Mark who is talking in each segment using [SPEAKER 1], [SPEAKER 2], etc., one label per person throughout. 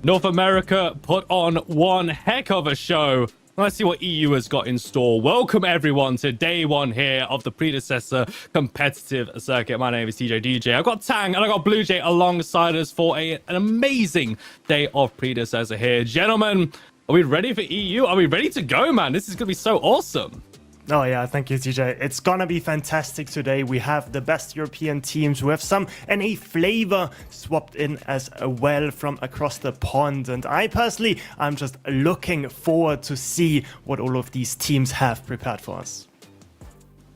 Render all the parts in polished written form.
[SPEAKER 1] North America put on one heck of a show. Let's see what EU has got in store. Welcome everyone to day one here of the Predecessor Competitive Circuit. My name is TJ DJ. I've got Tang and I've got Blue Jay alongside us for an amazing day of Predecessor here. Gentlemen, are we ready for EU? Are we ready to go, man? This is going to be so awesome.
[SPEAKER 2] Oh yeah, thank you, TJ. It's gonna be fantastic today. We have the best European teams. We have some NA flavor swapped in as well from across the pond. And I personally, I'm just looking forward to see what all of these teams have prepared for us.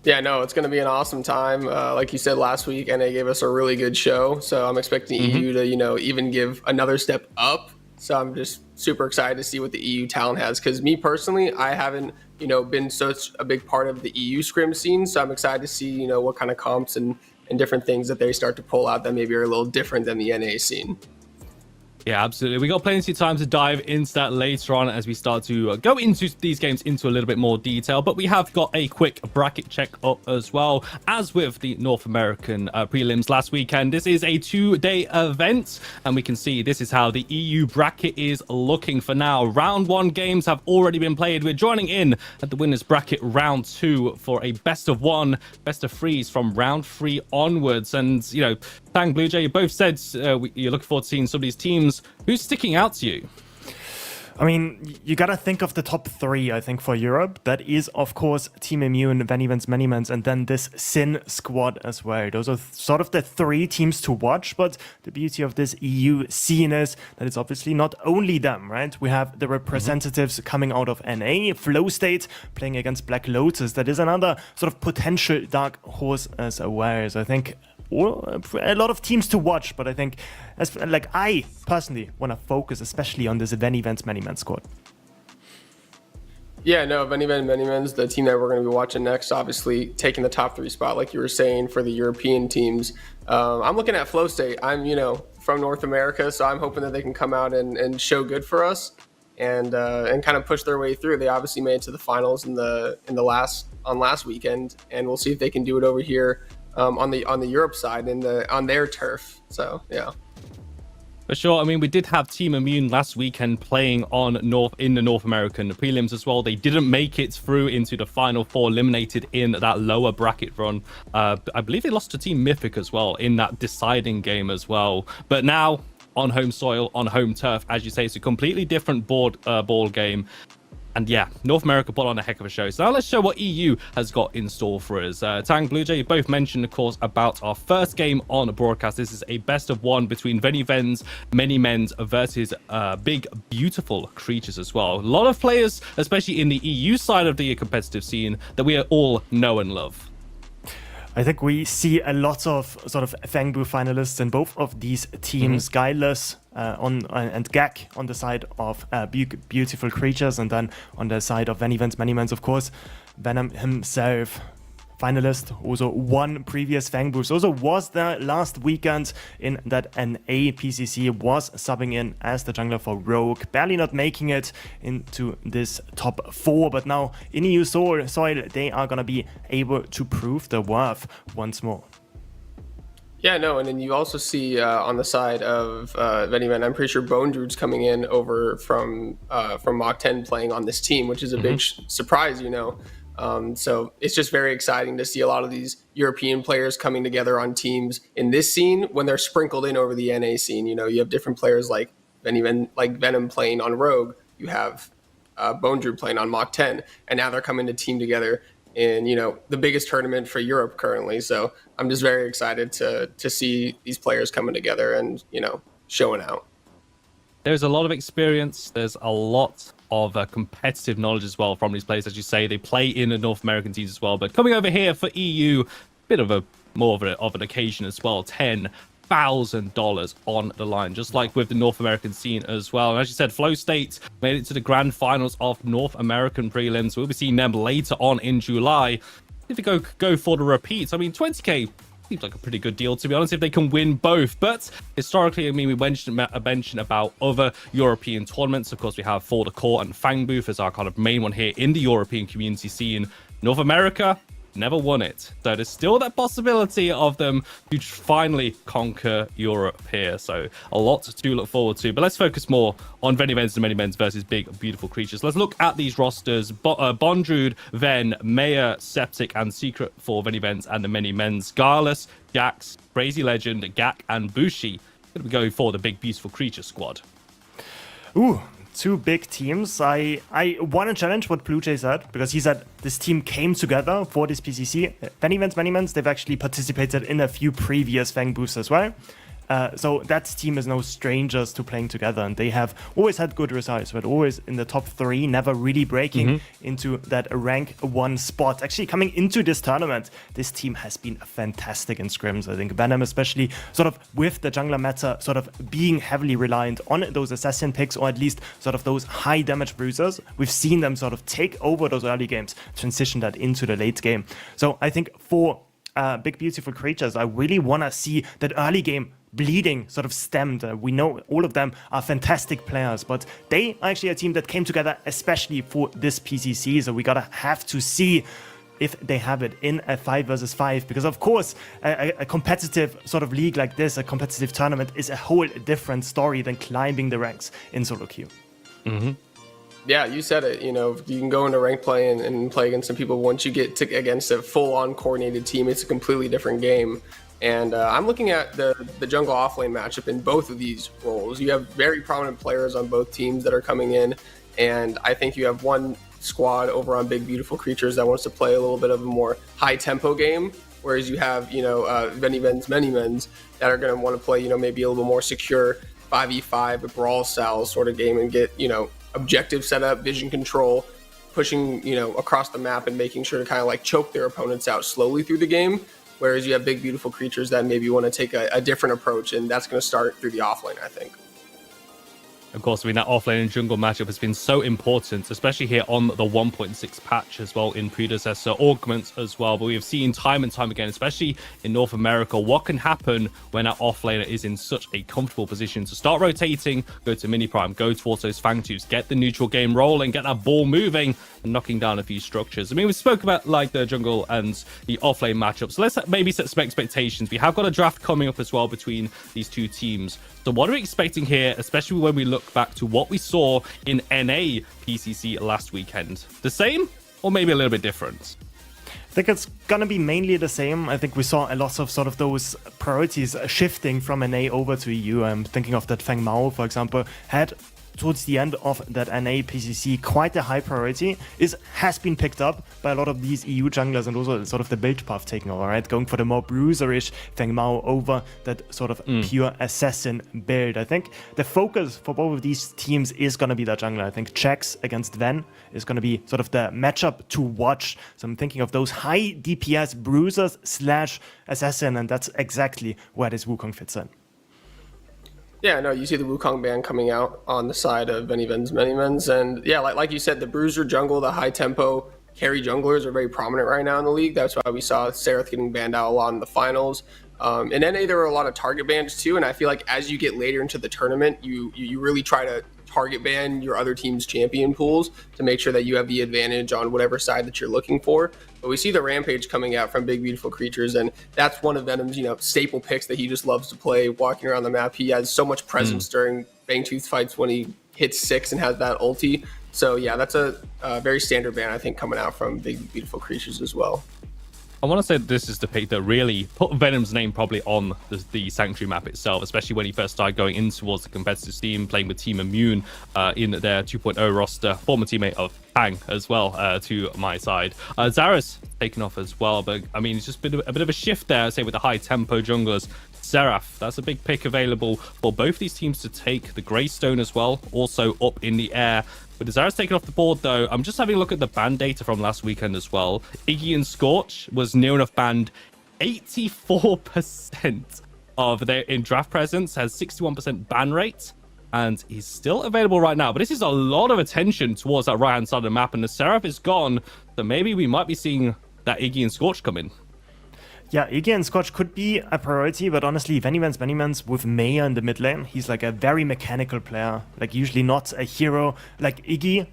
[SPEAKER 3] Yeah, no, it's going to be an awesome time. Like you said last week, NA gave us a really good show. So I'm expecting EU to, even give another step up. So I'm just super excited to see what the EU talent has. Because me personally, I haven't, been such a big part of the EU scrim scene. So I'm excited to see, what kind of comps and different things that they start to pull out that maybe are a little different than the NA scene.
[SPEAKER 1] Yeah, absolutely. We got plenty of time to dive into that later on as we start to go into these games into a little bit more detail. But we have got a quick bracket check up as well, as with the North American prelims last weekend. This is a 2-day event, and we can see this is how the EU bracket is looking for now. Round 1 games have already been played. We're joining in at the winners bracket round 2 for a best of 1, best of 3s from round 3 onwards. And, Tang, Blue Jay, you both said you're looking forward to seeing some of these teams. Who's sticking out to you?
[SPEAKER 2] I mean, you gotta think of the top 3, I think, for Europe. That is, of course, Team Immune, Venivens, Manimans, and then this Sin squad as well. Those are sort of the 3 teams to watch, but the beauty of this EU scene is that it's obviously not only them, right? We have the representatives coming out of NA, Flow State playing against Black Lotus. That is another sort of potential dark horse as well. So I think a lot of teams to watch, but I think I personally want to focus especially on this Venivens Manyman squad.
[SPEAKER 3] Yeah, no, Venivens, the team that we're going to be watching next, obviously taking the top 3 spot, like you were saying, for the European teams. I'm looking at Flow State. I'm, from North America, so I'm hoping that they can come out and show good for us and kind of push their way through. They obviously made it to the finals on last weekend, and we'll see if they can do it over here. On the Europe side on their turf. So yeah,
[SPEAKER 1] for sure. I mean, we did have Team Immune last weekend playing in the North American prelims as well. They didn't make it through into the final 4, eliminated in that lower bracket run. I believe they lost to Team Mythic as well in that deciding game as well. But now on home soil, on home turf, as you say, it's a completely different ball game. And yeah, North America put on a heck of a show. So now let's show what EU has got in store for us. Tang, Blue Jay, you both mentioned, of course, about our first game on the broadcast. This is a best of 1 between Venivens, Manimans versus Big Beautiful Creatures as well. A lot of players, especially in the EU side of the competitive scene, that we all know and love.
[SPEAKER 2] I think we see a lot of sort of Fangbu finalists in both of these teams. Guileless and Gak on the side of Beautiful Creatures, and then on the side of Venivens, Manimans, of course, Venom himself, finalist, also won previous Fangbu. Also was there last weekend in that NA. PCC was subbing in as the jungler for Rogue, barely not making it into this top 4, but now in EU soil, they are gonna be able to prove their worth once more.
[SPEAKER 3] Yeah, no, and then you also see on the side of Veniman, I'm pretty sure Bone Druid's coming in over from Mach 10 playing on this team, which is a big surprise, So it's just very exciting to see a lot of these European players coming together on teams in this scene when they're sprinkled in over the NA scene. You have different players like Venom playing on Rogue. You have Bone Druid playing on Mach 10, and now they're coming to team together in the biggest tournament for Europe currently. So I'm just very excited to see these players coming together and showing out.
[SPEAKER 1] There's a lot of experience. There's a lot of competitive knowledge as well from these players. As you say, they play in the North American teams as well. But coming over here for EU, bit of more of an occasion as well. $10,000 on the line, just like with the North American scene as well. And as you said, Flow State made it to the grand finals of North American prelims. We'll be seeing them later on in July. If they go for the repeats, I mean, 20k seems like a pretty good deal, to be honest, if they can win both. But historically, I mean, we mentioned about other European tournaments. Of course, we have For the Court and Fang Booth as our kind of main one here in the European community scene. North America, never won it. So there's still that possibility of them to finally conquer Europe here. So a lot to look forward to. But let's focus more on Venivens and Many-Mens versus Big Beautiful Creatures. Let's look at these rosters. Bondrewd, Ven, Maya, Septic, and Secret for Venivens and the Many-Mens. Garlus, Jax, Crazy Legend, Gak, and Bushi. Going to be going for the Big Beautiful Creature squad.
[SPEAKER 2] Ooh, two big teams. I want to challenge what Blue Jay said, because he said this team came together for this PCC. Venivens, Many-Mens, they've actually participated in a few previous Fang booths as well. So that team is no strangers to playing together, and they have always had good results, but always in the top 3, never really breaking into that rank 1 spot. Actually, coming into this tournament, this team has been fantastic in scrims. I think Venom, especially sort of with the jungler meta sort of being heavily reliant on those assassin picks, or at least sort of those high damage bruisers. We've seen them sort of take over those early games, transition that into the late game. So I think for Big Beautiful Creatures, I really want to see that early game bleeding sort of stemmed. We know all of them are fantastic players, but they are actually a team that came together especially for this PCC, so we gotta have to see if they have it in a 5 versus 5, because of course a competitive sort of league like this, a competitive tournament, is a whole different story than climbing the ranks in solo queue.
[SPEAKER 3] Yeah, you said it. You know, you can go into rank play and play against some people. Once you get against a full-on coordinated team, it's a completely different game. And I'm looking at the jungle offlane matchup in both of these roles. You have very prominent players on both teams that are coming in, and I think you have one squad over on Big Beautiful Creatures that wants to play a little bit of a more high-tempo game, whereas you have, you know, Venivens, Many-Mens that are going to want to play, you know, maybe a little more secure 5v5, a brawl style sort of game, and get, you know, objective setup, vision control, pushing, you know, across the map and making sure to kind of like choke their opponents out slowly through the game. Whereas you have Big Beautiful Creatures that maybe want to take a different approach, and that's going to start through the offlane, I think.
[SPEAKER 1] Of course, I mean, that offlane and jungle matchup has been so important, especially here on the 1.6 patch as well in Predecessor Augments as well. But we have seen time and time again, especially in North America, what can happen when our offlaner is in such a comfortable position to start rotating, go to mini prime, go towards those fang tubes, get the neutral game rolling, get that ball moving, and knocking down a few structures. I mean, we spoke about like the jungle and the offlane matchups. So let's maybe set some expectations. We have got a draft coming up as well between these two teams. So what are we expecting here, especially when we look back to what we saw in NA PCC last weekend? The same, or maybe a little bit different?
[SPEAKER 2] I think it's gonna be mainly the same. I think we saw a lot of sort of those priorities shifting from NA over to EU. I'm thinking of that Feng Mao, for example, had towards the end of that NA PCC quite a high priority. Has been picked up by a lot of these EU junglers, and also sort of the build path taking over, right? Going for the more bruiserish Feng Mao over that sort of pure assassin build. I think the focus for both of these teams is going to be that jungler. I think Jax against Ven is going to be sort of the matchup to watch. So I'm thinking of those high DPS bruisers / assassin, and that's exactly where this Wukong fits in.
[SPEAKER 3] Yeah, no, you see the Wukong ban coming out on the side of Venivens, Many-Mens, and yeah, like you said, the bruiser jungle, the high tempo carry junglers are very prominent right now in the league. That's why we saw Seraph getting banned out a lot in the finals. In NA, there were a lot of target bans too, and I feel like as you get later into the tournament, you really try to target ban your other team's champion pools to make sure that you have the advantage on whatever side that you're looking for. But we see the Rampage coming out from Big Beautiful Creatures, and that's one of Venom's, you know, staple picks that he just loves to play walking around the map. He has so much presence during Fangtooth fights when he hits 6 and has that ulti. So yeah, that's a very standard ban, I think, coming out from Big Beautiful Creatures as well.
[SPEAKER 1] I want to say this is the pick that really put Venom's name probably on the Sanctuary map itself, especially when he first started going in towards the competitive scene, playing with Team Immune in their 2.0 roster, former teammate of Pang as well to my side. Zara's taken off as well, but I mean, it's just been a bit of a shift there, say with the high tempo junglers. Seraph, that's a big pick available for both these teams to take. The Greystone as well, also up in the air. But Zara's taken off the board, though. I'm just having a look at the ban data from last weekend as well. Iggy and Scorch was near enough banned 84% of their in draft presence, has 61% ban rate, and he's still available right now. But this is a lot of attention towards that right-hand side of the map, and the Seraph is gone, so maybe we might be seeing that Iggy and Scorch come in.
[SPEAKER 2] Yeah, Iggy and Scorch could be a priority, but honestly, Venivens with Maya in the mid lane, he's like a very mechanical player, like usually not a hero like Iggy.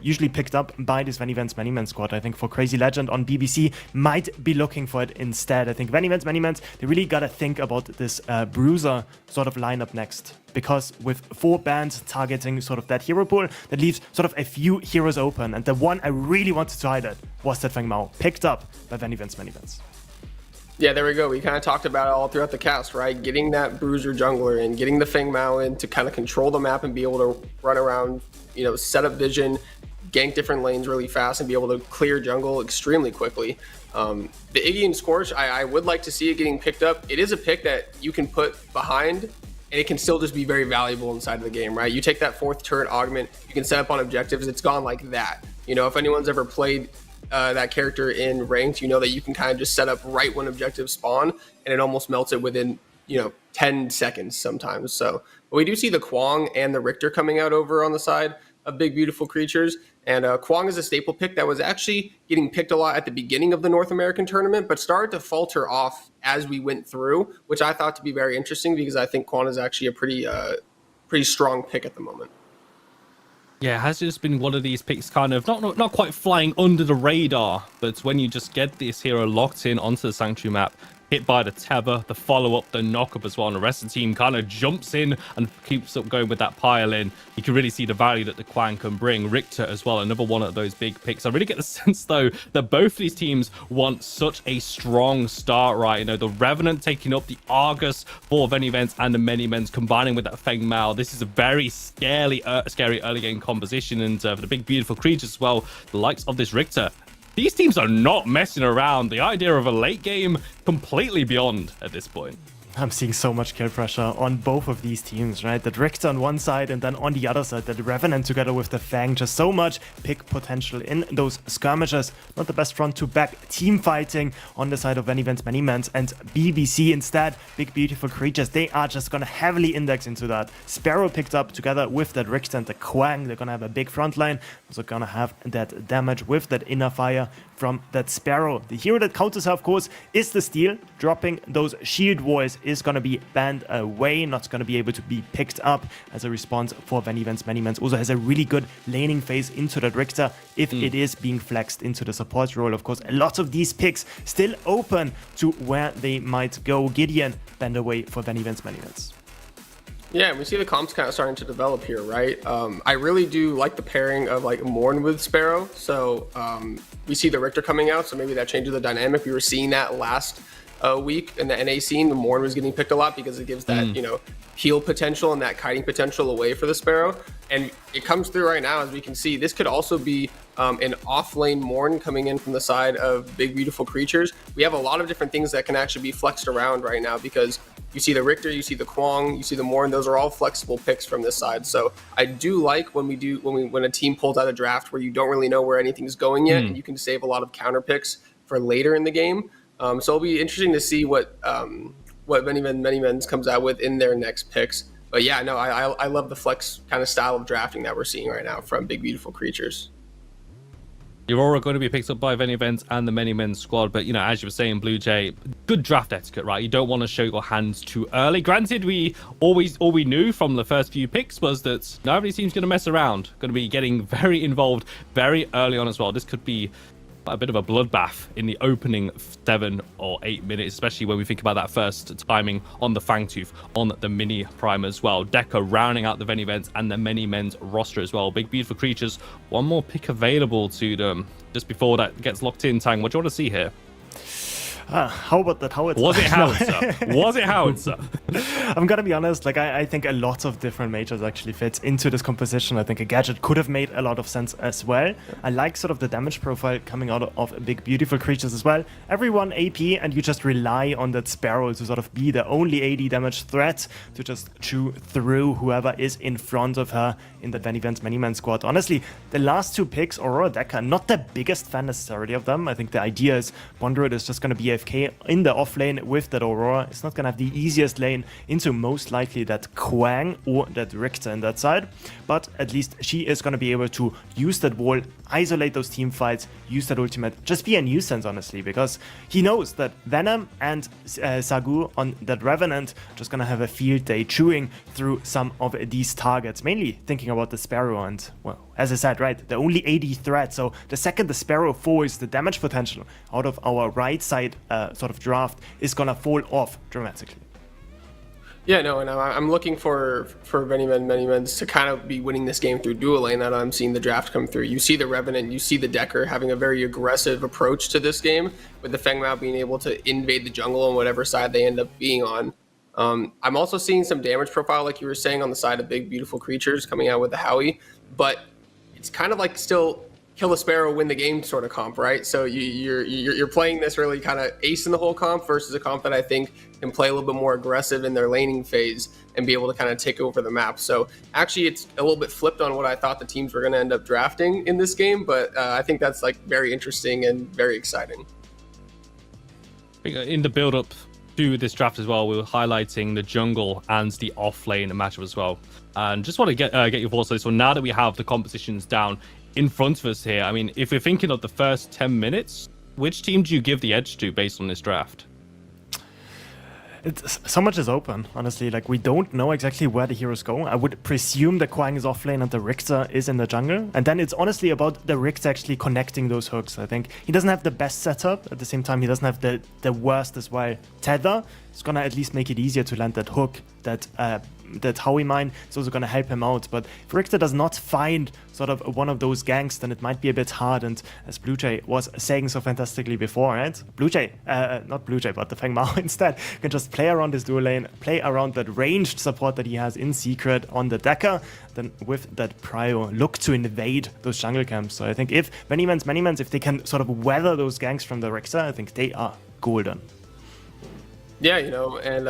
[SPEAKER 2] usually picked up by this Venivance Many-Man squad. I think for Crazy Legend on BBC might be looking for it instead. I think Venivance Many-Mans, they really gotta think about this Bruiser sort of lineup next. Because with 4 bands targeting sort of that hero pool, that leaves sort of a few heroes open. And the one I really wanted to highlight was that Feng Mao, picked up by Venivance Many-Mans.
[SPEAKER 3] Yeah, there we go. We kind of talked about it all throughout the cast, right? Getting that Bruiser jungler in, getting the Feng Mao in to kind of control the map and be able to run around, you know, set up vision, gank different lanes really fast, and be able to clear jungle extremely quickly. The Iggy and Scorch, I would like to see it getting picked up. It is a pick that you can put behind, and it can still just be very valuable inside of the game, right? You take that 4th turret augment, you can set up on objectives, it's gone like that. You know, if anyone's ever played that character in ranked, you know that you can kind of just set up right when objectives spawn, and it almost melts it within, you know, 10 seconds sometimes. So we do see the Kwang and the Richter coming out over on the side of Big Beautiful Creatures. And Kwang is a staple pick that was actually getting picked a lot at the beginning of the North American tournament, but started to falter off as we went through, which I thought to be very interesting because I think Kwang is actually a pretty strong pick at the moment.
[SPEAKER 1] Yeah, it has just been one of these picks kind of not quite flying under the radar, but when you just get this hero locked in onto the Sanctuary map, hit by the tether, the follow-up, the knock-up as well, and the rest of the team kind of jumps in and keeps up going with that pile in. You can really see the value that the Kwang can bring. Richter as well, another one of those big picks. I really get the sense, though, that both these teams want such a strong start, right? You know, the Revenant taking up the Argus for Venivance and the Many-Mans combining with that Feng Mao. This is a very scary early game composition, and for the Big Beautiful Creatures as well, the likes of this Richter. These teams are not messing around. The idea of a late game completely beyond at this point.
[SPEAKER 2] I'm seeing so much kill pressure on both of these teams, right? The Richter on one side and then on the other side, the Revenant together with the Fang. Just so much pick potential in those skirmishes. Not the best front-to-back team fighting on the side of Venivance Many-Mans and BBC instead. Big Beautiful Creatures, they are just gonna heavily index into that. Sparrow picked up together with that Richter and the Kwang. They're gonna have a big front line. Also gonna have that damage with that inner fire from that Sparrow. The hero that counters her, of course, is the Steel. Dropping those shield walls is going to be banned away, not going to be able to be picked up as a response for Venivance Many-Mans. Also has a really good laning phase into that Richter if it is being flexed into the support role. Of course, a lot of these picks still open to where they might go. Gideon banned away for Venivance Many-Mans.
[SPEAKER 3] Yeah, we see the comps kind of starting to develop here, right? I really do like the pairing of like Morn with Sparrow. So we see the Richter coming out, so maybe that changes the dynamic. We were seeing that last week in the NA scene. The Morn was getting picked a lot because it gives that, you know, heal potential and that kiting potential away for the Sparrow. And it comes through right now, as we can see. This could also be an off-lane Morn coming in from the side of Big Beautiful Creatures. We have a lot of different things that can actually be flexed around right now because you see the Richter, you see the Kwang, you see the Morn. Those are all flexible picks from this side. So I do like when a team pulls out a draft where you don't really know where anything's going yet, and you can save a lot of counter picks for later in the game. So it'll be interesting to see what Many-Mans comes out with in their next picks. But yeah, no, I love the flex kind of style of drafting that we're seeing right now from Big Beautiful Creatures.
[SPEAKER 1] You're all going to be picked up by Venivance and the Many-Mans squad, but you know, as you were saying, Blue Jay, good draft etiquette, right? You don't want to show your hands too early. Granted, all we knew from the first few picks was that nobody seems going to mess around, going to be getting very involved very early on as well. This could be a bit of a bloodbath in the opening 7 or 8 minutes, especially when we think about that first timing on the Fangtooth on the mini prime as well. Deca rounding out the Venivance and the Many-Mans roster as well. Big Beautiful Creatures, one more pick available to them just before that gets locked in. Tang, what do you want to see here?
[SPEAKER 2] How about that?
[SPEAKER 1] Was it Howitzer? Was it Howitzer?
[SPEAKER 2] I'm gonna be honest, like I think a lot of different majors actually fits into this composition. I think a gadget could have made a lot of sense as well. I like sort of the damage profile coming out of Big Beautiful Creatures as well. Everyone AP, and you just rely on that Sparrow to sort of be the only AD damage threat to just chew through whoever is in front of her in that Venivance Many-Man squad. Honestly, the last two picks, Aurora Deca, not the biggest fan necessarily of them. I think the idea is Bondroid is just gonna be BFK in the off lane with that Aurora. It's not going to have the easiest lane into most likely that Quang or that Richter in that side, but at least she is going to be able to use that wall, isolate those team fights, use that ultimate, just be a nuisance, honestly, because he knows that Venom and Sagu on that Revenant just going to have a field day chewing through some of these targets, mainly thinking about the Sparrow and, well, as I said, right, the only AD threat. So the second the Sparrow falls, the damage potential out of our right side sort of draft is gonna fall off dramatically.
[SPEAKER 3] Yeah, no, and I'm looking for Venimens to kind of be winning this game through dual lane. That I'm seeing the draft come through. You see the Revenant, you see the Decker having a very aggressive approach to this game, with the Feng Mao being able to invade the jungle on whatever side they end up being on. I'm also seeing some damage profile, like you were saying, on the side of big, beautiful creatures coming out with the Howie, but it's kind of like still kill a Sparrow, win the game sort of comp, right? So you're playing this really kind of ace in the whole comp versus a comp that I think can play a little bit more aggressive in their laning phase and be able to kind of take over the map. So actually it's a little bit flipped on what I thought the teams were going to end up drafting in this game, but I think that's like very interesting and very exciting.
[SPEAKER 1] In the build-up to this draft as well, we were highlighting the jungle and the off-lane matchup as well. And just want to get your thoughts on this one. Now that we have the compositions down in front of us here, I mean, if we're thinking of the first 10 minutes, which team do you give the edge to based on this draft?
[SPEAKER 2] So much is open, honestly. Like, we don't know exactly where the heroes go. I would presume the Quang is offlane and the Richter is in the jungle. And then it's honestly about the Richter actually connecting those hooks. I think he doesn't have the best setup. At the same time, he doesn't have the worst as well. Tether is gonna at least make it easier to land that hook, that Howie mine is also gonna help him out. But if Richter does not find sort of one of those ganks, then it might be a bit hard. And as Blue Jay was saying so fantastically before, right? Blue Jay, not Blue Jay, but the Feng Mao instead can just play around his dual lane, play around that ranged support that he has in secret on the Decker, then with that Prio look to invade those jungle camps. So I think if Venimens, if they can sort of weather those ganks from the Richter, I think they are golden.
[SPEAKER 3] Yeah, you know, and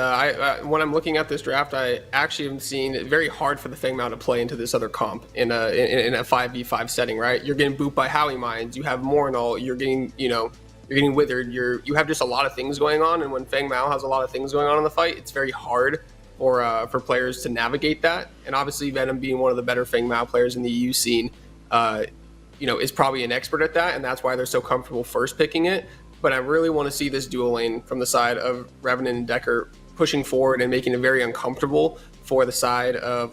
[SPEAKER 3] when I'm looking at this draft, I actually am seeing it very hard for the Feng Mao to play into this other comp in a 5v5 setting, right? You're getting booped by Howie Mines, you have Mornall, you're getting withered, you have just a lot of things going on, and when Feng Mao has a lot of things going on in the fight, it's very hard for players to navigate that. And obviously Venom, being one of the better Feng Mao players in the EU scene, is probably an expert at that, and that's why they're so comfortable first picking it. But I really want to see this dual lane from the side of Revenant and Decker pushing forward and making it very uncomfortable for the side of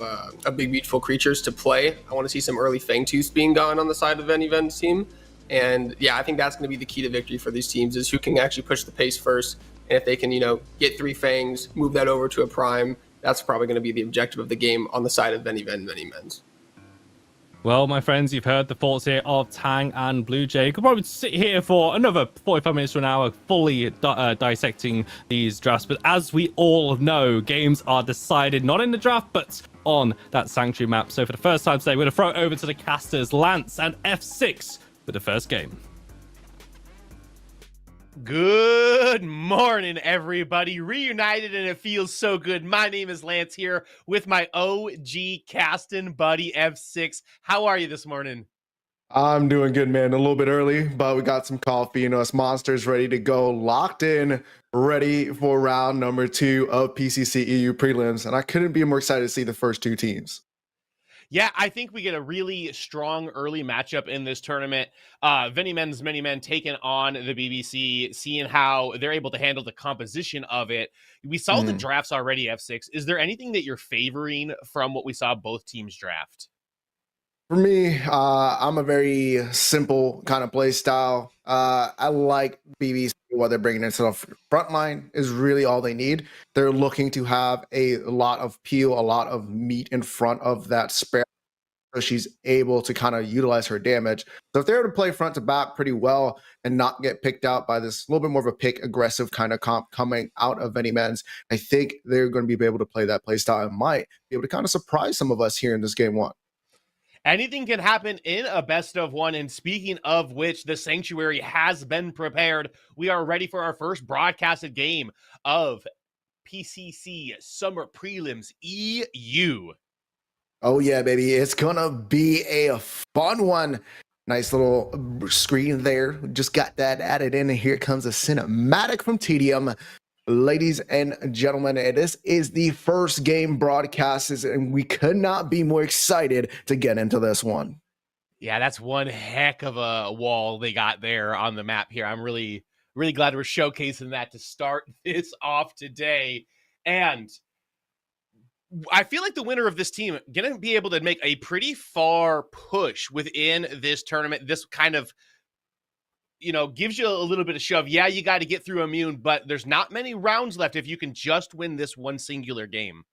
[SPEAKER 3] Big Beautiful Creatures to play. I want to see some early Fangtooth being gone on the side of Venimens' team. And yeah, I think that's going to be the key to victory for these teams, is who can actually push the pace first. And if they can, get 3 Fangs, move that over to a Prime, that's probably going to be the objective of the game on the side of Venimens.
[SPEAKER 1] Well, my friends, you've heard the thoughts here of Tang and Blue Jay. Could probably sit here for another 45 minutes to an hour, fully dissecting these drafts. But as we all know, games are decided not in the draft, but on that Sanctuary map. So for the first time today, we're going to throw it over to the casters, Lance and F6, for the first game.
[SPEAKER 4] Good morning, everybody. Reunited, and it feels so good. My name is Lance here with my OG casting buddy F6. How are you this morning?
[SPEAKER 5] I'm doing good, man. A little bit early, but we got some coffee. Us monsters ready to go, locked in, ready for round number 2 of PCC EU prelims. And I couldn't be more excited to see the first 2 teams.
[SPEAKER 4] Yeah, I think we get a really strong early matchup in this tournament. Venimens, many men taking on the BBC, seeing how they're able to handle the composition of it. We saw the drafts already, F6. Is there anything that you're favoring from what we saw both teams draft?
[SPEAKER 5] For me, I'm a very simple kind of play style. I like BBC, what they're bringing into the front line is really all they need. They're looking to have a lot of peel, a lot of meat in front of that Sparrow, so she's able to kind of utilize her damage. So if they're able to play front to back pretty well and not get picked out by this little bit more of a pick aggressive kind of comp coming out of Venimens, I think they're going to be able to play that play style and might be able to kind of surprise some of us here in this game 1.
[SPEAKER 4] Anything can happen in a best of 1. And speaking of which, the Sanctuary has been prepared. We are ready for our first broadcasted game of PCC Summer Prelims EU.
[SPEAKER 5] Oh yeah, baby. It's going to be a fun one. Nice little screen there. Just got that added in, and here comes a cinematic from TDM. Ladies and gentlemen, this is the first game broadcast, and we could not be more excited to get into this one.
[SPEAKER 4] Yeah, that's one heck of a wall they got there on the map here. I'm really glad we're showcasing that to start this off today. And I feel like the winner of this team going to be able to make a pretty far push within this tournament. This kind of, gives you a little bit of shove. Yeah, you got to get through immune, but there's not many rounds left if you can just win this one singular game.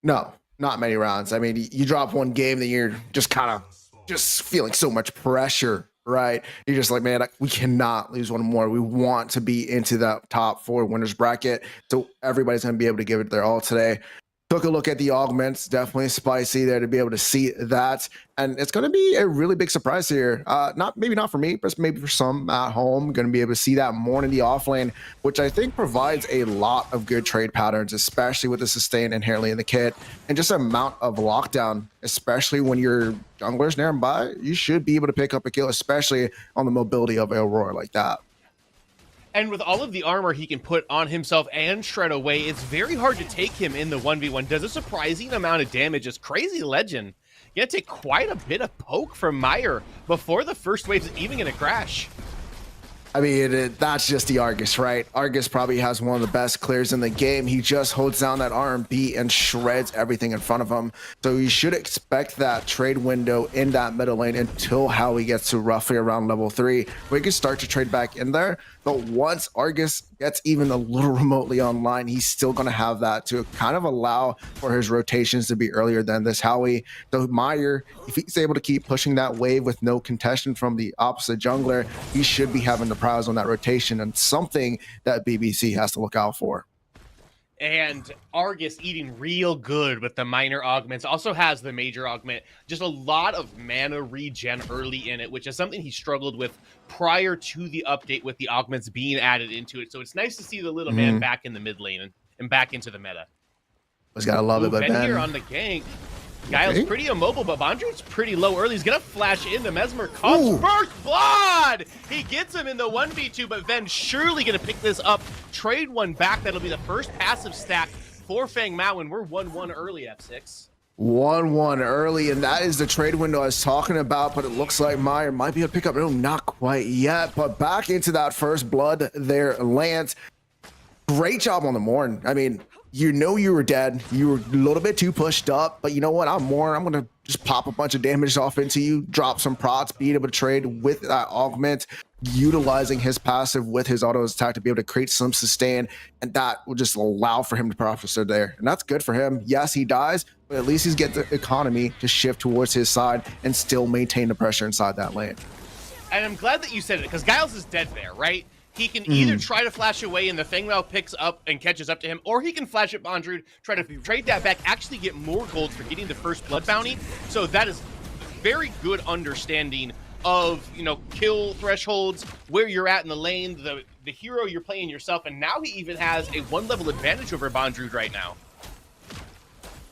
[SPEAKER 5] No, not many rounds. I mean, you drop one game, then you're just kind of just feeling so much pressure, right? You're just like, man, we cannot lose one more. We want to be into that top 4 winners bracket. So everybody's going to be able to give it their all today. Took a look at the augments, definitely spicy there to be able to see that. And it's going to be a really big surprise here. Maybe not for me, but maybe for some at home. Going to be able to see that more in the off lane, which I think provides a lot of good trade patterns, especially with the sustain inherently in the kit. And just amount of lockdown, especially when your jungler's nearby, you should be able to pick up a kill, especially on the mobility of Aurora like that.
[SPEAKER 4] And with all of the armor he can put on himself and shred away, it's very hard to take him in the 1v1. Does a surprising amount of damage. It's crazy legend. You're going to take quite a bit of poke from Meyer before the first wave is even going to crash.
[SPEAKER 5] I mean, that's just the Argus, right? Argus probably has one of the best clears in the game. He just holds down that R&B and shreds everything in front of him. So you should expect that trade window in that middle lane until Howie gets to roughly around level 3. We can start to trade back in there. But once Argus gets even a little remotely online, he's still going to have that to kind of allow for his rotations to be earlier than this Howie. So Meyer, if he's able to keep pushing that wave with no contention from the opposite jungler, he should be having the prize on that rotation, and something that BBC has to look out for.
[SPEAKER 4] And Argus eating real good with the minor augments. Also has the major augment. Just a lot of mana regen early in it, which is something he struggled with prior to the update with the augments being added into it. So it's nice to see the little man back in the mid lane and back into the meta.
[SPEAKER 5] Just gotta love it, but
[SPEAKER 4] Ben here on the gank. Guile's pretty immobile, but Bondrew's pretty low early. He's going to flash into Mesmer. Comes first blood! He gets him in the 1v2, but Ven's surely going to pick this up. Trade one back. That'll be the first passive stack for Feng Mao, and we're 1-1 early, F6.
[SPEAKER 5] 1-1 early, and that is the trade window I was talking about, but it looks like Meyer might be able to pick up. No, not quite yet, but back into that first blood there, Lance. Great job on the Morn. I mean, you know you were dead. You were a little bit too pushed up, but you know what? I'm going to just pop a bunch of damage off into you, drop some procs, being able to trade with that augment, utilizing his passive with his auto attack to be able to create some sustain, and that will just allow for him to profit there. And that's good for him. Yes, he dies, but at least he's getting the economy to shift towards his side and still maintain the pressure inside that lane.
[SPEAKER 4] And I'm glad that you said it, because Giles is dead there, right? He can either try to flash away and the Feng Mao picks up and catches up to him, or he can flash at Bondrewd, try to trade that back, actually get more gold for getting the first blood bounty. So that is very good understanding of, kill thresholds, where you're at in the lane, the hero you're playing yourself, and now he even has a 1-level advantage over Bondrewd right now.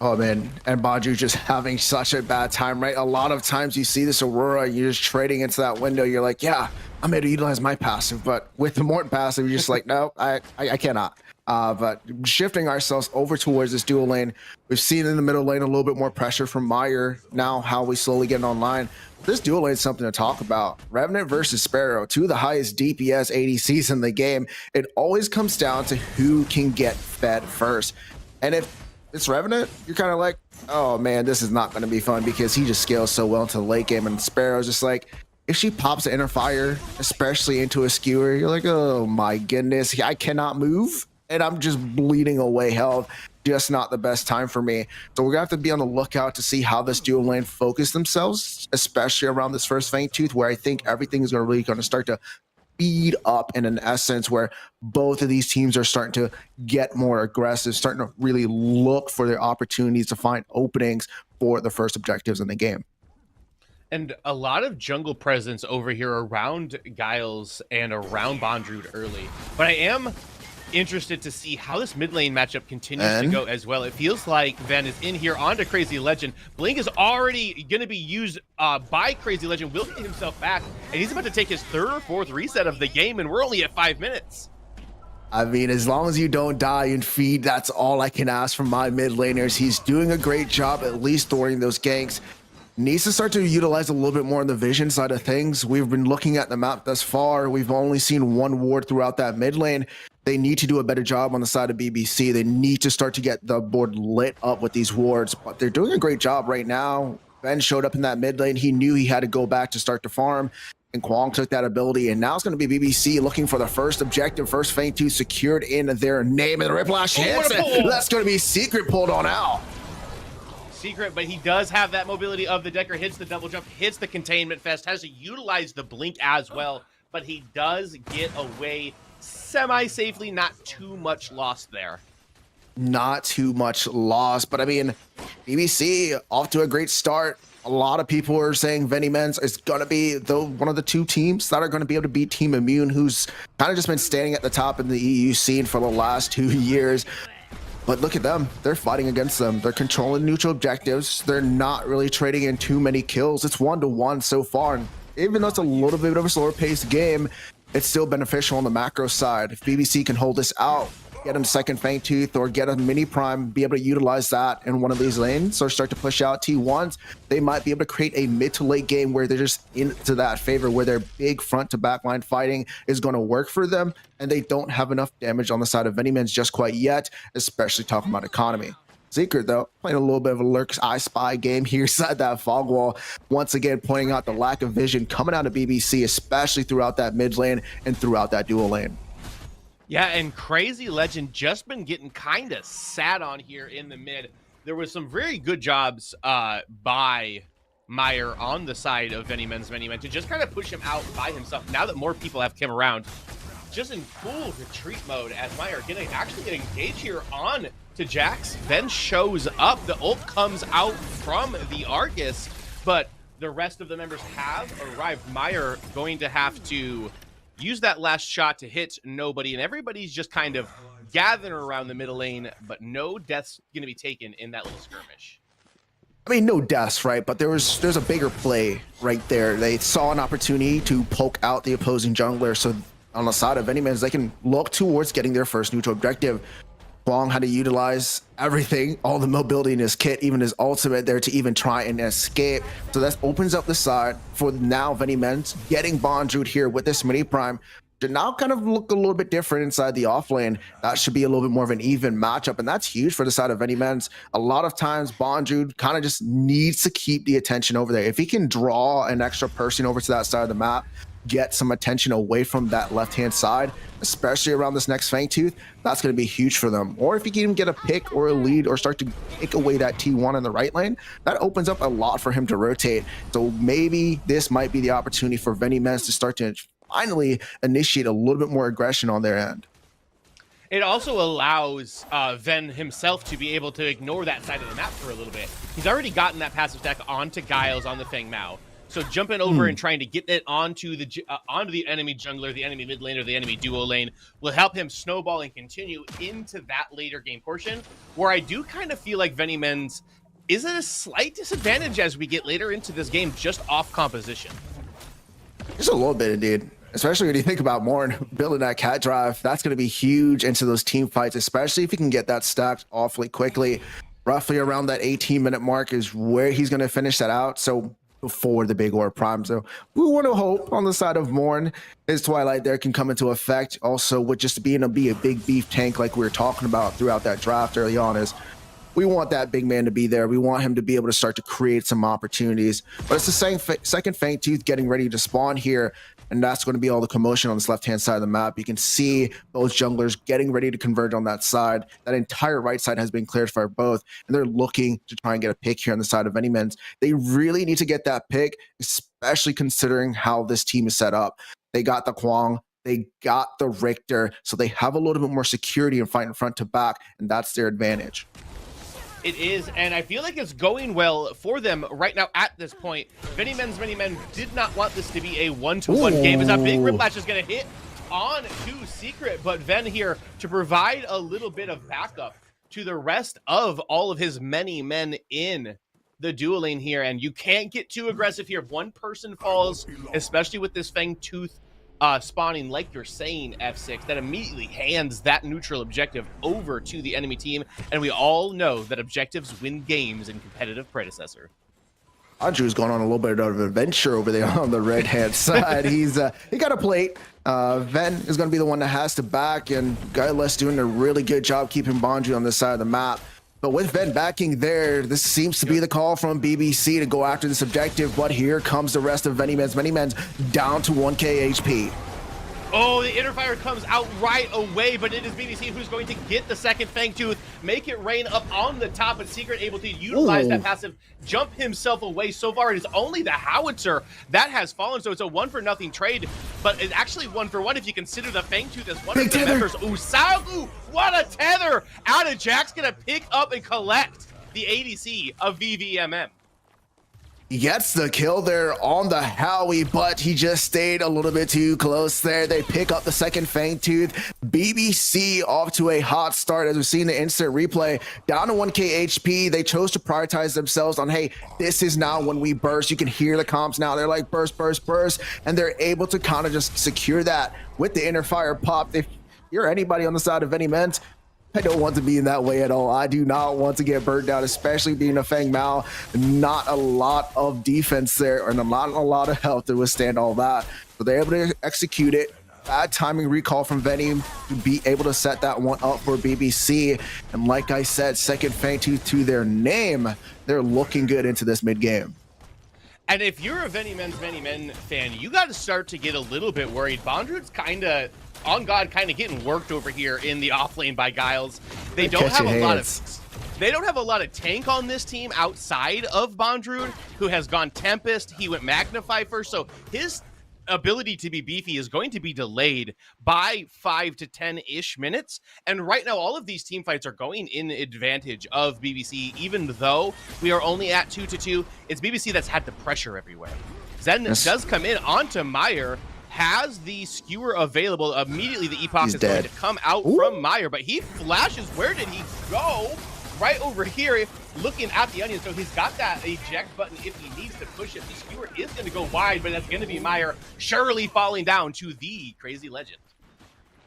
[SPEAKER 5] Oh man, and Bondrewd just having such a bad time, right? A lot of times you see this Aurora, you're just trading into that window, you're like, yeah, I'm able to utilize my passive, but with the Morton passive, you're just like, no, I cannot. But shifting ourselves over towards this dual lane, we've seen in the middle lane a little bit more pressure from Meyer. Now how we slowly getting online. This dual lane is something to talk about. Revenant versus Sparrow, 2 of the highest DPS ADCs in the game. It always comes down to who can get fed first. And if it's Revenant, you're kind of like, oh man, this is not going to be fun because he just scales so well into the late game. And Sparrow's just like, if she pops an inner fire, especially into a skewer, you're like, oh my goodness, I cannot move. And I'm just bleeding away health. Just not the best time for me. So we're gonna have to be on the lookout to see how this dual lane focus themselves, especially around this first Fangtooth, where I think everything is really going to start to speed up in an essence where both of these teams are starting to get more aggressive, starting to really look for their opportunities to find openings for the first objectives in the game.
[SPEAKER 4] And a lot of jungle presence over here around Giles and around Bondrewd early. But I am interested to see how this mid lane matchup continues to go as well. It feels like Ven is in here onto Crazy Legend. Blink is already going to be used by Crazy Legend, will get himself back, and he's about to take his 3rd or 4th reset of the game, and we're only at 5 minutes.
[SPEAKER 5] I mean, as long as you don't die and feed, that's all I can ask from my mid laners. He's doing a great job, at least during those ganks. Needs to start to utilize a little bit more on the vision side of things. We've been looking at the map thus far. We've only seen 1 ward throughout that mid lane. They need to do a better job on the side of BBC. They need to start to get the board lit up with these wards, but they're doing a great job right now. Ben showed up in that mid lane. He knew he had to go back to start to farm, and Kwong took that ability, and now it's going to be BBC looking for the first objective, first Fang 2 secured in their name, and the Riplash hits. That's going to be Secret pulled on out.
[SPEAKER 4] Secret, but he does have that mobility of the Decker, hits the double jump, hits the containment fest, has to utilize the blink as well, but he does get away semi-safely, not too much lost there.
[SPEAKER 5] Not too much loss, but I mean, BBC off to a great start. A lot of people are saying Venimens is going to be one of the 2 teams that are going to be able to beat Team Immune, who's kind of just been standing at the top in the EU scene for the last 2 years. But look at them. They're fighting against them. They're controlling neutral objectives. They're not really trading in too many kills. It's 1-1 so far. And even though it's a little bit of a slower paced game, it's still beneficial on the macro side. If BBC can hold this out, get him second Fangtooth or get a mini prime, be able to utilize that in one of these lanes or start to push out T1s, they might be able to create a mid to late game where they're just into that favor, where their big front to back line fighting is going to work for them, and they don't have enough damage on the side of Venimens just quite yet, especially talking about economy. Secret, though, playing a little bit of a Lurk's I Spy game here inside that fog wall, once again pointing out the lack of vision coming out of BBC, especially throughout that mid lane and throughout that dual lane.
[SPEAKER 4] Yeah, and Crazy Legend just been getting kind of sat on here in the mid. There was some very good jobs by Meyer on the side of Venimens to just kind of push him out by himself. Now that more people have come around, just in full retreat mode as Meyer actually getting engaged here on to Jax, then shows up. The ult comes out from the Argus, but the rest of the members have arrived. Meyer going to have to use that last shot to hit nobody, and everybody's just kind of gathering around the middle lane, but no deaths going to be taken in that little skirmish.
[SPEAKER 5] I mean, no deaths, right? But there's a bigger play right there. They saw an opportunity to poke out the opposing jungler, so on the side of Venimens, they can look towards getting their first neutral objective. Kwong had to utilize everything, all the mobility in his kit, even his ultimate there to even try and escape. So that opens up the side for now Venimens getting Bondrewd here with this mini prime to now kind of look a little bit different inside the off lane. That should be a little bit more of an even matchup, and that's huge for the side of Venimens. A lot of times Bondrewd kind of just needs to keep the attention over there. If he can draw an extra person over to that side of the map, get some attention away from that left-hand side, especially around this next Fangtooth, that's going to be huge for them. Or if you can even get a pick or a lead or start to take away that T1 in the right lane, that opens up a lot for him to rotate. So maybe this might be the opportunity for Venimens to start to finally initiate a little bit more aggression on their end.
[SPEAKER 4] It also allows Ven himself to be able to ignore that side of the map for a little bit. He's already gotten that passive stack onto Giles on the Feng Mao. So jumping over and trying to get it onto the enemy jungler, the enemy mid lane, or the enemy duo lane will help him snowball and continue into that later game portion, where I do kind of feel like Venimens is at a slight disadvantage as we get later into this game just off composition.
[SPEAKER 5] Just a little bit, indeed. Especially when you think about Morn building that cat drive, that's going to be huge into those team fights, especially if he can get that stacked awfully quickly. Roughly around that 18-minute mark is where he's going to finish that out. So before the big orb prime. So we want to hope on the side of Morn, his Twilight there can come into effect. Also, with just being a big beef tank like we were talking about throughout that draft early on, is we want that big man to be there. We want him to be able to start to create some opportunities. But it's the second Fangtooth getting ready to spawn here, and that's going to be all the commotion on this left-hand side of the map. You can see both junglers getting ready to converge on that side. That entire right side has been cleared for both, and they're looking to try and get a pick here on the side of Venimens. They really need to get that pick, especially considering how this team is set up. They got the Kwong, they got the Richter, so they have a little bit more security in fighting front to back, and that's their advantage.
[SPEAKER 4] It is, and I feel like it's going well for them right now at this point. Venimens did not want this to be a one-to-one game, as a big Riplash is going to hit on to Secret, but Ven here to provide a little bit of backup to the rest of all of his many men in the duel lane here, and you can't get too aggressive here. If one person falls, especially with this Fang Tooth spawning, like you're saying, F6, that immediately hands that neutral objective over to the enemy team, and we all know that objectives win games in competitive Predecessor.
[SPEAKER 5] Andrew's going on a little bit of an adventure over there on the red-hand side. He got a plate. Ven is going to be the one that has to back, and Guileless doing a really good job keeping Bondry on this side of the map. But with Ven backing there, this seems to be the call from BBC to go after this objective, but here comes the rest of Venimens. Venimens down to 1k HP.
[SPEAKER 4] Oh, the Interfire comes out right away, but it is BBC who's going to get the second Fang Tooth, make it rain up on the top, but Secret able to utilize that passive, jump himself away. So far, it is only the Howitzer that has fallen, so it's a 1-for-0 trade, but it's actually 1-for-1 if you consider the Fang Tooth as one of the members. Usagu, what a tether! Out of Jack's gonna pick up and collect the ADC of VVMM.
[SPEAKER 5] He gets the kill there on the Howie, but he just stayed a little bit too close there. They pick up the second Fang Tooth. BBC off to a hot start, as we've seen the instant replay. Down to 1k HP. They chose to prioritize themselves on, hey, this is now when we burst. You can hear the comms now. They're like, burst, burst, burst. And they're able to kind of just secure that with the Interfire pop. If you're anybody on the side of Venimens, I don't want to be in that way at all. I do not want to get burned down, especially being a Fang Mao. Not a lot of defense there, and not a lot of health to withstand all that. But they're able to execute it. Bad timing recall from Venom to be able to set that one up for BBC. And like I said, second Fang Tooth to their name. They're looking good into this mid-game.
[SPEAKER 4] And if you're a Venimens fan, you got to start to get a little bit worried. Bondrud's kind of on God, kind of getting worked over here in the off lane by Giles. They don't have a lot of They don't have a lot of tank on this team outside of Bondrud, who has gone Tempest. He went Magnify first, so his ability to be beefy is going to be delayed by 5 to 10-ish minutes. And right now, all of these team fights are going in advantage of BBC, even though we are only at 2-2. It's BBC that's had the pressure everywhere. Zen does come in onto Meyer, has the skewer available. Immediately, the Epoch is going to come out from Meyer, but he flashes. Where did he go? Right over here, looking at the onion. So he's got that eject button if he needs to push it. The skewer is going to go wide, but that's going to be Meyer surely falling down to the Crazy Legend.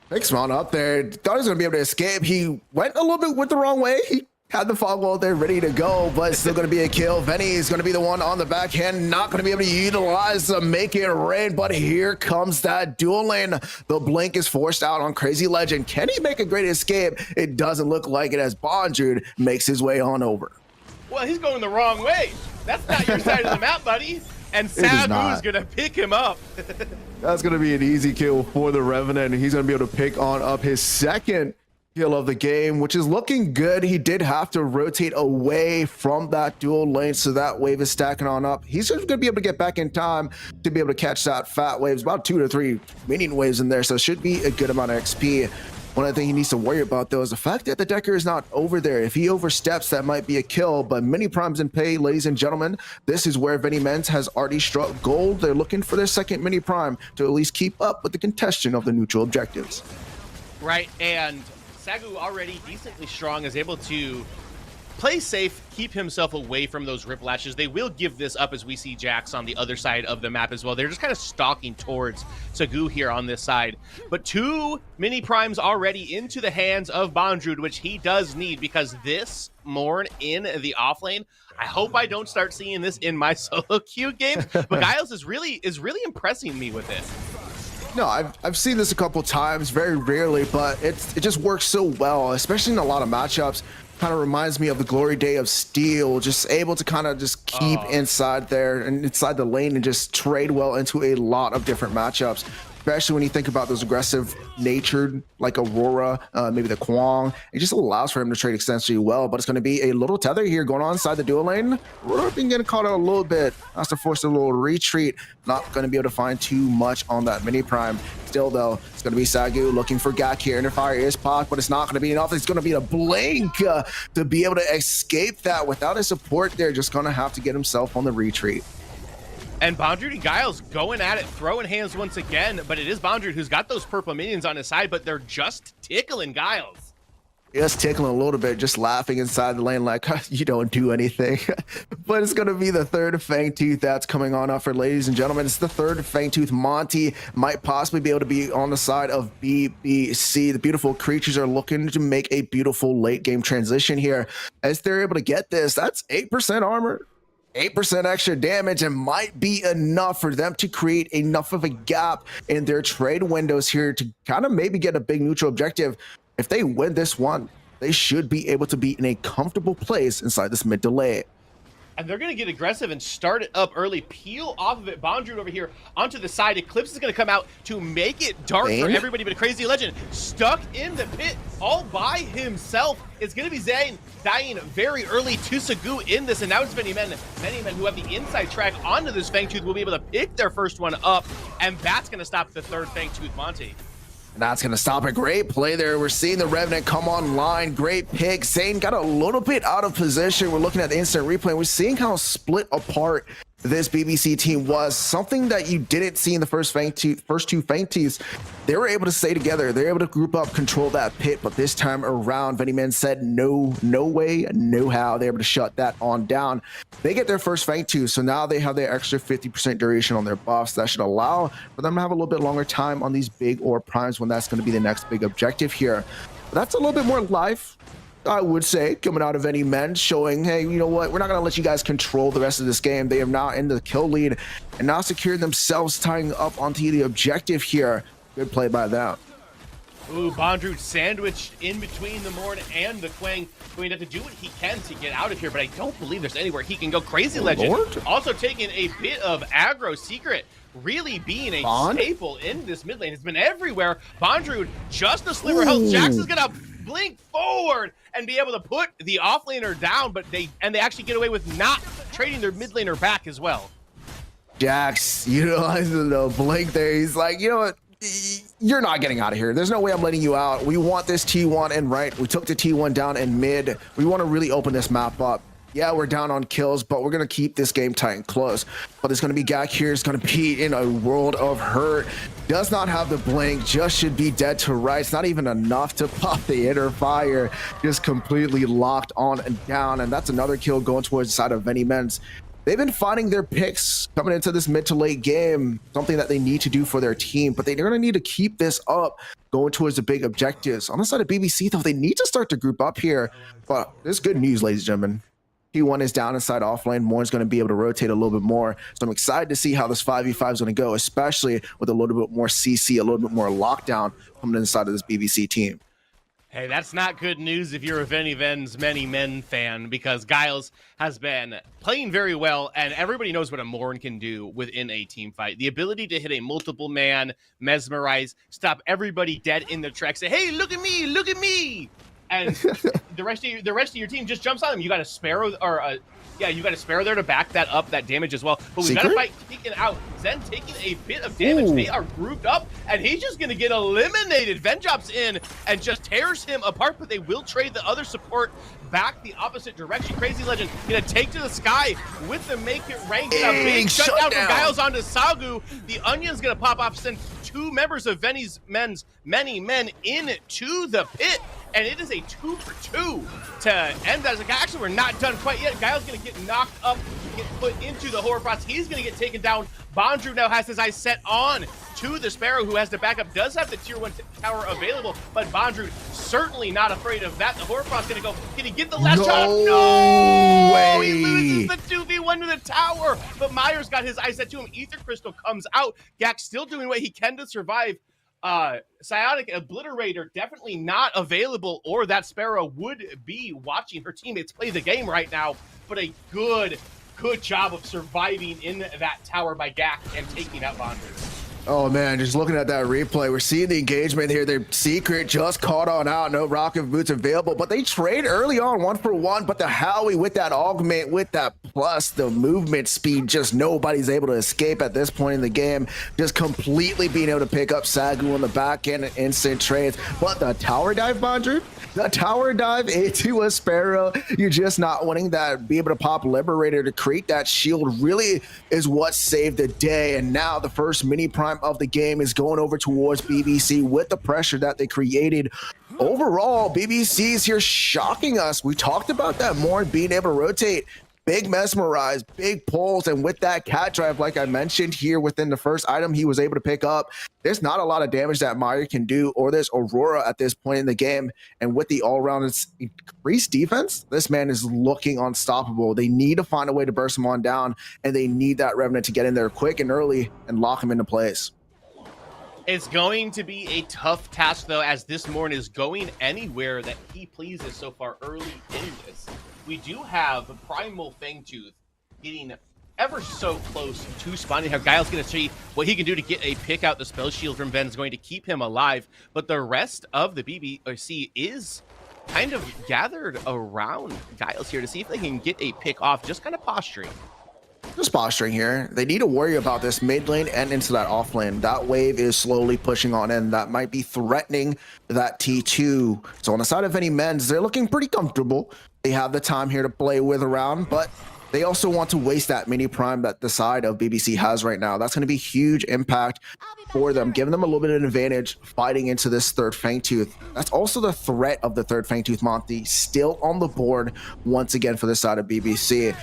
[SPEAKER 5] Big spawn up there. Thought he was going to be able to escape. He went a little bit with the wrong way. He had the fog wall there ready to go, but still going to be a kill. Venny is going to be the one on the backhand, not going to be able to utilize the make it rain, but here comes that dual lane. The blink is forced out on Crazy Legend. Can he make a great escape? It doesn't look like it, as Bondrud makes his way on over.
[SPEAKER 4] Well, he's going the wrong way. That's not your side of the map, buddy. And Sabu's going to pick him up.
[SPEAKER 5] That's going to be an easy kill for the Revenant. He's going to be able to pick on up his second kill of the game, which is looking good. He did have to rotate away from that dual lane, so that wave is stacking on up. He's just going to be able to get back in time to be able to catch that fat waves, about 2 to 3 minion waves in there, so it should be a good amount of XP. One other thing he needs to worry about, though, is the fact that the Decker is not over there. If he oversteps, that might be a kill, but mini primes in pay, ladies and gentlemen. This is where Venimens has already struck gold. They're looking for their second mini prime to at least keep up with the contention of the neutral objectives.
[SPEAKER 4] Right, and Sagu, already decently strong, is able to play safe, keep himself away from those rip lashes. They will give this up as we see Jax on the other side of the map as well. They're just kind of stalking towards Sagu here on this side. But 2 mini primes already into the hands of Bondrud, which he does need, because this Morn in the off lane, I hope I don't start seeing this in my solo queue games, but Giles is really impressing me with it.
[SPEAKER 5] No, I've seen this a couple times, very rarely, but it just works so well, especially in a lot of matchups. Kind of reminds me of the glory day of Steel, just able to kind of just keep inside there and inside the lane and just trade well into a lot of different matchups. Especially when you think about those aggressive natured, like Aurora, maybe the Kwang. It just allows for him to trade extensively well, but it's going to be a little tether here going on inside the dual lane. Aurora been getting caught out a little bit. Has to force a little retreat. Not going to be able to find too much on that mini prime. Still, though, it's going to be Sagu looking for Gak here. Interfire is popped, but it's not going to be enough. It's going to be a blink to be able to escape that without his support there. Just going to have to get himself on the retreat.
[SPEAKER 4] And Bondrewd and Giles going at it, throwing hands once again, but it is Bondrewd who's got those purple minions on his side, but they're just tickling Giles.
[SPEAKER 5] Just tickling a little bit, just laughing inside the lane like, you don't do anything. But it's going to be the third Fangtooth that's coming on up for ladies and gentlemen. It's the third Fangtooth. Monty might possibly be able to be on the side of BBC. The beautiful creatures are looking to make a beautiful late game transition here. As they're able to get this, that's 8% armor. 8% extra damage, and might be enough for them to create enough of a gap in their trade windows here to kind of maybe get a big neutral objective. If they win this one, they should be able to be in a comfortable place inside this mid delay.
[SPEAKER 4] And they're going to get aggressive and start it up early. Peel off of it. Bondrewd over here onto the side. Eclipse is going to come out to make it dark for everybody, but a Crazy Legend stuck in the pit all by himself. It's going to be Zane dying very early to Sagu in this, and now it's Many Men who have the inside track onto this Fangtooth will be able to pick their first one up, and that's going to stop the third Fangtooth Monty.
[SPEAKER 5] That's going to stop a great play there. We're seeing the Revenant come online. Great pick. Zane got a little bit out of position. We're looking at the instant replay. We're seeing how split apart this BBC team was. Something that you didn't see in the first two Fangtooths. They were able to stay together. They were able to group up, control that pit. But this time around, Vennyman said no way, no how. They're able to shut that on down. They get their first Fangtooth, so now they have their extra 50% duration on their buffs. That should allow for them to have a little bit longer time on these big orb primes when that's going to be the next big objective here. But that's a little bit more life, I would say, coming out of any men, showing, hey, you know what, we're not going to let you guys control the rest of this game. They are now in the kill lead and now securing themselves, tying up onto the objective here. Good play by them.
[SPEAKER 4] Ooh, Bondrewd sandwiched in between the Morn and the Quang, going to have to do what he can to get out of here, but I don't believe there's anywhere he can go. Crazy Legend also taking a bit of aggro. Secret really being a staple in this mid lane. It's been everywhere. Bondrewd just a sliver health. Jax is going to blink forward and be able to put the offlaner down, but they actually get away with not trading their mid laner back as well.
[SPEAKER 5] Jax utilizing the blink there. He's like, you know what? You're not getting out of here. There's no way I'm letting you out. We want this T1 in right. We took the T1 down in mid. We want to really open this map up. Yeah, we're down on kills, but we're going to keep this game tight and close. But there's going to be Gak here. It's going to be in a world of hurt. Does not have the blink. Just should be dead to rights. Not even enough to pop the inner fire. Just completely locked on and down. And that's another kill going towards the side of Venny Men's. They've been finding their picks coming into this mid to late game, something that they need to do for their team, but they're going to need to keep this up going towards the big objectives. On the side of BBC, though, they need to start to group up here. But there's good news, ladies and gentlemen. T1 is down inside offlane. Mourn's going to be able to rotate a little bit more. So I'm excited to see how this 5v5 is going to go, especially with a little bit more CC, a little bit more lockdown coming inside of this BBC team.
[SPEAKER 4] Hey, that's not good news if you're a Many Men fan, because Giles has been playing very well, and everybody knows what a Morn can do within a team fight. The ability to hit a multiple man, mesmerize, stop everybody dead in their tracks, say, hey, look at me, and the rest of your team just jumps on them. You got a Sparrow or a you got a Sparrow there to back that up, that damage as well. But we've got a fight taken out. Zen taking a bit of damage. Ooh. They are grouped up, and he's just going to get eliminated. Ven drops in and just tears him apart, but they will trade the other support back the opposite direction. Crazy Legend going to take to the sky with the Make It Rain. A big shutdown from Giles onto Sagu. The Onion's going to pop off, send two members of Many Men into the pit. And it is a 2-for-2 to end that. Actually, we're not done quite yet. Giles going to get knocked up, get put into the Horrorfrost. He's going to get taken down. Bondrewd now has his eyes set on to the Sparrow, who has the backup, does have the tier 1 tower available, but Bondrewd certainly not afraid of that. The Horrorfrost going to go. Can he get the last shot? No way! He loses the 2v1 to the tower, but Myers got his eyes set to him. Ether Crystal comes out. Gak still doing what he can to survive. Psionic Obliterator definitely not available, or that Sparrow would be watching her teammates play the game right now. But a good job of surviving in that tower by Gak and taking out Bondrewd.
[SPEAKER 5] Oh man, just looking at that replay, we're seeing the engagement here. Their secret just caught on out. No rocket boots available, but they trade early on 1-for-1. But the Howie with that augment, with that plus the movement speed, just nobody's able to escape at this point in the game. Just completely being able to pick up Sagu on the back end and instant trades. But the tower dive, Bondru, the tower dive into a Sparrow, you're just not winning that. Be able to pop Liberator to create that shield really is what saved the day. And now the first mini prime of the game is going over towards BBC with the pressure that they created. Overall, BBC is here shocking us. We talked about that more, being able to rotate. Big mesmerize, big pulls, and with that cat drive, like I mentioned here, within the first item he was able to pick up, there's not a lot of damage that Meyer can do, or there's Aurora at this point in the game. And with the all-around increased defense, this man is looking unstoppable. They need to find a way to burst him on down, and they need that Revenant to get in there quick and early and lock him into place.
[SPEAKER 4] It's going to be a tough task, though, as this Morn is going anywhere that he pleases so far early in this. We do have Primal Fangtooth getting ever so close to spawning. How Guile's going to see what he can do to get a pick out. The spell shield from Ven's going to keep him alive, but the rest of the BBC is kind of gathered around Guile's here to see if they can get a pick off, just kind of posturing.
[SPEAKER 5] Just posturing here. They need to worry about this mid lane and into that off lane. That wave is slowly pushing on in. That might be threatening that T2. So on the side of any men's, they're looking pretty comfortable. They have the time here to play with around, but they also want to waste that mini prime that the side of BBC has right now. That's going to be huge impact for them, giving them a little bit of an advantage fighting into this third Fangtooth. That's also the threat of the third Fangtooth Monty still on the board once again for the side of BBC.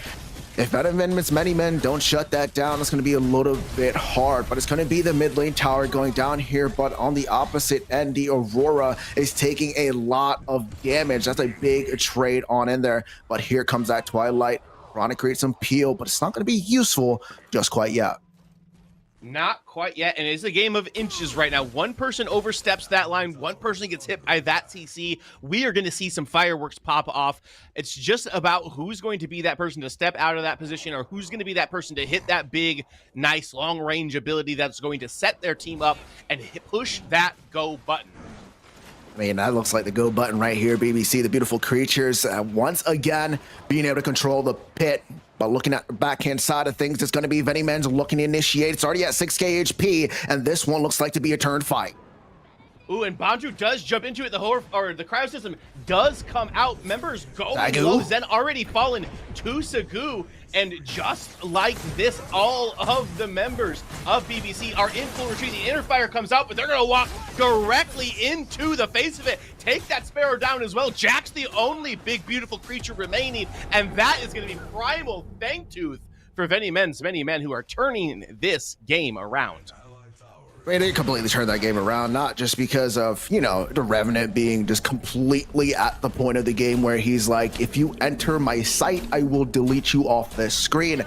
[SPEAKER 5] If Venom's many men don't shut that down, it's going to be a little bit hard, but it's going to be the mid lane tower going down here. But on the opposite end, the Aurora is taking a lot of damage. That's a big trade on in there. But here comes that Twilight. Trying to create some peel, but it's not going to be useful just quite yet.
[SPEAKER 4] Not quite yet, and it's a game of inches right now. One person oversteps that line, one person gets hit by that CC. We are going to see some fireworks pop off. It's just about who's going to be that person to step out of that position, or who's going to be that person to hit that big, nice, long-range ability that's going to set their team up and push that go button.
[SPEAKER 5] I mean, that looks like the go button right here, BBC. The beautiful creatures once again being able to control the pit. But looking at the backhand side of things, it's going to be Vennyman's looking to initiate. It's already at 6k HP, and this one looks like to be a turn fight.
[SPEAKER 4] Ooh, and Bondru does jump into it. The cryo system does come out. Members go low. Zen already fallen to Sagu. And just like this, all of the members of BBC are in full retreat. The inner fire comes out, but they're going to walk directly into the face of it. Take that Sparrow down as well. Jack's the only big, beautiful creature remaining. And that is going to be Primal Fangtooth for many men who are turning this game around.
[SPEAKER 5] I mean, they completely turned that game around, not just because of, you know, the Revenant being just completely at the point of the game where he's like, if you enter my site, I will delete you off this screen.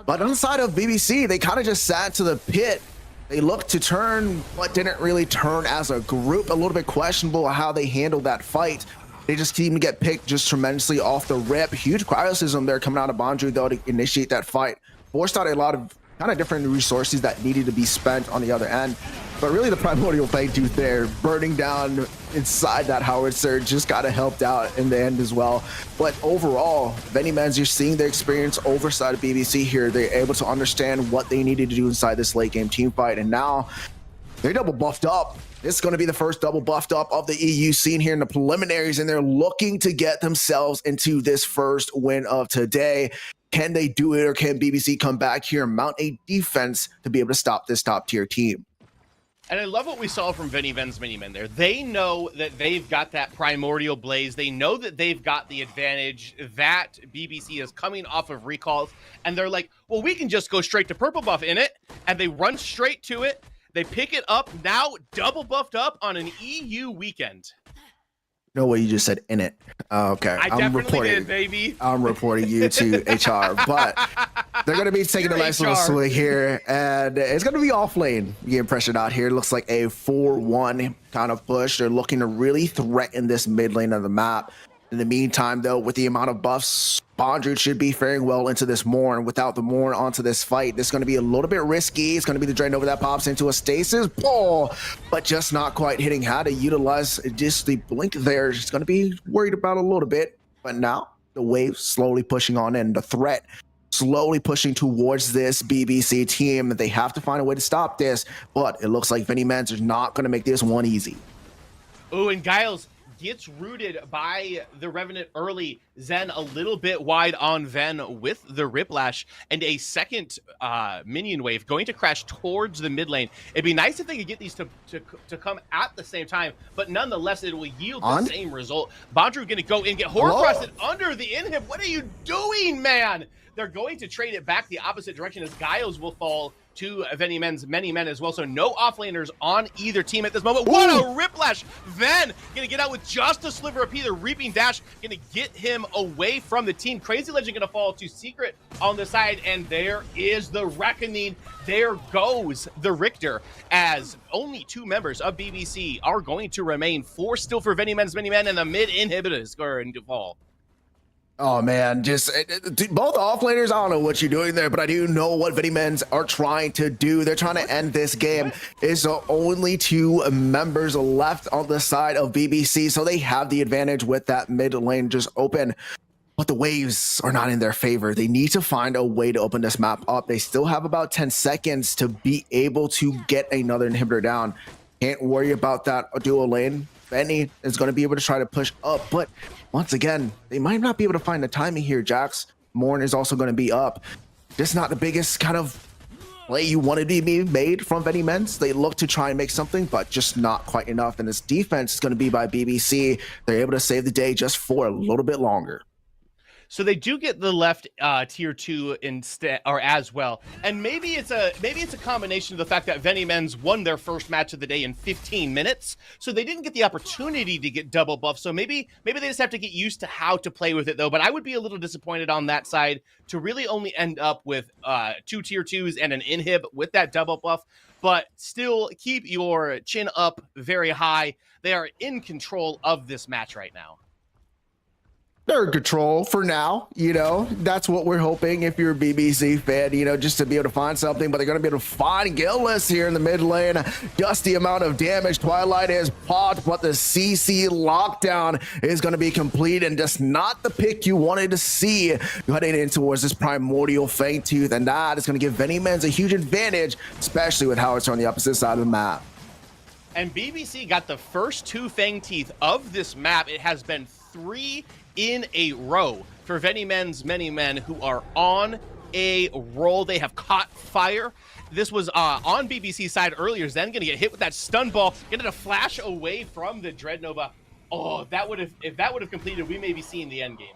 [SPEAKER 5] But on the side of BBC, they kind of just sat to the pit. They looked to turn, but didn't really turn as a group. A little bit questionable how they handled that fight. They just seem to get picked just tremendously off the rip. Huge criticism there coming out of Bondru, though, to initiate that fight. Forced out a lot of kind of different resources that needed to be spent on the other end. But really the Primordial Fangtooth there, burning down inside that howitzer, just got helped out in the end as well. But overall, Vennyman's, you're seeing the experience overside of BBC here. They're able to understand what they needed to do inside this late game team fight. And now they're double buffed up. This is going to be the first double buffed up of the EU scene here in the preliminaries, and they're looking to get themselves into this first win of today. Can they do it, or can BBC come back here and mount a defense to be able to stop this top tier team?
[SPEAKER 4] And I love what we saw from Vennyman's mini men there. They know that they've got that primordial blaze. They know that they've got the advantage that BBC is coming off of recalls. And they're like, well, we can just go straight to purple buff in it. And they run straight to it. They pick it up, now double buffed up on an EU weekend.
[SPEAKER 5] No way, you just said in it. Okay,
[SPEAKER 4] I definitely did, baby.
[SPEAKER 5] I'm reporting you to HR, but they're going to be taking a nice little swing here, and it's going to be off lane. Getting pressured out here. It looks like a 4-1 kind of push. They're looking to really threaten this mid lane of the map. In the meantime, though, with the amount of buffs Bondrewd should be faring well into this Morn. Without the Morn onto this fight, this is going to be a little bit risky. It's going to be the Dreadnought that pops into a stasis pull, but just not quite hitting how to utilize just the blink there. It's going to be worried about a little bit, but now the wave slowly pushing on in. The threat slowly pushing towards this BBC team. They have to find a way to stop this, but it looks like Vinny Menz is not going to make this one easy.
[SPEAKER 4] Oh, and Giles gets rooted by the Revenant early. Zen a little bit wide on Ven with the Riplash, and a second minion wave going to crash towards the mid lane. It'd be nice if they could get these to come at the same time, but nonetheless, it will yield the same result. Bondrewd going to go in, get Horcrusted under the inhib. What are you doing, man? They're going to trade it back the opposite direction as Giles will fall to Venny Men's many men as well. So no offlaners on either team at this moment. What a Riplash! Ven gonna get out with just a sliver of P. The Reaping Dash gonna get him away from the team. Crazy Legend gonna fall to Secret on the side, and there is the Reckoning. There goes the Richter, as only 2 members of BBC are going to remain. 4 still for Venny Men's many men, and the mid inhibitor is going to fall.
[SPEAKER 5] Oh man, just both offlaners, I don't know what you're doing there, but I do know what Vinny Menz are trying to do. They're trying to end this game. It's only 2 members left on the side of BBC, so they have the advantage with that mid lane just open. But the waves are not in their favor. They need to find a way to open this map up. They still have about 10 seconds to be able to get another inhibitor down. Can't worry about that dual lane. Benny is going to be able to try to push up, but once again, they might not be able to find the timing here. Jax Morn is also going to be up. Just not the biggest kind of play you wanted to be made from Venny Menz. They look to try and make something, but just not quite enough. And this defense is going to be by BBC. They're able to save the day just for a little bit longer.
[SPEAKER 4] So they do get the left tier 2 instead, or as well. And maybe it's a combination of the fact that Venny Menz won their first match of the day in 15 minutes, so they didn't get the opportunity to get double buff. So maybe they just have to get used to how to play with it, though. But I would be a little disappointed on that side to really only end up with 2 tier 2s and an inhib with that double buff. But still, keep your chin up very high. They are in control of this match right now.
[SPEAKER 5] They're in control for now, you know. That's what we're hoping if you're a BBC fan, you know, just to be able to find something. But they're going to be able to find Gillis here in the mid lane. Just the amount of damage. Twilight is popped, but the CC lockdown is going to be complete, and just not the pick you wanted to see heading in towards this Primordial Fangtooth. And that is going to give Venny Menz a huge advantage, especially with how it's on the opposite side of the map.
[SPEAKER 4] And BBC got the first 2 Fangteeth of this map. It has been 3 in a row for Venny Men's many men, who are on a roll. They have caught fire. This was on BBC side earlier. Zen gonna get hit with that stun ball, getting a flash away from the Dreadnova. Oh, if that would have completed, we may be seeing the end game.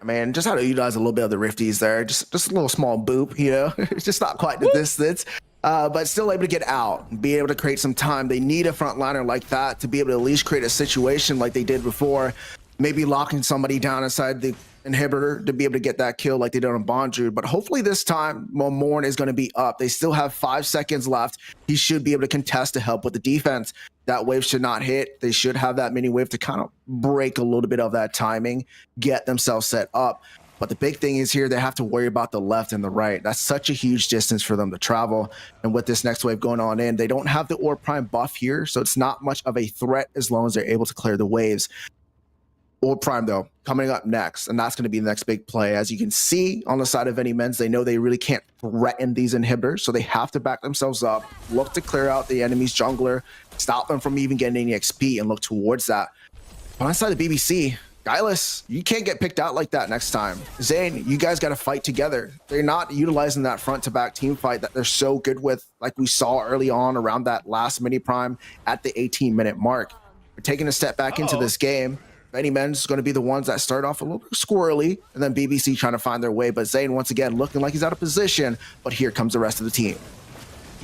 [SPEAKER 5] I mean, just how to utilize a little bit of the Rifties there. Just a little small boop, you know. It's just not quite the distance. But still able to get out, be able to create some time. They need a frontliner like that to be able to at least create a situation like they did before. Maybe locking somebody down inside the inhibitor to be able to get that kill like they did on Bondrewd. But hopefully this time, Morn is going to be up. They still have 5 seconds left. He should be able to contest to help with the defense. That wave should not hit. They should have that mini wave to kind of break a little bit of that timing, get themselves set up. But the big thing is here, they have to worry about the left and the right. That's such a huge distance for them to travel. And with this next wave going on in, they don't have the Orb Prime buff here, so it's not much of a threat as long as they're able to clear the waves. Orb Prime, though, coming up next, and that's going to be the next big play. As you can see on the side of Venny Menz, they know they really can't threaten these inhibitors, so they have to back themselves up, look to clear out the enemy's jungler, stop them from even getting any XP, and look towards that. But on the side of the BBC, Guileless, you can't get picked out like that next time. Zane, you guys got to fight together. They're not utilizing that front-to-back team fight that they're so good with, like we saw early on around that last mini prime at the 18-minute mark. They're taking a step back into this game. Venny Menz is going to be the ones that start off a little bit squirrely, and then BBC trying to find their way. But Zane, once again, looking like he's out of position, but here comes the rest of the team.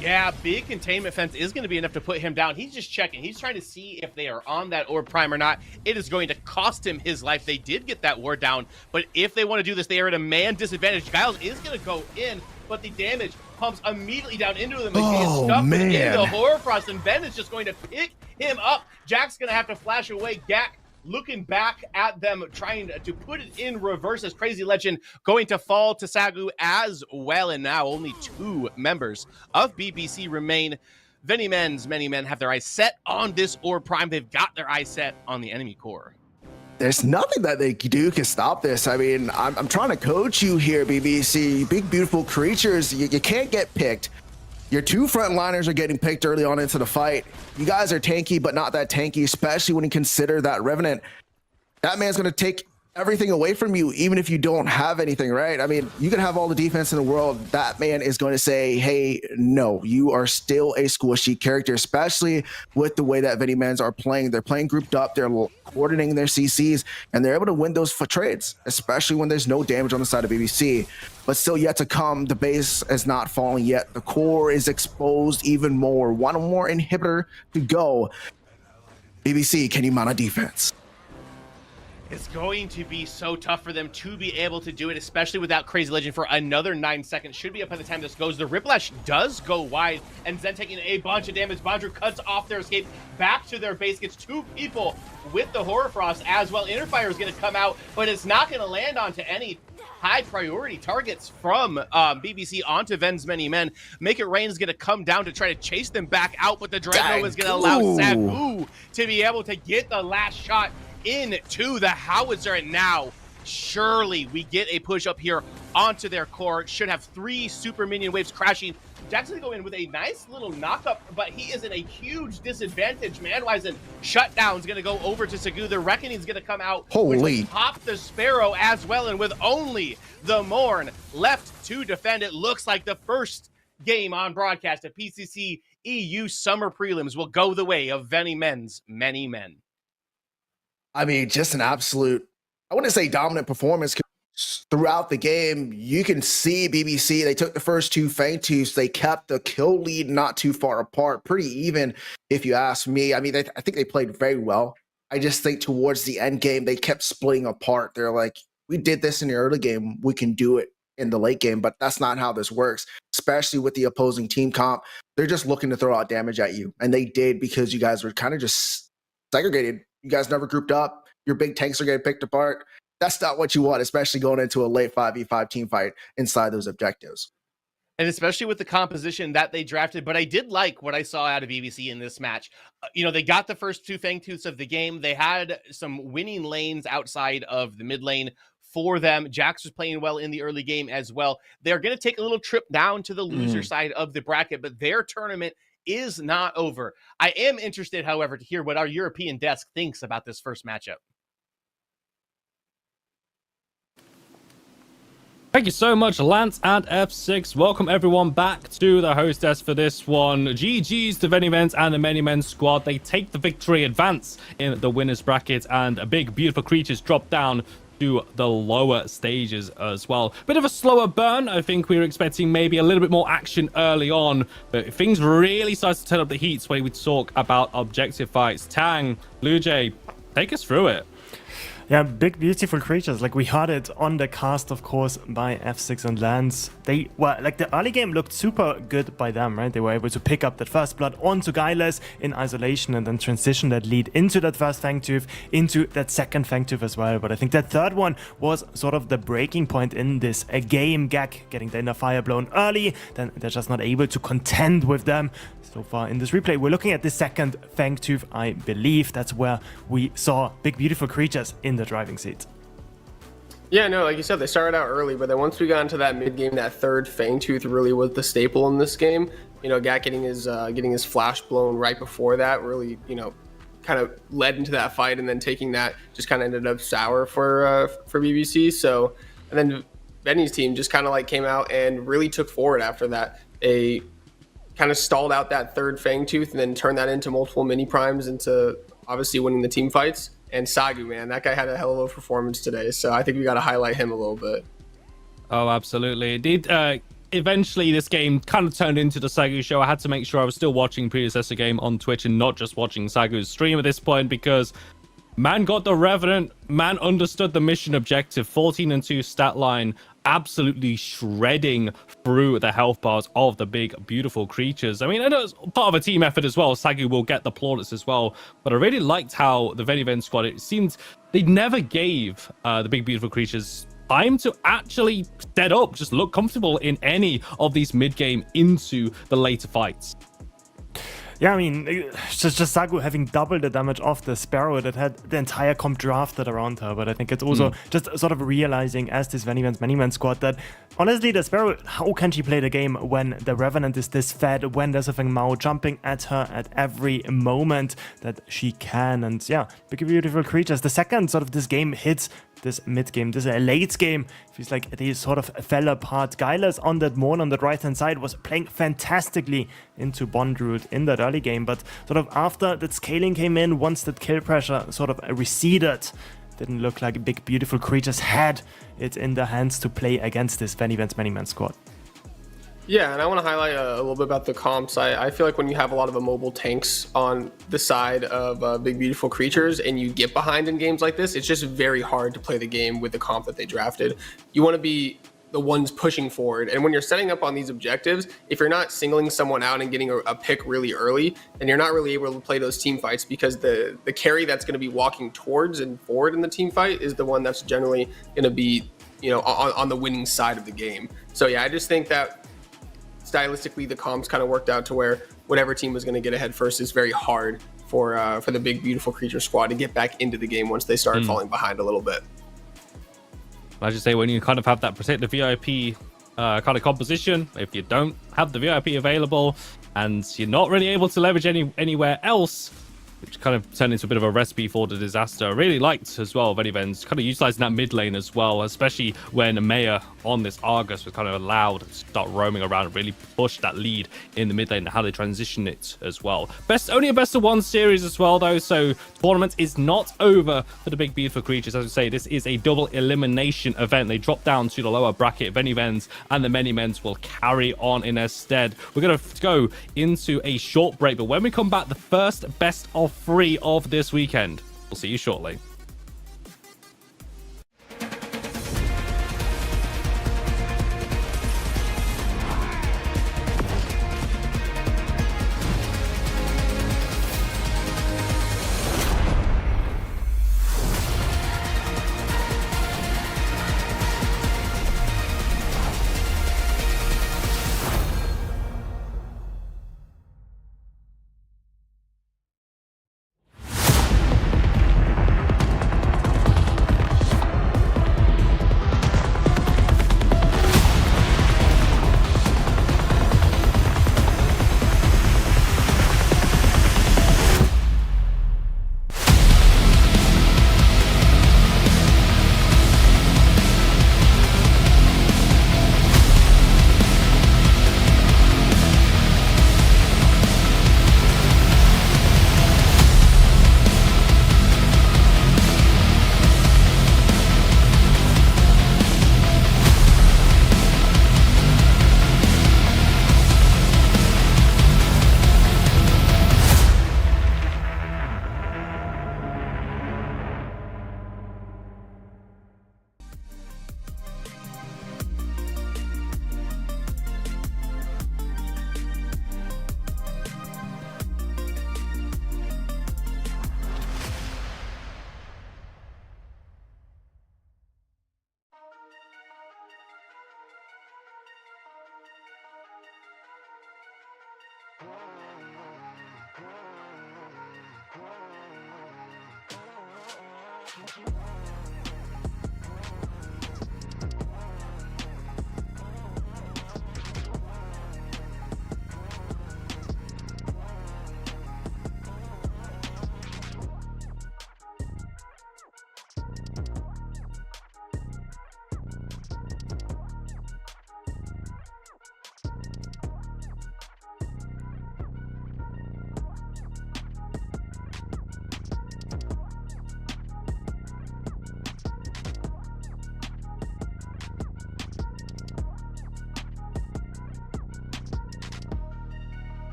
[SPEAKER 4] Yeah, big containment fence is going to be enough to put him down. He's just checking. He's trying to see if they are on that Orb Prime or not. It is going to cost him his life. They did get that ward down, but if they want to do this, they are at a man disadvantage. Giles is going to go in, but the damage pumps immediately down into them.
[SPEAKER 5] Oh,
[SPEAKER 4] stuck
[SPEAKER 5] man.
[SPEAKER 4] in the Horror Frost, and Ben is just going to pick him up. Jack's going to have to flash away. Gak looking back at them, trying to put it in reverse as Crazy Legend going to fall to Sagu as well. And now only 2 members of BBC remain. Many men have their eyes set on this Orb Prime. They've got their eyes set on the enemy core.
[SPEAKER 5] There's nothing that they do can stop this. I mean, I'm trying to coach you here, BBC. Big, beautiful creatures. You can't get picked. Your 2 frontliners are getting picked early on into the fight. You guys are tanky, but not that tanky, especially when you consider that Revenant. That man's going to take everything away from you, even if you don't have anything, right? I mean, you can have all the defense in the world. That man is going to say, hey, no, you are still a squishy character, especially with the way that Venimans are playing. They're playing grouped up. They're coordinating their CCs, and they're able to win those trades, especially when there's no damage on the side of BBC. But still yet to come, the base is not falling yet. The core is exposed even more. 1 more inhibitor to go. BBC, can you mount a defense?
[SPEAKER 4] It's going to be so tough for them to be able to do it, especially without Crazy Legend for another 9 seconds. Should be up by the time this goes. The Whiplash does go wide, and Zen taking a bunch of damage. Bondru cuts off their escape back to their base, gets 2 people with the Horror Frost as well. Interfire is going to come out, but it's not going to land onto any high priority targets from BBC onto Ven's Many Men. Make It Rain is going to come down to try to chase them back out, but the Dreadnought is going to allow Sagu to be able to get the last shot into the howitzer, and now surely we get a push up here onto their core. Should have 3 super minion waves crashing. Jackson go in with a nice little knockup, but he is in a huge disadvantage man-wise, and Shutdown's going to go over to Sagu. The Reckoning's going to come out.
[SPEAKER 5] Holy.
[SPEAKER 4] Pop the Sparrow as well, and with only the Morn left to defend, it looks like the first game on broadcast of PCC EU Summer Prelims will go the way of Venimans Many Men.
[SPEAKER 5] I mean, just an absolute, I wouldn't say dominant performance. Throughout the game, you can see BBC, they took the first 2 Fangtooths, they kept the kill lead not too far apart, pretty even, if you ask me. I mean, I think they played very well. I just think towards the end game, they kept splitting apart. They're like, we did this in the early game, we can do it in the late game, but that's not how this works, especially with the opposing team comp. They're just looking to throw out damage at you, and they did because you guys were kind of just segregated. You guys never grouped up. Your big tanks are getting picked apart. That's not what you want, especially going into a late 5v5 team fight inside those objectives.
[SPEAKER 4] And especially with the composition that they drafted. But I did like what I saw out of BBC in this match. They got the first 2 Fangtooths of the game. They had some winning lanes outside of the mid lane for them. Jax was playing well in the early game as well. They're going to take a little trip down to the loser side of the bracket, but their tournament is not over. I am interested, however, to hear what our European desk thinks about this first matchup.
[SPEAKER 1] Thank you so much, Lance and F6. Welcome everyone back to the host desk for this one. GG's to Venimans and the Many Men squad. They take the victory, advance in the winners bracket, and a big beautiful creatures drop down to the lower stages as well. Bit of a slower burn. I think we were expecting maybe a little bit more action early on, but things really started to turn up the heat when we talk about objective fights. Tang, Blue Jay, take us through it.
[SPEAKER 2] Yeah, big, beautiful creatures. Like we had it on the cast, of course, by F6 and Lance. They were like the early game looked super good by them, right? They were able to pick up that first blood onto Guileless in isolation and then transition that lead into that first Fangtooth, into that second Fangtooth as well. But I think that third one was sort of the breaking point in this game. Gak getting the inner fire blown early, then they're just not able to contend with them. So far in this replay, we're looking at the second Fangtooth, I believe. That's where we saw big, beautiful creatures in the driving seat.
[SPEAKER 3] Yeah, no, like you said, they started out early, but then once we got into that mid game, that third Fangtooth really was the staple in this game. Gak getting his flash blown right before that really, kind of led into that fight, and then taking that just kind of ended up sour for BBC. So, and then Benny's team just kind of like came out and really took forward after that. They kind of stalled out that third Fangtooth and then turned that into multiple mini primes into obviously winning the team fights. And Sagu, man, that guy had a hell of a performance today. So I think we got to highlight him a little bit.
[SPEAKER 1] Oh, absolutely. It did. Eventually, this game kind of turned into the Sagu show. I had to make sure I was still watching Predecessor game on Twitch and not just watching Sagu's stream at this point, because man got the Revenant, man understood the mission objective, 14-2 stat line. absolutely shredding through the health bars of the big, beautiful creatures. I mean, I know it's part of a team effort as well. Sagu will get the plaudits as well, but I really liked how the Veniven squad, it seemed they never gave the big, beautiful creatures time to actually set up, just look comfortable in any of these mid-game into the later fights.
[SPEAKER 2] Yeah, I mean, just Sagu having double the damage of the Sparrow that had the entire comp drafted around her. But I think it's also just sort of realizing as this Veniven's Many-Man squad that honestly, the Sparrow, how can she play the game when the Revenant is this fed, when there's a Feng Mao jumping at her at every moment that she can? And yeah, big beautiful creatures. The second sort of this game hits this mid game, this late game, feels like they sort of fell apart. Guileless on that Morn on the right hand side was playing fantastically into Bondroot in that early game, but sort of after that scaling came in, once that kill pressure sort of receded, didn't look like big beautiful creatures had it in their hands to play against this Veniven's Many-Man squad.
[SPEAKER 3] Yeah, and I want to highlight a little bit about the comps. I feel like when you have a lot of immobile tanks on the side of big, beautiful creatures and you get behind in games like this, it's just very hard to play the game with the comp that they drafted. You want to be the ones pushing forward. And when you're setting up on these objectives, if you're not singling someone out and getting a pick really early, then you're not really able to play those team fights, because the carry that's going to be walking towards and forward in the team fight is the one that's generally going to be, you know, on the winning side of the game. So yeah, I just think that stylistically, the comps kind of worked out to where whatever team was going to get ahead first is very hard for the big, beautiful creature squad to get back into the game once they started falling behind a little bit.
[SPEAKER 1] I should say, when you kind of have that protect the VIP kind of composition, if you don't have the VIP available and you're not really able to leverage anywhere else, which kind of turned into a bit of a recipe for the disaster. I really liked as well Veniven's kind of utilizing that mid lane as well, especially when Maya on this Argus was kind of allowed to start roaming around and really push that lead in the mid lane and how they transition it as well. Only a best of one series as well though, so tournament is not over for the big beautiful creatures. As I say, this is a double elimination event. They drop down to the lower bracket. Veniven's and the Many-Men's will carry on in their stead. We're going to go into a short break, but when we come back, the first best of 3 of this weekend. We'll see you shortly.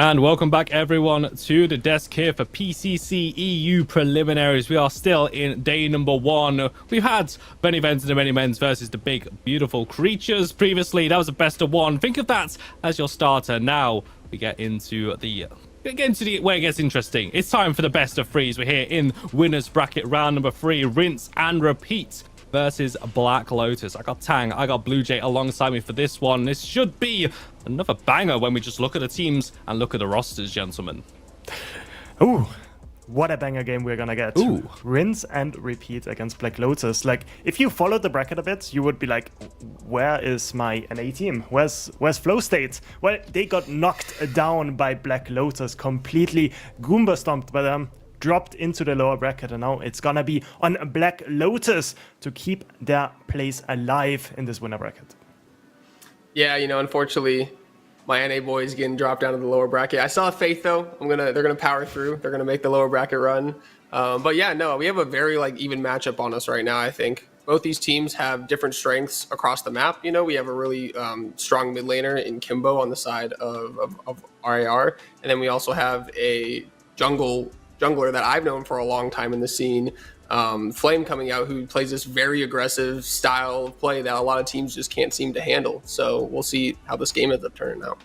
[SPEAKER 1] And welcome back everyone to the desk here for PCC EU preliminaries. We are still in day number 1. We've had many events in the many men's versus the big beautiful creatures previously. That was a best of 1. Think of that as your starter. Now we get into the where it gets interesting. It's time for the best of 3s. We're here in winners bracket round number 3. Rinse and repeat versus Black Lotus. I got Tang, I got Blue Jay alongside me for this one. This should be another banger when we just look at the teams and look at the rosters, gentlemen.
[SPEAKER 2] Ooh, what a banger game we're gonna get.
[SPEAKER 1] Ooh.
[SPEAKER 2] Rinse and repeat against Black Lotus. Like, if you followed the bracket a bit, you would be like, where is my NA team? Where's Flow State? Well, they got knocked down by Black Lotus, completely Goomba stomped by them, dropped into the lower bracket, and now it's gonna be on Black Lotus to keep their place alive in this winner bracket.
[SPEAKER 3] Yeah, you know, unfortunately, my NA boys getting dropped down to the lower bracket. I still have faith though. They're gonna power through. They're gonna make the lower bracket run. But yeah, no, we have a very even matchup on us right now. I think both these teams have different strengths across the map. You know, we have a really strong mid laner in Kimbo on the side of RAR, and then we also have a jungler that I've known for a long time in the scene, Flame, coming out, who plays this very aggressive style of play that a lot of teams just can't seem to handle. So we'll see how this game ends up turning out.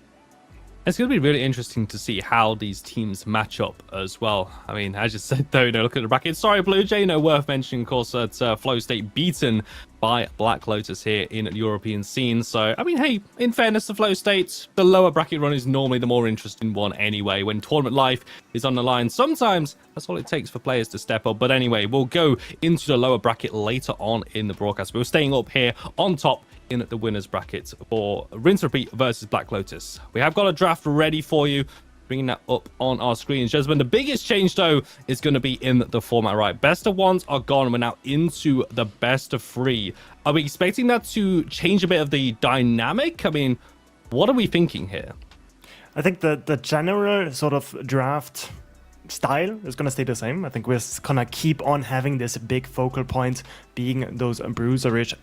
[SPEAKER 1] It's going to be really interesting to see how these teams match up as well. I mean, as you said, though, look at the bracket. Sorry, Blue Jay, worth mentioning, of course, that Flow State beaten by Black Lotus here in the European scene. So, I mean, hey, in fairness to Flow State, the lower bracket run is normally the more interesting one anyway. When tournament life is on the line, sometimes that's all it takes for players to step up. But anyway, we'll go into the lower bracket later on in the broadcast. We're staying up here on top in the winners bracket for Rinse Repeat versus Black Lotus. We have got a draft ready for you. bringing that up on our screens. Gentlemen, the biggest change, though, is going to be in the format, right? Best of ones are gone. We're now into the best of 3. Are we expecting that to change a bit of the dynamic? I mean, what are we thinking here?
[SPEAKER 2] I think the general sort of draft style is going to stay the same. I think we're going to keep on having this big focal point being those bruiser-rich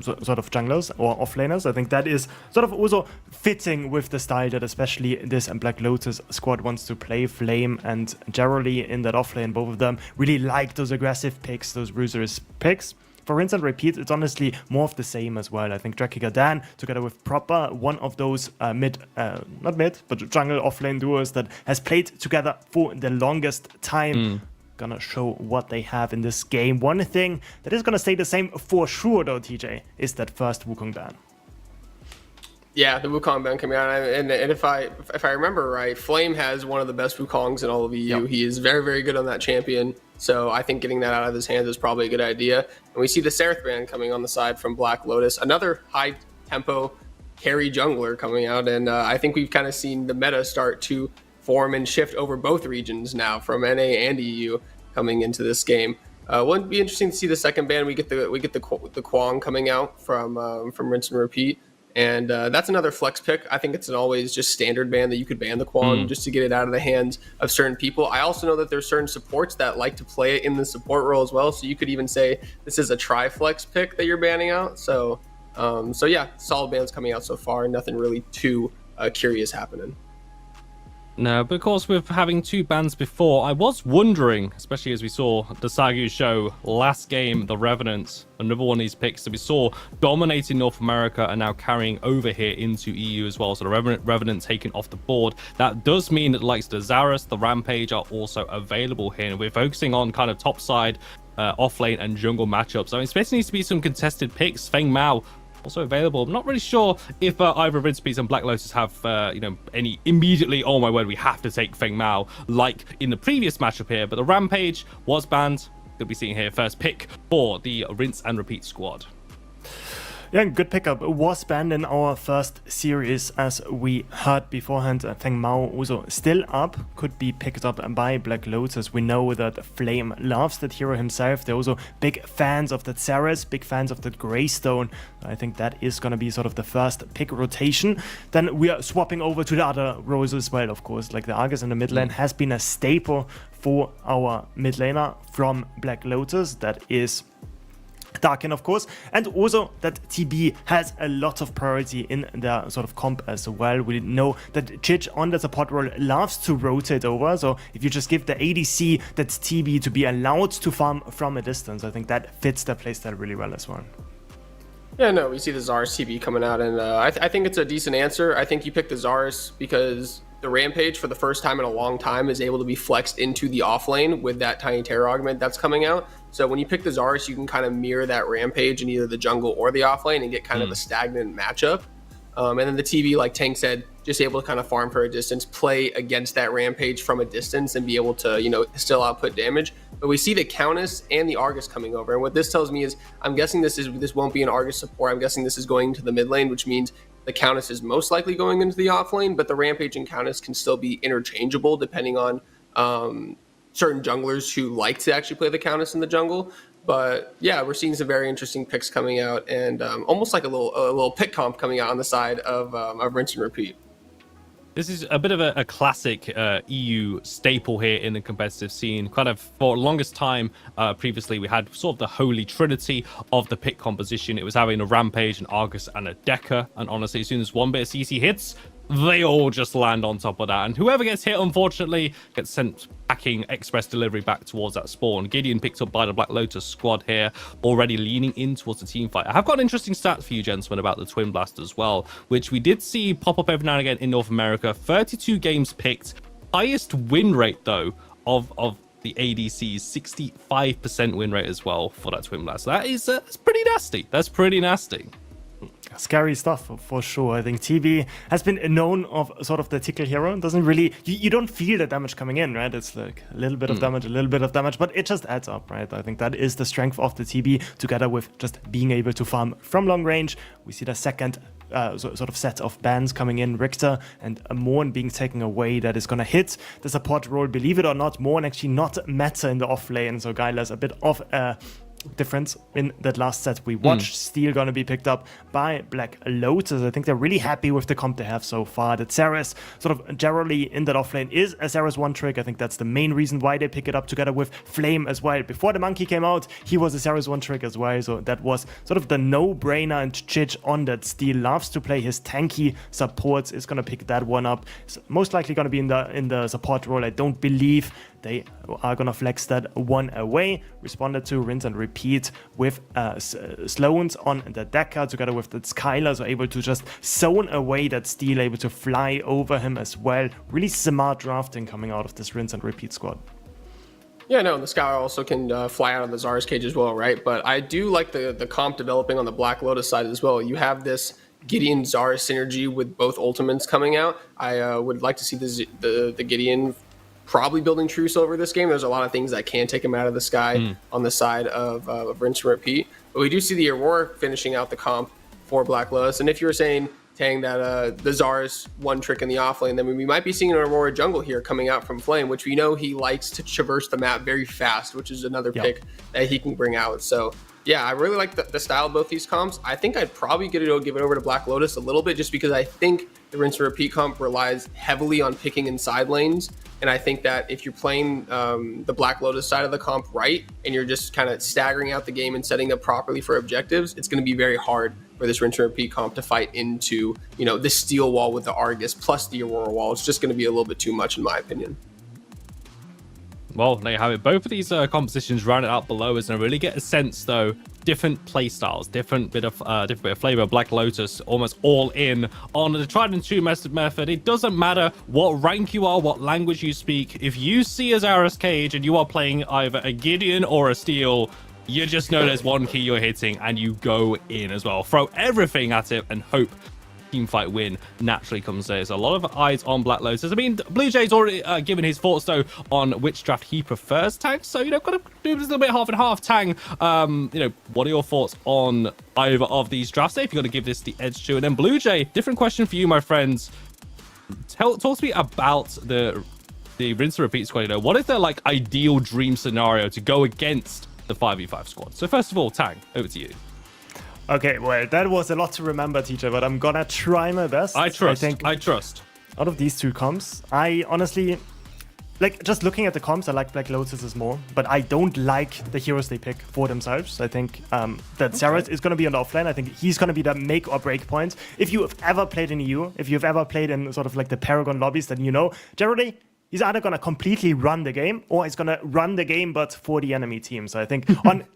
[SPEAKER 2] sort of junglers or offlaners. I think that is sort of also fitting with the style that especially this Black Lotus squad wants to play. Flame and Jerry in that offlane, both of them really like those aggressive picks, those bruiser-rich picks. For rinse and repeat, it's honestly more of the same as well. I think Drakkiga Dan, together with Proper, one of those not mid, but jungle offlane duos that has played together for the longest time. Gonna show what they have in this game. One thing that is gonna stay the same for sure, though, TJ, is that first Wukong ban.
[SPEAKER 3] Yeah, the Wukong ban coming out, and if I remember right, Flame has one of the best Wukongs in all of EU. Yep. He is very, very good on that champion. So I think getting that out of his hands is probably a good idea. And we see the Seraph ban coming on the side from Black Lotus, another high tempo carry jungler coming out. And I think we've kind of seen the meta start to form and shift over both regions now, from NA and EU coming into this game. Wouldn't be interesting to see the second ban. We get the Kwang coming out from Rinse and Repeat. And that's another flex pick. I think it's an always just standard ban that you could ban the Kwang just to get it out of the hands of certain people. I also know that there's certain supports that like to play it in the support role as well. So you could even say this is a tri-flex pick that you're banning out. So yeah, solid bans coming out so far. Nothing really too curious happening.
[SPEAKER 1] No, but of course, with having 2 bans before, I was wondering, especially as we saw the Sagu show last game, the Revenant, another one of these picks that we saw dominating North America and now carrying over here into EU as well. So the Revenant taken off the board. That does mean that the likes of the Zarus, the Rampage are also available here. And we're focusing on kind of top side, offlane and jungle matchups. I mean, especially needs to be some contested picks. Feng Mao also available. I'm not really sure if either Rinse Peace and Black Lotus have any immediately, oh my word, we have to take Feng Mao like in the previous matchup here, but the Rampage was banned. You'll be seeing here first pick for the Rinse and Repeat squad.
[SPEAKER 2] Yeah, good pickup. It was banned in our first series, as we heard beforehand. Feng Mao also still up, could be picked up by Black Lotus. We know that Flame loves that hero himself. They're also big fans of that Ceres, big fans of that Greystone. I think that is going to be sort of the first pick rotation. Then we are swapping over to the other roles as well, of course. Like the Argus in the mid lane has been a staple for our mid laner from Black Lotus. That is Darkin, of course, and also that TB has a lot of priority in their sort of comp as well. We know that Chich on the support role loves to rotate over, so if you just give the ADC that TB to be allowed to farm from a distance, I think that fits their playstyle really well as well.
[SPEAKER 3] Yeah, no, we see the Zarus TB coming out, and I think it's a decent answer. I think you picked the Zarus because the Rampage, for the first time in a long time, is able to be flexed into the offlane with that Tiny Terror augment that's coming out. So when you pick the Zarus, you can kind of mirror that Rampage in either the jungle or the offlane and get kind of a stagnant matchup. And then the TB, like Tank said, just able to kind of farm for a distance, play against that Rampage from a distance and be able to, still output damage. But we see the Countess and the Argus coming over. And what this tells me is, I'm guessing this won't be an Argus support. I'm guessing this is going to the mid lane, which means the Countess is most likely going into the offlane, but the Rampage and Countess can still be interchangeable depending on certain junglers who like to actually play the Countess in the jungle. But yeah, we're seeing some very interesting picks coming out, and almost like a little pick comp coming out on the side of Rinse and Repeat.
[SPEAKER 1] This is a bit of a classic EU staple here in the competitive scene. Kind of for the longest time previously, we had sort of the holy trinity of the pick composition. It was having a Rampage, an Argus, and a Decker. And honestly, as soon as one bit of CC hits, they all just land on top of that. And whoever gets hit, unfortunately, gets sent packing express delivery back towards that spawn. Gideon picked up by the Black Lotus squad here, already leaning in towards the team fight. I have got an interesting stat for you, gentlemen, about the Twin Blast as well, which we did see pop up every now and again in North America. 32 games picked. Highest win rate, though, of the ADC's 65% win rate as well for that Twin Blast. That is that's pretty nasty. That's pretty nasty.
[SPEAKER 2] Scary stuff for sure. I think TB has been known of sort of the tickle hero. It doesn't really, you don't feel the damage coming in, right? It's like a little bit of damage, a little bit of damage, but it just adds up, right? I think that is the strength of the TB, together with just being able to farm from long range. We see the second sort of set of bans coming in. Richter and Morn being taken away. That is going to hit the support role. Believe it or not, Morn actually not meta in the off lane. So Guyla's a bit of a difference in that last set we watched. Steel gonna be picked up by Black Lotus. I think they're really happy with the comp they have so far. That Ceres sort of generally in that offlane is a Ceres one trick. I think that's the main reason why they pick it up together with Flame as well. Before the monkey came out, he was a Ceres one trick as well. So that was sort of the no-brainer, and Chich on that. Steel loves to play his tanky supports, is gonna pick that one up. It's most likely gonna be in the support role. I don't believe they are gonna flex that one away. Responded to rinse and repeat with Sloans on the Decker together with the Skylar, so able to just zone away that Steel, able to fly over him as well. Really smart drafting coming out of this rinse and repeat squad.
[SPEAKER 3] Yeah, no, and the Skylar also can fly out of the Zar's cage as well, right? But I do like the comp developing on the Black Lotus side as well. You have this Gideon Zara synergy with both ultimates coming out. I would like to see the Gideon probably building Truce over this game. There's a lot of things that can take him out of the sky on the side of rinse and repeat. But we do see the Aurora finishing out the comp for Black Lotus. And if you were saying, Tang, that the Zar's one trick in the offlane, then we might be seeing an Aurora jungle here coming out from Flame, which we know he likes to traverse the map very fast, which is another pick that he can bring out. So yeah, I really like the style of both these comps. I think I'd probably give it over to Black Lotus a little bit, just because I think the rinse and repeat comp relies heavily on picking inside lanes. And I think that if you're playing the Black Lotus side of the comp right, and you're just kind of staggering out the game and setting up properly for objectives, it's going to be very hard for this rinse and repeat comp to fight into, you know, this steel wall with the Argus plus the Aurora wall. It's just going to be a little bit too much in my opinion.
[SPEAKER 1] Well, there you have it. Both of these compositions rounded out below us, and I really get a sense, though, different play styles, different bit of flavor. Black Lotus almost all in on the tried and true method. It doesn't matter what rank you are, what language you speak. If you see a Zara's cage and you are playing either a Gideon or a Steel, you just know there's one key you're hitting, and you go in as well. Throw everything at it and hope team fight win naturally comes. There's a lot of eyes on Black Lotus. I mean, Blue Jay's already given his thoughts though on which draft he prefers, Tang, so you know, gotta do this a little bit half and half. Tang, you know, what are your thoughts on either of these drafts? If you're gonna give this the edge to, and then Blue Jay, different question for you, my friends. Talk to me about the rinse and repeat squad. You know, what is their like ideal dream scenario to go against the 5v5 squad? So first of all, Tang, over to you.
[SPEAKER 2] Okay, well, that was a lot to remember, teacher, but I'm gonna try my best.
[SPEAKER 1] I trust.
[SPEAKER 2] Out of these two comps, I honestly, like, just looking at the comps, I like Black Lotus's more, but I don't like the heroes they pick for themselves. I think that Ceres is gonna be on the offlane. I think he's gonna be the make or break point. If you have ever played in EU, if you've ever played in sort of like the Paragon lobbies, then you know, generally, he's either going to completely run the game, or he's going to run the game, but for the enemy team. So I think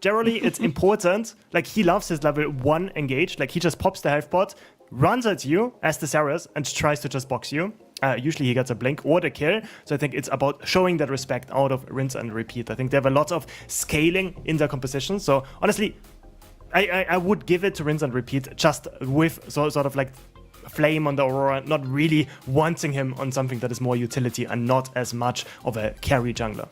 [SPEAKER 2] generally it's important. Like, he loves his level 1 engage. Like, he just pops the health pot, runs at you as the Ceres, and tries to just box you. Usually he gets a blink or the kill. So I think it's about showing that respect out of rinse and repeat. I think they have a lot of scaling in their composition. So honestly, I would give it to rinse and repeat, just with sort of like Flame on the Aurora, not really wanting him on something that is more utility and not as much of a carry jungler.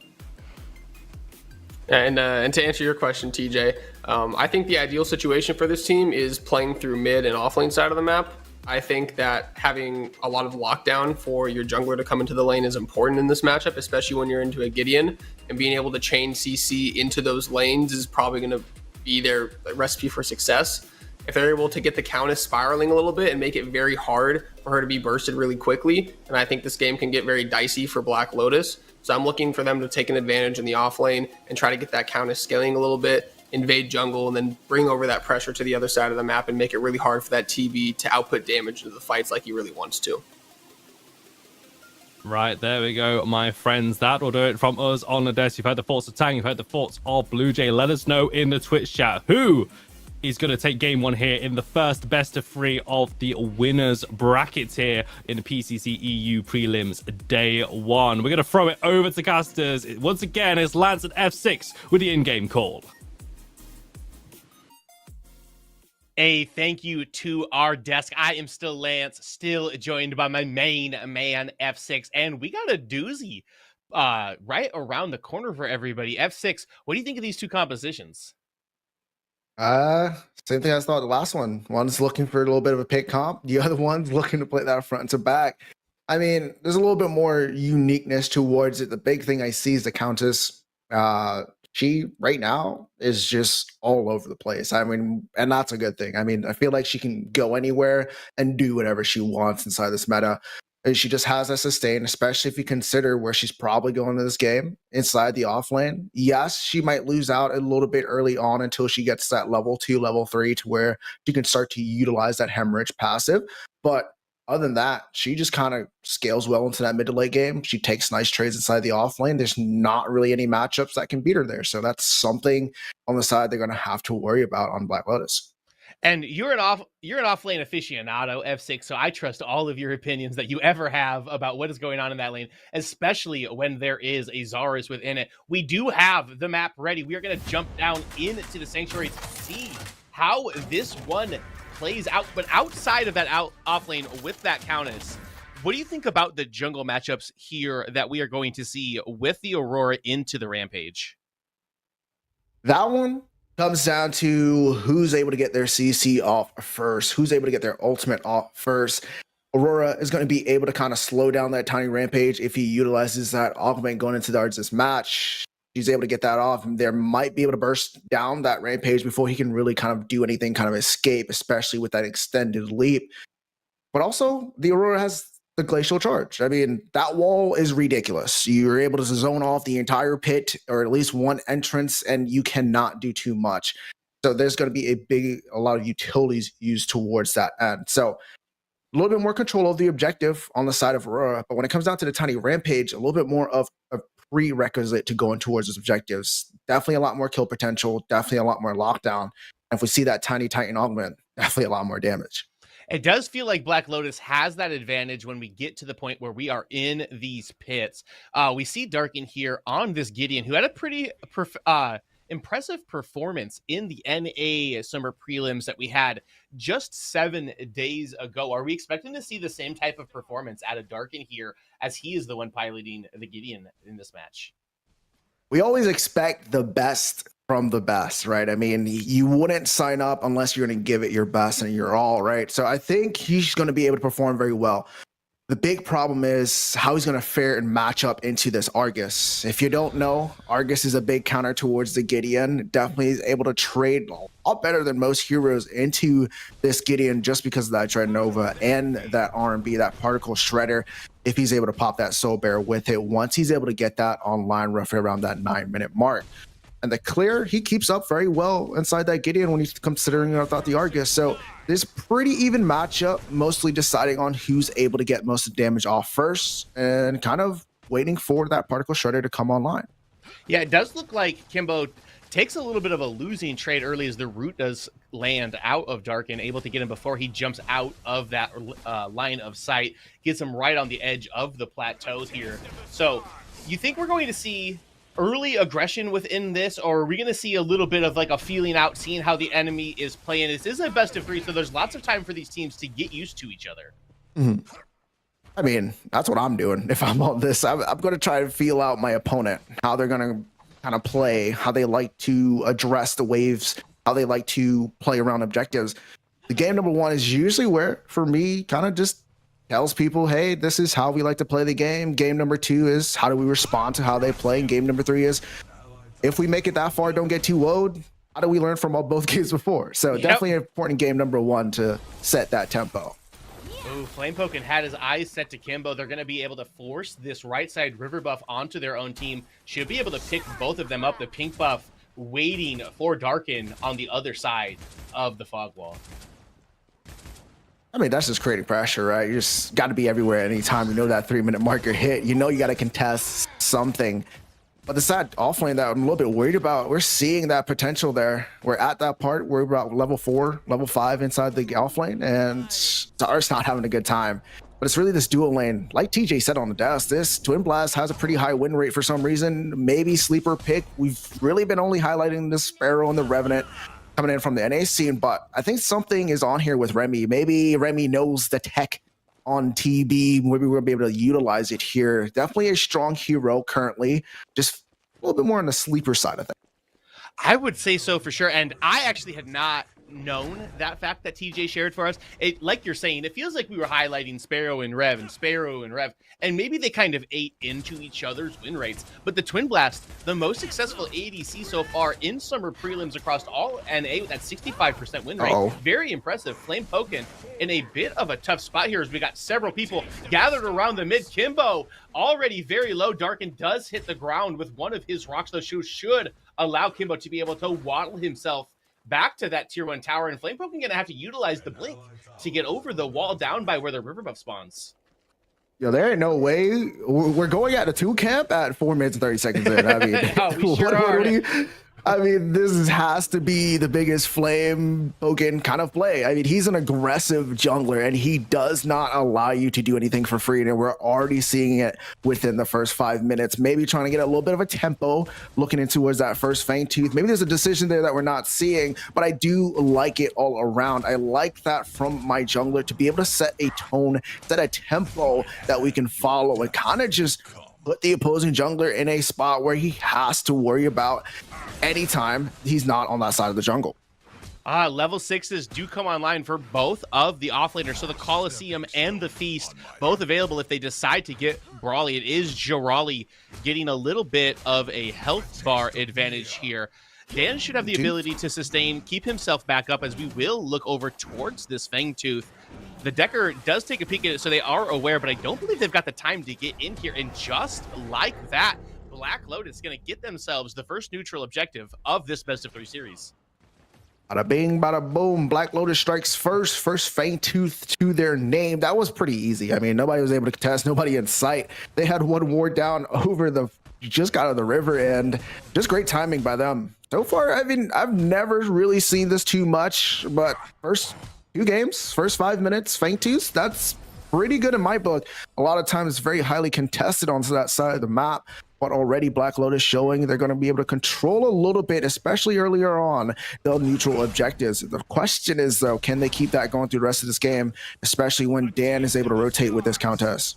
[SPEAKER 3] And to answer your question, TJ, I think the ideal situation for this team is playing through mid and offlane side of the map. I think that having a lot of lockdown for your jungler to come into the lane is important in this matchup, especially when you're into a Gideon, and being able to chain CC into those lanes is probably going to be their recipe for success. If they're able to get the Countess spiraling a little bit and make it very hard for her to be bursted really quickly, and I think this game can get very dicey for Black Lotus. So I'm looking for them to take an advantage in the off lane and try to get that Countess scaling a little bit, invade jungle, and then bring over that pressure to the other side of the map and make it really hard for that TB to output damage into the fights like he really wants to.
[SPEAKER 1] Right, there we go, my friends. That will do it from us on the desk. You've heard the thoughts of Tang, you've heard the thoughts of Blue Jay. Let us know in the Twitch chat who is going to take game one here in the first best of 3 of the winners brackets here in the PCC EU prelims day 1. We're going to throw it over to casters. Once again, it's Lance at F6 with the in-game call.
[SPEAKER 4] A thank you to our desk. I am still Lance, still joined by my main man, F6, and we got a doozy right around the corner for everybody. F6, what do you think of these two compositions?
[SPEAKER 5] Same thing I thought the last one. One's looking for a little bit of a pick comp. The other one's looking to play that front to back. I mean, there's a little bit more uniqueness towards it. The big thing I see is the Countess. She right now is just all over the place. I mean, and that's a good thing. I mean, I feel like she can go anywhere and do whatever she wants inside this meta. And she just has that sustain, especially if you consider where she's probably going to this game inside the off lane. Yes, she might lose out a little bit early on until she gets to that level 2, level 3 to where she can start to utilize that hemorrhage passive. But other than that, she just kind of scales well into that mid to late game. She takes nice trades inside the off lane. There's not really any matchups that can beat her there. So that's something on the side they're going to have to worry about on Black Lotus.
[SPEAKER 4] And you're an off lane aficionado, F6, so I trust all of your opinions that you ever have about what is going on in that lane, especially when there is a Zarus within it. We do have the map ready. We are going to jump down into the Sanctuary to see how this one plays out. But outside of that off lane with that Countess, what do you think about the jungle matchups here that we are going to see with the Aurora into the Rampage?
[SPEAKER 5] That one comes down to who's able to get their CC off first, who's able to get their ultimate off first. Aurora is going to be able to kind of slow down that tiny Rampage if he utilizes that augment going into this match. He's able to get that off, and there might be able to burst down that Rampage before he can really kind of do anything, kind of escape, especially with that extended leap. But also, the Aurora has the glacial charge. I mean, that wall is ridiculous. You're able to zone off the entire pit or at least one entrance, and you cannot do too much. So there's going to be a lot of utilities used towards that end. So a little bit more control of the objective on the side of Aurora. But when it comes down to the tiny Rampage, a little bit more of a prerequisite to going towards those objectives. Definitely a lot more kill potential, definitely a lot more lockdown. And if we see that tiny Titan augment, definitely a lot more damage.
[SPEAKER 4] It does feel like Black Lotus has that advantage when we get to the point where we are in these pits. We see Darkin here on this Gideon, who had a pretty impressive performance in the NA Summer Prelims that we had just 7 days ago. Are we expecting to see the same type of performance out of Darkin here as he is the one piloting the Gideon in this match?
[SPEAKER 5] We always expect the best from the best, right? I mean, you wouldn't sign up unless you're going to give it your best and your all, right? So I think he's going to be able to perform very well. The big problem is how he's going to fare and match up into this Argus. If you don't know, Argus is a big counter towards the Gideon. Definitely is able to trade a lot better than most heroes into this Gideon just because of that Dread Nova and that R&B, that particle shredder. If he's able to pop that Soul Bear with it, once he's able to get that online roughly around that 9-minute mark. And the clear, he keeps up very well inside that Gideon when he's considering about the Argus. So this pretty even matchup, mostly deciding on who's able to get most of the damage off first and kind of waiting for that particle shredder to come online.
[SPEAKER 4] Yeah, it does look like Kimbo takes a little bit of a losing trade early as the root does land out of Darkin, able to get him before he jumps out of that line of sight, gets him right on the edge of the plateaus here. So you think we're going to see early aggression within this, or are we going to see a little bit of like a feeling out, seeing how the enemy is playing? This is a best of 3, so there's lots of time for these teams to get used to each other.
[SPEAKER 5] Mm-hmm. I mean, that's what I'm doing. If I'm on this, I'm going to try to feel out my opponent, how they're going to kind of play, how they like to address the waves, how they like to play around objectives. The game number 1 is usually where, for me, kind of just tells people, hey, this is how we like to play the game. Game number 2 is how do we respond to how they play. And game number 3 is if we make it that far, don't get too woed. How do we learn from all both games before? So definitely an important game number 1 to set that tempo.
[SPEAKER 4] Ooh, Flamepoken had his eyes set to Kimbo. They're going to be able to force this right side river buff onto their own team. Should be able to pick both of them up. The pink buff waiting for Darkin on the other side of the fog wall.
[SPEAKER 5] I mean, that's just creating pressure, right? You just got to be everywhere at any time. You know that 3-minute marker hit. You know you got to contest something. But the side offlane that I'm a little bit worried about, we're seeing that potential there. We're at that part. We're about level 4, level 5 inside the offlane, and Zar's not having a good time. But it's really this dual lane. Like TJ said on the desk, this Twin Blast has a pretty high win rate for some reason. Maybe sleeper pick. We've really been only highlighting the Sparrow and the Revenant coming in from the NA scene, but I think something is on here with Remy. Maybe Remy knows the tech on TB. Maybe we'll be able to utilize it here. Definitely a strong hero currently, just a little bit more on the sleeper side of things.
[SPEAKER 4] I would say so for sure. And I actually had not known that fact that TJ shared for us. It, like you're saying, it feels like we were highlighting Sparrow and Rev, and maybe they kind of ate into each other's win rates. But the Twin Blast, the most successful ADC so far in summer prelims across all NA with that 65% win rate. Very impressive. Flame Pokin in a bit of a tough spot here as we got several people gathered around the mid. Kimbo already very low. Darkin does hit the ground with one of his Rockstar shoes, should allow Kimbo to be able to waddle himself back to that tier 1 tower, and Flame Pokin gonna have to utilize the blink to get over the wall down by where the river buff spawns.
[SPEAKER 5] Yo, there ain't no way we're going at a 2 camp at 4 minutes and 30 seconds in. I mean,
[SPEAKER 4] oh, we sure are.
[SPEAKER 5] I mean, has to be the biggest Flame Pokin kind of play. I mean, he's an aggressive jungler, and he does not allow you to do anything for free. And we're already seeing it within the first 5 minutes. Maybe trying to get a little bit of a tempo, looking in towards that first Fang Tooth. Maybe there's a decision there that we're not seeing, but I do like it all around. I like that from my jungler to be able to set a tone, set a tempo that we can follow, and kind of just put the opposing jungler in a spot where he has to worry about anytime he's not on that side of the jungle.
[SPEAKER 4] Level 6s do come online for both of the offlaners. So the Colosseum and the Feast, both available if they decide to get brawly. It is Jirali getting a little bit of a health bar advantage here. Dan should have the ability to sustain, keep himself back up as we will look over towards this Fangtooth. The Decker does take a peek at it, so they are aware, but I don't believe they've got the time to get in here. And just like that, Black Lotus is going to get themselves the first neutral objective of this best-of-3 series.
[SPEAKER 5] Bada bing, bada boom. Black Lotus strikes first Fangtooth to their name. That was pretty easy. I mean, nobody was able to contest, nobody in sight. They had one ward down over the, just got out of the river, and just great timing by them. So far, I mean, I've never really seen this too much, but first 2 games, first 5 minutes, Fangtooth, that's pretty good in my book. A lot of times it's very highly contested onto that side of the map, but already Black Lotus showing they're going to be able to control a little bit, especially earlier on, the neutral objectives. The question is, though, can they keep that going through the rest of this game, especially when Dan is able to rotate with this countess?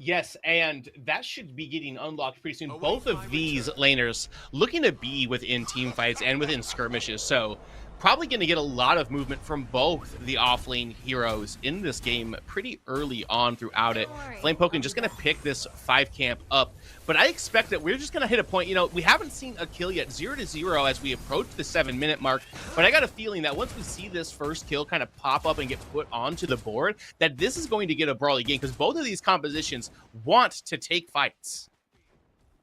[SPEAKER 4] Yes, and that should be getting unlocked pretty soon. Both of these laners looking to be within team fights and within skirmishes, so probably going to get a lot of movement from both the offlane heroes in this game pretty early on throughout it. Flame Pokin just going to pick this 5 camp up, but I expect that we're just going to hit a point. You know, we haven't seen a kill yet, 0-0 as we approach the 7-minute mark, but I got a feeling that once we see this first kill kind of pop up and get put onto the board, that this is going to get a brawly game, because both of these compositions want to take fights.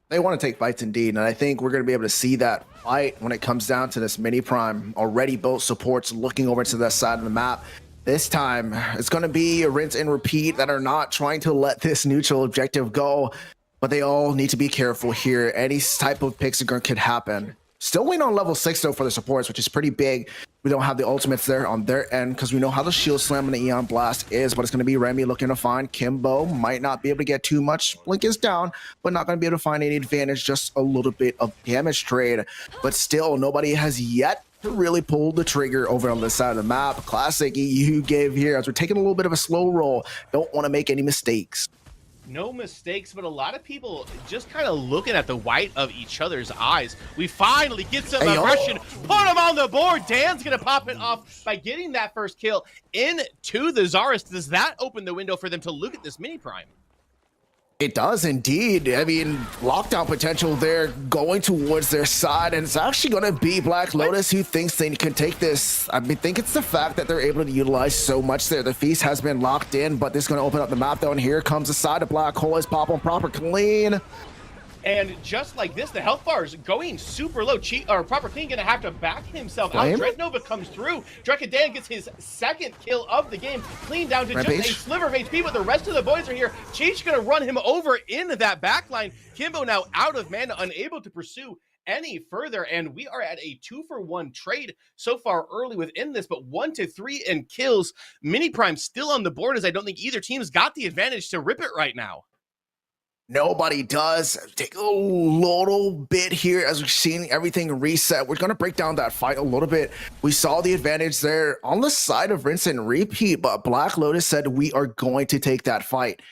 [SPEAKER 5] They want to take fights indeed, and I think we're going to be able to see that fight when it comes down to this mini prime. Already both supports looking over to that side of the map. This time, it's going to be a rinse and repeat that are not trying to let this neutral objective go, but they all need to be careful here. Any type of picks could happen. Still waiting on level 6 though for the supports, which is pretty big. We don't have the ultimates there on their end because we know how the shield slam and the Eon Blast is, but it's going to be Remy looking to find Kimbo. Might not be able to get too much. Blink is down, but not going to be able to find any advantage. Just a little bit of damage trade, but still nobody has yet to really pull the trigger over on this side of the map. Classic EU gave here as we're taking a little bit of a slow roll. Don't want to make any mistakes.
[SPEAKER 4] No mistakes, but a lot of people just kind of looking at the white of each other's eyes. We finally get some aggression, put him on the board. Dan's going to pop it off by getting that first kill into the Zarus. Does that open the window for them to look at this mini prime?
[SPEAKER 5] It does indeed. I mean, lockdown potential there going towards their side, and it's actually going to be Black Lotus who thinks they can take this. I mean, think it's the fact that they're able to utilize so much there. The Feast has been locked in, but this is going to open up the map though, and here comes the side of Black Hole. Is pop on proper clean.
[SPEAKER 4] And just like this, the health bar is going super low. Proper Clean going to have to back himself out. Dreadnova comes through. Drekadan gets his 2nd kill of the game. Clean down to Rampage. Just a sliver of HP, but the rest of the boys are here. Cheech going to run him over into that backline. Kimbo now out of mana, unable to pursue any further, and we are at a 2-for-1 trade so far early within this, but 1-3 in kills. Mini Prime still on the board, as I don't think either team's got the advantage to rip it right now.
[SPEAKER 5] Nobody does. Take a little bit here as we're seeing everything reset. We're going to break down that fight a little bit. We saw the advantage there on the side of rinse and repeat, but Black Lotus said we are going to take that fight.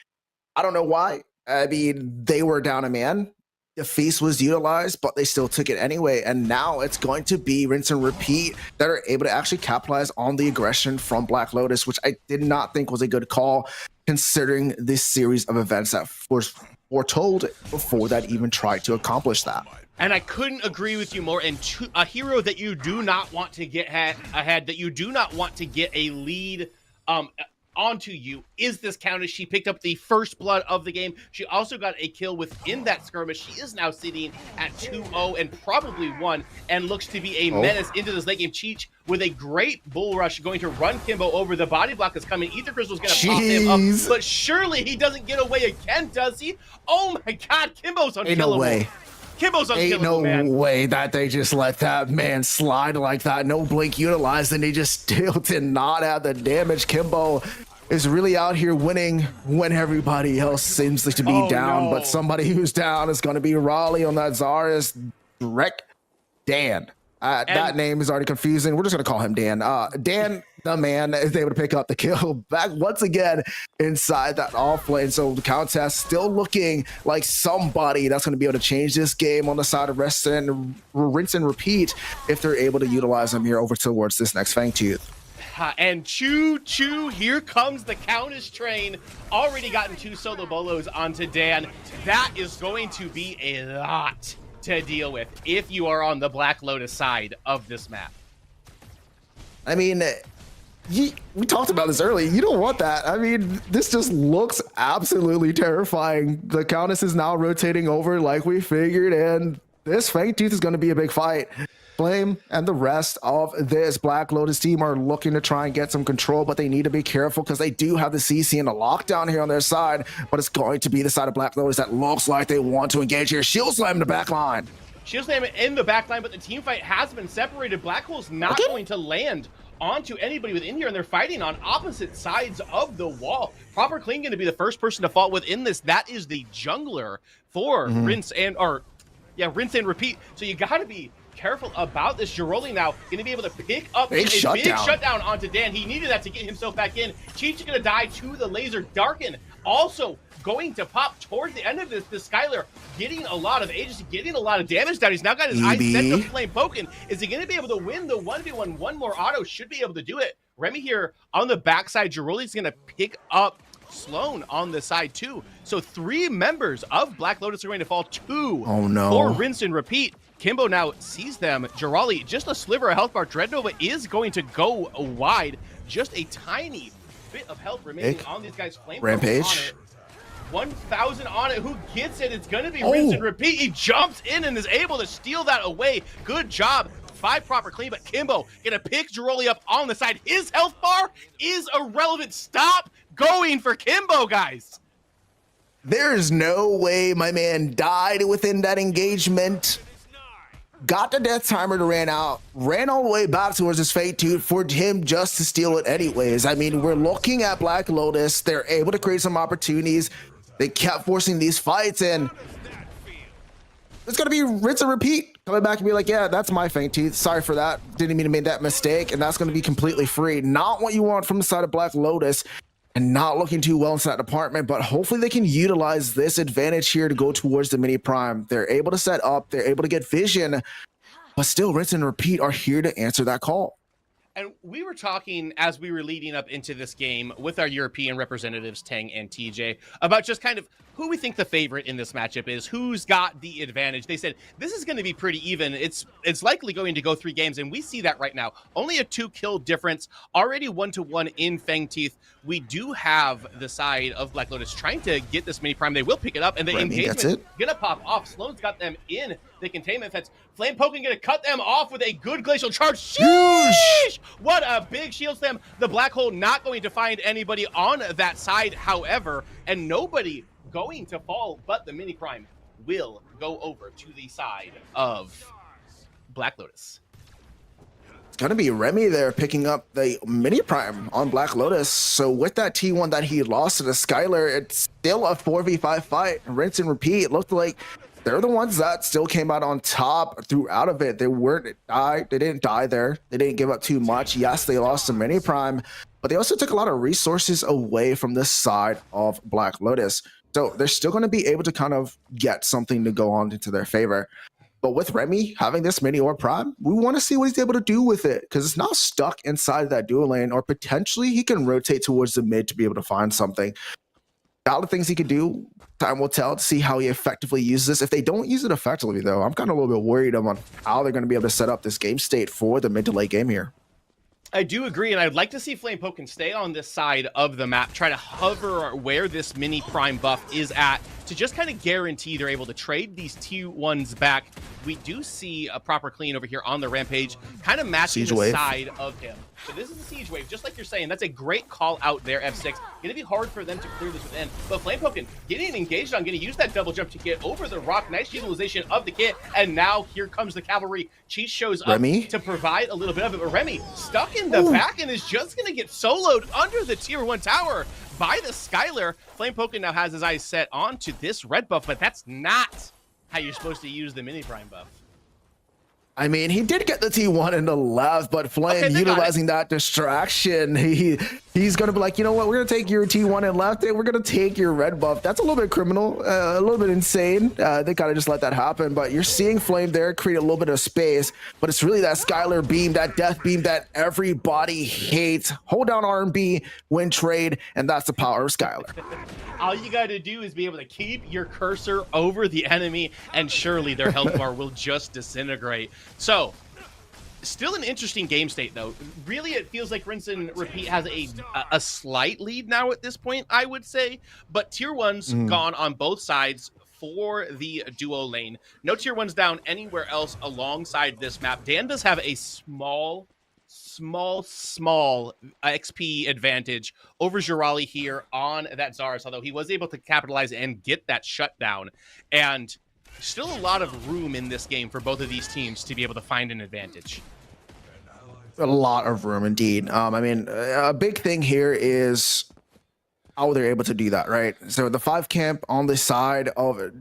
[SPEAKER 5] I don't know why. I mean, they were down a man. the feast was utilized, but they still took it anyway. And now it's going to be rinse and repeat that are able to actually capitalize on the aggression from Black Lotus, which I did not think was a good call, considering this series of events that was foretold before that even tried to accomplish that.
[SPEAKER 4] And I couldn't agree with you more. And a hero that you do not want to get ahead, that you do not want to get a lead onto you, is this Countess. She picked up the first blood of the game. She also got a kill within that skirmish. She is now sitting at 2-0 and probably 1, and looks to be a menace into this late game. Cheech with a great bull rush going to run Kimbo over. The body block is coming. Ether Crystal's going to pop him up, but surely he doesn't get away again, does he? Oh my God, Kimbo's unkillable.
[SPEAKER 5] Ain't no way.
[SPEAKER 4] Kimbo's unkillable,
[SPEAKER 5] Ain't no way that they just let that man slide like that. No blink utilized, and they just still did not have the damage. Kimbo is really out here winning when everybody else seems to be down. But somebody who's down is going to be Raleigh on that Zarus. Wreck Dan. That name is already confusing. We're just going to call him Dan. Dan, the man, is able to pick up the kill back once again inside that off lane. So the Countess still looking like somebody that's going to be able to change this game on the side of rinse and repeat if they're able to utilize them here over towards this next Fangtooth.
[SPEAKER 4] And choo-choo, here comes the Countess train. Already gotten 2 solo bolos onto Dan. That is going to be a lot to deal with if you are on the Black Lotus side of this map.
[SPEAKER 5] I mean, we talked about this earlier. You don't want that. I mean, this just looks absolutely terrifying. The Countess is now rotating over like we figured, and this Fangtooth is going to be a big fight. Flame and the rest of this Black Lotus team are looking to try and get some control, but they need to be careful because they do have the CC and the lockdown here on their side, but it's going to be the side of Black Lotus that looks like they want to engage here. Shield slam in the back line.
[SPEAKER 4] Shield slam in the back line, but the team fight has been separated. Black Hole's not going to land onto anybody within here, and they're fighting on opposite sides of the wall. Proper Clean going to be the first person to fall within this. That is the jungler for rinse and repeat. So you got to be careful about this. Giroli now going to be able to pick up a big shutdown onto Dan. He needed that to get himself back in. Cheech is going to die to the laser. Darken also going to pop towards the end of this. Skylar getting a lot of agency, getting a lot of damage down. He's now got his eyes set to Flame poking. Is he going to be able to win the 1v1? One more auto should be able to do it. Remy here on the backside. Giroli's going to pick up Sloan on the side too. So 3 members of Black Lotus are going to fall. 2 for rinse and repeat. Kimbo now sees them. Girali, just a sliver of health bar. Dreadnova is going to go wide. Just a tiny bit of health remaining on these guys. Flame Rampage. 1,000 on it. Who gets it? It's going to be rinse and repeat. He jumps in and is able to steal that away. Good job by Proper Clean, but Kimbo gonna pick Giroli up on the side. His health bar is irrelevant. Stop going for Kimbo, guys.
[SPEAKER 5] There is no way my man died within that engagement. Got the death timer to ran out, ran all the way back towards his Fangtooth for him just to steal it anyways. I mean, we're looking at Black Lotus. They're able to create some opportunities. They kept forcing these fights, and it's going to be rinse and repeat. Coming back and be like, yeah, that's my Fangtooth. Sorry for that. Didn't mean to make that mistake. And that's going to be completely free. Not what you want from the side of Black Lotus, and not looking too well inside that department, but hopefully they can utilize this advantage here to go towards the mini prime. They're able to set up, they're able to get vision, but still rinse and repeat are here to answer that call.
[SPEAKER 4] And we were talking as we were leading up into this game with our European representatives, Tang and TJ, about just kind of who we think the favorite in this matchup is, who's got the advantage. They said this is going to be pretty even. It's likely going to go 3 games, and we see that right now. Only a 2-kill difference, already 1-1 in Fangtooth. We do have the side of Black Lotus trying to get this mini prime. They will pick it up, and the engagement gonna pop off. Sloan's got them in the containment fence. Flame poking gonna cut them off with a good glacial charge. Sheesh! What a big shield slam. The Black Hole not going to find anybody on that side, however, and nobody going to fall, but the mini prime will go over to the side of Black Lotus.
[SPEAKER 5] It's going to be Remy there picking up the mini prime on Black Lotus. So with that T1 that he lost to the Skylar, it's still a 4v5 fight. Rinse and repeat. It looked like they're the ones that still came out on top throughout of it. They didn't die there. They didn't give up too much. Yes, they lost the mini prime, but they also took a lot of resources away from the side of Black Lotus. So they're still going to be able to kind of get something to go on into their favor. But with Remy having this mini or prime, we want to see what he's able to do with it, because it's not stuck inside that dual lane, or potentially he can rotate towards the mid to be able to find something. A lot of things he could do, time will tell to see how he effectively uses this. If they don't use it effectively, though, I'm kind of a little bit worried about how they're going to be able to set up this game state for the mid to late game here.
[SPEAKER 4] I do agree, and I'd like to see Flamepoken stay on this side of the map, try to hover where this mini prime buff is at, to just kind of guarantee they're able to trade these T1s back. We do see a proper clean over here on the Rampage, kind of matching the side of him. So this is a siege wave, just like you're saying. That's a great call out there, F6. Gonna be hard for them to clear this within. But Flamepoken getting engaged on, gonna use that double jump to get over the rock. Nice utilization of the kit. And now here comes the cavalry. Cheese shows up to provide a little bit of it. But Remy stuck in the back and is just gonna get soloed under the tier 1 tower by the Skylar. Flamepoken now has his eyes set onto this red buff, but that's not how you're supposed to use the mini prime buff.
[SPEAKER 5] I mean, he did get the T1 in the left, but Flame utilizing that distraction, he's going to be like, you know what, we're going to take your T1 and left, and we're going to take your red buff. That's a little bit criminal, a little bit insane. They kind of just let that happen, but you're seeing Flame there create a little bit of space, but it's really that Skylar beam, that death beam that everybody hates. Hold down R&B, win trade, and that's the power of Skylar.
[SPEAKER 4] All you got to do is be able to keep your cursor over the enemy, and surely their health bar will just disintegrate. So, still an interesting game state, though. Really, it feels like Rinse and Repeat has a slight lead now at this point, I would say. But tier 1's gone on both sides for the duo lane. No tier 1's down anywhere else alongside this map. Dan does have a small XP advantage over Jirali here on that Zarus, although he was able to capitalize and get that shutdown. And still a lot of room in this game for both of these teams to be able to find an advantage.
[SPEAKER 5] A lot of room indeed. I mean, a big thing here is how they're able to do that, right? So the 5 camp on the side of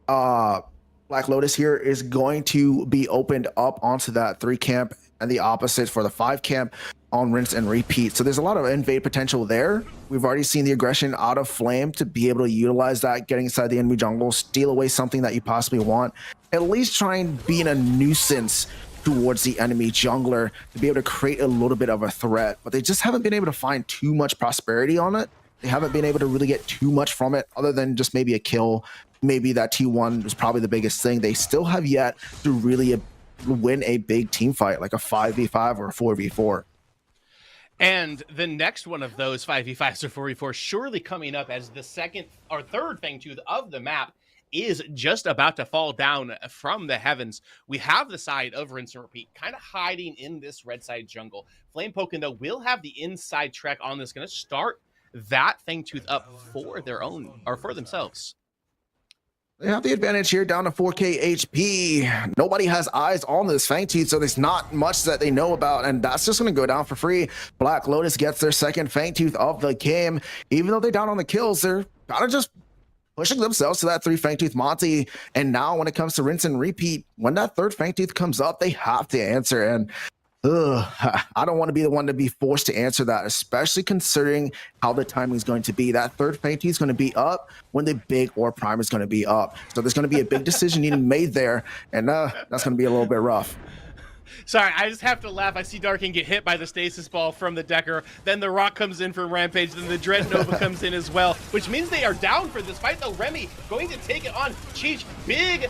[SPEAKER 5] Black Lotus here is going to be opened up onto that 3 camp, and the opposite for the 5 camp on Rinse and Repeat. So there's a lot of invade potential there. We've already seen the aggression out of Flame to be able to utilize that, getting inside the enemy jungle, steal away something that you possibly want, at least try and be in a nuisance towards the enemy jungler to be able to create a little bit of a threat. But they just haven't been able to find too much prosperity on it. They haven't been able to really get too much from it other than just maybe a kill. Maybe that T1 was probably the biggest thing. They still have yet to really win a big team fight, like a 5v5 or a 4v4.
[SPEAKER 4] And the next one of those 5v5s or 4v4 surely coming up as the second or third Fangtooth of the map is just about to fall down from the heavens. We have the side of Rinse and Repeat kind of hiding in this red side jungle. Flamepoken, though, will have the inside trek on this, going to start that Fangtooth up for their own, or for themselves.
[SPEAKER 5] They have the advantage here, down to 4k HP. Nobody has eyes on this Fangtooth, so there's not much that they know about, and that's just going to go down for free. Black Lotus gets their second Fangtooth of the game. Even though they're down on the kills, they're kind of just pushing themselves to that 3 Fangtooth Monty. And now when it comes to Rinse and Repeat, when that third Fangtooth comes up, they have to answer. And I don't want to be the one to be forced to answer that, especially considering how the timing is going to be. That third Fangtooth is going to be up when the big Orb Prime is going to be up. So there's going to be a big decision needing made there, and that's going to be a little bit rough.
[SPEAKER 4] Sorry, I just have to laugh. I see Darkin get hit by the stasis ball from the Decker. Then the Rock comes in from Rampage. Then the Dread Nova comes in as well, which means they are down for this fight, though. Remy going to take it on. Cheech, big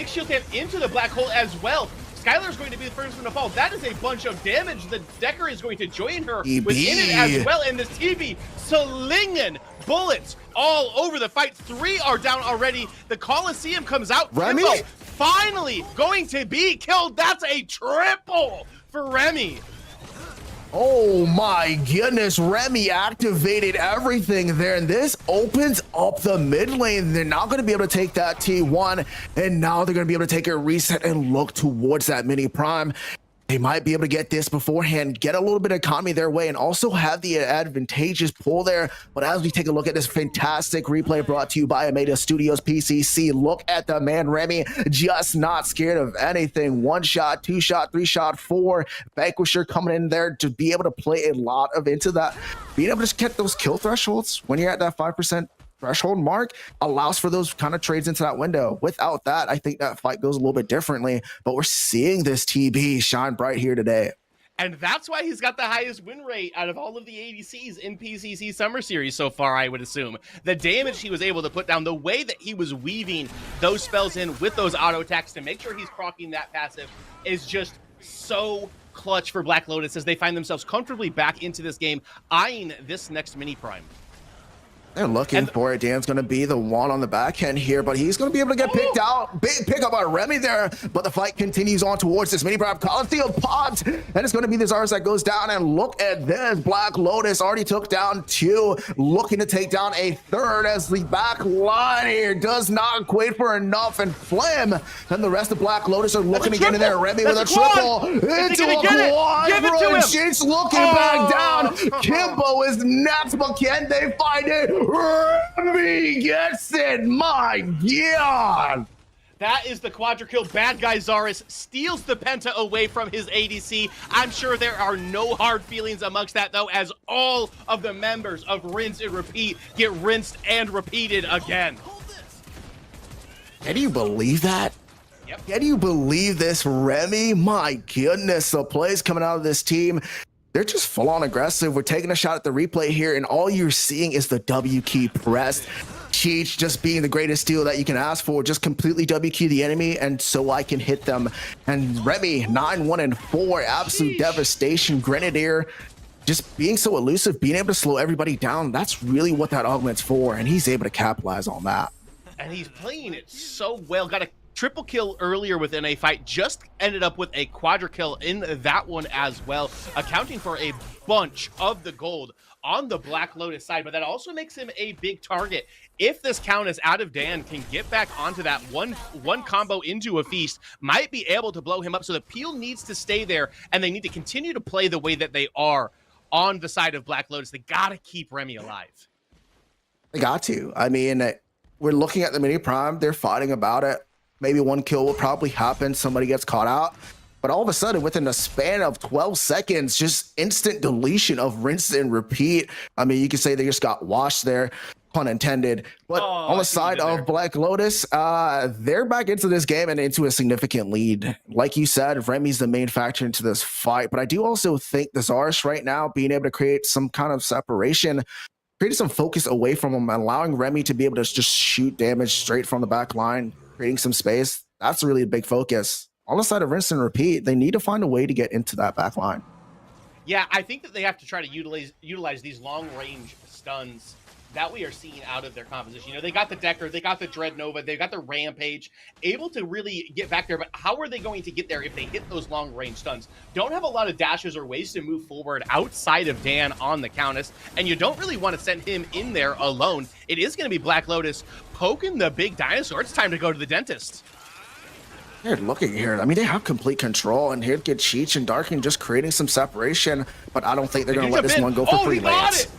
[SPEAKER 4] shield camp into the black hole as well. Skylar's going to be the first one to fall. That is a bunch of damage. The Decker is going to join her within it as well. And this TB slinging bullets all over the fight. 3 are down already. The Coliseum comes out.
[SPEAKER 5] Remy
[SPEAKER 4] finally going to be killed. That's a triple for Remy.
[SPEAKER 5] Oh my goodness, Remy activated everything there, and this opens up the mid lane. They're now going to be able to take that T1, and now they're going to be able to take a reset and look towards that mini prime. They might be able to get this beforehand, get a little bit of economy their way, and also have the advantageous pull there. But as we take a look at this fantastic replay brought to you by Ameda Studios PCC, look at the man Remy, just not scared of anything. 1 shot, 2 shot, 3 shot, 4. Vanquisher coming in there to be able to play a lot of into that. Being able to get those kill thresholds when you're at that 5% threshold mark allows for those kind of trades into that window. Without that, I think that fight goes a little bit differently, but we're seeing this TB shine bright here today.
[SPEAKER 4] And that's why he's got the highest win rate out of all of the ADCs in PCC Summer Series so far, I would assume. The damage he was able to put down, the way that he was weaving those spells in with those auto attacks to make sure he's proccing that passive is just so clutch for Black Lotus as they find themselves comfortably back into this game, eyeing this next mini prime.
[SPEAKER 5] They're looking for it. Dan's going to be the one on the back end here, but he's going to be able to get picked out. Big pick up by Remy there, but the fight continues on towards this mini prime. Coliseum popped, and it's going to be the Zars that goes down. And look at this. Black Lotus already took down 2, looking to take down a 3rd as the back line here does not equate for enough. And Flim and the rest of Black Lotus are looking to get in there. Remy with a triple into a quad. She's looking back down. Kimbo is next, but can they find it? Remy gets it. My God.
[SPEAKER 4] That is the quadra kill. Bad guy Zaris steals the penta away from his ADC. I'm sure there are no hard feelings amongst that, though, as all of the members of Rinse and Repeat get rinsed and repeated again.
[SPEAKER 5] Can you believe that?
[SPEAKER 4] Yep.
[SPEAKER 5] Can you believe this, Remy? My goodness, the plays coming out of this team. They're just full-on aggressive. We're taking a shot at the replay here, and all you're seeing is the W key pressed. Cheech just being the greatest steal that you can ask for, just completely W key the enemy, and so I can hit them. And Remy, 9-1-4, absolute devastation. Grenadier just being so elusive, being able to slow everybody down. That's really what that augment's for, and he's able to capitalize on that.
[SPEAKER 4] And he's playing it so well. Got a triple kill earlier within a fight, just ended up with a quadra kill in that one as well, accounting for a bunch of the gold on the Black Lotus side, but that also makes him a big target. If this Countess out of Dan can get back onto that one combo into a feast, might be able to blow him up. So the peel needs to stay there, and they need to continue to play the way that they are on the side of Black Lotus. They gotta keep Remy alive.
[SPEAKER 5] They got to. I mean, we're looking at the mini prime. They're fighting about it. Maybe one kill will probably happen. Somebody gets caught out. But all of a sudden, within a span of 12 seconds, just instant deletion of Rinse and Repeat. I mean, you could say they just got washed there, pun intended. But on the side of Black Lotus, they're back into this game and into a significant lead. Like you said, Remy's the main factor into this fight. But I do also think the Zars right now being able to create some kind of separation, creating some focus away from him, allowing Remy to be able to just shoot damage straight from the back line, creating some space. That's really a big focus. On the side of Rinse and Repeat, they need to find a way to get into that back line.
[SPEAKER 4] Yeah, I think that they have to try to utilize these long-range stuns that we are seeing out of their composition. You know, they got the Decker, they got the Dread Nova, they got the Rampage, able to really get back there, but how are they going to get there if they hit those long-range stuns? Don't have a lot of dashes or ways to move forward outside of Dan on the Countess, and you don't really want to send him in there alone. It is going to be Black Lotus poking the big dinosaur. It's time to go to the dentist.
[SPEAKER 5] They're looking here. I mean, they have complete control, and here get Cheech and Darkin just creating some separation, but I don't think they're going to let this one go for free.
[SPEAKER 4] He got it!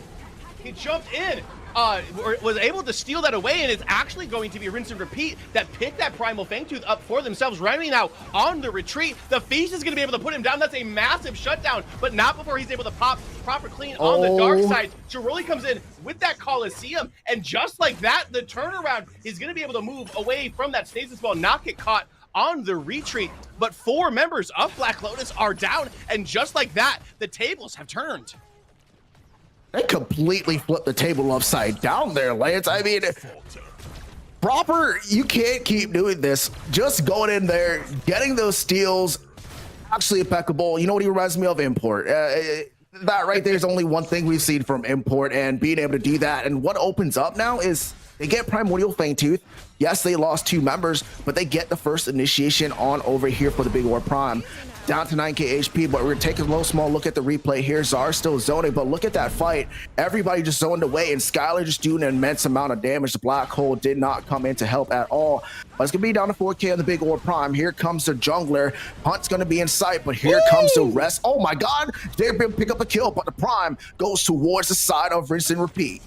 [SPEAKER 4] He jumped in, was able to steal that away, and it's actually going to be Rinse and Repeat that picked that Primal Fangtooth up for themselves. Remy now on the retreat. The Feast is going to be able to put him down. That's a massive shutdown, but not before he's able to pop proper clean on the dark side. Jiroli comes in with that Coliseum, and just like that, the turnaround is going to be able to move away from that stasis ball, not get caught on the retreat. But 4 members of Black Lotus are down, and just like that, the tables have turned.
[SPEAKER 5] They completely flipped the table upside down there, Lance. I mean, proper, you can't keep doing this. Just going in there, getting those steals, actually impeccable. You know what he reminds me of? Import. That right there is only one thing we've seen from Import, and being able to do that. And what opens up now is they get Primordial Fangtooth. Yes, they lost 2 members, but they get the first initiation on over here for the Big War Prime. Down to 9k HP, but we're gonna take a little small look at the replay here. Zar still zoning, but look at that fight. Everybody just zoned away, and Skylar just doing an immense amount of damage. The Black Hole did not come in to help at all. But it's gonna be down to 4k on the Big War Prime. Here comes the jungler. Hunt's gonna be in sight, but here comes the rest. Oh my God, they're gonna pick up a kill, but the Prime goes towards the side of Rinse and Repeat.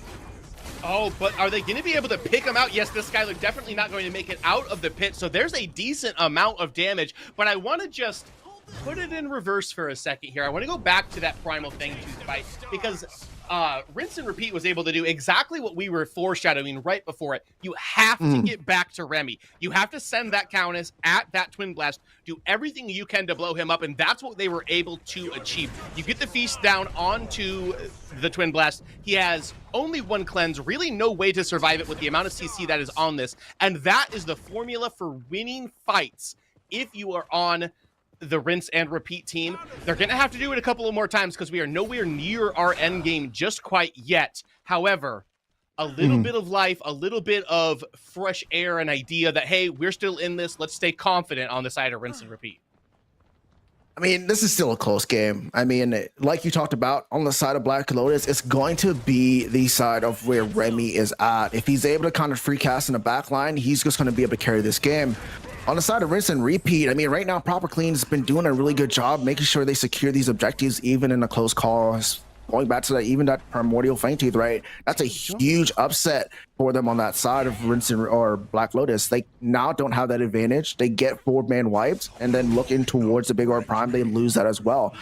[SPEAKER 4] Oh, but are they going to be able to pick him out? Yes, this Skylar definitely not going to make it out of the pit, so there's a decent amount of damage, but I want to just put it in reverse for a second here. I want to go back to that Primal Fangtooth fight because Rinse and Repeat was able to do exactly what we were foreshadowing right before it. You have to get back to Remy. You have to send that Countess at that Twin Blast, do everything you can to blow him up, and that's what they were able to achieve. You get the Feast down onto the Twin Blast. He has only one cleanse, really no way to survive it with the amount of CC that is on this, and that is the formula for winning fights if you are on the Rinse and Repeat team. They're going to have to do it a couple of more times because we are nowhere near our end game just quite yet. However, a little bit of life, a little bit of fresh air, an idea that, hey, we're still in this. Let's stay confident on the side of Rinse and Repeat.
[SPEAKER 5] I mean, this is still a close game. I mean, like you talked about, on the side of Black Lotus, it's going to be the side of where Remy is at. If he's able to kind of free cast in the back line, he's just going to be able to carry this game. On the side of Rinse and Repeat, I mean, right now, Proper Clean's been doing a really good job making sure they secure these objectives, even in a close call. Going back to that, even that Primordial Fangtooth, right? That's a huge upset for them on that side of Rinse or Black Lotus. They now don't have that advantage. They get 4-man wipes, and then looking towards the Big Orb Prime, they lose that as well.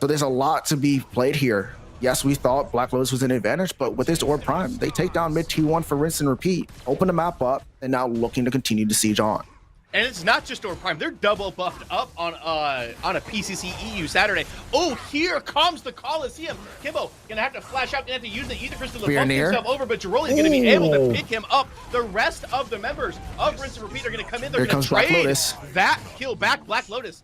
[SPEAKER 5] So there's a lot to be played here. Yes, we thought Black Lotus was an advantage, but with this Orb Prime, they take down mid T1 for Rinse and Repeat, open the map up, and now looking to continue to siege on.
[SPEAKER 4] And it's not just Orb Prime. They're double buffed up on a PCC EU Saturday. Oh, here comes the Coliseum. Kimbo gonna have to flash out, gonna have to use the Ether Crystal to bump himself over, but Jiroli's gonna be able to pick him up. The rest of the members of Rinse and Repeat are gonna come in. They're gonna trade that kill back. Black Lotus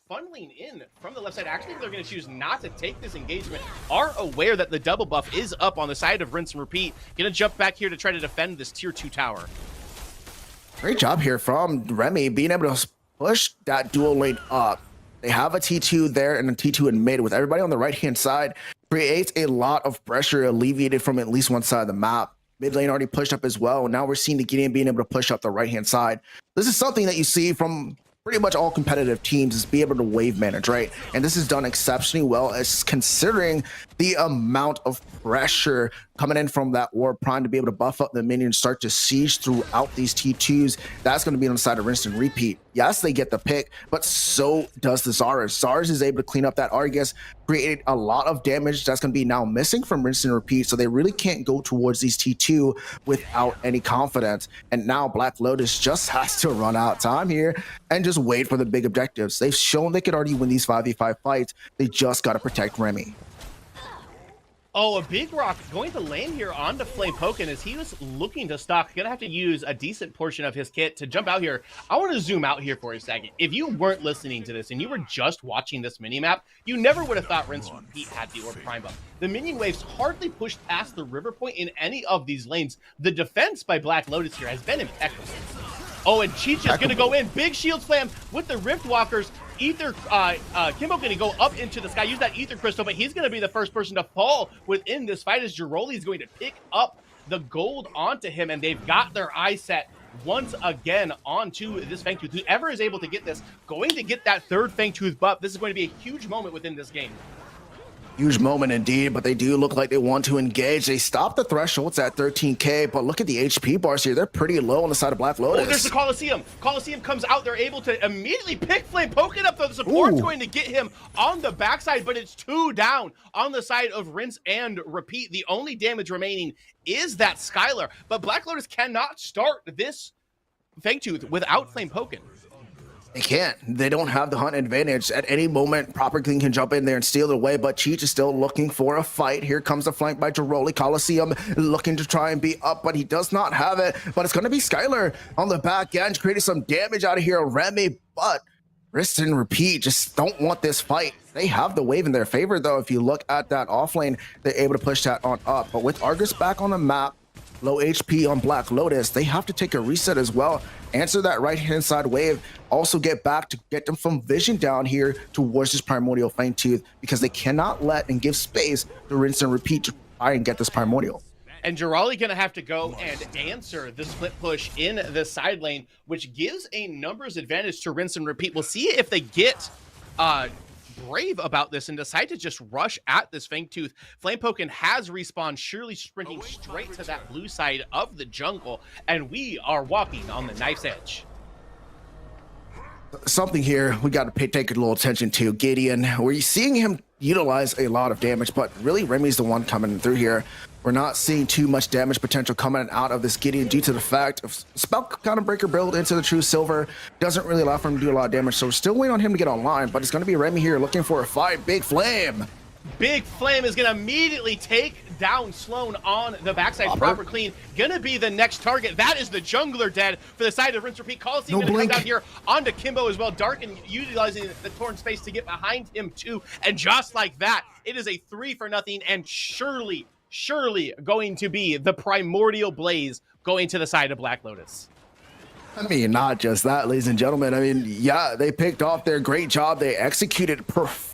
[SPEAKER 4] funneling in from the left side. Actually, they're gonna choose not to take this engagement. Are aware that the double buff is up on the side of Rinse and Repeat. Gonna jump back here to try to defend this tier 2 tower.
[SPEAKER 5] Great job here from Remy, being able to push that dual lane up. They have a T2 there and a T2 in mid with everybody on the right-hand side. Creates a lot of pressure alleviated from at least one side of the map. Mid lane already pushed up as well. Now we're seeing the Gideon being able to push up the right-hand side. This is something that you see from pretty much all competitive teams, is be able to wave manage, right? And this is done exceptionally well, as considering the amount of pressure coming in from that Orb Prime to be able to buff up the minions, start to siege throughout these T2s. That's going to be on the side of Rinse and Repeat. Yes, they get the pick, but so does the Zars. Zars is able to clean up that Argus, create a lot of damage that's going to be now missing from Rinse and Repeat, so they really can't go towards these T2 without any confidence. And now Black Lotus just has to run out time here and just wait for the big objectives. They've shown they could already win these 5v5 fights. They just got to protect Remy.
[SPEAKER 4] Oh, a big rock going to lane here onto Flame Pokin as he was looking to stock. Gonna have to use a decent portion of his kit to jump out here. I want to zoom out here for a second. If you weren't listening to this and you were just watching this minimap, you never would have thought Rinse and Repeat had the Orb Prime buff. The minion waves hardly pushed past the river point in any of these lanes. The defense by Black Lotus here has been impeccable. Oh, and Chicha's gonna go in. Big shield slam with the Rift Walkers. Ether, Kimbo gonna go up into the sky, use that Ether Crystal, but he's gonna be the first person to fall within this fight as Jiroli is going to pick up the gold onto him, and they've got their eye set once again onto this Fangtooth. Whoever is able to get this, going to get that third Fangtooth buff. This is going to be a huge moment within this game.
[SPEAKER 5] Huge moment indeed, but they do look like they want to engage. They stopped the thresholds at 13k, but look at the HP bars here. They're pretty low on the side of Black Lotus.
[SPEAKER 4] Oh, there's the Coliseum. Coliseum comes out. They're able to immediately pick Flame Pokin up, though. The support's going to get him on the backside, but it's 2 down on the side of Rinse and Repeat. The only damage remaining is that Skylar, but Black Lotus cannot start this Fangtooth without Flame Pokin.
[SPEAKER 5] They can't. They don't have the hunt advantage. At any moment, Proper Clean can jump in there and steal it away, but Cheech is still looking for a fight. Here comes the flank by Jiroli. Coliseum looking to try and be up, but he does not have it. But it's going to be Skylar on the back end, creating some damage out of here. Remy, but Rinse and Repeat just don't want this fight. They have the wave in their favor, though. If you look at that off lane, they're able to push that on up. But with Argus back on the map, low HP on Black Lotus, they have to take a reset as well. Answer that right-hand side wave. Also get back to get them from vision down here towards this Primordial Fangtooth, because they cannot let and give space to Rinse and Repeat to try and get this Primordial.
[SPEAKER 4] And Jiroli gonna have to go and answer the split push in the side lane, which gives a numbers advantage to Rinse and Repeat. We'll see if they get brave about this and decide to just rush at this Fangtooth. Flame Pokin has respawned, surely sprinting straight to that blue side of the jungle, and we are walking on the knife's edge.
[SPEAKER 5] something here we got to take a little attention to. Gideon, we're seeing him utilize a lot of damage, but really Remy's the one coming through here. We're not seeing too much damage potential coming out of this Gideon due to the fact of spell kind of breaker build into the true silver doesn't really allow for him to do a lot of damage. So we're still waiting on him to get online, but it's going to be Remy here looking for a fight. Big Flame.
[SPEAKER 4] Big Flame is going to immediately take down Sloan on the backside. Proper Clean going to be the next target. That is the jungler dead for the side of Rinse Repeat. Coliseum going to come down here onto Kimbo as well. Darken utilizing the torn space to get behind him too. And just like that, it is a 3-for-0 and surely going to be the primordial blaze going to the side of Black Lotus.
[SPEAKER 5] I mean, not just that, ladies and gentlemen. I mean, yeah, they picked off their great job. They executed perfectly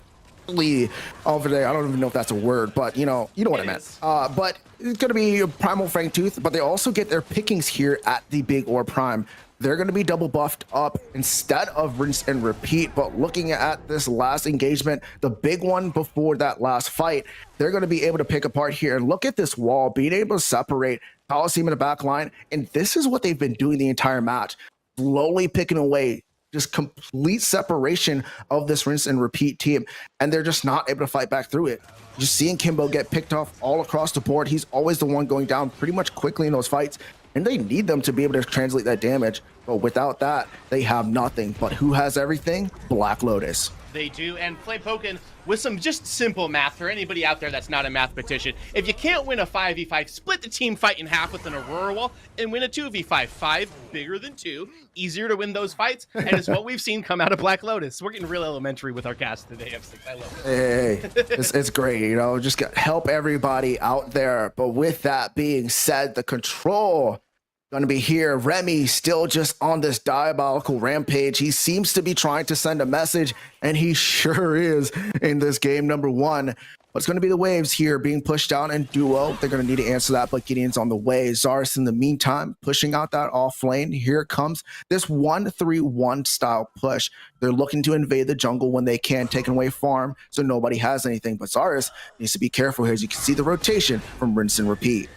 [SPEAKER 5] over there. I don't even know if that's a word, but you know what I meant. But it's going to be a Primal Fangtooth, but they also get their pickings here at the Big Orb Prime. They're going to be double buffed up instead of Rinse and Repeat. But looking at this last engagement, the big one before that last fight, they're going to be able to pick apart here. And look at this wall, being able to separate Coliseum in the back line. And this is what they've been doing the entire match, slowly picking away, just complete separation of this Rinse and Repeat team. And they're just not able to fight back through it. Just seeing Kimbo get picked off all across the board. He's always the one going down pretty much quickly in those fights. And they need them to be able to translate that damage. But without that, they have nothing. But who has everything? Black Lotus.
[SPEAKER 4] They do. And Flame Pokin with some just simple math for anybody out there that's not a mathematician. If you can't win a 5v5, split the team fight in half with an Aurora Wall and win a 2v5. 5 bigger than 2. Easier to win those fights. And it's what we've seen come out of Black Lotus. We're getting real elementary with our cast today, F6. I love it.
[SPEAKER 5] Hey, it's great. You know, just help everybody out there. But with that being said, the control going to be here. Remy still just on this diabolical rampage. He seems to be trying to send a message, and he sure is in this game number 1. But it's going to be the waves here being pushed down in duo. They're going to need to answer that, but Gideon's on the way. Zarus in the meantime pushing out that off lane. Here comes this 1-3-1 style push. They're looking to invade the jungle when they can, taking away farm so nobody has anything. But Zarus needs to be careful here, as you can see the rotation from Rinse and Repeat.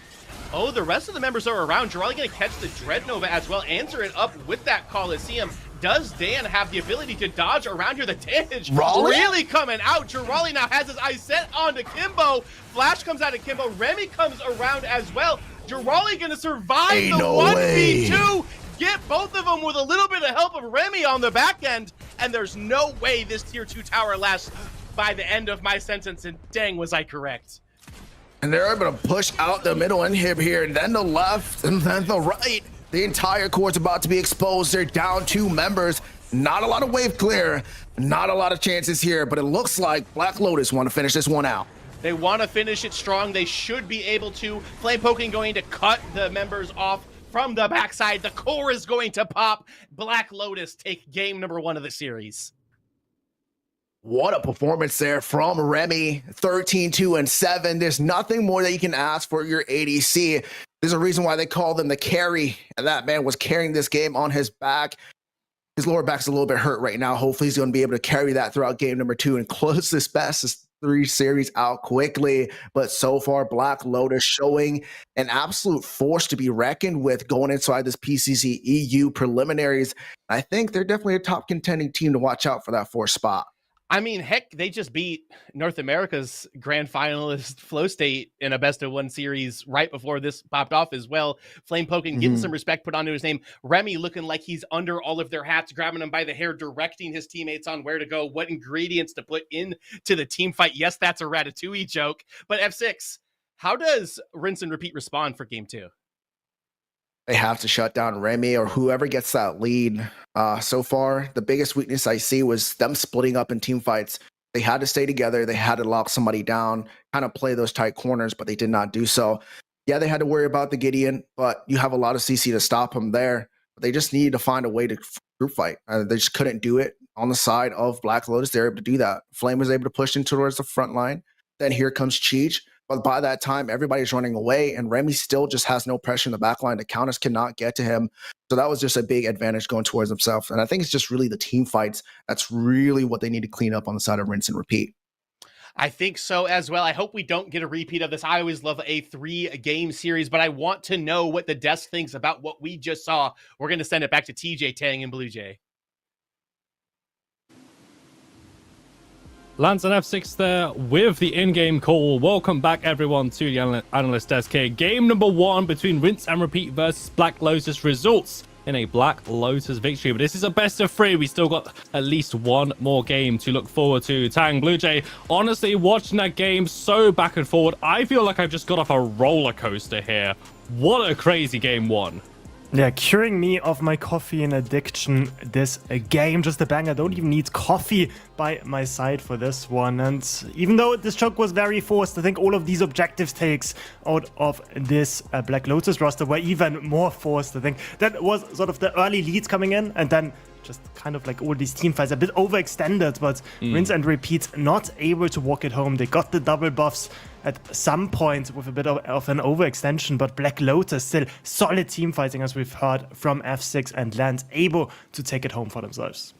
[SPEAKER 4] Oh, the rest of the members are around. Jirali going to catch the Dread Nova as well. Answer it up with that Coliseum. Does Dan have the ability to dodge around here? The damage really coming out. Jirali now has his eyes set onto Kimbo. Flash comes out of Kimbo. Remy comes around as well. Jirali going to survive the 1v2. Get both of them with a little bit of help of Remy on the back end. And there's no way this tier 2 tower lasts by the end of my sentence. And dang, was I correct.
[SPEAKER 5] And they're able to push out the middle inhib here, and then the left, and then the right. The entire core's about to be exposed. They're down 2 members. Not a lot of wave clear, not a lot of chances here, but it looks like Black Lotus want to finish this one out.
[SPEAKER 4] They want to finish it strong. They should be able to. Flame Poking going to cut the members off from the backside. The core is going to pop. Black Lotus take game number 1 of the series.
[SPEAKER 5] What a performance there from Remy, 13-2-7. There's nothing more that you can ask for your ADC. There's a reason why they call them the carry, and that man was carrying this game on his back. His lower back's a little bit hurt right now. Hopefully he's going to be able to carry that throughout game number 2 and close this best 3 series out quickly. But so far, Black Lotus showing an absolute force to be reckoned with going inside this PCC EU preliminaries. I think they're definitely a top contending team to watch out for that 4th spot.
[SPEAKER 4] I mean, heck, they just beat North America's grand finalist Flow State in a best-of-1 series right before this popped off as well. Flame Poking getting some respect put onto his name. Remy looking like he's under all of their hats, grabbing them by the hair, directing his teammates on where to go, what ingredients to put into the team fight. Yes, that's a Ratatouille joke. But F6, how does Rinse and Repeat respond for game 2?
[SPEAKER 5] They have to shut down Remy or whoever gets that lead. So far, the biggest weakness I see was them splitting up in team fights. They had to stay together. They had to lock somebody down, kind of play those tight corners, but they did not do so. Yeah, they had to worry about the Gideon, but you have a lot of CC to stop them there. But they just needed to find a way to group fight. They just couldn't do it on the side of Black Lotus. They were able to do that. Flame was able to push in towards the front line. Then here comes Cheech. But by that time, everybody's running away, and Remy still just has no pressure in the back line. The counters cannot get to him. So that was just a big advantage going towards himself. And I think it's just really the team fights. That's really what they need to clean up on the side of Rinse and Repeat.
[SPEAKER 4] I think so as well. I hope we don't get a repeat of this. I always love a 3-game series, but I want to know what the desk thinks about what we just saw. We're going to send it back to TJ Tang and Blue Jay.
[SPEAKER 1] Lance and F6 there with the in-game call. Welcome back, everyone, to the Analyst Desk here. Game number 1 between Rinse and Repeat versus Black Lotus results in a Black Lotus victory. But this is a best of 3. We still got at least one more game to look forward to. Tang, Blue Jay, honestly, watching that game so back and forward, I feel like I've just got off a roller coaster here. What a crazy game 1.
[SPEAKER 2] Yeah, curing me of my caffeine addiction. This game, just a banger. Don't even need coffee by my side for this one. And even though this choke was very forced, I think all of these objectives takes out of this Black Lotus roster were even more forced. I think that was sort of the early leads coming in, and then just kind of like all these team fights a bit overextended, but Rinse and Repeat not able to walk it home. They got the double buffs at some point with a bit of an overextension, but Black Lotus still solid team fighting, as we've heard from F6 and Lance, able to take it home for themselves.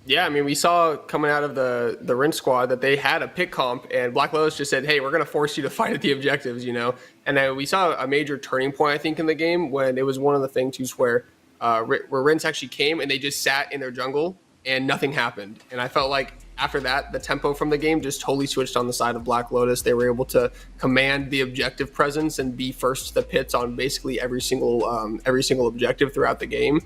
[SPEAKER 3] Yeah, I mean, we saw coming out of the Rinse squad that they had a pick comp, and Black Lotus just said, hey, we're going to force you to fight at the objectives, you know? And then we saw a major turning point, I think, in the game when it was one of the things where Rinse actually came and they just sat in their jungle and nothing happened. And I felt like after that, the tempo from the game just totally switched on the side of Black Lotus. They were able to command the objective presence and be first to the pits on basically every single objective throughout the game.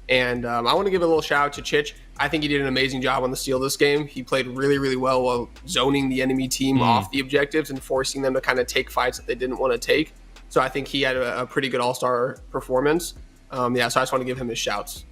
[SPEAKER 3] And I want to give a little shout out to Chich. I think he did an amazing job on the steal this game. He played really, really well while zoning the enemy team off the objectives and forcing them to kind of take fights that they didn't want to take. So I think he had a pretty good all-star performance. So I just want to give him his shouts.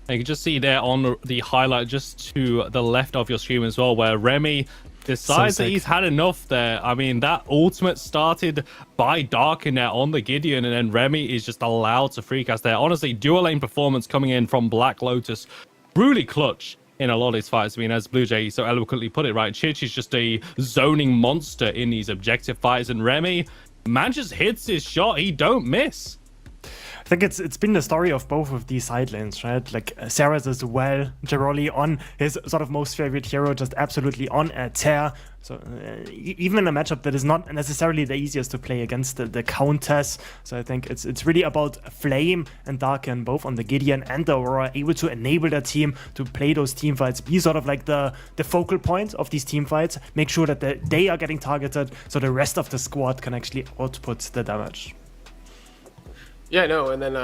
[SPEAKER 1] You can just see there on the highlight just to the left of your screen as well, where Remy decides that he's had enough there. I mean, that ultimate started by Darkin there on the Gideon, and then Remy is just allowed to free cast there. Honestly, dual lane performance coming in from Black Lotus, really clutch in a lot of these fights. I mean, as Blue Jay so eloquently put it, right, Chich is just a zoning monster in these objective fights, and Remy, man, just hits his shot. He don't miss.
[SPEAKER 2] I think it's been the story of both of these side lanes, right? Like Sarah's as well, Geroli on his sort of most favorite hero, just absolutely on a tear. So even in a matchup that is not necessarily the easiest to play against the counters. So I think it's really about Flame and Darken, both on the Gideon and the Aurora, able to enable their team to play those team fights, be sort of like the focal point of these team fights, make sure that they are getting targeted so the rest of the squad can actually output the damage.
[SPEAKER 3] Yeah, no, and then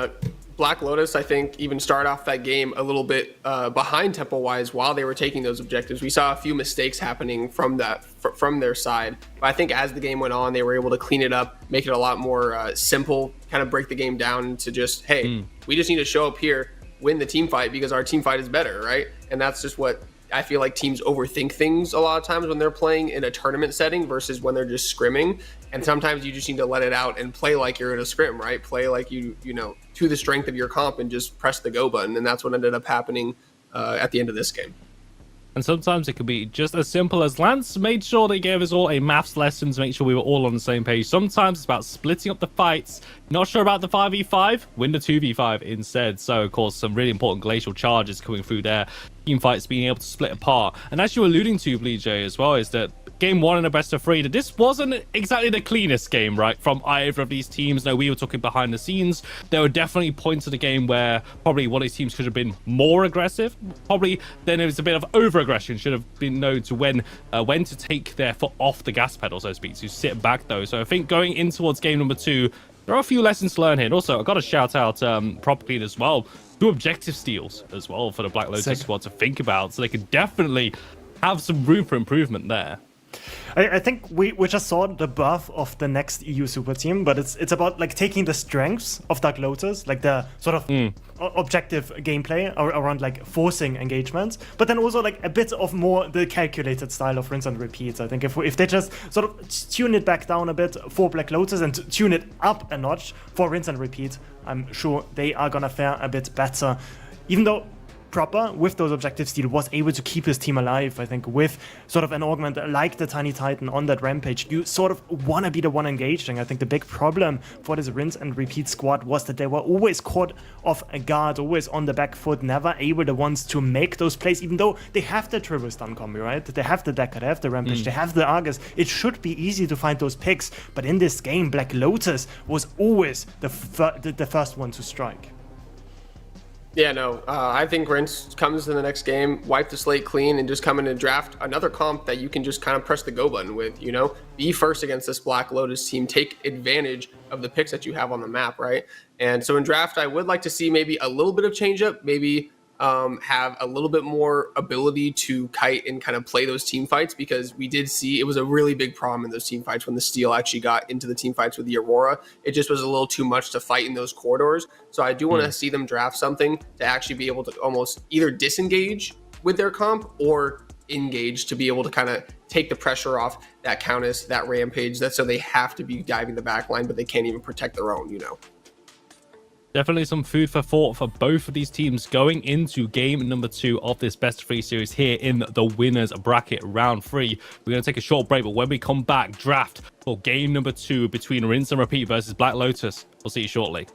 [SPEAKER 3] Black Lotus, I think, even started off that game a little bit behind tempo-wise while they were taking those objectives. We saw a few mistakes happening from their side, but I think as the game went on, they were able to clean it up, make it a lot more simple, kind of break the game down to just, hey, we just need to show up here, win the team fight because our team fight is better, right? And that's just what I feel like teams overthink things a lot of times when they're playing in a tournament setting versus when they're just scrimming. And sometimes you just need to let it out and play like you're in a scrim, right? Play like you know, to the strength of your comp and just press the go button. And that's what ended up happening at the end of this game.
[SPEAKER 1] And sometimes it could be just as simple as Lance made sure they gave us all a maths lesson to make sure we were all on the same page. Sometimes it's about splitting up the fights. Not sure about the 5v5? Win the 2v5 instead. So, of course, some really important glacial charges coming through there. Team fights being able to split apart. And as you were alluding to, Blue Jay, as well, is that game 1 in a best of 3, that this wasn't exactly the cleanest game, right, from either of these teams. No, we were talking behind the scenes. There were definitely points of the game where probably one of these teams could have been more aggressive. Probably then it was a bit of over-aggression. Should have been known to when to take their foot off the gas pedal, so to speak, to sit back, though. So I think going in towards game number 2, there are a few lessons to learn here. And also, I've got to shout out Properly as well. 2 objective steals as well for the Black Lotus squad to think about. So they could definitely have some room for improvement there.
[SPEAKER 2] I think we just saw the birth of the next EU super team, but it's about like taking the strengths of Dark Lotus, like the sort of objective gameplay around like forcing engagements, but then also like a bit of more the calculated style of Rinse and Repeat. I think if they just sort of tune it back down a bit for Black Lotus and tune it up a notch for Rinse and Repeat, I'm sure they are gonna fare a bit better. Even though Proper, with those objectives, still was able to keep his team alive. I think with sort of an augment like the Tiny Titan on that Rampage, you sort of want to be the one engaging. I think the big problem for this Rinse and Repeat squad was that they were always caught off guard, always on the back foot, never able the ones to make those plays, even though they have the triple stun combi, right? They have the Decker, they have the Rampage, they have the Argus. It should be easy to find those picks, but in this game, Black Lotus was always the first one to strike.
[SPEAKER 3] Yeah, no, I think Rince comes in the next game, wipe the slate clean, and just come in and draft another comp that you can just kind of press the go button with, you know? Be first against this Black Lotus team, take advantage of the picks that you have on the map, right? And so in draft, I would like to see maybe a little bit of change up, maybe have a little bit more ability to kite and kind of play those team fights, because we did see it was a really big problem in those team fights when the Steel actually got into the team fights with the Aurora. It just was a little too much to fight in those corridors. So I do want to see them draft something to actually be able to almost either disengage with their comp or engage, to be able to kind of take the pressure off that Countess, that Rampage. That's so they have to be diving the back line, but they can't even protect their own, you know.
[SPEAKER 1] Definitely some food for thought for both of these teams going into game number 2 of this best of 3 series here in the winners bracket round 3. We're going to take a short break, but when we come back, draft for game number 2 between Rinse and Repeat versus Black Lotus. We'll see you shortly.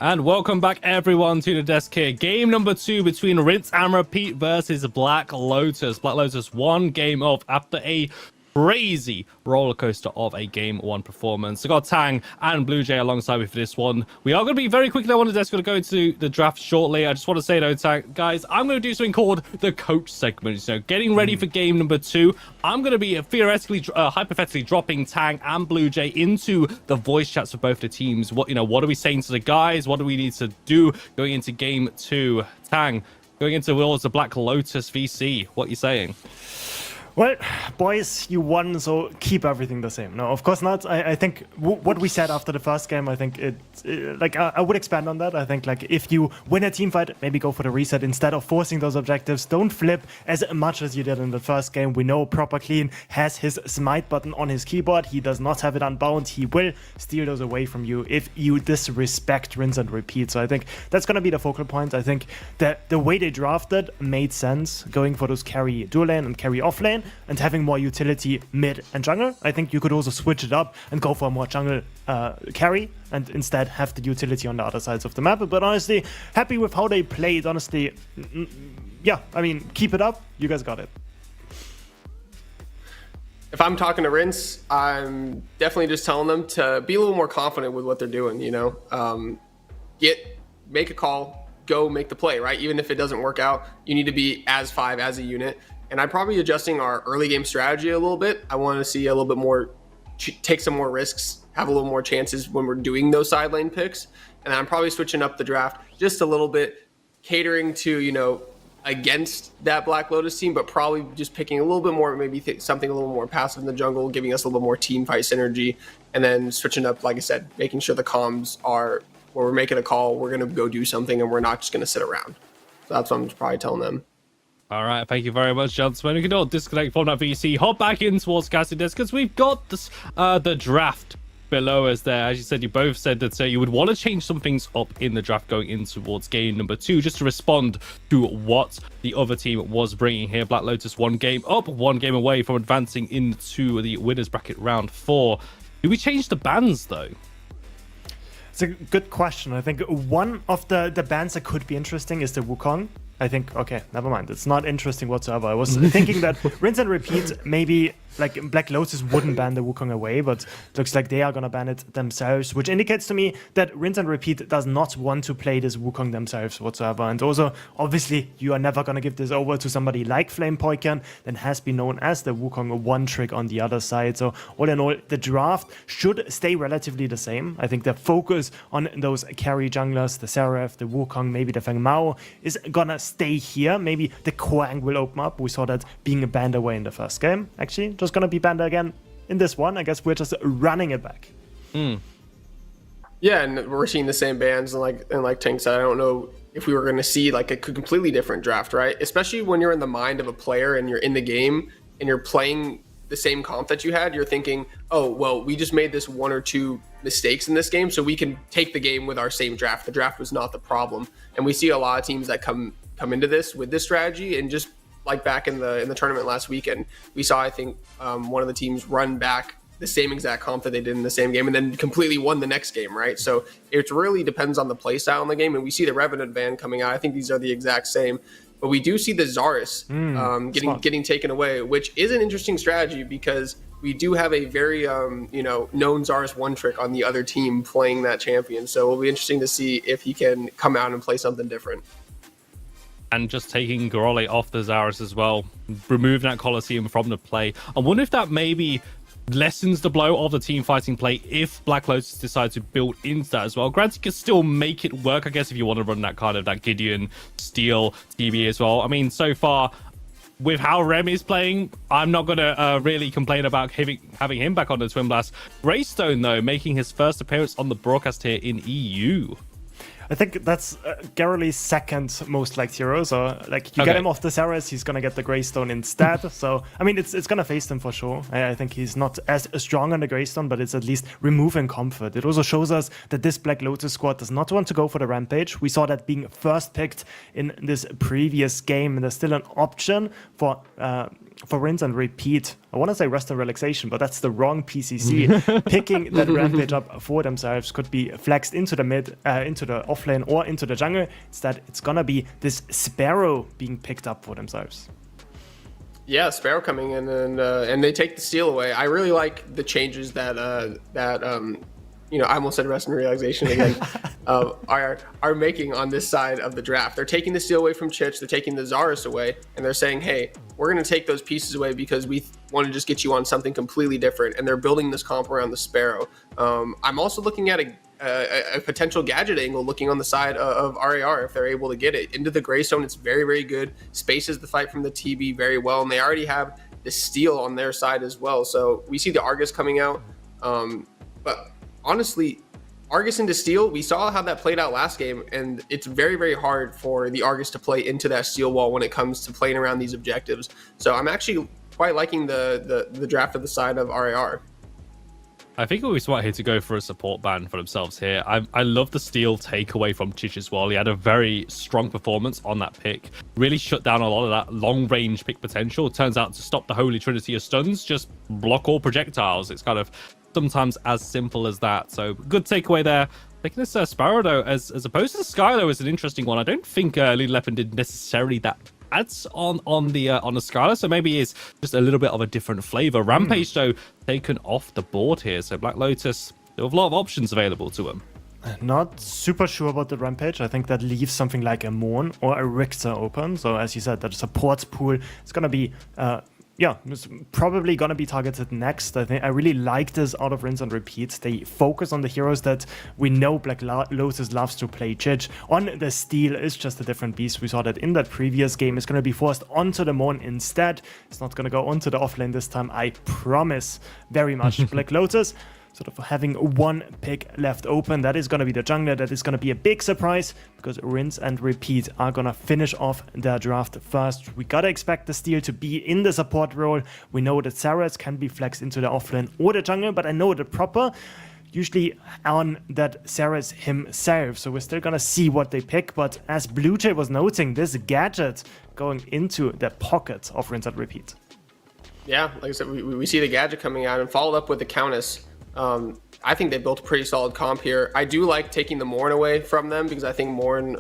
[SPEAKER 1] And welcome back, everyone, to the desk here. Game number 2 between Rinse and Repeat versus Black Lotus. Black Lotus 1 game off after a crazy roller coaster of a game 1 performance. So got Tang and Blue Jay alongside me for this one. We are going to be very quickly. I wanted to go into the draft shortly. I just want to say though, Tang, guys, I'm going to do something called the coach segment. So getting ready for game number 2. I'm going to be theoretically, hypothetically dropping Tang and Blue Jay into the voice chats for both the teams. What are we saying to the guys? What do we need to do going into game 2? Tang, going into Will's the Black Lotus VC. What are you saying?
[SPEAKER 2] Well, boys, you won, so keep everything the same. No, of course not. I think what we said after the first game, I think I would expand on that. I think like if you win a team fight, maybe go for the reset instead of forcing those objectives. Don't flip as much as you did in the first game. We know Proper Clean has his smite button on his keyboard. He does not have it unbound. He will steal those away from you if you disrespect rinse and repeat. So I think that's going to be the focal point. I think that the way they drafted made sense, going for those carry dual lane and carry off lane, and having more utility mid and jungle. I think you could also switch it up and go for a more jungle carry and instead have the utility on the other sides of the map. But honestly, happy with how they played. Honestly, yeah, I mean, keep it up. You guys got it.
[SPEAKER 3] If I'm talking to Rince, I'm definitely just telling them to be a little more confident with what they're doing, make a call, go make the play, right? Even if it doesn't work out, you need to be as 5 as a unit. And I'm probably adjusting our early game strategy a little bit. I want to see a little bit more, take some more risks, have a little more chances when we're doing those side lane picks. And I'm probably switching up the draft just a little bit, catering to, against that Black Lotus team, but probably just picking a little bit more, maybe something a little more passive in the jungle, giving us a little more team fight synergy. And then switching up, like I said, making sure the comms are, where we're making a call, we're going to go do something and we're not just going to sit around. So that's what I'm probably telling them.
[SPEAKER 1] All right, thank you very much, gentlemen. We can all disconnect from that VC, hop back in towards casting desk because we've got this, the draft below us there. As you said, you both said that you would want to change some things up in the draft going in towards game number 2, just to respond to what the other team was bringing here. Black Lotus 1 game up, 1 game away from advancing into the winners bracket round 4. Do we change the bans though?
[SPEAKER 2] It's a good question. I think one of the bans that could be interesting is the Wukong. I think, okay, never mind. It's not interesting whatsoever. I was thinking that rinse and repeat, maybe like Black Lotus wouldn't ban the Wukong away, but looks like they are going to ban it themselves, which indicates to me that rinse and repeat does not want to play this Wukong themselves whatsoever. And also, obviously, you are never going to give this over to somebody like Flame Poikan, that has been known as the Wukong one trick on the other side. So all in all, the draft should stay relatively the same. I think the focus on those carry junglers, the Seraph, the Wukong, maybe the Feng Mao, is going to stay here. Maybe the Quang will open up. We saw that being banned away in the first game, actually. Just going to be banned again in this one. I guess we're just running it back.
[SPEAKER 3] Yeah, and we're seeing the same bans, and like Tank said, I don't know if we were going to see like a completely different draft, right? Especially when you're in the mind of a player and you're in the game and you're playing the same comp that you had, you're thinking, oh, well, we just made this 1 or 2 mistakes in this game, so we can take the game with our same draft. The draft was not the problem. And we see a lot of teams that come into this with this strategy, and just like back in the tournament last weekend, we saw, I think, one of the teams run back the same exact comp that they did in the same game and then completely won the next game, right? So it really depends on the play style in the game. And we see the Revenant ban coming out. I think these are the exact same. But we do see the Zarus getting taken away, which is an interesting strategy because we do have a very known Zarus one trick on the other team playing that champion. So it'll be interesting to see if he can come out and play something different.
[SPEAKER 1] And just taking Gorole off the Zarus as well, removing that Colosseum from the play. I wonder if that maybe lessens the blow of the team fighting play if Black Lotus decide to build into that as well. Granted, you can still make it work, I guess, if you want to run that kind of that Gideon Steel TB as well. I mean, so far, with how Rem is playing, I'm not going to really complain about having him back on the Twin Blast. Greystone, though, making his first appearance on the broadcast here in EU.
[SPEAKER 2] I think that's Garrely's second most liked hero. So, like, you get him off the Saras, he's gonna get the Greystone instead. So, I mean, it's gonna face them for sure. I think he's not as strong on the Greystone, but it's at least removing comfort. It also shows us that this Black Lotus squad does not want to go for the Rampage. We saw that being first picked in this previous game, and there's still an option for rinse and repeat. I want to say rest and relaxation, but that's the wrong PCC. Picking that Rampage up for themselves could be flexed into the mid, into the offlane or into the jungle. Instead, it's gonna be this Sparrow being picked up for themselves.
[SPEAKER 3] Yeah, Sparrow coming in and they take the steal away. I really like the changes that I almost said rest and realization again, are making on this side of the draft. They're taking the steal away from Chich, they're taking the Zarus away, and they're saying, hey, we're going to take those pieces away because we want to just get you on something completely different. And they're building this comp around the Sparrow. I'm also looking at a potential gadget angle looking on the side of RAR if they're able to get it into the Greystone. It's very, very good, spaces the fight from the TB very well, and they already have the steal on their side as well. So we see the Argus coming out, but honestly, Argus into steal, we saw how that played out last game, and it's very, very hard for the Argus to play into that steal wall when it comes to playing around these objectives. So I'm actually quite liking the draft of the side of RAR.
[SPEAKER 1] I think it would be smart here to go for a support ban for themselves here. I love the steal takeaway from Chich as well. He had a very strong performance on that pick. Really shut down a lot of that long-range pick potential. It turns out to stop the Holy Trinity of stuns, just block all projectiles. It's kind of sometimes as simple as that. So good takeaway there. Taking this Sparrow, though, as opposed to Skylo, is an interesting one. I don't think Lead Leopard did necessarily that ads on the Skylar, so maybe it's just a little bit of a different flavor. Rampage though taken off the board here, so Black Lotus, they have a lot of options available to him.
[SPEAKER 2] Not super sure about the Rampage. I think that leaves something like a Morn or a Richter open. So as you said, that supports pool is gonna be it's probably gonna be targeted next. I think I really like this out of rinse and repeat. They focus on the heroes that we know Black Lotus loves to play. Chich on the steal is just a different beast. We saw that in that previous game. It's gonna be forced onto the Morn instead. It's not gonna go onto the offlane this time, I promise very much. Black Lotus sort of having one pick left open. That is going to be the jungler. That is going to be a big surprise because rinse and repeat are going to finish off their draft first. We got to expect the steal to be in the support role. We know that Saras can be flexed into the offlane or the jungle, but I know the proper usually on that Saras himself. So we're still going to see what they pick. But as Blue Jay was noting, this gadget going into the pocket of rinse and repeat.
[SPEAKER 3] Yeah, like I said, we see the gadget coming out and followed up with the Countess. I think they built a pretty solid comp here. I do like taking the Morn away from them because I think Morn,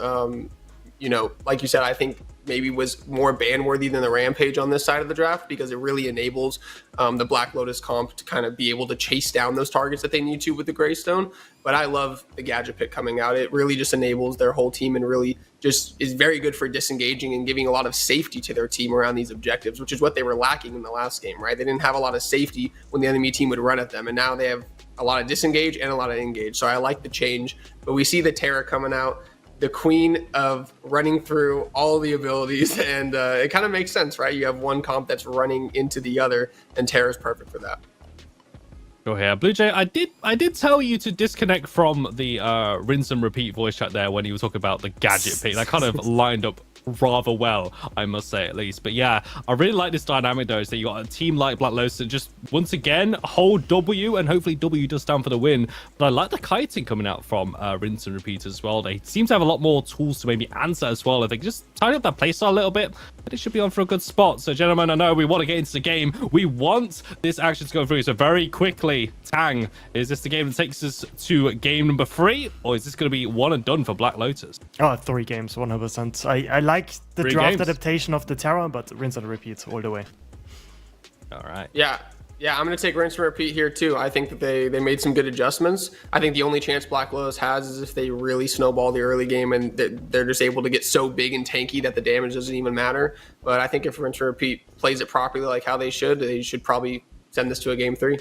[SPEAKER 3] like you said, I think maybe was more ban-worthy than the Rampage on this side of the draft because it really enables the Black Lotus comp to kind of be able to chase down those targets that they need to with the Greystone. But I love the gadget pick coming out. It really just enables their whole team and really just is very good for disengaging and giving a lot of safety to their team around these objectives, which is what they were lacking in the last game, right? They didn't have a lot of safety when the enemy team would run at them, and now they have a lot of disengage and a lot of engage. So I like the change, but we see the Terra coming out, the queen of running through all the abilities, and it kind of makes sense, right? You have one comp that's running into the other, and Terra's perfect for that.
[SPEAKER 1] Go here, Blue Jay. I did tell you to disconnect from the rinse and repeat voice chat there when he was talking about the gadget pick. That kind of lined up rather well, I must say, at least. But yeah, I really like this dynamic though, so you got a team like Black Lotus that just once again hold W, and hopefully W does stand for the win. But I like the kiting coming out from rinse and repeat as well. They seem to have a lot more tools to maybe answer as well. If they can just tidy up that playstyle a little bit, but it should be on for a good spot. So gentlemen, I know we want to get into the game. We want this action to go through. So very quickly, Tang, is this the game that takes us to game number 3, or is this going to be one and done for Black Lotus?
[SPEAKER 2] Oh, 3 games, 100%. I like the
[SPEAKER 1] 3
[SPEAKER 2] draft
[SPEAKER 1] games.
[SPEAKER 2] Adaptation of the Terra, but rinse and repeat all the way.
[SPEAKER 1] All right.
[SPEAKER 3] Yeah, I'm going to take rinse and repeat here too. I think that they made some good adjustments. I think the only chance Black Lotus has is if they really snowball the early game and they're just able to get so big and tanky that the damage doesn't even matter. But I think if rinse and repeat plays it properly like how they should probably send this to a game 3.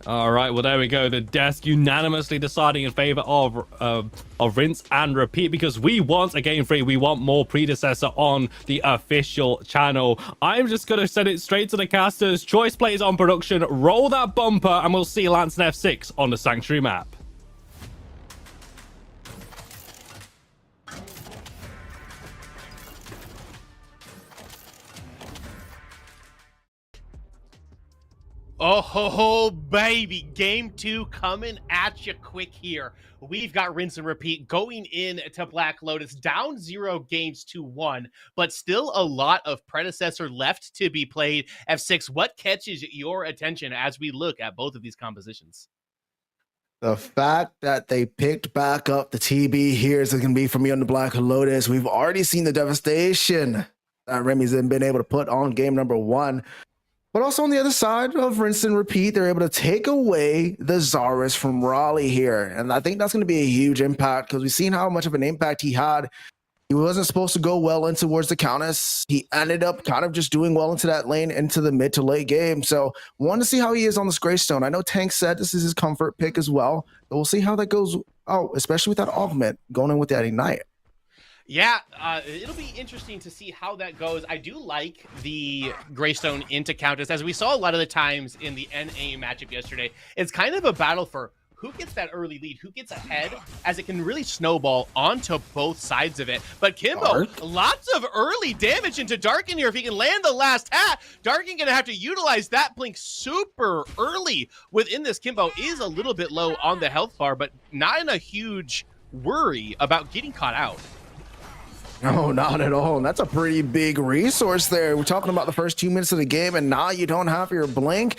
[SPEAKER 1] All right, well, there we go. The desk unanimously deciding in favor of rinse and repeat because we want a game 3. We want more Predecessor on the official channel. I'm just going to send it straight to the casters. Choice plays on production. Roll that bumper, and we'll see Lance and F6 on the Sanctuary map.
[SPEAKER 4] Oh, baby. Game 2 coming at you quick here. We've got rinse and repeat going in to Black Lotus, down 0 games to 1, but still a lot of Predecessor left to be played. F6, what catches your attention as we look at both of these compositions?
[SPEAKER 5] The fact that they picked back up the TB here is going to be for me on the Black Lotus. We've already seen the devastation Remy's been able to put on game number 1. But also on the other side of rinse and repeat, they're able to take away the Zarus from Raleigh here. And I think that's going to be a huge impact because we've seen how much of an impact he had. He wasn't supposed to go well in towards the Countess. He ended up kind of just doing well into that lane, into the mid to late game. So want to see how he is on this Greystone. I know Tank said this is his comfort pick as well. But we'll see how that goes out, especially with that augment going in with that Ignite.
[SPEAKER 4] Yeah, it'll be interesting to see how that goes. I do like the Greystone into Countess. As we saw a lot of the times in the NA matchup yesterday, it's kind of a battle for who gets that early lead, who gets ahead, as it can really snowball onto both sides of it. But Kimbo, lots of early damage into Darkin here. If he can land the last hat, Darkin gonna have to utilize that blink super early within this. Kimbo is a little bit low on the health bar, but not in a huge worry about getting caught out.
[SPEAKER 5] No, not at all. And that's a pretty big resource there. We're talking about the first 2 minutes of the game, and now you don't have your blink.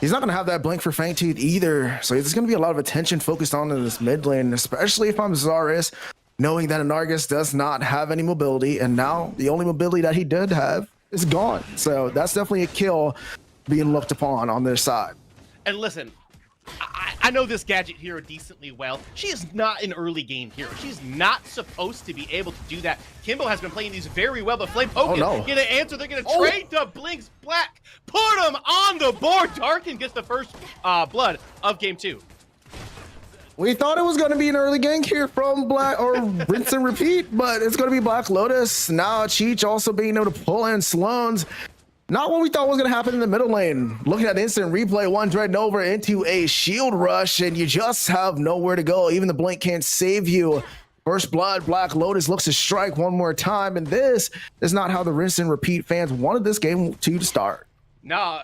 [SPEAKER 5] He's not going to have that blink for Fangtooth either. So there's going to be a lot of attention focused on in this mid lane, especially if I'm Zarus, knowing that Anargus does not have any mobility. And now the only mobility that he did have is gone. So that's definitely a kill being looked upon on their side.
[SPEAKER 4] And listen, I know this Gadget hero decently well. She is not an early game hero. She's not supposed to be able to do that. Kimbo has been playing these very well, but Flame Pokin gonna answer. They're gonna trade the Blinks Black. Put him on the board. Darkin gets the first blood of game 2.
[SPEAKER 5] We thought it was going to be an early gank here from Black or rinse and repeat, but it's going to be Black Lotus. Now Cheech also being able to pull in Sloan's. Not what we thought was going to happen in the middle lane. Looking at instant replay, one Dread Nova into a shield rush, and you just have nowhere to go. Even the blink can't save you. First blood, Black Lotus looks to strike one more time, and this is not how the rinse and repeat fans wanted this game to start.
[SPEAKER 4] No,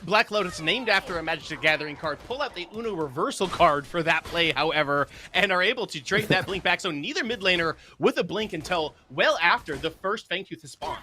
[SPEAKER 4] Black Lotus, named after a Magic the Gathering card, pull out the Uno reversal card for that play, however, and are able to trade that blink back. So neither mid laner with a blink until well after the first Fangtooth has spawned.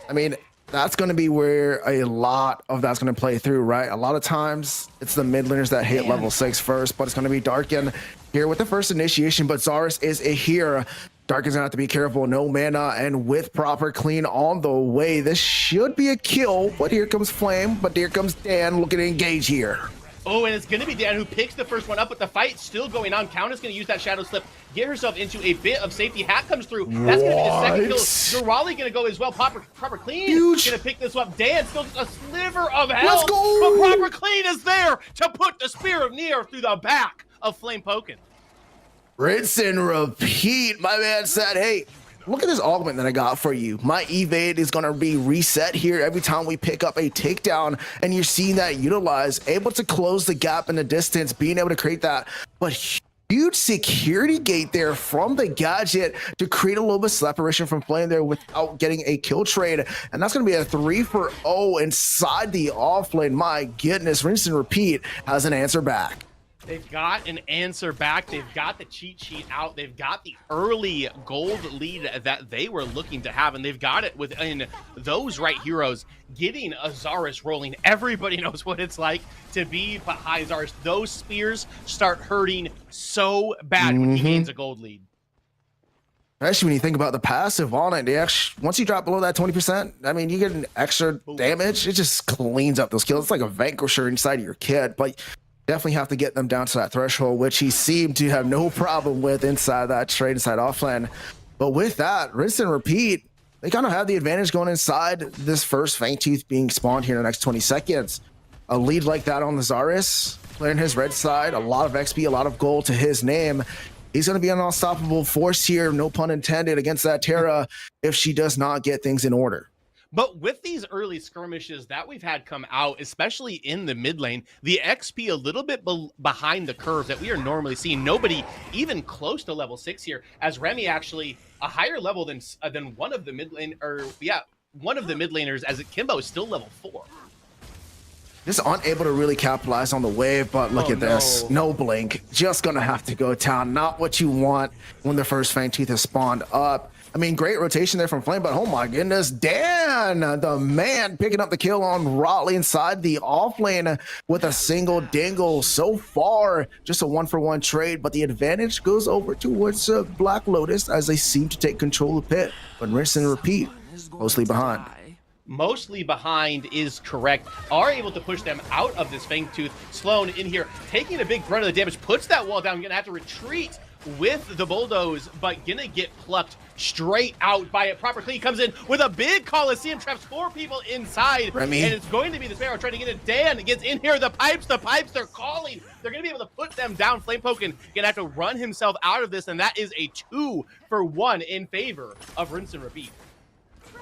[SPEAKER 5] I mean, that's going to be where a lot of that's going to play through, right? A lot of times it's the mid laners that hit level 6 first, but it's going to be Darkin here with the first initiation, but Zarus is a here. Darkin's going to have to be careful, no mana, and with proper clean on the way. This should be a kill, but here comes Flame, but here comes Dan looking to engage here.
[SPEAKER 4] Oh, and it's going to be Dan who picks the first one up, but the fight's still going on. Countess going to use that Shadow Slip, get herself into a bit of safety. Hat comes through. That's going to be the second kill. Durali going to go as well. Proper Clean going to pick this up. Dan still a sliver of health, but Proper Clean is there to put the Spear of Nier through the back of Flame Pokin.
[SPEAKER 5] Rinse and repeat. My man said, hey, look at this augment that I got for you. My evade is going to be reset here every time we pick up a takedown, and you're seeing that utilized, able to close the gap in the distance, being able to create that. But huge security gate there from the Gadget to create a little bit of separation from playing there without getting a kill trade. And that's going to be a 3-for-0 inside the offlane. My goodness, rinse and repeat has an answer back.
[SPEAKER 4] They've got an answer back. They've got the cheat sheet out. They've got the early gold lead that they were looking to have, and they've got it within those right heroes. Getting a Zarus rolling, everybody knows what it's like to be behind Zarus. Those spears start hurting so bad when he gains a gold lead.
[SPEAKER 5] Especially when you think about the passive on it, once you drop below that 20%, I mean, you get an extra damage. It just cleans up those kills. It's like a vanquisher inside of your kit, but definitely have to get them down to that threshold, which he seemed to have no problem with inside that trade inside offlane. But with that, rinse and repeat, they kind of have the advantage going inside this first Fangtooth being spawned here in the next 20 seconds. A lead like that on the Zarus, playing his red side, a lot of XP, a lot of gold to his name. He's going to be an unstoppable force here, no pun intended, against that Terra if she does not get things in order.
[SPEAKER 4] But with these early skirmishes that we've had come out, especially in the mid lane, the XP a little bit behind the curve that we are normally seeing. Nobody even close to level 6 here, as Remy actually a higher level than one of the mid lane, one of the mid laners, as Kimbo is still level 4.
[SPEAKER 5] Just unable to really capitalize on the wave, but look at this. No blink. Just going to have to go down. Not what you want when the first Fangtooth has spawned up. I mean, great rotation there from Flame, but oh my goodness, Dan, the man, picking up the kill on Raleigh inside the offlane with a single dingle. So far, just a 1-for-1 trade, but the advantage goes over towards Black Lotus as they seem to take control of the pit. But rinse and repeat, mostly behind.
[SPEAKER 4] Mostly behind is correct, are able to push them out of this Fangtooth. Sloan in here, taking a big brunt of the damage, puts that wall down, gonna have to retreat with the bulldoze, but gonna get plucked straight out by it. Proper Clean comes in with a big Coliseum, traps 4 people inside,
[SPEAKER 5] Remy.
[SPEAKER 4] and it's going to be the Sparrow trying to get it. Dan gets in here, the pipes, they're calling. They're gonna be able to put them down. Flamepoken gonna have to run himself out of this, and that is a 2-for-1 in favor of Rinse and Repeat.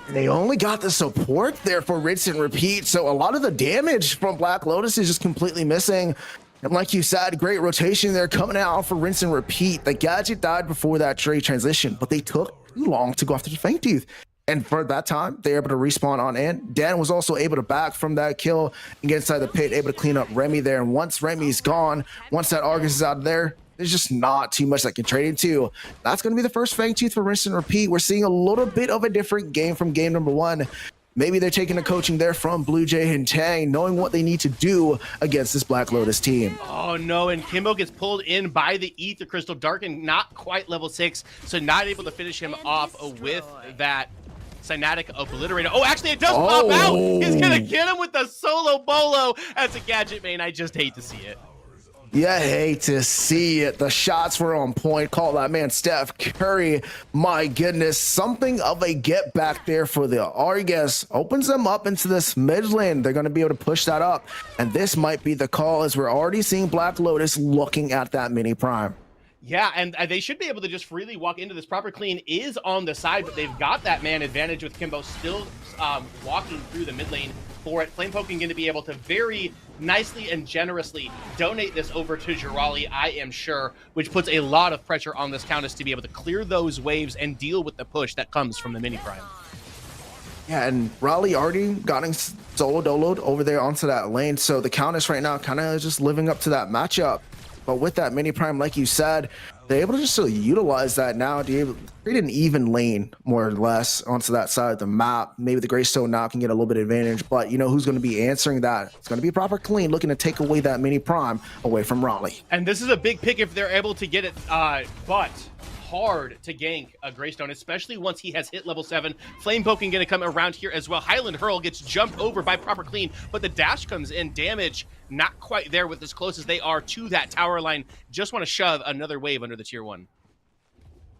[SPEAKER 5] They only got the support there for Rinse and Repeat, so a lot of the damage from Black Lotus is just completely missing. And like you said, great rotation there coming out for Rinse and Repeat. The Gadget died before that trade transition, but they took too long to go after the Fangtooth. And for that time, they're able to respawn on in. Dan was also able to back from that kill and get inside the pit, able to clean up Remy there. And once Remy's gone, once that Argus is out of there, there's just not too much that can trade into. That's going to be the first Fangtooth for Rinse and Repeat. We're seeing a little bit of a different game from game number 1. Maybe they're taking the coaching there from Blue Jay and Tang, knowing what they need to do against this Black Lotus team.
[SPEAKER 4] Oh no, and Kimbo gets pulled in by the Ether Crystal. Darken not quite level 6, so not able to finish him off with that Cynatic Obliterator. Oh, actually it does pop out. He's gonna get him with the solo bolo. As a Gadget main, I just hate to see it.
[SPEAKER 5] Yeah, hate to see it. The shots were on point. Call that man Steph Curry. My goodness, something of a get back there for the Argus. Opens them up into this mid lane. They're going to be able to push that up. And this might be the call, as we're already seeing Black Lotus looking at that mini prime.
[SPEAKER 4] Yeah, and they should be able to just freely walk into this. Proper Clean is on the side, but they've got that man advantage with Kimbo still walking through the mid lane for it. Flamepoken going to be able to very nicely and generously donate this over to Jirali, I am sure, which puts a lot of pressure on this Countess to be able to clear those waves and deal with the push that comes from the mini prime.
[SPEAKER 5] Yeah, and Raleigh already gotten solo doloed over there onto that lane, so the Countess right now kind of just living up to that matchup. But with that mini prime, like you said, they're able to just sort of utilize that now to create an even lane, more or less, onto that side of the map. Maybe the Greystone now can get a little bit of advantage, but you know who's going to be answering that? It's going to be Proper Clean, looking to take away that mini prime away from Raleigh.
[SPEAKER 4] And this is a big pick if they're able to get it, but hard to gank a Greystone, especially once he has hit level 7. Flamepoken gonna come around here as well. Highland Hurl gets jumped over by Proper Clean, but the dash comes in. Damage not quite there with as close as they are to that tower line. Just want to shove another wave under the tier 1.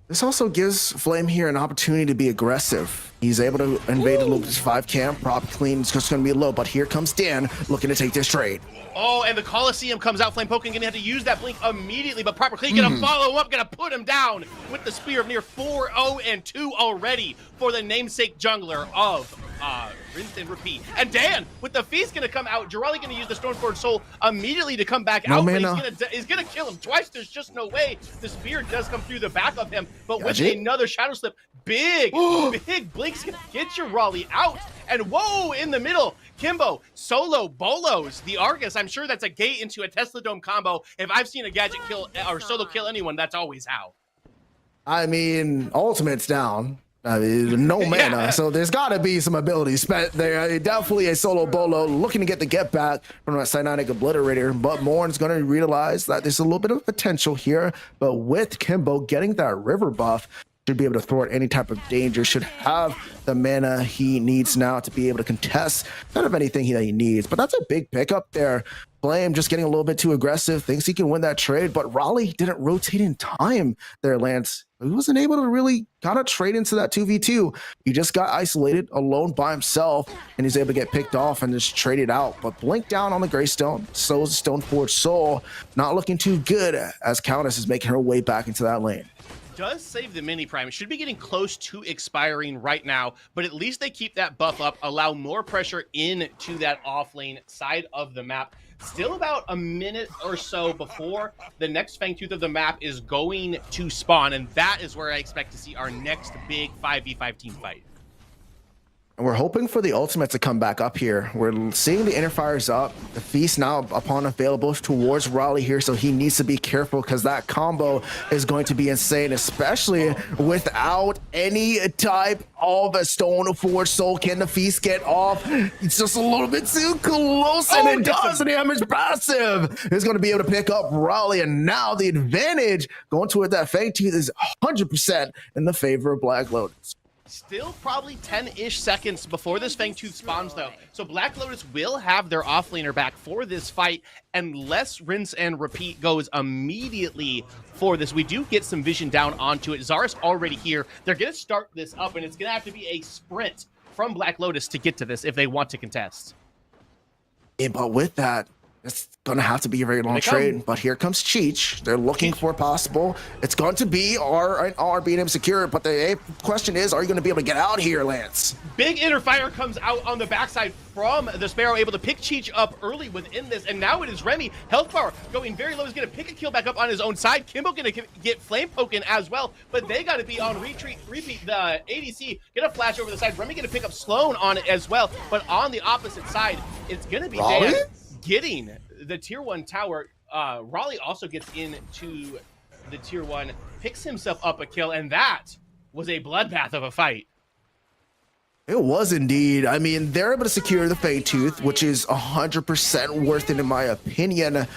[SPEAKER 5] This also gives Flame here an opportunity to be aggressive. He's able to invade the Lucas 5 camp. Proper Clean is just going to be low, but here comes Dan looking to take this trade.
[SPEAKER 4] Oh, and the Coliseum comes out. Flamepoken gonna have to use that blink immediately, but Proper Clean gonna follow up, gonna put him down with the Spear of Near. 4-0-2 already for the namesake jungler of Rinse and Repeat. And Dan with the Feast gonna come out. Jirali gonna use the Stormforged Soul immediately to come back out. He's gonna kill him twice. There's just no way. The Spear does come through the back of him, but with another Shadow Slip, big Blink's gonna get Jirali out. And whoa, in the middle, Kimbo, solo bolos, the Argus. I'm sure that's a gate into a Tesla Dome combo. If I've seen a Gadget kill or solo kill anyone, that's always how.
[SPEAKER 5] I mean, ultimate's down. No mana,
[SPEAKER 4] Yeah.
[SPEAKER 5] So there's got to be some ability spent there. Definitely a solo bolo looking to get the get back from that Cynatic Obliterator, but Morn's going to realize that there's a little bit of potential here, but with Kimbo getting that river buff, should be able to thwart any type of danger, should have the mana he needs now to be able to contest kind of anything that he needs. But that's a big pickup there. Flame just getting a little bit too aggressive, thinks he can win that trade, but Raleigh didn't rotate in time there, Lance. He wasn't able to really kind of trade into that 2v2. He just got isolated alone by himself, and he's able to get picked off and just traded out. But blink down on the Greystone, so is the Stoneforged Soul. Not looking too good as Countess is making her way back into that lane.
[SPEAKER 4] Does save the mini prime. It should be getting close to expiring right now, but at least they keep that buff up, allow more pressure into that off lane side of the map. Still about a minute or so before the next Fangtooth of the map is going to spawn, and that is where I expect to see our next big 5v5 team fight.
[SPEAKER 5] And we're hoping for the ultimate to come back up here. We're seeing the interfires up. The Feast now upon available towards Raleigh here, so he needs to be careful because that combo is going to be insane, especially without any type of a Stoneforged Soul. Can the Feast get off? It's just a little bit too close, and it does damage passive. It's going to be able to pick up Raleigh, and now the advantage going toward that Fangtooth is 100% in the favor of Black Lotus.
[SPEAKER 4] Still probably 10-ish seconds before this Fangtooth spawns, though. So Black Lotus will have their offlaner back for this fight unless Rinse and Repeat goes immediately for this. We do get some vision down onto it. Zara's already here. They're going to start this up, and it's going to have to be a sprint from Black Lotus to get to this if they want to contest.
[SPEAKER 5] Yeah, but with that, it's going to have to be a very long trade. But here comes Cheech. They're looking for possible. It's going to be R being able to secure it. But the question is, are you going to be able to get out here, Lance?
[SPEAKER 4] Big interfire comes out on the backside from the Sparrow, able to pick Cheech up early within this. And now it is Remy. Health bar going very low. He's going to pick a kill back up on his own side. Kimbo going to get flame poken as well. But they got to be on repeat. The ADC going to flash over the side. Remy going to pick up Sloan on it as well. But on the opposite side, it's going to be Dan getting the tier 1 tower. Raleigh also gets into the tier 1, picks himself up a kill, and that was a bloodbath of a fight.
[SPEAKER 5] It was indeed. I mean, they're able to secure the Fangtooth, which is 100% worth it in my opinion.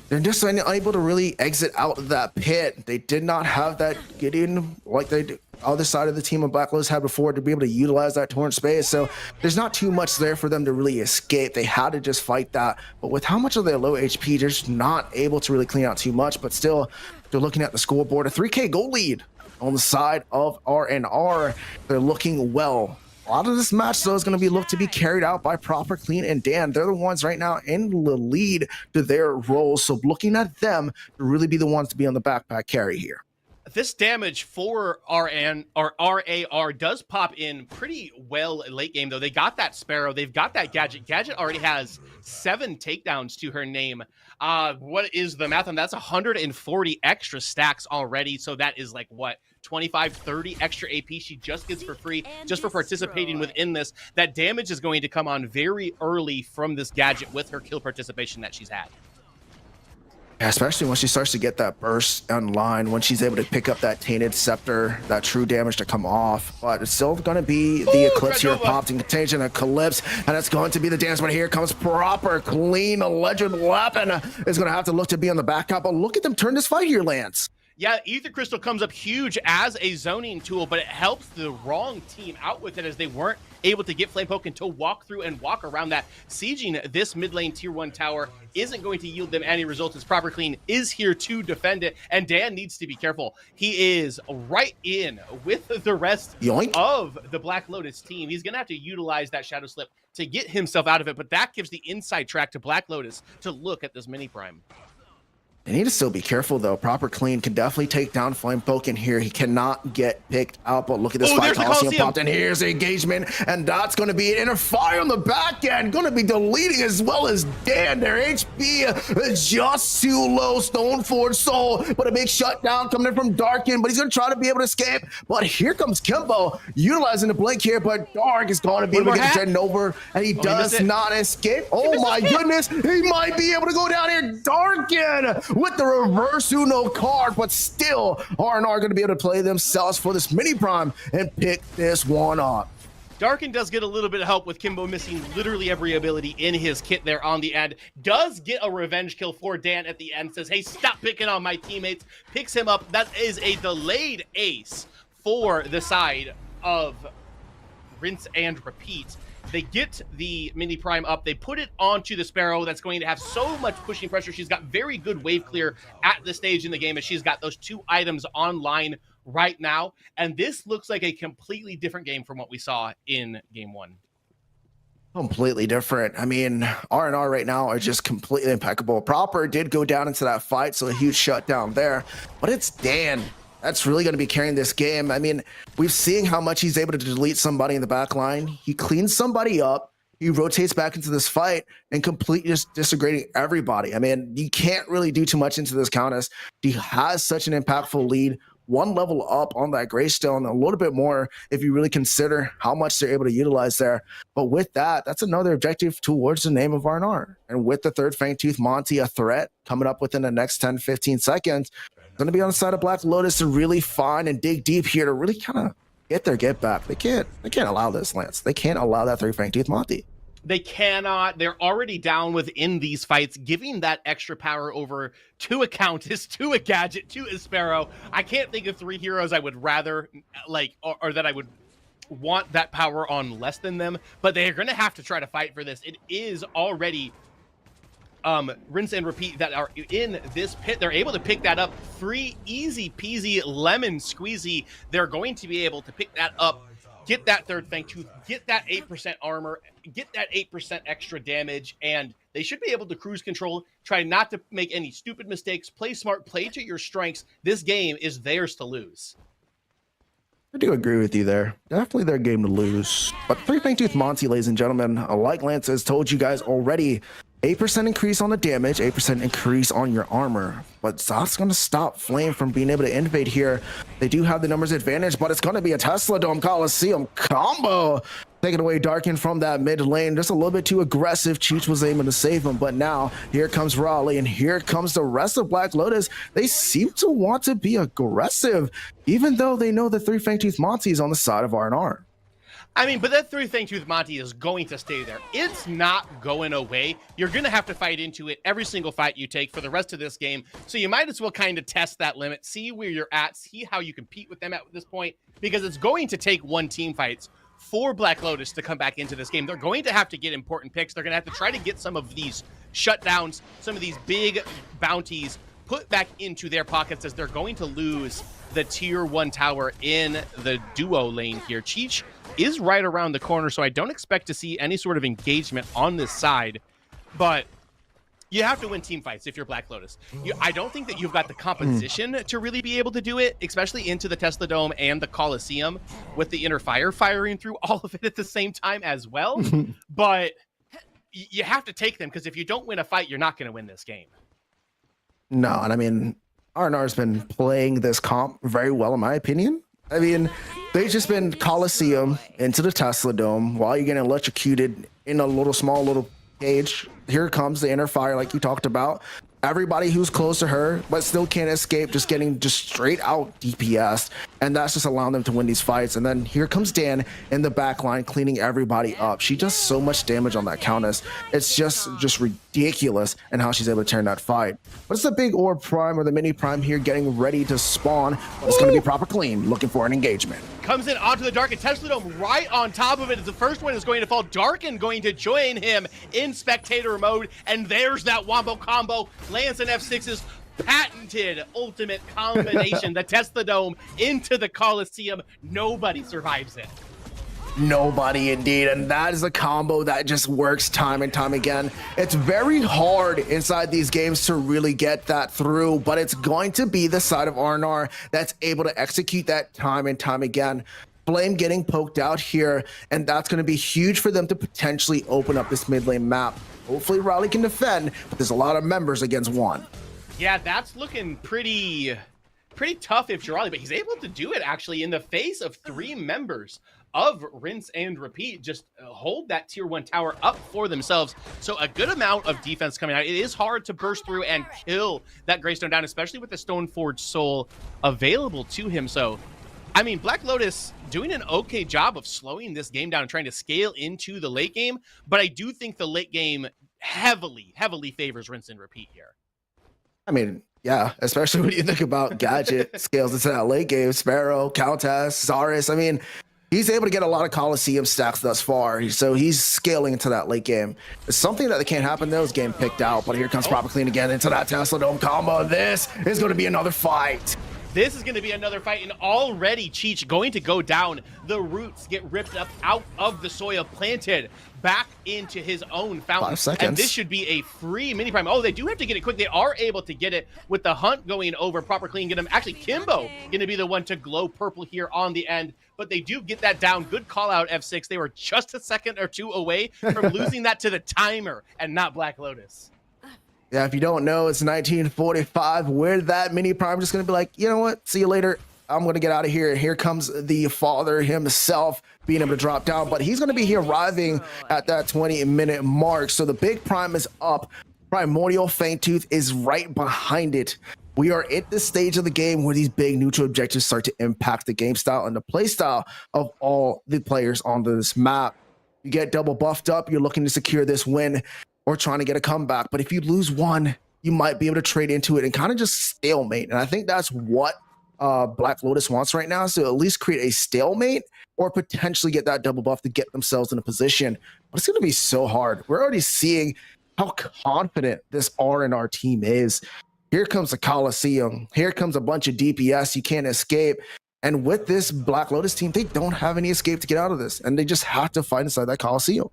[SPEAKER 5] They're just unable to really exit out of that pit. They did not have that Gideon like they do. Other side of the team of Black Lotus had before to be able to utilize that torrent space. So there's not too much there for them to really escape. They had to just fight that. But with how much of their low HP, they're just not able to really clean out too much. But still, they're looking at the scoreboard. A 3K goal lead on the side of R&R. They're looking well. A lot of this match, though, is going to be looked to be carried out by Proper, Clean, and Dan. They're the ones right now in the lead to their roles. So looking at them to really be the ones to be on the backpack carry here.
[SPEAKER 4] This damage for RAR does pop in pretty well late game, though. They got that Sparrow. They've got that Gadget. Gadget already has 7 takedowns to her name. What is the math on that? That's 140 extra stacks already. So that is like, what, 25, 30 extra AP she just gets for free just for participating within this. That damage is going to come on very early from this Gadget with her kill participation that she's had.
[SPEAKER 5] Yeah, especially when she starts to get that burst online, when she's able to pick up that Tainted Scepter, that true damage to come off. But it's still going to be the Eclipse here, popped in Contagion, Eclipse, and it's going to be the dance. But here comes Proper, Clean, a Legend Weapon is going to have to look to be on the backup. But look at them turn this fight here, Lance.
[SPEAKER 4] Yeah, Ether Crystal comes up huge as a zoning tool, but it helps the wrong team out with it as they weren't able to get Flame Poken to walk through and walk around that. Sieging this mid lane tier 1 tower isn't going to yield them any results as Proper Clean is here to defend it, and Dan needs to be careful. He is right in with the rest of the Black Lotus team. He's going to have to utilize that Shadow Slip to get himself out of it, but that gives the inside track to Black Lotus to look at this mini prime.
[SPEAKER 5] They need to still be careful, though. Proper Clean can definitely take down Flame Poken here. He cannot get picked out, but look at this fight. Coliseum popped in. Here's the engagement, and that's going to be an interfire on the back end. Going to be deleting as well as Dan. Their HP is just too low. Stoneforge Soul, but a big shutdown coming in from Darkin, but he's going to try to be able to escape. But here comes Kimbo, utilizing the blink here, but Dark is going to be able to get Jen over, and he does not escape. Oh my goodness, he might be able to go down here. Darkin with the reverse Uno card, but still R&R going to be able to play themselves for this mini prime and pick this one up.
[SPEAKER 4] Darkin does get a little bit of help with Kimbo missing literally every ability in his kit there on the end. Does get a revenge kill for Dan at the end. Says, hey, stop picking on my teammates. Picks him up. That is a delayed ace for the side of Rinse and Repeat. They get the mini prime up. They put it onto the Sparrow. That's going to have so much pushing pressure. She's got very good wave clear at this stage in the game as she's got those 2 items online right now. And this looks like a completely different game from what we saw in game 1.
[SPEAKER 5] Completely different. I mean, R&R right now are just completely impeccable. Proper did go down into that fight, so a huge shutdown there. But it's Dan that's really going to be carrying this game. I mean, we've seen how much he's able to delete somebody in the back line. He cleans somebody up. He rotates back into this fight and completely just disagreeing everybody. I mean, you can't really do too much into this Countess. He has such an impactful lead. 1 level up on that Greystone, a little bit more if you really consider how much they're able to utilize there. But with that, that's another objective towards the name of R&R. And with the 3rd Fangtooth Monty, a threat coming up within the next 10, 15 seconds, going to be on the side of Black Lotus to really find and dig deep here to really kind of get their get back. They can't allow this, Lance. They can't allow that 3 Fangtooth Monty.
[SPEAKER 4] They cannot. They're already down within these fights. Giving that extra power over to a Countess, to a Gadget, to a Sparrow. I can't think of 3 heroes I would rather, like, or that I would want that power on less than them, but they're going to have to try to fight for this. It is already rinse and repeat that are in this pit. They're able to pick that up free, easy peasy, lemon squeezy. They're going to be able to pick that up, get that third Fang Tooth, get that 8% armor, get that 8% extra damage, and they should be able to cruise control, try not to make any stupid mistakes, play smart, play to your strengths. This game is theirs to lose.
[SPEAKER 5] I do agree with you there. Definitely their game to lose. But 3 Fang Tooth Monty, ladies and gentlemen, like Lance has told you guys already, 8% increase on the damage, 8% increase on your armor. But that's going to stop Flame from being able to invade here. They do have the numbers advantage, but it's going to be a Tesla Dome Coliseum combo. Taking away Darkin from that mid lane. Just a little bit too aggressive. Cheech was able to save him, but now here comes Raleigh and here comes the rest of Black Lotus. They seem to want to be aggressive, even though they know the 3 Fang Tooth Monty is on the side of R&R.
[SPEAKER 4] I mean, but that 3 Fang Tooth Monty is going to stay there. It's not going away. You're going to have to fight into it every single fight you take for the rest of this game. So you might as well kind of test that limit, see where you're at, see how you compete with them at this point, because it's going to take one team fights for Black Lotus to come back into this game. They're going to have to get important picks. They're going to have to try to get some of these shutdowns, some of these big bounties put back into their pockets, as they're going to lose the tier 1 tower in the duo lane here. Cheech is right around the corner, so I don't expect to see any sort of engagement on this side, but you have to win team fights if you're Black Lotus. I don't think that you've got the composition to really be able to do it, especially into the Tesla Dome and the Coliseum with the inner fire firing through all of it at the same time as well. But you have to take them, because if you don't win a fight, you're not going to win this game.
[SPEAKER 5] No, and I mean, R&R's been playing this comp very well, in my opinion. I mean, they've just been Coliseum into the Tesla Dome while you're getting electrocuted in a small little cage. Here comes the inner fire, like you talked about. Everybody who's close to her, but still can't escape, just getting straight out DPS. And that's just allowing them to win these fights. And then here comes Dan in the back line, cleaning everybody up. She does so much damage on that Countess. It's just ridiculous and how she's able to turn that fight. But it's the big orb prime, or the mini prime here, getting ready to spawn. But it's going to be proper clean, looking for an engagement.
[SPEAKER 4] Comes in onto the Darkin. Tesla Dome right on top of it as the first one is going to fall. Darkin going to join him in spectator mode. And there's that wombo combo. Lance and F6's patented ultimate combination. The Tesla Dome into the Coliseum. Nobody survives it.
[SPEAKER 5] Nobody indeed, and that is a combo that just works time and time again. It's very hard inside these games to really get that through, but it's going to be the side of R&R that's able to execute that time and time again. Flame getting poked out here, and that's going to be huge for them to potentially open up this mid lane map. Hopefully Raleigh can defend, but there's a lot of members against one.
[SPEAKER 4] Yeah, that's looking pretty tough if you're Raleigh, but he's able to do it actually in the face of 3 members of Rinse and Repeat. Just hold that tier 1 tower up for themselves. So a good amount of defense coming out. It is hard to burst through and kill that Greystone down, especially with the Stoneforge Soul available to him. So, I mean, Black Lotus doing an okay job of slowing this game down and trying to scale into the late game. But I do think the late game heavily favors Rinse and Repeat here.
[SPEAKER 5] I mean, yeah, especially when you think about Gadget scales into that late game. Sparrow, Countess, Zaris. I mean, he's able to get a lot of Coliseum stacks thus far, so he's scaling into that late game. It's something that can't happen. Those game picked out, but here comes Proper Clean again into that Tesla Dome combo. This is going to be another fight.
[SPEAKER 4] This is going to be another fight, and already Cheech going to go down. The roots get ripped up out of the soil, planted back into his own fountain.
[SPEAKER 5] 5 seconds.
[SPEAKER 4] And this should be a free mini prime. Oh, they do have to get it quick. They are able to get it with the hunt going over. Proper Clean get him. Actually, Kimbo going to be the one to glow purple here on the end, but they do get that down. Good call out, F6. They were just a second or two away from losing that to the timer and not Black Lotus.
[SPEAKER 5] Yeah, if you don't know, it's 1945. Where that mini prime just going to be like, you know what? See you later. I'm going to get out of here. And here comes the father himself being able to drop down. But he's going to be here arriving at that 20-minute mark. So the big prime is up. Primordial Fang Tooth is right behind it. We are at this stage of the game where these big neutral objectives start to impact the game style and the play style of all the players on this map. You get double buffed up. You're looking to secure this win or trying to get a comeback. But if you lose one, you might be able to trade into it and kind of just stalemate. And I think that's what Black Lotus wants right now is to at least create a stalemate or potentially get that double buff to get themselves in a position. But it's going to be so hard. We're already seeing how confident this R&R team is. Here comes the Coliseum. Here comes a bunch of DPS you can't escape. And with this Black Lotus team, they don't have any escape to get out of this. And they just have to fight inside that Coliseum.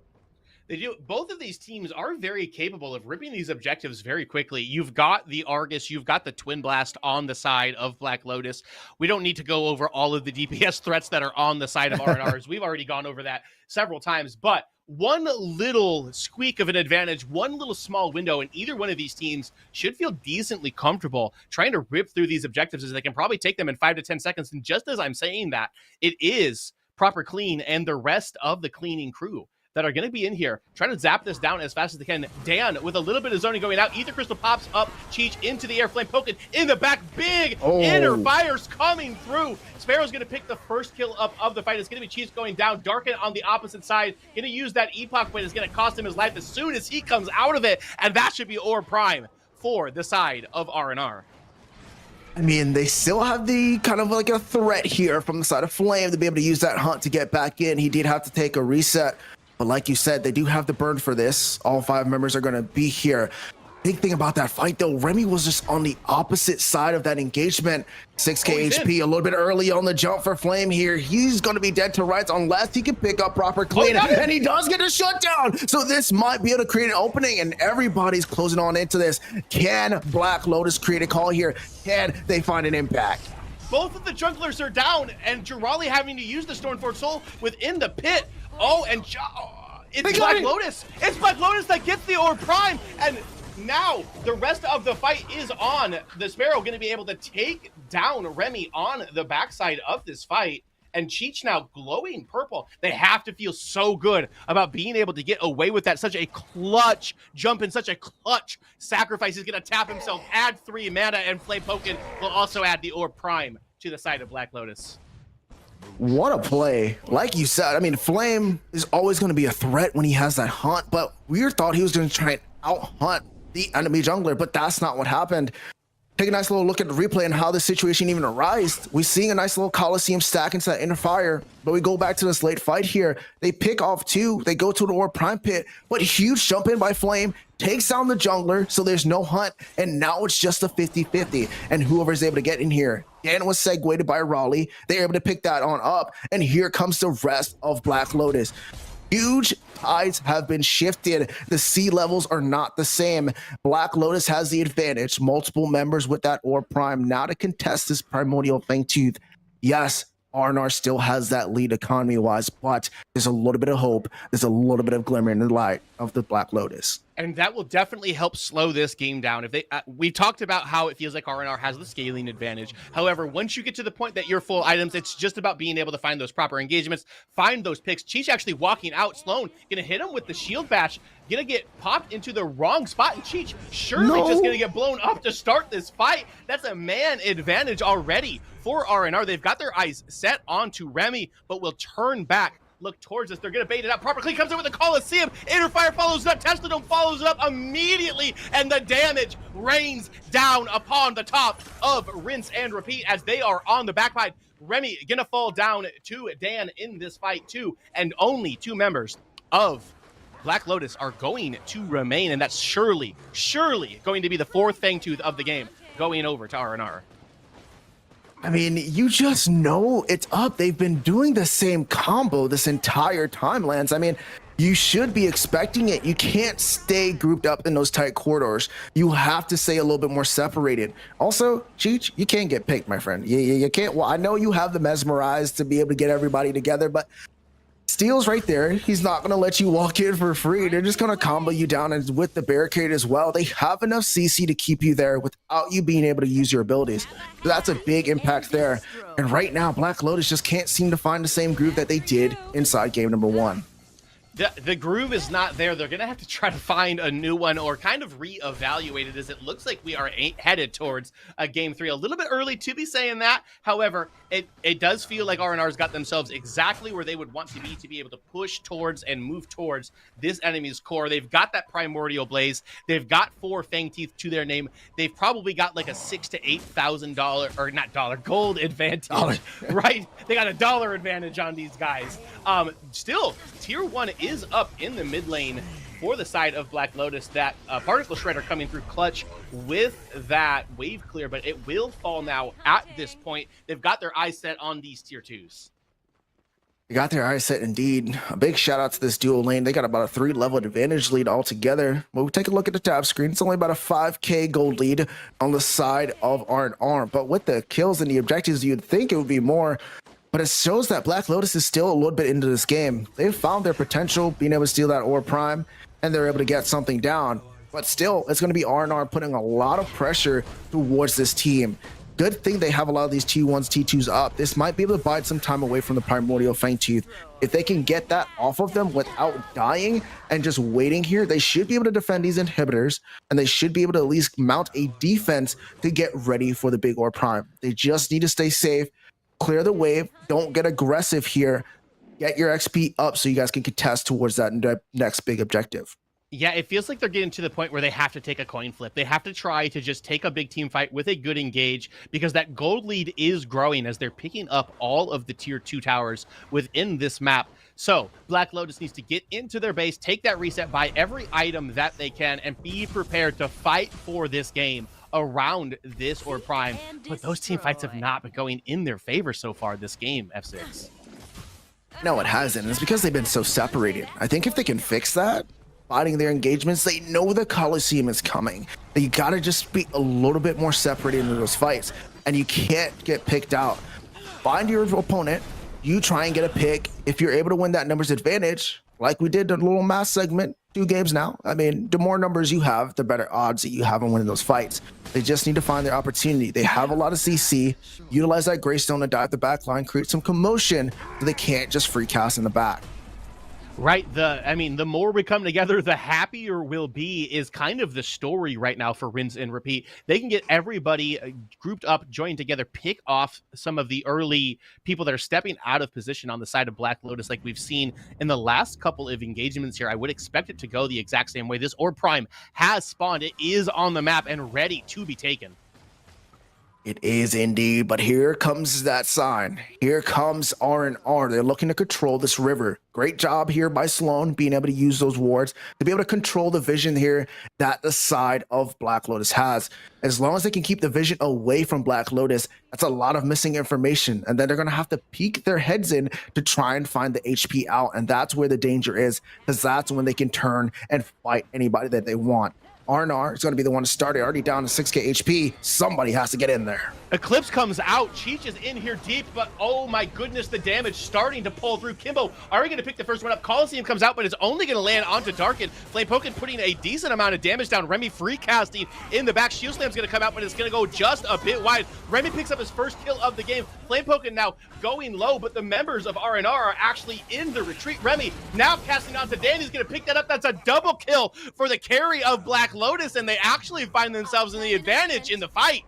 [SPEAKER 4] They do. Both of these teams are very capable of ripping these objectives very quickly. You've got the Argus, you've got the Twin Blast on the side of Black Lotus. We don't need to go over all of the DPS threats that are on the side of R&Rs. We've already gone over that several times, but one little squeak of an advantage, one little small window, and either one of these teams should feel decently comfortable trying to rip through these objectives, as they can probably take them in 5 to 10 seconds. And just as I'm saying that, it is Proper Clean and the rest of the cleaning crew that are going to be in here trying to zap this down as fast as they can. Dan with a little bit of zoning going out. Ether Crystal pops up. Cheech into the air. Flame poking in the back. Big inner fires coming through. Sparrow's going to pick the first kill up of the fight. It's going to be Cheech going down. Darken on the opposite side. Going to use that epoch, but it's going to cost him his life as soon as he comes out of it. And that should be Orb Prime for the side of R&R.
[SPEAKER 5] I mean, they still have the kind of like a threat here from the side of Flame to be able to use that hunt to get back in. He did have to take a reset. But like you said, they do have the burn for this. All 5 members are going to be here. Big thing about that fight, though, Remy was just on the opposite side of that engagement. 6k HP, a little bit early on the jump for Flame here. He's going to be dead to rights unless he can pick up Proper Clean. And he does get a shutdown. So this might be able to create an opening, and everybody's closing on into this. Can Black Lotus create a call here? Can they find an impact?
[SPEAKER 4] Both of the junglers are down, and Jirali having to use the Stormforged Soul within the pit. Oh, and it's Black Lotus. It's Black Lotus that gets the Orb Prime, and now the rest of the fight is on. The Sparrow going to be able to take down Remy on the backside of this fight, and Cheech now glowing purple. They have to feel so good about being able to get away with that. Such a clutch jump and such a clutch sacrifice. He's going to tap himself, add 3 mana, and Flame Pokin will also add the Orb Prime to the side of Black Lotus.
[SPEAKER 5] What a play. Like you said, I mean, Flame is always going to be a threat when he has that hunt, but we thought he was going to try and out-hunt the enemy jungler, but that's not what happened. Take a nice little look at the replay and how this situation even arose. We're seeing a nice little Coliseum stack into that inner fire, but we go back to this late fight here. They pick off 2, they go to the Orb Prime pit, but huge jump in by Flame, takes down the jungler, so there's no hunt, and now it's just a 50-50, and whoever's able to get in here. Dan was segued by Raleigh. They're able to pick that on up, and here comes the rest of Black Lotus. Huge tides have been shifted. The sea levels are not the same. Black Lotus has the advantage. Multiple members with that Orb Prime now to contest this Primordial Fangtooth. Yes, R&R still has that lead economy-wise, but there's a little bit of hope. There's a little bit of glimmer in the light of the Black Lotus.
[SPEAKER 4] And that will definitely help slow this game down. If they, we talked about how it feels like R&R has the scaling advantage. However, once you get to the point that you're full items, it's just about being able to find those proper engagements, find those picks. Cheech actually walking out. Sloan gonna hit him with the shield bash, gonna get popped into the wrong spot, and Cheech surely just gonna get blown up to start this fight. That's a man advantage already for R&R. They've got their eyes set onto Remy, but will turn back. Look towards us. They're going to bait it out. Proper Clean comes in with the Coliseum. Inner Fire follows it up. Testadome follows it up immediately. And the damage rains down upon the top of Rinse and Repeat as they are on the backside. Remy going to fall down to Dan in this fight too. And only 2 members of Black Lotus are going to remain. And that's surely going to be the 4th Fangtooth of the game going over to R&R.
[SPEAKER 5] I mean, you just know it's up. They've been doing the same combo this entire time, Lance. I mean, you should be expecting it. You can't stay grouped up in those tight corridors. You have to stay a little bit more separated. Also, Cheech, you can't get picked, my friend. You can't. Well, I know you have the mesmerized to be able to get everybody together, but Steel's right there. He's not going to let you walk in for free. They're just going to combo you down, and with the barricade as well, they have enough CC to keep you there without you being able to use your abilities. So that's a big impact there. And right now, Black Lotus just can't seem to find the same groove that they did inside game number 1.
[SPEAKER 4] The groove is not there. They're going to have to try to find a new one or kind of reevaluate it, as it looks like we are headed towards a game 3. A little bit early to be saying that. However, it does feel like R&R's got themselves exactly where they would want to be able to push towards and move towards this enemy's core. They've got that Primordial Blaze. They've got 4 Fang Teeth to their name. They've probably got like a $6,000 to $8,000, or not dollar, gold advantage, right? They got a dollar advantage on these guys. Still, tier 1 is up in the mid lane for the side of Black Lotus. That Particle Shredder coming through clutch with that wave clear, but it will fall now at this point. They've got their eyes set on these tier 2s.
[SPEAKER 5] They got their eyes set indeed. A big shout out to this duo lane. They got about a 3-level advantage lead altogether. When we take a look at the tab screen, it's only about a 5k gold lead on the side of R&R. But with the kills and the objectives, you'd think it would be more. But it shows that Black Lotus is still a little bit into this game. They've found their potential, being able to steal that Ore Prime, and they're able to get something down. But still, it's going to be R&R putting a lot of pressure towards this team. Good thing they have a lot of these T1s, T2s up. This might be able to bide some time away from the Primordial Fangtooth. If they can get that off of them without dying and just waiting here, they should be able to defend these inhibitors, and they should be able to at least mount a defense to get ready for the big Ore Prime. They just need to stay safe, clear the wave, don't get aggressive here, get your XP up so you guys can contest towards that next big objective.
[SPEAKER 4] Yeah, it feels like they're getting to the point where they have to take a coin flip. They have to try to just take a big team fight with a good engage, because that gold lead is growing as they're picking up all of the tier 2 towers within this map. So Black Lotus needs to get into their base, take that reset, buy every item that they can, and be prepared to fight for this game around this Ore Prime. But those team fights have not been going in their favor so far this game, F6.
[SPEAKER 5] No, it hasn't. It's because they've been so separated. I think if they can fix that, fighting their engagements, they know the Coliseum is coming. You gotta just be a little bit more separated into those fights, and you can't get picked out. Find your opponent, you try and get a pick. If you're able to win that numbers advantage, like we did in a little mass segment, 2 games now, I mean, the more numbers you have, the better odds that you have in winning those fights. They just need to find their opportunity. They have a lot of CC, utilize that Greystone to dive the back line, create some commotion, so they can't just free cast in the back.
[SPEAKER 4] Right. The more we come together, the happier we'll be is kind of the story right now for Rinse and Repeat. They can get everybody grouped up, joined together, pick off some of the early people that are stepping out of position on the side of Black Lotus, like we've seen in the last couple of engagements here. I would expect it to go the exact same way. This Ore Prime has spawned. It is on the map and ready to be taken.
[SPEAKER 5] It is indeed, but here comes that sign. Here comes R&R. They're looking to control this river. Great job here by Sloan, being able to use those wards to be able to control the vision here that the side of Black Lotus has. As long as they can keep the vision away from Black Lotus, that's a lot of missing information. And then they're going to have to peek their heads in to try and find the HP out. And that's where the danger is, because that's when they can turn and fight anybody that they want. R&R is going to be the one to start it. Already down to 6k HP. Somebody has to get in there.
[SPEAKER 4] Eclipse comes out. Cheech is in here deep, but oh my goodness, the damage starting to pull through. Kimbo already going to pick the first one up. Coliseum comes out, but it's only going to land onto Darkin. Flamepoken putting a decent amount of damage down. Remy free casting in the back. Shield Slam's going to come out, but it's going to go just a bit wide. Remy picks up his first kill of the game. Flamepoken now going low, but the members of R&R are actually in the retreat. Remy now casting onto Dan. He's going to pick that up. That's a double kill for the carry of Black Lotus, and they actually find themselves in the advantage in the fight.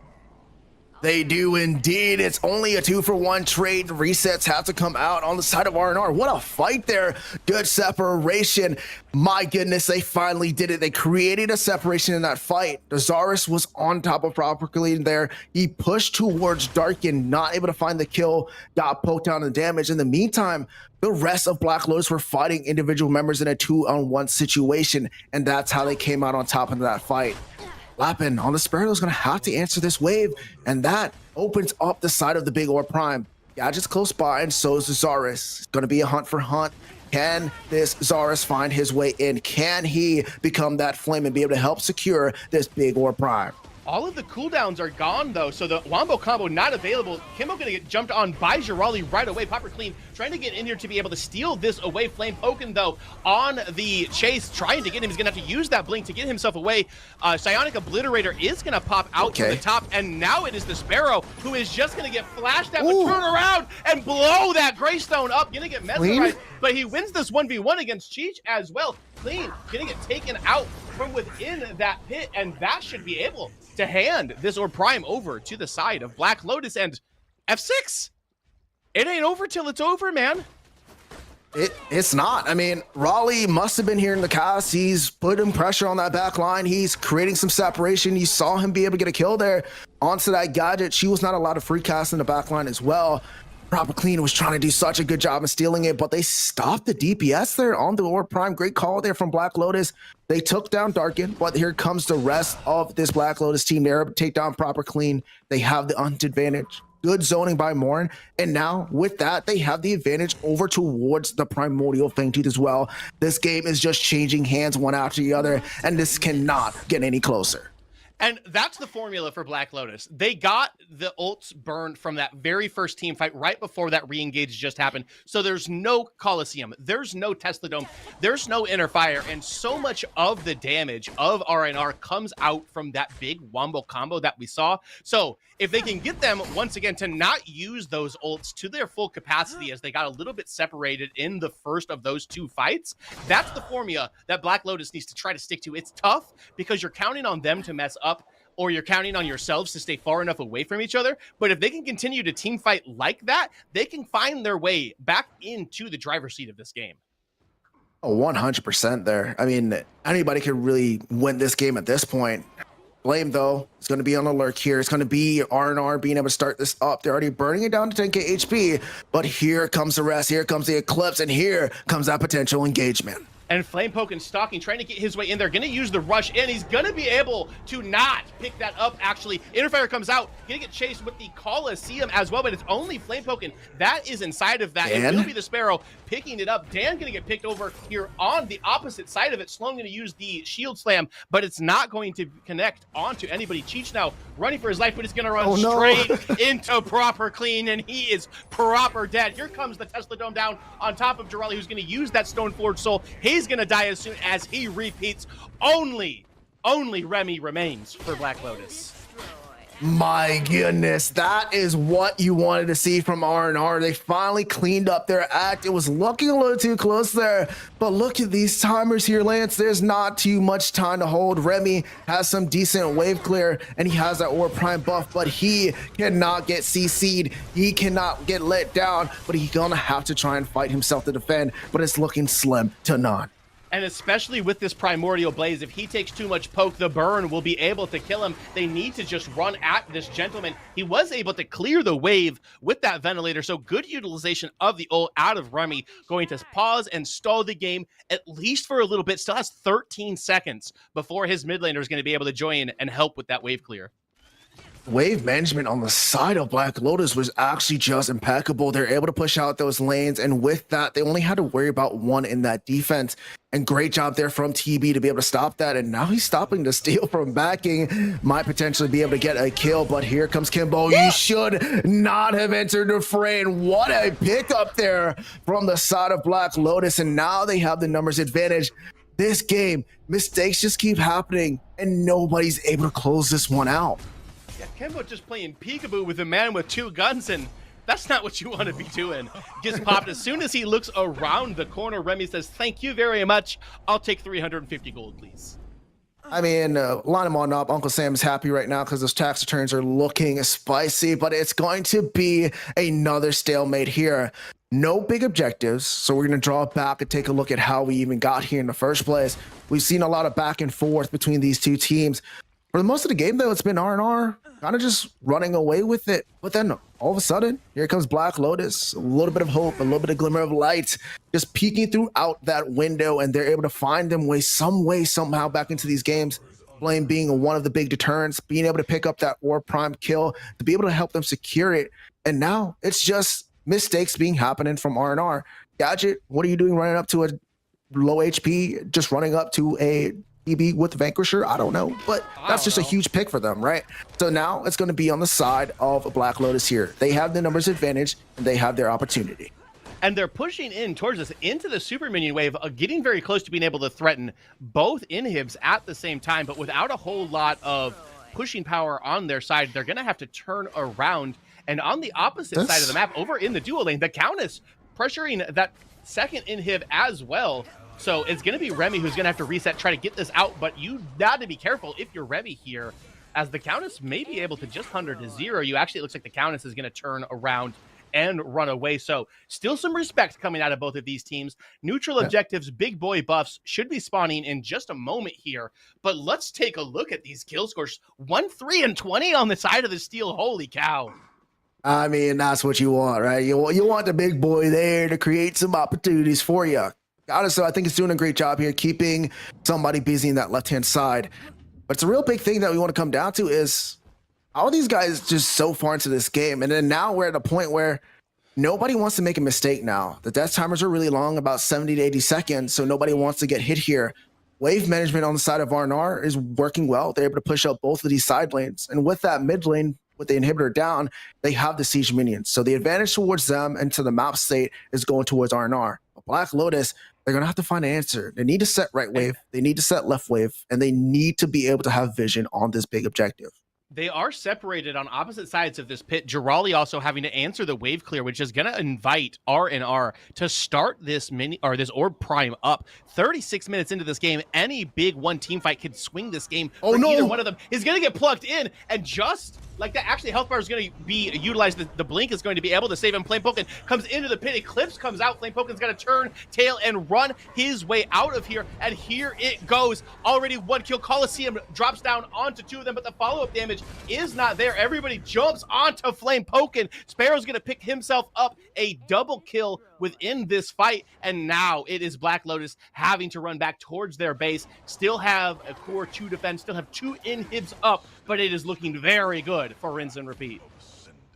[SPEAKER 5] They do indeed. It's only a 2-for-1 trade. Resets have to come out on the side of R&R. What a fight there. Good separation. My goodness, they finally did it. They created a separation in that fight. Zarus was on top of properly there. He pushed towards Darkin, not able to find the kill, got poked down the damage. In the meantime, the rest of Black Lotus were fighting individual members in a 2-on-1 situation, and that's how they came out on top of that fight. Lappin on the Sparrow is going to have to answer this wave, and that opens up the side of the big Ore Prime. Gadget's close by, and so is Zarus. It's going to be a hunt for hunt. Can this Zarus find his way in? Can he become that flame and be able to help secure this big Ore Prime?
[SPEAKER 4] All of the cooldowns are gone, though, so the Wombo combo not available. Kimbo going to get jumped on by Jirali right away. Popper Clean trying to get in here to be able to steal this away. Flame Poken, though, on the chase, trying to get him. He's going to have to use that blink to get himself away. Psionic Obliterator is going to pop out from the top, and now it is the Sparrow who is just going to get flashed at, but turn around and blow that Greystone up. Going to get mesmerized, but he wins this 1v1 against Cheech as well. Clean, going to get taken out from within that pit, and that should be able to hand this Orb Prime over to the side of Black Lotus. And F6, it ain't over till it's over, man.
[SPEAKER 5] It's not. I mean, Raleigh must have been here in the cast. He's putting pressure on that back line. He's creating some separation. You saw him be able to get a kill there onto that gadget. She was not allowed to free cast in the back line as well. Proper Clean was trying to do such a good job of stealing it, but they stopped the DPS there on the Orb Prime. Great call there from Black Lotus. They took down Darkin, but here comes the rest of this Black Lotus team. They're able to take down Proper Clean. They have the hunt advantage. Good zoning by Morn, and now with that, they have the advantage over towards the Primordial Fangtooth as well. This game is just changing hands one after the other, and this cannot get any closer.
[SPEAKER 4] And that's the formula for Black Lotus. They got the ults burned from that very first team fight right before that re-engage just happened. So there's no Coliseum, there's no Tesla Dome, there's no Inner Fire, and so much of the damage of RNR comes out from that big Wombo combo that we saw. So if they can get them, once again, to not use those ults to their full capacity as they got a little bit separated in the first of those two fights, that's the formula that Black Lotus needs to try to stick to. It's tough because you're counting on them to mess up, or you're counting on yourselves to stay far enough away from each other. But if they can continue to team fight like that, they can find their way back into the driver's seat of this game.
[SPEAKER 5] Oh, 100% there. I mean, anybody could really win this game at this point. Blame, though, is going to be on the lurk here. It's going to be R&R being able to start this up. They're already burning it down to 10k HP, but here comes the rest. Here comes the Eclipse, and here comes that potential engagement.
[SPEAKER 4] And Flame Poken stalking, trying to get his way in there, going to use the rush, and he's going to be able to not pick that up, actually. Interfire comes out, going to get chased with the Coliseum as well, but it's only Flame Poken that is inside of that. It will be the Sparrow picking it up. Dan going to get picked over here on the opposite side of it. Sloan going to use the Shield Slam, but it's not going to connect onto anybody. Cheech now running for his life, but he's going to run straight into Proper Clean, and he is proper dead. Here comes the Tesla Dome down on top of Jirali, who's going to use that Stone Forged Soul. He's going to die as soon as he repeats. Only Remy remains for Black Lotus.
[SPEAKER 5] My goodness, that is what you wanted to see from R&R. They finally cleaned up their act. It was looking a little too close there, but look at these timers here, Lance. There's not too much time to hold. Remy has some decent wave clear, and he has that Orb Prime buff, but he cannot get CC'd. He cannot get let down, but he's gonna have to try and fight himself to defend, but it's looking slim to none.
[SPEAKER 4] And especially with this Primordial Blaze, if he takes too much poke, the burn will be able to kill him. They need to just run at this gentleman. He was able to clear the wave with that Ventilator, so good utilization of the ult out of Remy. Going to pause and stall the game, at least for a little bit. Still has 13 seconds before his mid laner is going to be able to join and help with that wave clear.
[SPEAKER 5] Wave management on the side of Black Lotus was actually just impeccable. They're able to push out those lanes, and with that, they only had to worry about one in that defense. And great job there from TB to be able to stop that. And now he's stopping the steal from backing. Might potentially be able to get a kill, but here comes Kimbo. You should not have entered the fray. And what a pickup there from the side of Black Lotus. And now they have the numbers advantage. This game, mistakes just keep happening, and nobody's able to close this one out.
[SPEAKER 4] Yeah, Kimbo just playing peekaboo with a man with two guns, and that's not what you want to be doing. Gets popped as soon as he looks around the corner. Remy says, "Thank you very much. I'll take 350 gold, please."
[SPEAKER 5] I mean, line them on up. Uncle Sam is happy right now because those tax returns are looking spicy, but it's going to be another stalemate here. No big objectives, so we're going to draw back and take a look at how we even got here in the first place. We've seen a lot of back and forth between these two teams. For the most of the game, though, it's been R&R kind of just running away with it. But then all of a sudden, here comes Black Lotus. A little bit of hope, a little bit of glimmer of light, just peeking throughout that window, and they're able to find them some way, somehow back into these games. Flame being one of the big deterrents, being able to pick up that Orb Prime kill, to be able to help them secure it. And now it's just mistakes being happening from R&R. Gadget, what are you doing running up to a low HP, just running up to a EB with Vanquisher? I don't know, but that's just a huge pick for them, right? So now it's going to be on the side of Black Lotus here. They have the numbers advantage, and they have their opportunity.
[SPEAKER 4] and they're pushing in towards us into the super minion wave, getting very close to being able to threaten both inhibs at the same time, but without a whole lot of pushing power on their side. They're going to have to turn around, and on the opposite side of the map, over in the duo lane, the Countess pressuring that second inhib as well. So it's going to be Remy who's going to have to reset, try to get this out, but you got to be careful if you're Remy here, as the Countess may be able to just 100 to 0. You actually, it looks like the Countess is going to turn around and run away. So still some respect coming out of both of these teams. Neutral objectives, big boy buffs should be spawning in just a moment here. But let's take a look at these kill scores. 1, 3, and 20 on the side of the Steel. Holy cow.
[SPEAKER 5] I mean, that's what you want, right? You want the big boy there to create some opportunities for you. Honestly, I think it's doing a great job here, keeping somebody busy in that left-hand side. But it's a real big thing that we want to come down to is all these guys just so far into this game. And then now we're at a point where nobody wants to make a mistake now. The death timers are really long, about 70 to 80 seconds, so nobody wants to get hit here. Wave management on the side of RNR is working well. They're able to push up both of these side lanes. And with that mid lane, with the inhibitor down, they have the siege minions. So the advantage towards them and to the map state is going towards RNR. But Black Lotus, they're going to have to find an answer. They need to set right wave, they need to set left wave, and they need to be able to have vision on this big objective.
[SPEAKER 4] They are separated on opposite sides of this pit. Jirali also having to answer the wave clear, which is going to invite RNR to start this this orb prime up. 36 minutes into this game, any big one team fight could swing this game.
[SPEAKER 5] Oh no!
[SPEAKER 4] Either one of them is going to get plugged in, and just like that, actually, health bar is going to be utilized. The blink is going to be able to save him. Flamepoken comes into the pit. Eclipse comes out. Flamepoken's going to turn tail and run his way out of here. And here it goes. Already one kill. Coliseum drops down onto 2 of them, but the follow-up damage is not there. Everybody jumps onto Flamepoken. Sparrow's going to pick himself up a double kill within this fight. And now it is Black Lotus having to run back towards their base. Still have a core 2 defense. Still have 2 inhibs up, but it is looking very good for rinse and repeat.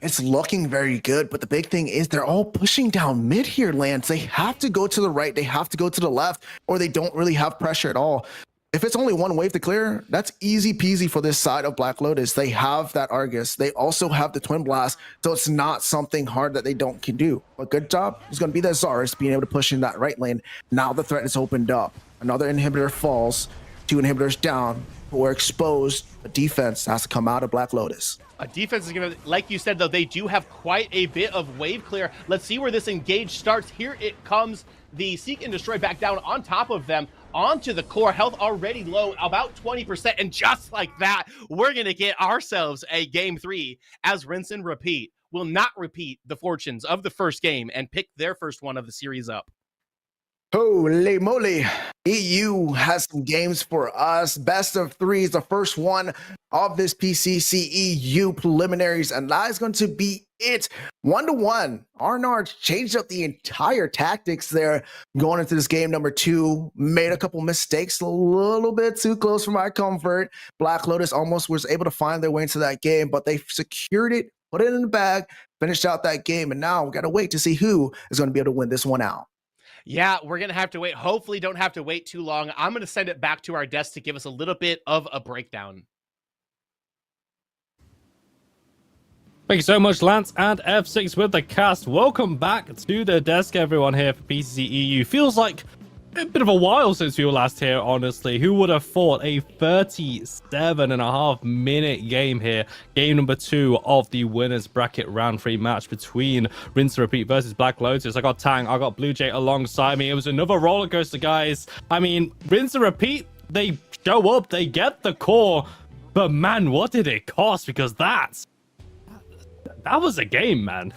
[SPEAKER 5] It's looking very good, but the big thing is they're all pushing down mid here, Lance. They have to go to the right, they have to go to the left, or they don't really have pressure at all. If it's only one wave to clear, that's easy peasy for this side of Black Lotus. They have that Argus. They also have the Twin Blast, so it's not something hard that they can do. But good job is going to be that Zarus being able to push in that right lane. Now the threat is opened up. Another inhibitor falls, 2 inhibitors down, but we're exposed. A defense has to come out of Black Lotus.
[SPEAKER 4] A defense is going to, like you said, though, they do have quite a bit of wave clear. Let's see where this engage starts. Here it comes. The Seek and Destroy back down on top of them, onto the core. Health already low, about 20%. And just like that, we're going to get ourselves a game 3 as Rinse and Repeat will not repeat the fortunes of the first game and pick their first one of the series up.
[SPEAKER 5] Holy moly. EU has some games for us. Best of 3 is the first one of this PCC EU preliminaries, and that is going to be it. 1-1. Arnard changed up the entire tactics there going into this game number 2. Made a couple mistakes, a little bit too close for my comfort. Black Lotus almost was able to find their way into that game, but they secured it, put it in the bag, finished out that game, and now we got to wait to see who is going to be able to win this one out.
[SPEAKER 4] Yeah, we're going to have to wait. Hopefully don't have to wait too long. I'm going to send it back to our desk to give us a little bit of a breakdown.
[SPEAKER 1] Thank you so much, Lance and F6 with the cast. Welcome back to the desk, everyone, here for PCC EU. Feels like a bit of a while since we were last here, honestly. Who would have thought a 37.5-minute game here? Game number 2 of the winners bracket round 3 match between Rinse and Repeat versus Black Lotus. I got Tang, I got Blue Jay alongside me. It was another roller coaster, guys. I mean, Rinse and Repeat, they show up, they get the core, but man, what did it cost? Because that was a game, man.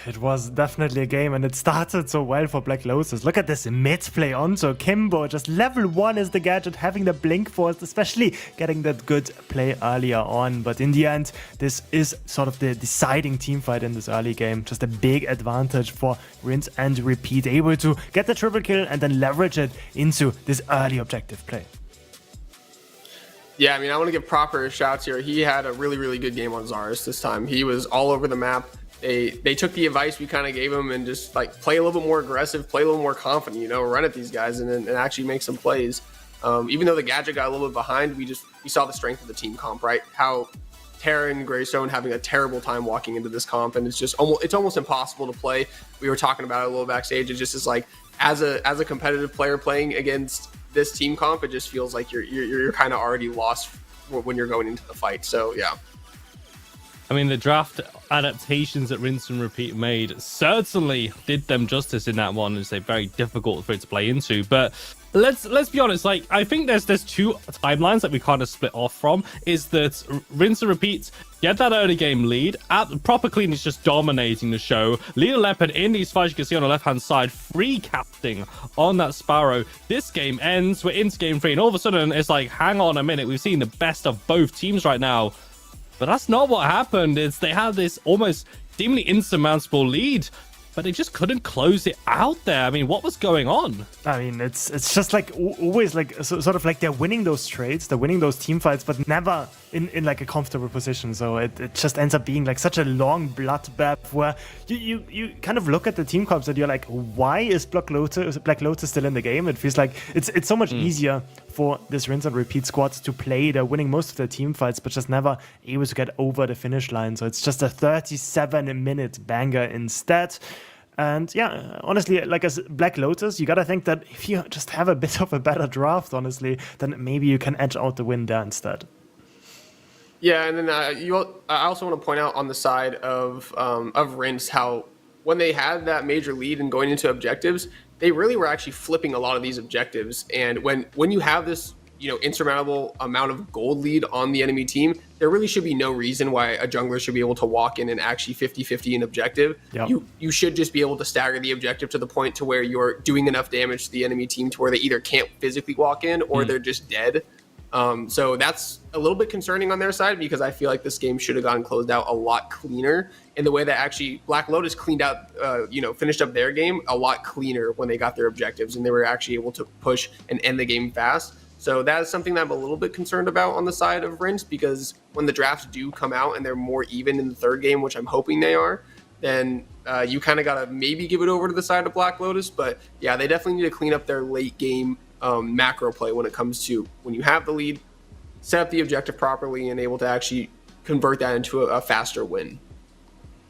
[SPEAKER 2] It was definitely a game, and it started so well for Black Lotus. Look at this mid-play onto Kimbo. Just level 1 is the gadget, having the blink force, especially getting that good play earlier on. But in the end, this is sort of the deciding team fight in this early game. Just a big advantage for Rinse and Repeat, able to get the triple kill and then leverage it into this early objective play.
[SPEAKER 3] Yeah, I mean, I want to give proper shouts here. He had a really, really good game on Zarus this time. He was all over the map. They took the advice we kind of gave him and just like play a little bit more aggressive, play a little more confident, run at these guys and actually make some plays. Even though the gadget got a little bit behind, we saw the strength of the team comp, right? How Terra and Greystone having a terrible time walking into this comp, and it's almost impossible to play. We were talking about it a little backstage. It just is like, as a competitive player playing against this team comp, it just feels like you're kind of already lost when you're going into the fight. So yeah.
[SPEAKER 1] I mean, the draft adaptations that Rinse and Repeat made certainly did them justice in that one. It's very difficult for it to play into. But let's be honest, like, I think there's two timelines that we kind of split off from. Is that Rinse and Repeat get that early game lead, Proper Clean is just dominating the show. Leader Leopard in these fights, you can see on the left hand side, free casting on that Sparrow. This game ends, we're into game 3, and all of a sudden it's like, hang on a minute, we've seen the best of both teams right now. But that's not what happened. They had this almost seemingly insurmountable lead, but they just couldn't close it out there. I mean, what was going on?
[SPEAKER 2] I mean, it's just like always like sort of like they're winning those trades, they're winning those team fights, but never in like a comfortable position. So it just ends up being like such a long bloodbath where you kind of look at the team comps and you're like, why is Black Lotus still in the game? It feels like it's so much easier for this Rinse and Repeat squad to play. They're winning most of their team fights, but just never able to get over the finish line. So it's just a 37-minute banger instead. And yeah, honestly, like as Black Lotus, you gotta think that if you just have a bit of a better draft, honestly, then maybe you can edge out the win there instead.
[SPEAKER 3] Yeah, and then I also want to point out on the side of Rinse how when they had that major lead and going into objectives, they really were actually flipping a lot of these objectives. And when you have this, insurmountable amount of gold lead on the enemy team, there really should be no reason why a jungler should be able to walk in and actually 50-50 an objective.
[SPEAKER 2] Yep.
[SPEAKER 3] You should just be able to stagger the objective to the point to where you're doing enough damage to the enemy team to where they either can't physically walk in or they're just dead. So that's a little bit concerning on their side, because I feel like this game should have gotten closed out a lot cleaner in the way that actually Black Lotus cleaned out, finished up their game a lot cleaner when they got their objectives and they were actually able to push and end the game fast. So that is something that I'm a little bit concerned about on the side of Rinse, because when the drafts do come out and they're more even in the third game, which I'm hoping they are, then you kind of got to maybe give it over to the side of Black Lotus. But yeah, they definitely need to clean up their late game macro play when it comes to when you have the lead, set up the objective properly, and able to actually convert that into a faster win.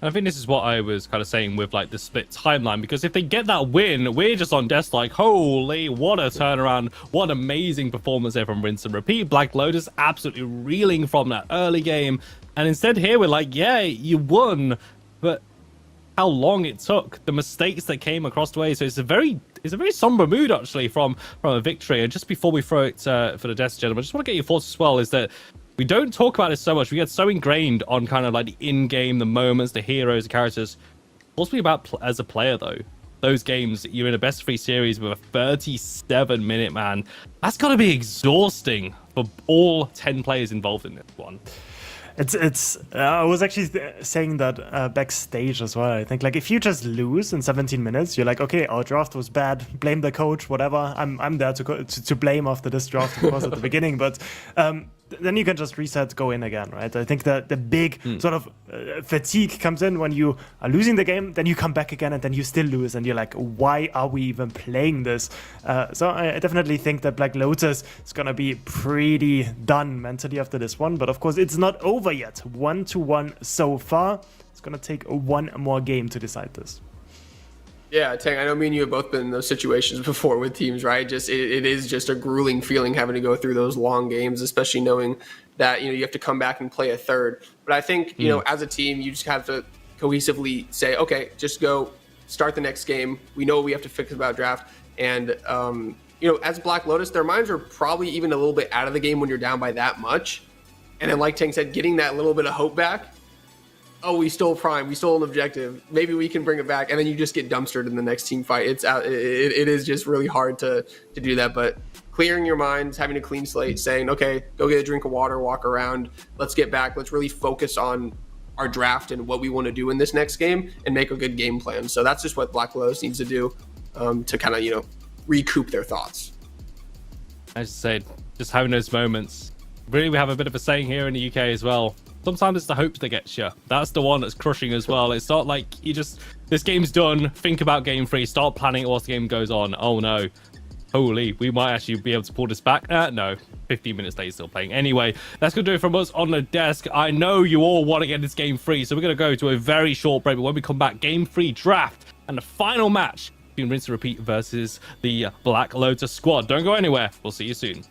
[SPEAKER 1] I think this is what I was kind of saying with like the split timeline, because if they get that win, we're just on desk like, holy, what a turnaround, what amazing performance there from Rinse and Repeat. Black Lotus absolutely reeling from that early game, and instead here we're like, yeah, you won, but how long it took, the mistakes that came across the way. So it's a very somber mood actually from a victory. And just before we throw it for the desk, gentlemen, I just want to get your thoughts as well, is that we don't talk about this so much. We get so ingrained on kind of like the in-game, the moments, the heroes, the characters. What's it about as a player, though? Those games, you're in a best-of-3 series with a 37-minute, man. That's got to be exhausting for all 10 players involved in this one.
[SPEAKER 2] I was actually saying that backstage as well. I think like if you just lose in 17 minutes, you're like, okay, our draft was bad. Blame the coach, whatever. I'm there to blame after this draft, of course, at the beginning. But then you can just reset, go in again, right? I think that the big sort of fatigue comes in when you are losing the game, then you come back again, and then you still lose, and you're like, why are we even playing this? So I definitely think that Black Lotus is gonna be pretty done mentally after this one, but of course it's not over yet. 1-1 so far. It's gonna take one more game to decide this.
[SPEAKER 3] Yeah, Tang, I know me and you have both been in those situations before with teams, right? Just it is just a grueling feeling having to go through those long games, especially knowing that you have to come back and play a third. But I think as a team, you just have to cohesively say, okay, just go start the next game. We know what we have to fix about draft, and as Black Lotus, their minds are probably even a little bit out of the game when you're down by that much. And then, like Tang said, getting that little bit of hope back. Oh, we stole Prime. We stole an objective. Maybe we can bring it back. And then you just get dumpstered in the next team fight. It is just really hard to do that. But clearing your minds, having a clean slate, saying, okay, go get a drink of water, walk around. Let's get back. Let's really focus on our draft and what we want to do in this next game and make a good game plan. So that's just what Black Lotus needs to do to kind of, recoup their thoughts.
[SPEAKER 1] As I said, just having those moments. Really, we have a bit of a saying here in the UK as well. Sometimes it's the hope that gets you. That's the one that's crushing as well. It's not like this game's done, think about game 3, start planning it whilst the game goes on. Oh no. Holy, we might actually be able to pull this back. No, 15 minutes later, still playing. Anyway, that's going to do it from us on the desk. I know you all want to get this game free, so we're going to go to a very short break. But when we come back, game 3 draft and the final match between Rinse and Repeat versus the Black Lotus squad. Don't go anywhere. We'll see you soon.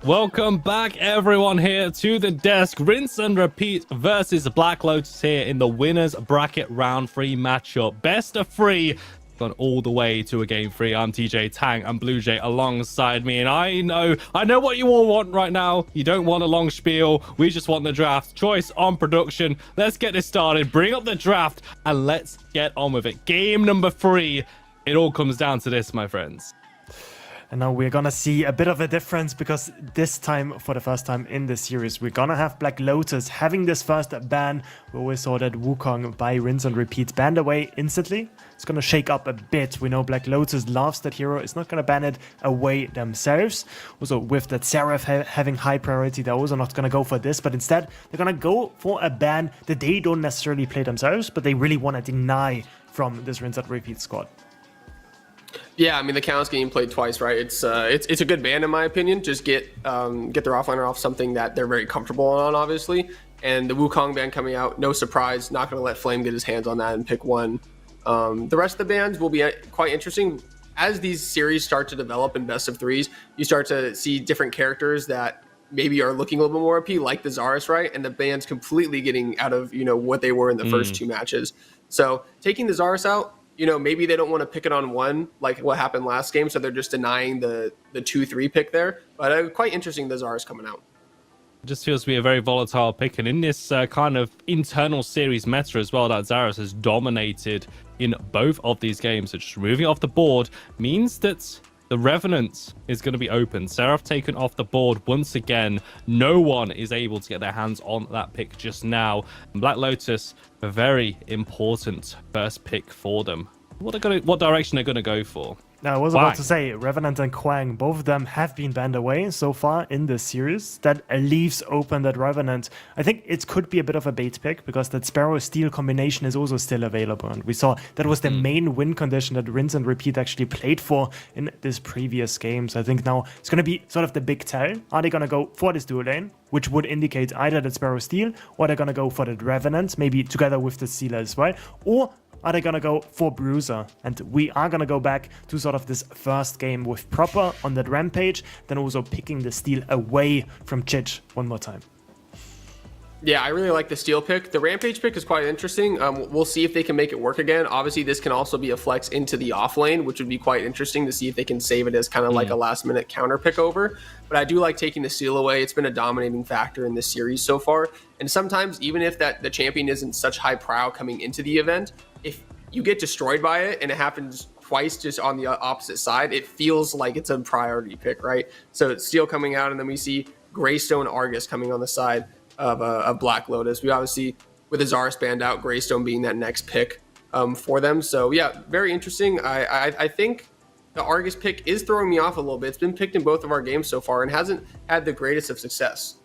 [SPEAKER 1] Welcome back, everyone, here to the desk. Rinse and Repeat versus Black Lotus here in the winners bracket round 3 matchup. Best of 3, gone all the way to a game 3. I'm TJ Tang and Blue Jay alongside me, and I know what you all want right now. You don't want a long spiel. We just want the draft. Choice on production. Let's get this started. Bring up the draft and let's get on with it. Game number 3. It all comes down to this, my friends.
[SPEAKER 2] And now we're gonna see a bit of a difference, because this time, for the first time in the series, we're gonna have Black Lotus having this first ban. We always saw that Wukong by rinse and repeat banned away instantly. It's gonna shake up a bit. We know Black Lotus loves that hero. It's not gonna ban it away themselves. Also, with that Seraph having high priority, they're also not gonna go for this, but instead they're gonna go for a ban that they don't necessarily play themselves, but they really want to deny from this rinse and repeat squad.
[SPEAKER 3] Yeah, I mean, the Count's getting played twice, right? It's a good ban in my opinion. Just get their offliner off something that they're very comfortable on, obviously. And the Wukong ban coming out, no surprise. Not going to let Flame get his hands on that and pick one. The rest of the bans will be quite interesting. As these series start to develop in best of threes, you start to see different characters that maybe are looking a little bit more OP, like the Zarus, right? And the ban's completely getting out of, what they were in the first 2 matches. So taking the Zarus out, maybe they don't want to pick it on one, like what happened last game, so they're just denying the 2-3 pick there. But quite interesting, the Zarus coming out.
[SPEAKER 1] It just feels to be a very volatile pick, and in this kind of internal series meta as well, that Zarus has dominated in both of these games. So just removing it off the board means that the Revenant is going to be open. Seraph taken off the board once again. No one is able to get their hands on that pick just now. And Black Lotus, a very important first pick for them. What direction they're going to go for?
[SPEAKER 2] Now, I was about to say, Revenant and Quang, both of them have been banned away so far in this series. That leaves open that Revenant. I think it could be a bit of a bait pick, because that Sparrow-Steel combination is also still available. And we saw that was the main win condition that Rinse and Repeat actually played for in this previous game. So I think now it's going to be sort of the big tell. Are they going to go for this dual lane, which would indicate either that Sparrow-Steel, or they're going to go for that Revenant, maybe together with the Stealer as well, or are they gonna go for Bruiser? And we are gonna go back to sort of this first game with Proper on that Rampage, then also picking the Steel away from Chich one more time.
[SPEAKER 3] Yeah, I really like the Steel pick. The Rampage pick is quite interesting. We'll see if they can make it work again. Obviously, this can also be a flex into the off lane, which would be quite interesting to see if they can save it as kind of like a last-minute counter pick over. But I do like taking the Steel away. It's been a dominating factor in this series so far. And sometimes, even if the champion isn't such high prow coming into the event, if you get destroyed by it and it happens twice just on the opposite side, it feels like it's a priority pick, right? So it's Steel coming out, and then we see Greystone Argus coming on the side of Black Lotus. We obviously, with Azarus banned out, Greystone being that next pick for them. So yeah, very interesting. I think the Argus pick is throwing me off a little bit. It's been picked in both of our games so far and hasn't had the greatest of success.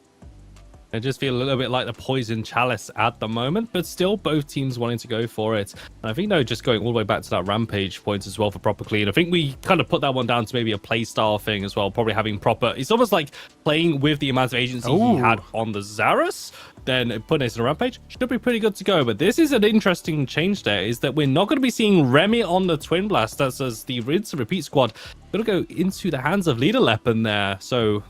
[SPEAKER 1] I just feel a little bit like the Poison Chalice at the moment, but still both teams wanting to go for it. And I think, though, just going all the way back to that Rampage point as well for Proper Clean, I think we kind of put that one down to maybe a playstyle thing as well, probably having Proper. It's almost like playing with the amount of agency he had on the Zarus, then putting it in a Rampage should be pretty good to go. But this is an interesting change there, is that we're not going to be seeing Remy on the Twin Blast. That's as the Rinse and Repeat squad going to go into the hands of Leader Leopard there. So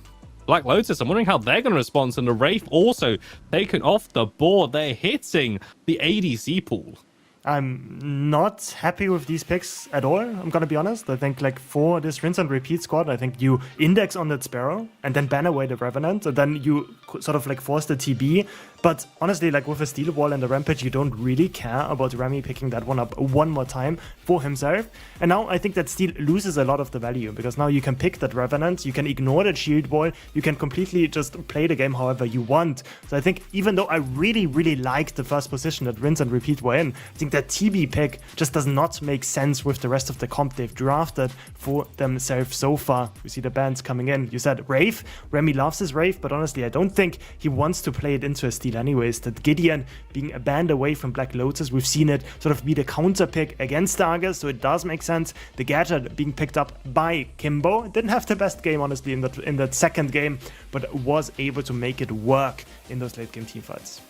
[SPEAKER 1] Black Lotus, I'm wondering how they're going to respond. And the Wraith also taken off the board. They're hitting the ADC pool.
[SPEAKER 2] I'm not happy with these picks at all, I'm gonna be honest. I think, like, for this Rinse and Repeat squad, I think you index on that Sparrow and then ban away the Revenant, and then you sort of like force the TB. But honestly, like, with a Steel Wall and the Rampage, you don't really care about Remy picking that one up one more time for himself. And now I think that Steel loses a lot of the value, because now you can pick that Revenant, you can ignore that Shield Wall, you can completely just play the game however you want. So I think, even though I really, really like the first position that Rinse and Repeat were in, I think that TB pick just does not make sense with the rest of the comp they've drafted for themselves so far. We see the bans coming in. You said Wraith. Remy loves his Wraith, but honestly, I don't think he wants to play it into a Steel anyways. That Gideon being banned away from Black Lotus, we've seen it sort of be the counter pick against Argus, so it does make sense. The Gadget being picked up by Kimbo didn't have the best game, honestly, in that second game, but was able to make it work in those late game teamfights.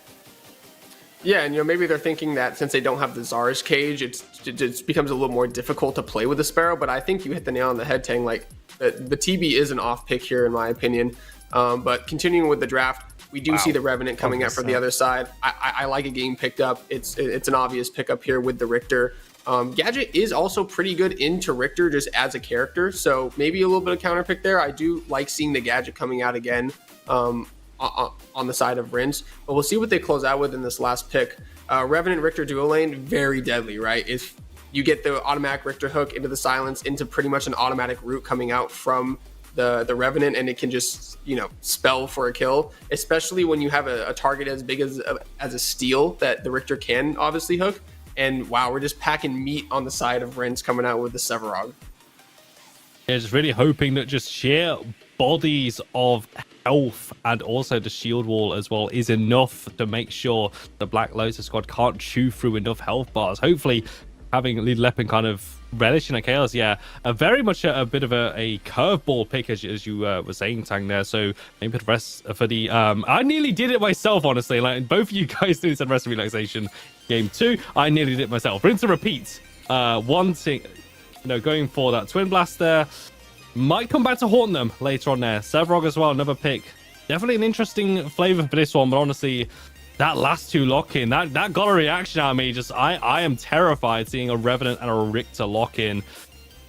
[SPEAKER 3] Yeah, and maybe they're thinking that since they don't have the Zarus cage, it becomes a little more difficult to play with the Sparrow. But I think you hit the nail on the head, Tang. Like, the TB is an off pick here, in my opinion. But continuing with the draft, we do see the Revenant coming out from the other side. I like a game picked up. It's an obvious pickup here with the Richter. Gadget is also pretty good into Richter just as a character, so maybe a little bit of counter pick there. I do like seeing the Gadget coming out again. On the side of Rinse, but we'll see what they close out with in this last pick. Revenant Richter dual lane, very deadly, right? you get the automatic Richter hook into the silence into pretty much an automatic route coming out from the Revenant, and it can just, you know, spell for a kill, especially when you have a target as big as a steal that the Richter can obviously hook. And wow, we're just packing meat on the side of Rince coming out with the Sevarog.
[SPEAKER 1] Yeah, just really hoping that just sheer bodies of health and also the shield wall as well is enough to make sure the Black Lotus squad can't chew through enough health bars. Hopefully having Lead Leopard kind of relishing a chaos, yeah, very much a bit of a curveball pick as you were saying, Tang, there. So maybe the rest for the I nearly did it myself, honestly. Like both of you guys doing some rest relaxation game 2, I nearly did it myself. Rinse and repeat, wanting, you know, going for that twin blast there. Might come back to haunt them later on there. Sevarog as well, another pick. Definitely an interesting flavor for this one, but honestly, that last 2 lock-in, that got a reaction out of me. Just I am terrified seeing a Revenant and a Richter lock-in.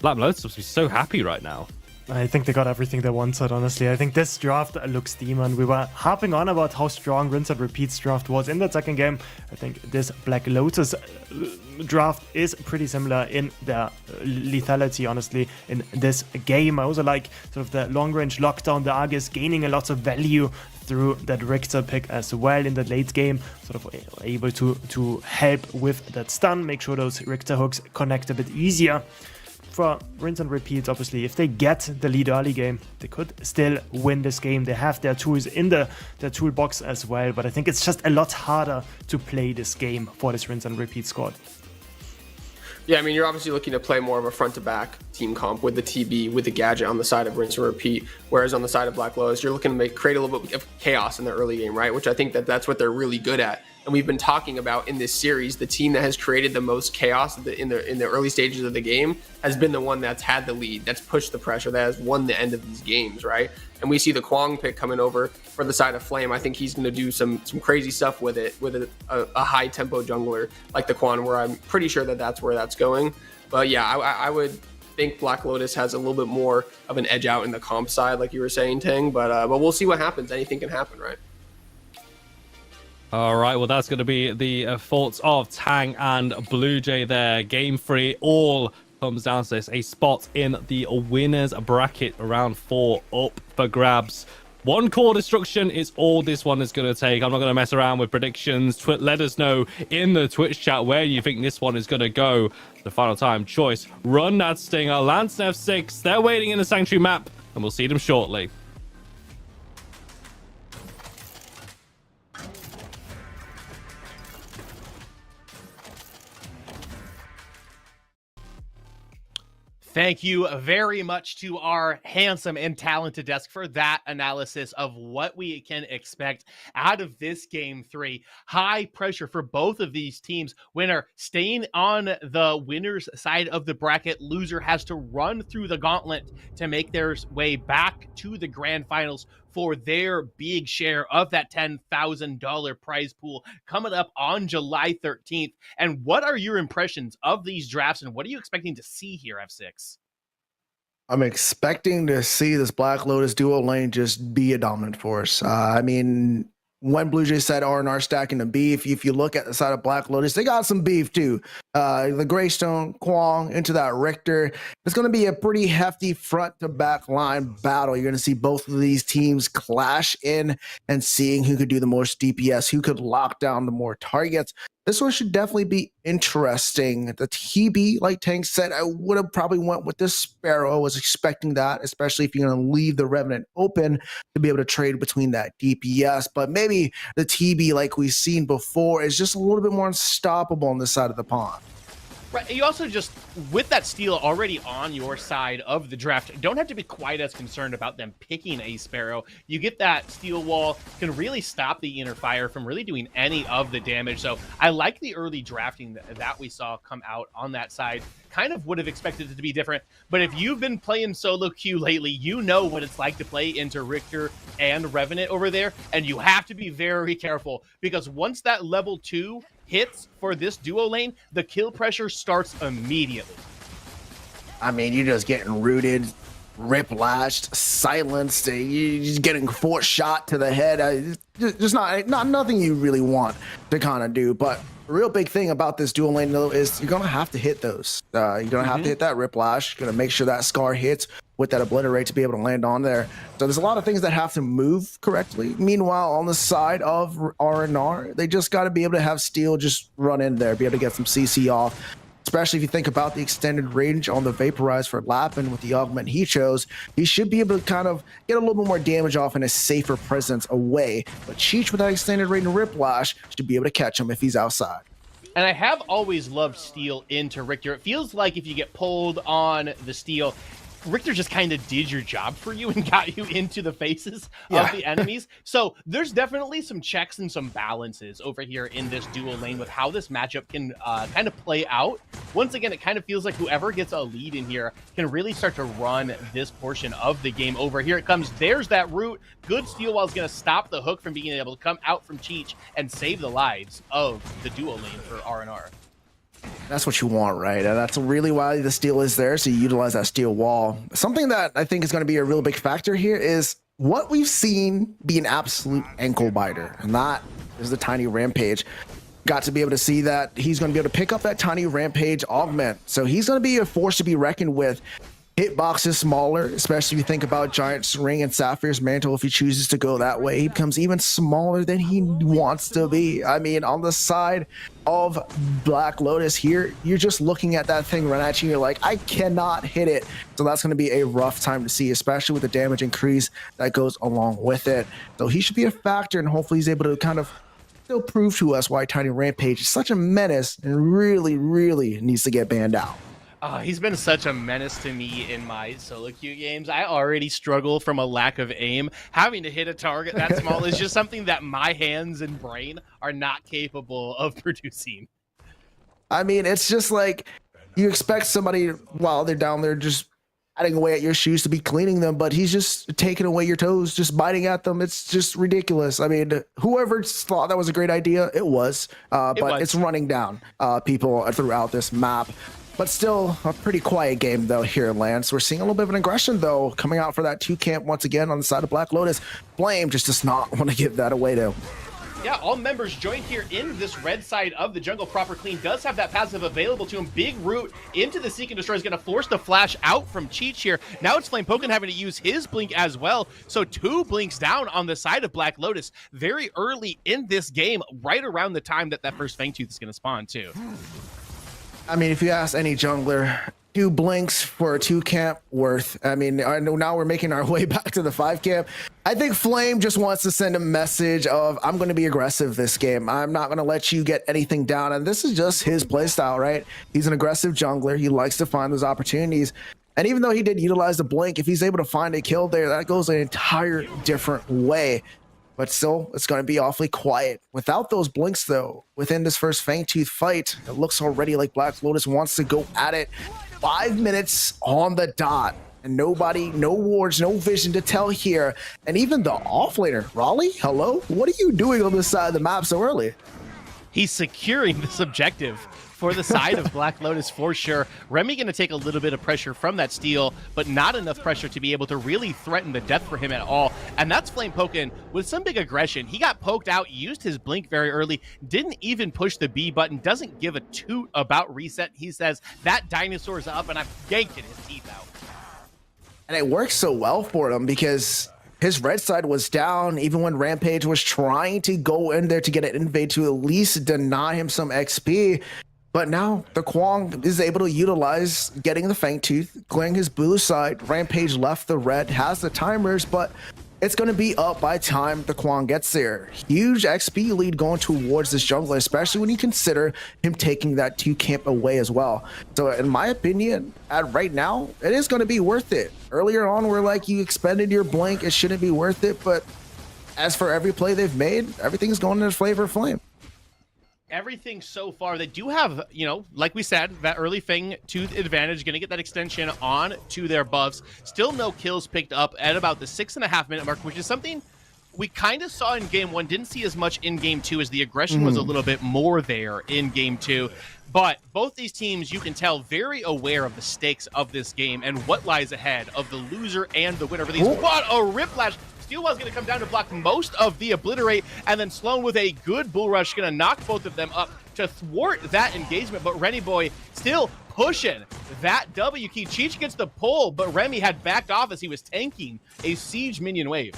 [SPEAKER 1] Black Lotus must be so happy right now.
[SPEAKER 2] I think they got everything they wanted, honestly. I think this draft looks demon. We were harping on about how strong Rinse and Repeat's draft was in the second game. I think this Black Lotus draft is pretty similar in their lethality, honestly, in this game. I also like sort of the long-range lockdown. The Argus gaining a lot of value through that Richter pick as well in the late game, sort of able to help with that stun, make sure those Richter hooks connect a bit easier. For Rinse and Repeat, obviously, if they get the lead early game, they could still win this game. They have their tools in their toolbox as well, but I think it's just a lot harder to play this game for this Rinse and Repeat squad.
[SPEAKER 3] Yeah, I mean, you're obviously looking to play more of a front-to-back team comp with the TB, with the gadget on the side of Rinse and Repeat, whereas on the side of Black Lotus, you're looking to create a little bit of chaos in the early game, right? Which I think that's what they're really good at. And we've been talking about in this series, the team that has created the most chaos in the early stages of the game has been the one that's had the lead, that's pushed the pressure, that has won the end of these games, right? And we see the Kwang pick coming over for the side of Flame. I think he's going to do some crazy stuff with it, with a high tempo jungler like the Quan, where I'm pretty sure that's where that's going. But yeah, I would think Black Lotus has a little bit more of an edge out in the comp side, like you were saying, Tang. But we'll see what happens. Anything can happen, right?
[SPEAKER 1] All right, well, that's going to be the thoughts of Tang and Blue Jay there. Game 3 all comes down to this. A spot in the winners bracket, round 4 up for grabs. One core destruction is all this one is going to take. I'm not going to mess around with predictions. Let us know in the Twitch chat where you think this one is going to go. The final time choice. Run that Stinger. Lance F6. They're waiting in the Sanctuary map, and we'll see them shortly.
[SPEAKER 4] Thank you very much to our handsome and talented desk for that analysis of what we can expect out of this game 3. High pressure for both of these teams. Winner staying on the winner's side of the bracket. Loser has to run through the gauntlet to make their way back to the grand finals for their big share of that $10,000 prize pool coming up on July 13th. And what are your impressions of these drafts, and what are you expecting to see here, F6?
[SPEAKER 5] I'm expecting to see this Black Lotus duo lane just be a dominant force. I mean, when Blue Jay said R&R stacking the beef, if you look at the side of Black Lotus, they got some beef too. The Greystone, Kwang, into that Richter. It's going to be a pretty hefty front to back line battle. You're going to see both of these teams clash in and seeing who could do the most DPS, who could lock down the more targets. This one should definitely be interesting. The TB, like Tank said, I would have probably went with this Sparrow. I was expecting that, especially if you're going to leave the Revenant open to be able to trade between that DPS. But maybe the TB, like we've seen before, is just a little bit more unstoppable on this side of the pond.
[SPEAKER 4] Right, you also just, with that steal already on your side of the draft, don't have to be quite as concerned about them picking a Sparrow. You get that steal wall, can really stop the inner fire from really doing any of the damage. So I like the early drafting that we saw come out on that side. Kind of would have expected it to be different, but if you've been playing solo queue lately, you know what it's like to play into Richter and Revenant over there, and you have to be very careful, because once that level 2 hits for this duo lane, the kill pressure starts immediately.
[SPEAKER 5] I mean, you're just getting rooted, rip-lashed, silenced, you're just getting force shot to the head. Just not nothing you really want to kind of do. But real big thing about this dual lane though is you're gonna have to hit those. You're gonna have to hit that Riplash. You're gonna make sure that Scar hits with that Obliterate to be able to land on there. So there's a lot of things that have to move correctly. Meanwhile, on the side of RNR, they just got to be able to have Steel just run in there, be able to get some CC off. Especially if you think about the extended range on the Vaporize for Lappin with the augment he chose, he should be able to kind of get a little bit more damage off in a safer presence away. But Cheech with that extended range Riplash should be able to catch him if he's outside.
[SPEAKER 4] And I have always loved Steel into Richter. It feels like if you get pulled on the Steel, Richter just kind of did your job for you and got you into the faces of the enemies. So there's definitely some checks and some balances over here in this dual lane with how this matchup can kind of play out. Once again, it kind of feels like whoever gets a lead in here can really start to run this portion of the game. Over here it comes. There's that root. Good Steel Wall is going to stop the hook from being able to come out from Cheech and save the lives of the dual lane for RNR.
[SPEAKER 5] That's what you want, right? And that's really why the Steel is there, so you utilize that Steel Wall. Something that I think is going to be a real big factor here is what we've seen be an absolute ankle biter, and that is the Tiny Rampage. Got to be able to see that he's going to be able to pick up that Tiny Rampage augment, so he's going to be a force to be reckoned with. Hitbox is smaller, especially if you think about Giant's Ring and Sapphire's Mantle. If he chooses to go that way, he becomes even smaller than he wants to be. I mean, on the side of Black Lotus here, you're just looking at that thing run at you, you're like, I cannot hit it. So that's going to be a rough time to see, especially with the damage increase that goes along with it. So he should be a factor, and hopefully he's able to kind of still prove to us why Tiny Rampage is such a menace and really, really needs to get banned out.
[SPEAKER 4] He's been such a menace to me in my solo queue games. I already struggle from a lack of aim. Having to hit a target that small is just something that my hands and brain are not capable of producing.
[SPEAKER 5] I mean, it's just like you expect somebody while they're down there just batting away at your shoes to be cleaning them, but he's just taking away your toes, just biting at them. It's just ridiculous. I mean, whoever thought that was a great idea, it was. But it's running down people throughout this map. But still a pretty quiet game, though, here in Lance. We're seeing a little bit of an aggression, though, coming out for that 2 camp once again on the side of Black Lotus. Flame just does not want to give that away, though.
[SPEAKER 4] Yeah, all members joined here in this red side of the jungle. Proper Clean does have that passive available to him. Big root into the Seek and Destroy is going to force the flash out from Cheech here. Now it's Flame Pokken having to use his blink as well. So 2 blinks down on the side of Black Lotus very early in this game, right around the time that first Fangtooth is going to spawn, too.
[SPEAKER 5] I mean, if you ask any jungler, 2 blinks for a 2 camp worth. I mean, I know now we're making our way back to the 5 camp. I think Flame just wants to send a message of, I'm going to be aggressive this game. I'm not going to let you get anything down. And this is just his playstyle, right? He's an aggressive jungler. He likes to find those opportunities. And even though he did utilize the blink, if he's able to find a kill there, that goes an entire different way. But still, it's going to be awfully quiet. Without those blinks, though, within this first Fangtooth fight, it looks already like Black Lotus wants to go at it. 5 minutes on the dot. And nobody, no wards, no vision to tell here. And even the offlaner, Raleigh, hello? What are you doing on this side of the map so early?
[SPEAKER 4] He's securing this objective for the side of Black Lotus for sure. Remy going to take a little bit of pressure from that steal, but not enough pressure to be able to really threaten the death for him at all. And that's Flame Pokken with some big aggression. He got poked out, used his blink very early, didn't even push the B button, doesn't give a toot about reset. He says, that dinosaur's up and I'm yanking his teeth out.
[SPEAKER 5] And it works so well for him because his red side was down even when Rampage was trying to go in there to get an invade to at least deny him some XP. But now the Kwong is able to utilize getting the Fangtooth, clearing his blue side. Rampage left the red, has the timers, but it's going to be up by time the Kwong gets there. Huge XP lead going towards this jungler, especially when you consider him taking that 2 camp away as well. So in my opinion, right now, it is going to be worth it. Earlier on, we're like, you expended your blink, it shouldn't be worth it. But as for every play they've made, everything's going in the flavor of Flame.
[SPEAKER 4] Everything so far, they do have, you know, like we said, that early Fangtooth advantage, going to get that extension on to their buffs. Still no kills picked up at about the 6.5 minute mark, which is something we kind of saw in game 1, didn't see as much in game 2 as the aggression was a little bit more there in game 2. But both these teams, you can tell, very aware of the stakes of this game and what lies ahead of the loser and the winner for these. What a Riplash! Steel Wall's going to come down to block most of the Obliterate, and then Sloan with a good Bull Rush going to knock both of them up to thwart that engagement. But Renny Boy still pushing that W key. Cheech gets the pull, but Remy had backed off as he was tanking a Siege minion wave.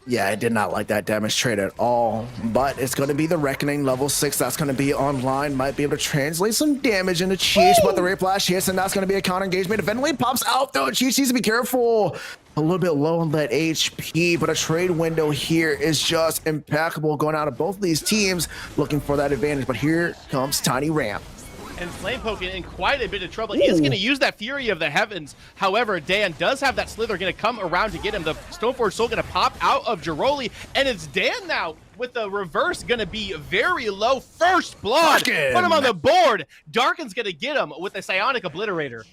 [SPEAKER 5] Yeah, I did not like that damage trade at all, but it's going to be the Reckoning level 6 that's going to be online. Might be able to translate some damage into Cheech, but the Ray Flash hits, and that's going to be a counter engagement. Ventilate pops out, though. Cheech needs to be careful. A little bit low on that HP, but a trade window here is just impeccable, going out of both of these teams looking for that advantage. But here comes Tiny Ramp.
[SPEAKER 4] And Flamepoken in quite a bit of trouble. He is going to use that Fury of the Heavens. However, Dan does have that Slither going to come around to get him. The Stoneforge Soul going to pop out of Jiroli, and it's Dan now with the reverse going to be very low. First blood.
[SPEAKER 5] Darkin.
[SPEAKER 4] Put him on the board. Darkin's going to get him with the Psionic Obliterator.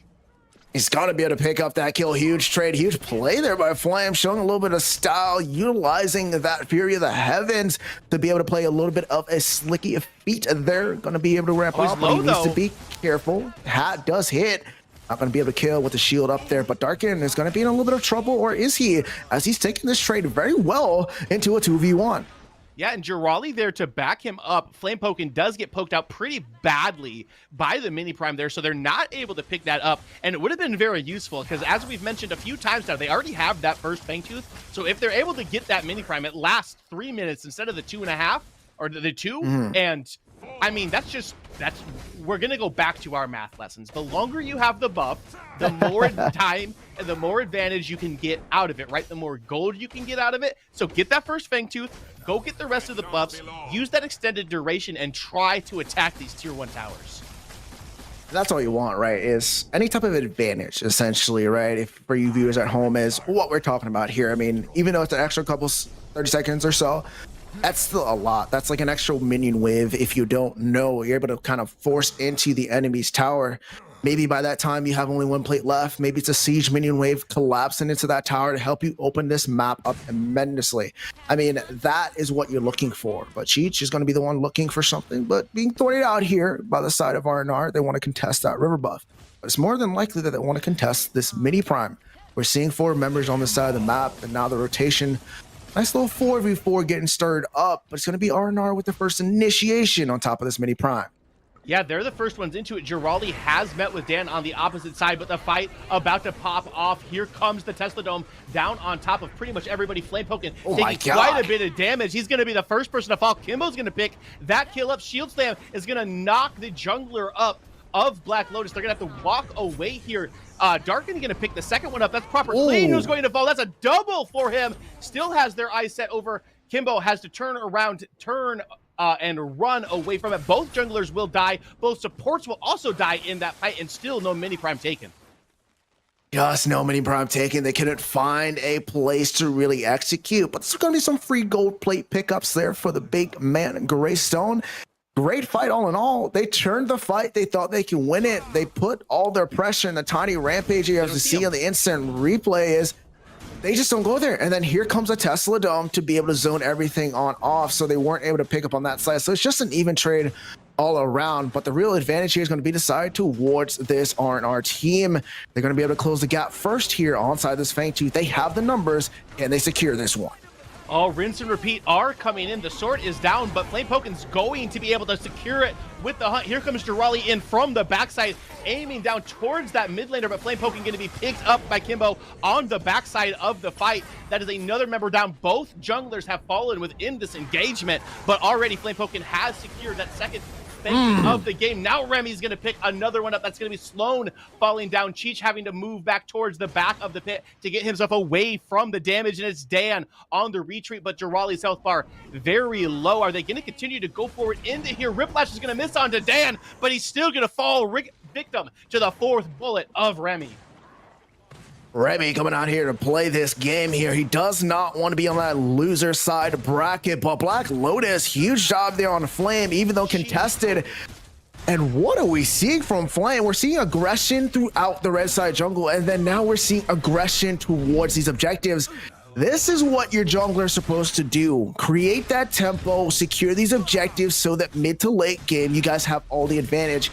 [SPEAKER 5] He's got to be able to pick up that kill. Huge trade, huge play there by Flame, showing a little bit of style, utilizing that Fury of the Heavens to be able to play a little bit of a slicky feat there. Going to be able to ramp up, but he needs to be careful. Hat does hit. Not going to be able to kill with the shield up there, but Darkin is going to be in a little bit of trouble, or is he? As he's taking this trade very well into a 2v1.
[SPEAKER 4] Yeah, and Jirali there to back him up. Flamepoken does get poked out pretty badly by the Mini Prime there, so they're not able to pick that up. And it would have been very useful, because as we've mentioned a few times now, they already have that first Fangtooth. So if they're able to get that Mini Prime, it lasts 3 minutes instead of the 2.5, or the 2. And I mean, we're going to go back to our math lessons. The longer you have the buff, the more time and the more advantage you can get out of it, right? The more gold you can get out of it. So get that first Fangtooth, go get the rest of the buffs, use that extended duration, and try to attack these tier 1 towers.
[SPEAKER 5] That's all you want, right? Is any type of advantage, essentially, right? If for you viewers at home, is what we're talking about here. I mean, even though it's an extra couple 30 seconds or so, that's still a lot. That's like an extra minion wave. If you don't know, you're able to kind of force into the enemy's tower. Maybe by that time you have only 1 plate left. Maybe it's a siege minion wave collapsing into that tower to help you open this map up tremendously. I mean, that is what you're looking for. But Cheech is going to be the one looking for something, but being thwarted out here by the side of R&R, they want to contest that river buff. But it's more than likely that they want to contest this mini prime. We're seeing 4 members on the side of the map, and now the rotation. Nice little 4v4 getting stirred up, but it's going to be R&R with the first initiation on top of this mini prime.
[SPEAKER 4] Yeah, they're the first ones into it. Jirali has met with Dan on the opposite side, but the fight about to pop off. Here comes the Tesla Dome down on top of pretty much everybody. Flamepoken taking quite a bit of damage. He's going to be the first person to fall. Kimbo's going to pick that kill up. Shield Slam is going to knock the jungler up of Black Lotus. They're going to have to walk away here. Darkin going to pick the second one up. That's proper. Clean who's going to fall. That's a double for him. Still has their eyes set over. Kimbo has to turn around, and run away from it. Both junglers will die. Both supports will also die in that fight, and still no mini prime taken.
[SPEAKER 5] Just no mini prime taken. They couldn't find a place to really execute, but there's going to be some free gold plate pickups there for the big man Greystone. Great fight all in all. They turned the fight. They thought they could win it. They put all their pressure in the tiny rampage. You have to see on the instant replay is they just don't go there. And then here comes a Tesla Dome to be able to zone everything on off. So they weren't able to pick up on that side. So it's just an even trade all around. But the real advantage here is going to be decided towards this R&R team. They're going to be able to close the gap first here onside this Fangtooth. They have the numbers and they secure this one.
[SPEAKER 4] All rinse and repeat are coming in. The sword is down, but Flamepoken's going to be able to secure it with the hunt. Here comes Jirali in from the backside, aiming down towards that mid laner, but Flamepoken going to be picked up by Kimbo on the backside of the fight. That is another member down. Both junglers have fallen within this engagement, but already Flamepoken has secured that second of the game. Now Remy's going to pick another one up. That's going to be Sloan falling down. Cheech having to move back towards the back of the pit to get himself away from the damage, and it's Dan on the retreat, but Jirali's health bar very low. Are they going to continue to go forward into here? Riplash is going to miss onto Dan, but he's still going to fall victim to the 4th bullet of Remy.
[SPEAKER 5] Remy coming out here to play this game here. He does not want to be on that loser side bracket, but Black Lotus, huge job there on Flame, even though contested. And what are we seeing from Flame? We're seeing aggression throughout the red side jungle, and then now we're seeing aggression towards these objectives. This is what your jungler is supposed to do. Create that tempo, secure these objectives so that mid to late game, you guys have all the advantage.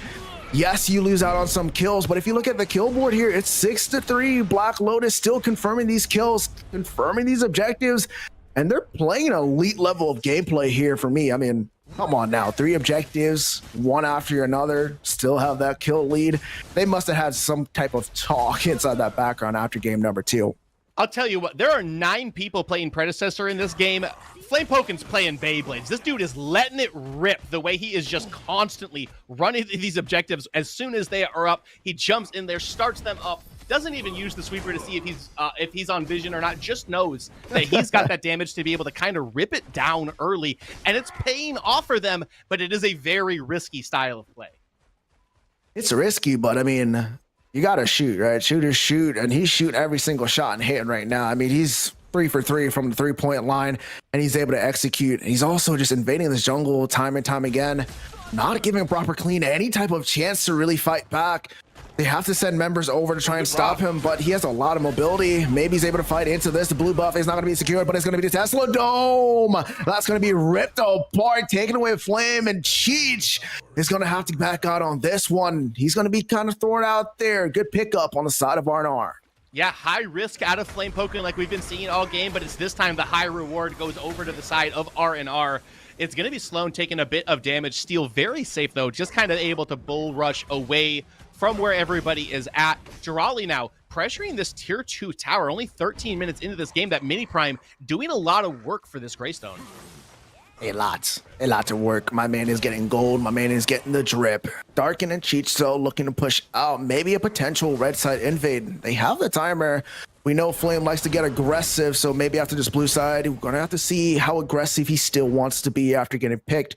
[SPEAKER 5] Yes, you lose out on some kills, but if you look at the kill board here, it's 6-3. Black Lotus still confirming these kills, confirming these objectives, and they're playing an elite level of gameplay here for me. I mean, come on now, 3 objectives, one after another, still have that kill lead. They must have had some type of talk inside that background after game number 2.
[SPEAKER 4] I'll tell you what, there are 9 people playing Predecessor in this game. Flamepoken's playing Beyblades. This dude is letting it rip the way he is just constantly running these objectives. As soon as they are up, he jumps in there, starts them up, doesn't even use the sweeper to see if he's on vision or not, just knows that he's got that damage to be able to kind of rip it down early, and it's paying off for them, but it is a very risky style of play.
[SPEAKER 5] It's risky, but I mean, you gotta shoot, right? Shooters shoot, and he's shooting every single shot and hitting right now. I mean, he's 3 for 3 from the 3-point line, and he's able to execute. And he's also just invading this jungle time and time again, not giving proper clean any type of chance to really fight back. They have to send members over to try and stop him, but he has a lot of mobility. Maybe he's able to fight into this. The blue buff is not going to be secured, but it's going to be the Tesla Dome. That's going to be ripped apart, taken away Flame, and Cheech is going to have to back out on this one. He's going to be kind of thrown out there. Good pickup on the side of R&R.
[SPEAKER 4] Yeah, high risk out of Flamepoken like we've been seeing all game, but it's this time the high reward goes over to the side of R&R. It's going to be Sloan taking a bit of damage. Steel very safe, though, just kind of able to bull rush away from where everybody is at. Jirali now pressuring this tier 2 tower. Only 13 minutes into this game. That Mini Prime doing a lot of work for this Greystone.
[SPEAKER 5] A lot of work. My man is getting gold. My man is getting the drip. Darken and Cheech still looking to push out maybe a potential red side invade. They have the timer. We know Flame likes to get aggressive, so maybe after this blue side, we're going to have to see how aggressive he still wants to be after getting picked.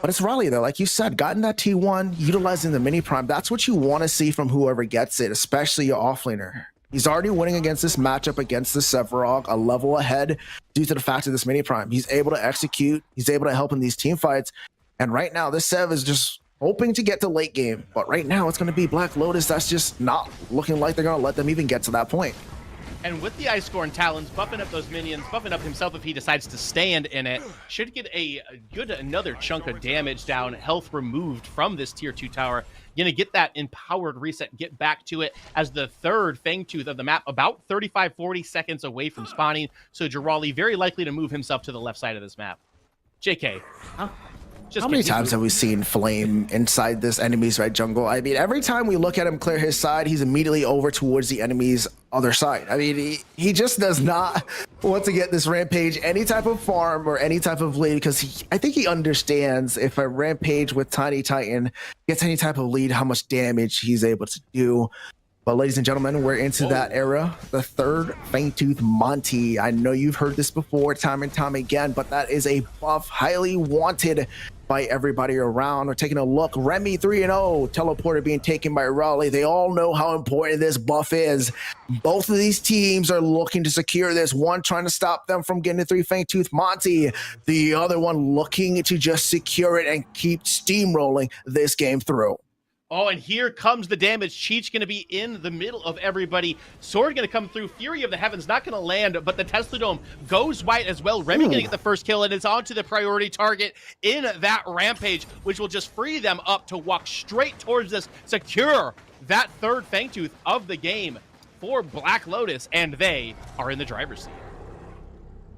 [SPEAKER 5] But it's Raleigh, though, like you said, gotten that T1, utilizing the mini prime. That's what you want to see from whoever gets it, especially your offlaner. He's already winning against this matchup against the Sevarog, a level ahead due to the fact of this mini prime. He's able to execute. He's able to help in these team fights. And right now, this Sev is just hoping to get to late game. But right now, it's going to be Black Lotus. That's just not looking like they're going to let them even get to that point.
[SPEAKER 4] And with the Icecorn Talons, buffing up those minions, buffing up himself if he decides to stand in it, should get a good another chunk of damage down, health removed from this tier 2 tower. Gonna get that empowered reset, get back to it as the third Fangtooth of the map, about 35-40 seconds away from spawning. So Jirali very likely to move himself to the left side of this map. JK.
[SPEAKER 5] How many times have we seen Flame inside this enemy's red jungle? I mean, every time we look at him clear his side, he's immediately over towards the enemy's other side. I mean, he just does not want to get this Rampage any type of farm or any type of lead, because I think he understands if a Rampage with Tiny Titan gets any type of lead, how much damage he's able to do. But ladies and gentlemen, we're into that era, the third Fangtooth Monty. I know you've heard this before time and time again, but that is a buff highly wanted by everybody around. We're taking a look. Remy 3-0, teleporter being taken by Raleigh. They all know how important this buff is. Both of these teams are looking to secure this. One trying to stop them from getting the 3 Fangtooth Monty. The other one looking to just secure it and keep steamrolling this game through.
[SPEAKER 4] Oh, and here comes the damage. Cheech going to be in the middle of everybody. Sword going to come through. Fury of the Heavens not going to land, but the Tesla Dome goes white as well. Remy going to get the first kill, and it's on to the priority target in that Rampage, which will just free them up to walk straight towards this, secure that third Fangtooth of the game for Black Lotus, and they are in the driver's seat.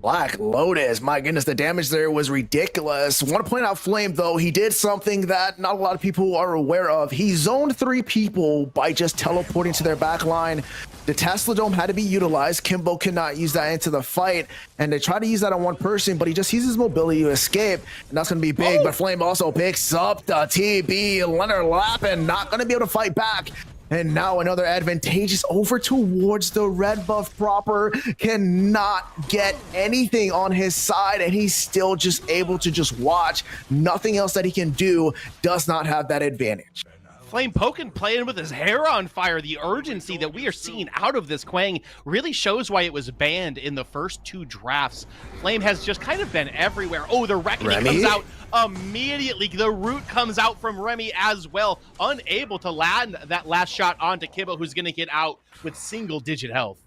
[SPEAKER 5] Black Lotus, my goodness, the damage there was ridiculous. Want to point out Flame, though, he did something that not a lot of people are aware of. He zoned 3 people by just teleporting to their back line. The Tesla Dome had to be utilized. Kimbo could not use that into the fight, and they tried to use that on one person, but he just uses mobility to escape, and that's going to be big. But Flame also picks up the TB. Leonard Lappin not going to be able to fight back. And now another advantageous over towards the red buff proper. Cannot get anything on his side, and he's still just able to just watch. Nothing else that he can do. Does not have that advantage.
[SPEAKER 4] Flamepoken playing with his hair on fire. The urgency that we are seeing out of this Quang really shows why it was banned in the first 2 drafts. Flame has just kind of been everywhere. Oh, the Reckoning comes out immediately. The root comes out from Remy as well. Unable to land that last shot onto Kibbo, who's going to get out with single-digit health.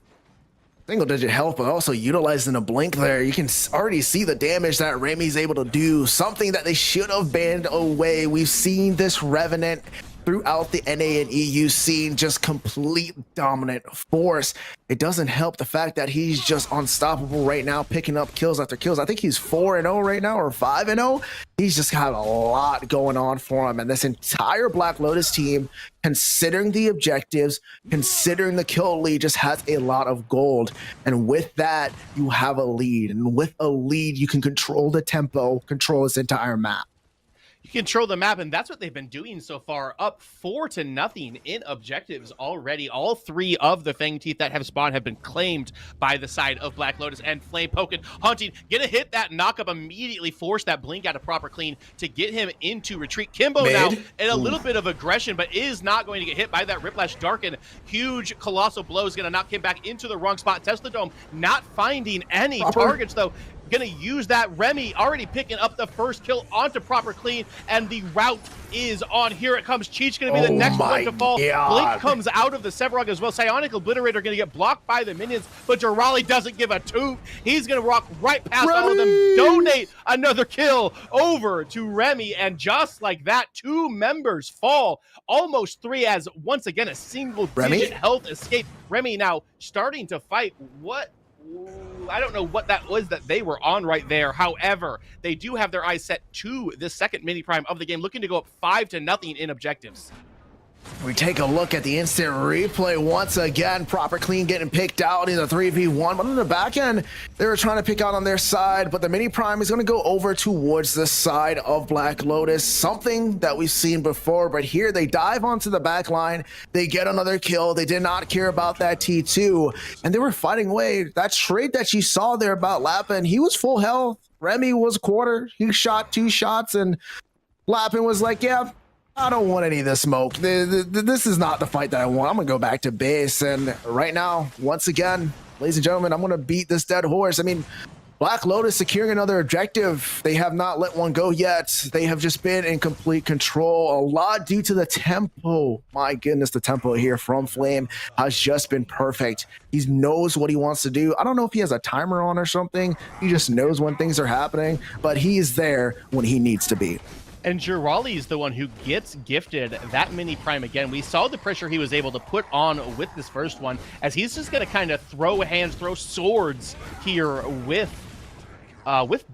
[SPEAKER 5] Single-digit health, but also utilizing a blink there. You can already see the damage that Remy's able to do. Something that they should have banned away. We've seen this Revenant throughout the NA and EU scene, just complete dominant force. It doesn't help the fact that he's just unstoppable right now, picking up kills after kills. I think he's 4-0 right now, or 5-0. He's just got a lot going on for him. And this entire Black Lotus team, considering the objectives, considering the kill lead, just has a lot of gold. And with that, you have a lead. And with a lead, you can control the tempo, control this entire map.
[SPEAKER 4] You control the map, and that's what they've been doing so far. Up 4-0 in objectives already. All 3 of the Fang Teeth that have spawned have been claimed by the side of Black Lotus, and Flame poking, hunting, gonna hit that knockup immediately, force that blink out of proper clean to get him into retreat. Kimbo now in a little bit of aggression, but is not going to get hit by that Riplash Darken. Huge colossal blow is gonna knock him back into the wrong spot. Tesla Dome not finding any targets though. Gonna use that. Remy already picking up the first kill onto proper clean, and the route is on. Here it comes. Cheech gonna be the next one to fall. Blink comes out of the Sevarog as well. Psionic Obliterator gonna get blocked by the minions, but Jirali doesn't give a toot. He's gonna walk right past all of them, donate another kill over to Remy, and just like that, 2 members fall. Almost 3, as once again a single digit health escape. Remy now starting to fight. I don't know what that was that they were on right there. However, they do have their eyes set to the second mini prime of the game, looking to go up 5-0 in objectives.
[SPEAKER 5] We take a look at the instant replay once again. Proper clean getting picked out in the 3v1, but on the back end, they were trying to pick out on their side, but the mini prime is going to go over towards the side of Black Lotus, something that we've seen before, but here they dive onto the back line. They get another kill. They did not care about that T2, and they were fighting away. That trade that you saw there about Lappin, he was full health. Remy was quarter. He shot 2 shots, and Lappin was like, yeah, I don't want any of this smoke. This is not the fight that I want. I'm going to go back to base. And right now, once again, ladies and gentlemen, I'm going to beat this dead horse. I mean, Black Lotus securing another objective. They have not let one go yet. They have just been in complete control. A lot due to the tempo. My goodness, the tempo here from Flame has just been perfect. He knows what he wants to do. I don't know if he has a timer on or something. He just knows when things are happening, but he's there when he needs to be.
[SPEAKER 4] And Jirali is the one who gets gifted that mini prime again. We saw the pressure he was able to put on with this first one, as he's just going to kind of throw hands, throw swords here with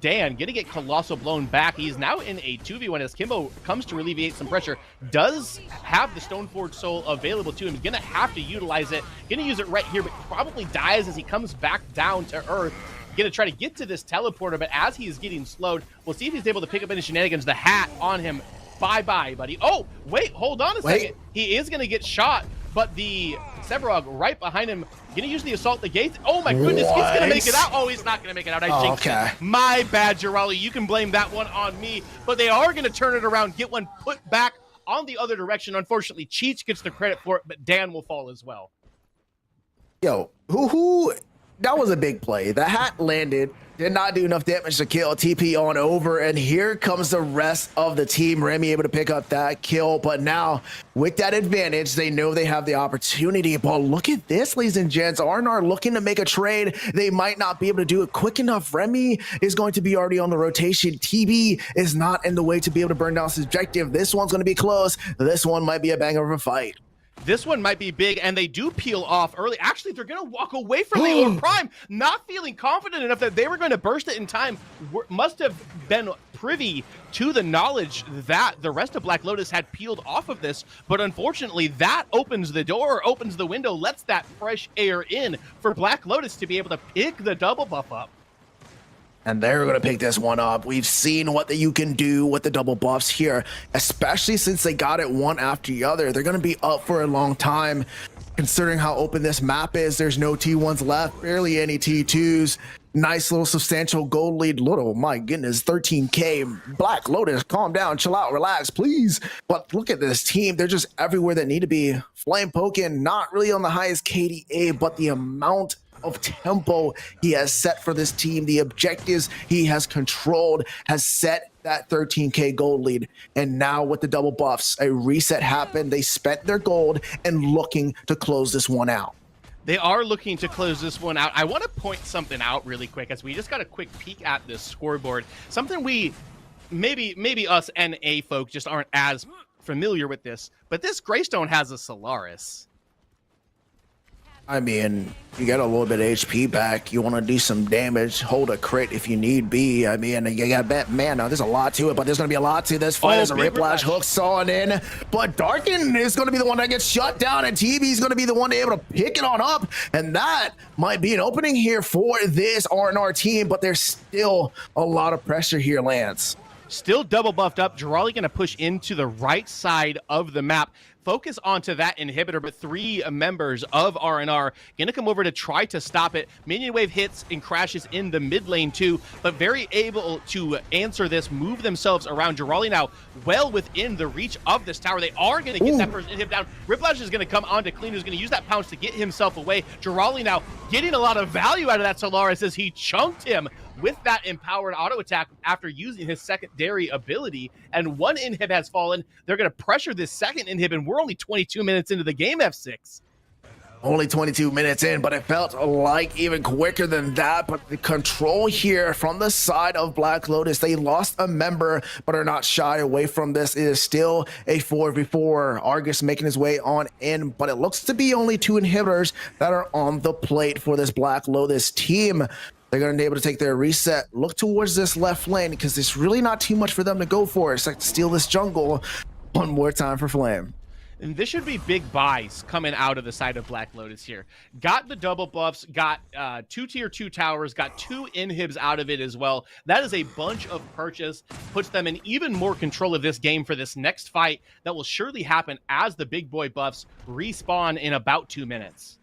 [SPEAKER 4] Dan, gonna get Colossal blown back. He's now in a 2v1 as Kimbo comes to alleviate some pressure. Does have the Stoneforge Soul available to him. He's gonna have to utilize it. Gonna use it right here, but probably dies as he comes back down to earth. Gonna try to get to this teleporter, but as he is getting slowed, we'll see if he's able to pick up any shenanigans. The hat on him. Bye-bye, buddy. Oh, wait, hold on a second. He is gonna get shot, but the Sevarog right behind him, gonna use the Assault the Gates. Oh my goodness, he's gonna make it out. Oh, he's not gonna make it out. I jinxed it. My bad, Jirali. You can blame that one on me, but they are gonna turn it around, get one put back on the other direction. Unfortunately, Cheech gets the credit for it, but Dan will fall as well.
[SPEAKER 5] Yo, who that was a big play. The hat landed, did not do enough damage to kill. TP on over, and here comes the rest of the team. Remy able to pick up that kill, but now with that advantage, they know they have the opportunity. But look at this, ladies and gents. RNR looking to make a trade. They might not be able to do it quick enough. Remy is going to be already on the rotation. TB is not in the way to be able to burn down his objective. This one's going to be close. This one might be a banger of a fight.
[SPEAKER 4] This one might be big, and they do peel off early. Actually, they're going to walk away from the Orb Prime, not feeling confident enough that they were going to burst it in time. Must have been privy to the knowledge that the rest of Black Lotus had peeled off of this, but unfortunately, that opens the door, opens the window, lets that fresh air in for Black Lotus to be able to pick the double buff up.
[SPEAKER 5] And they're going to pick this one up. We've seen what you can do with the double buffs here, especially since they got it one after the other. They're going to be up for a long time, considering how open this map is. There's no T1s left, barely any T2s. Nice little substantial gold lead. Little, my goodness, 13K. Black Lotus, calm down, chill out, relax, please. But look at this team. They're just everywhere they need to be. Flame poking, not really on the highest KDA, but the amount of tempo he has set for this team, the objectives he has controlled, has set that 13K gold lead. And now with the double buffs, a reset happened. They spent their gold and looking to close this one out.
[SPEAKER 4] They are looking to close this one out. I want to point something out really quick as we just got a quick peek at this scoreboard. Something we maybe us NA folk just aren't as familiar with this, but this Greystone has a Solaris.
[SPEAKER 5] I mean, you get a little bit of HP back. You want to do some damage, hold a crit if you need be. I mean, you got bet mana. There's a lot to it, but there's going to be a lot to this fight. There's a Whiplash hook sawn in, but Darkin is going to be the one that gets shut down, and TB's going to be the one able to pick it on up, and that might be an opening here for this R&R team, but there's still a lot of pressure here, Lance.
[SPEAKER 4] Still double buffed up. Jirali going to push into the right side of the map. Focus onto that inhibitor, but 3 members of R&R going to come over to try to stop it. Minion wave hits and crashes in the mid lane too, but very able to answer this, move themselves around. Jirali now well within the reach of this tower. They are going to get that person hit down. Whiplash is going to come on to Clean, who's going to use that pounce to get himself away. Jirali now getting a lot of value out of that Solaris as he chunked him with that empowered auto attack after using his secondary ability, and 1 inhib has fallen. They're going to pressure this second inhib, and we're only 22 minutes into the game, F6.
[SPEAKER 5] Only 22 minutes in, but it felt like even quicker than that. But the control here from the side of Black Lotus, they lost a member, but are not shy away from this. It is still a 4v4. Argus making his way on in, but it looks to be only 2 inhibitors that are on the plate for this Black Lotus team. They're going to be able to take their reset, look towards this left lane, because there's really not too much for them to go for. It's like to steal this jungle one more time for Flame.
[SPEAKER 4] And this should be big buys coming out of the side of Black Lotus here. Got the double buffs, got 2 tier 2 towers, got 2 inhibs out of it as well. That is a bunch of purchase, puts them in even more control of this game for this next fight that will surely happen as the big boy buffs respawn in about 2 minutes.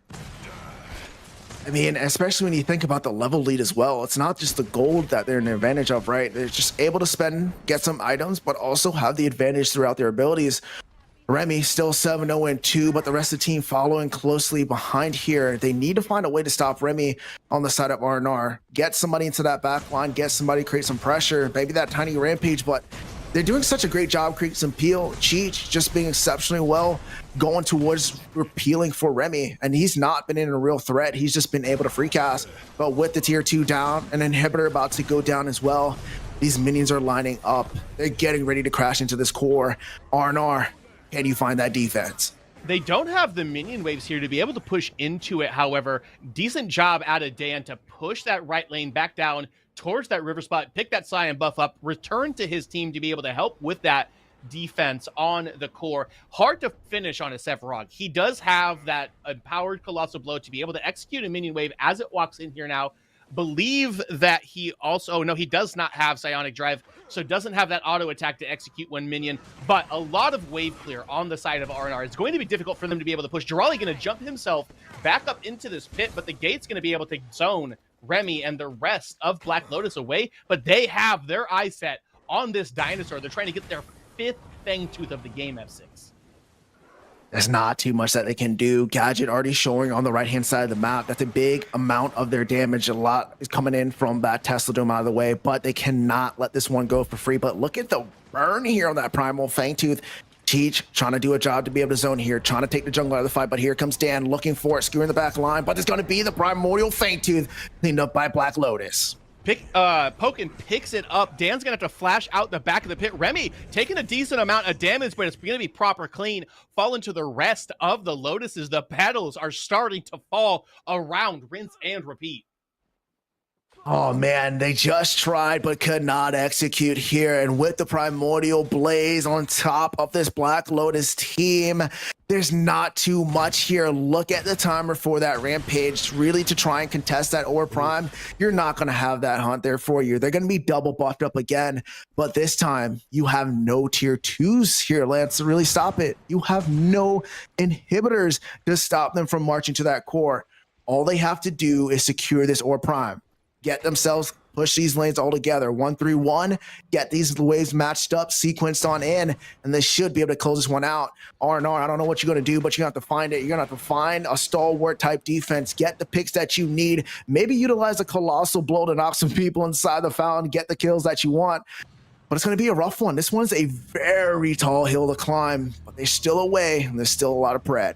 [SPEAKER 5] I mean, especially when you think about the level lead as well, it's not just the gold that they're in advantage of, right? They're just able to spend, get some items, but also have the advantage throughout their abilities. Remy still 7-0-2, but the rest of the team following closely behind here. They need to find a way to stop Remy on the side of R&R. Get somebody into that back line, get somebody, create some pressure, maybe that tiny rampage, but they're doing such a great job creating some peel. Cheech just being exceptionally well, going towards repealing for Remy, and he's not been in a real threat. He's just been able to free cast, but with the tier 2 down, an inhibitor about to go down as well. These minions are lining up. They're getting ready to crash into this core. R&R, can you find that defense?
[SPEAKER 4] They don't have the minion waves here to be able to push into it, however. Decent job out of Dan to push that right lane back down towards that river spot, pick that Cyan buff up, return to his team to be able to help with that defense on the core. Hard to finish on a Sephiroth. He does have that empowered Colossal Blow to be able to execute a minion wave as it walks in here now. Believe that he also, no, he does not have Psionic Drive, so doesn't have that auto attack to execute one minion, but a lot of wave clear on the side of R&R. It's going to be difficult for them to be able to push. Jirali going to jump himself back up into this pit, but the gate's going to be able to zone Remy and the rest of Black Lotus away, but they have their eye set on this dinosaur. They're trying to get their 5th Fangtooth of the game, F6.
[SPEAKER 5] There's not too much that they can do. Gadget already showing on the right-hand side of the map. That's a big amount of their damage. A lot is coming in from that Tesla Dome out of the way, but they cannot let this one go for free. But look at the burn here on that Primal Fangtooth. Cheech trying to do a job to be able to zone here, trying to take the jungle out of the fight, but here comes Dan looking for it, skewering the back line, but it's going to be the Primordial Fangtooth cleaned up by Black Lotus.
[SPEAKER 4] Pokin picks it up. Dan's gonna have to flash out the back of the pit. Remy taking a decent amount of damage, but it's gonna be proper clean. Fall into the rest of the Lotuses. The battles are starting to fall around, rinse and repeat.
[SPEAKER 5] Oh man, they just tried but could not execute here. And with the Primordial Blaze on top of this Black Lotus team, there's not too much here. Look at the timer for that Rampage, really to try and contest that Ore Prime. You're not going to have that hunt there for you. They're going to be double buffed up again, but this time you have no tier 2s here, Lance, to really stop it. You have no inhibitors to stop them from marching to that core. All they have to do is secure this Ore Prime. Get themselves, push these lanes all together. 1-3-1, get these waves matched up, sequenced on in, and they should be able to close this one out. R&R, I don't know what you're going to do, but you're going to have to find it. You're going to have to find a stalwart type defense, get the picks that you need, maybe utilize a Colossal Blow to knock some people inside the fountain, get the kills that you want. But it's going to be a rough one. This one's a very tall hill to climb, but they're still away, and there's still a lot of pred.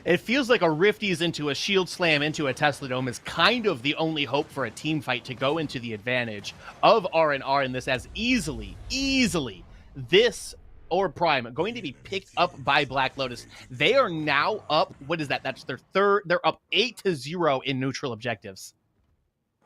[SPEAKER 4] It feels like a Rifties into a Shield Slam into a Tesla Dome is kind of the only hope for a team fight to go into the advantage of R&R in this, as easily, this or Prime going to be picked up by Black Lotus. They are now up. What is that? That's their third. They're up 8-0 in neutral objectives.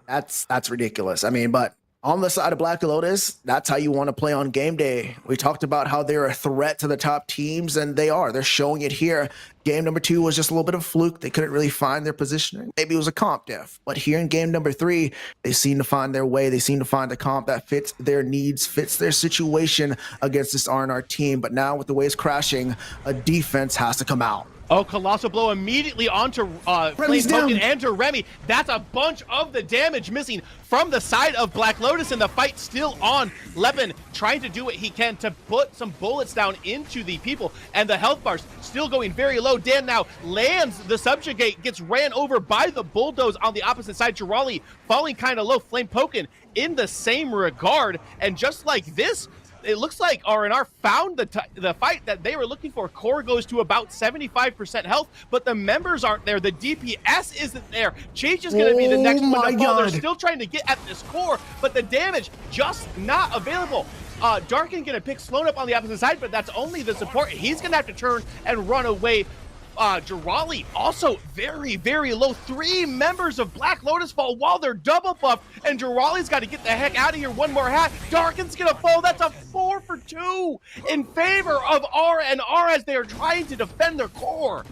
[SPEAKER 5] That's ridiculous. I mean, but on the side of Black Lotus, that's how you want to play on game day. We talked about how they're a threat to the top teams, and they are. They're showing it here. Game number 2 was just a little bit of a fluke. They couldn't really find their positioning. Maybe it was a comp diff. But here in game number 3, they seem to find their way. They seem to find a comp that fits their needs, fits their situation against this R&R team. But now with the way it's crashing, a defense has to come out.
[SPEAKER 4] Oh, Colossal Blow immediately onto Flame Token and to Remy. That's a bunch of the damage missing from the side of Black Lotus, and the fight still on. Lepin trying to do what he can to put some bullets down into the people, and the health bars still going very low. Dan now lands the subjugate, gets ran over by the bulldoze on the opposite side. Jirali falling kind of low. Flame Token in the same regard, and just like this, it looks like R&R found the fight that they were looking for. Core goes to about 75% health, but the members aren't there. The DPS isn't there. Change is going to be the next one to fall. They're still trying to get at this core, but the damage just not available. Darkin going to pick Sloan up on the opposite side, but that's only the support. He's going to have to turn and run away. Jirali also very, very low. 3 members of Black Lotus fall while they're double buffed, and Jirali's got to get the heck out of here. One more hat. Darkin's gonna fall. That's a 4 for 2 in favor of R&R as they are trying to defend their core.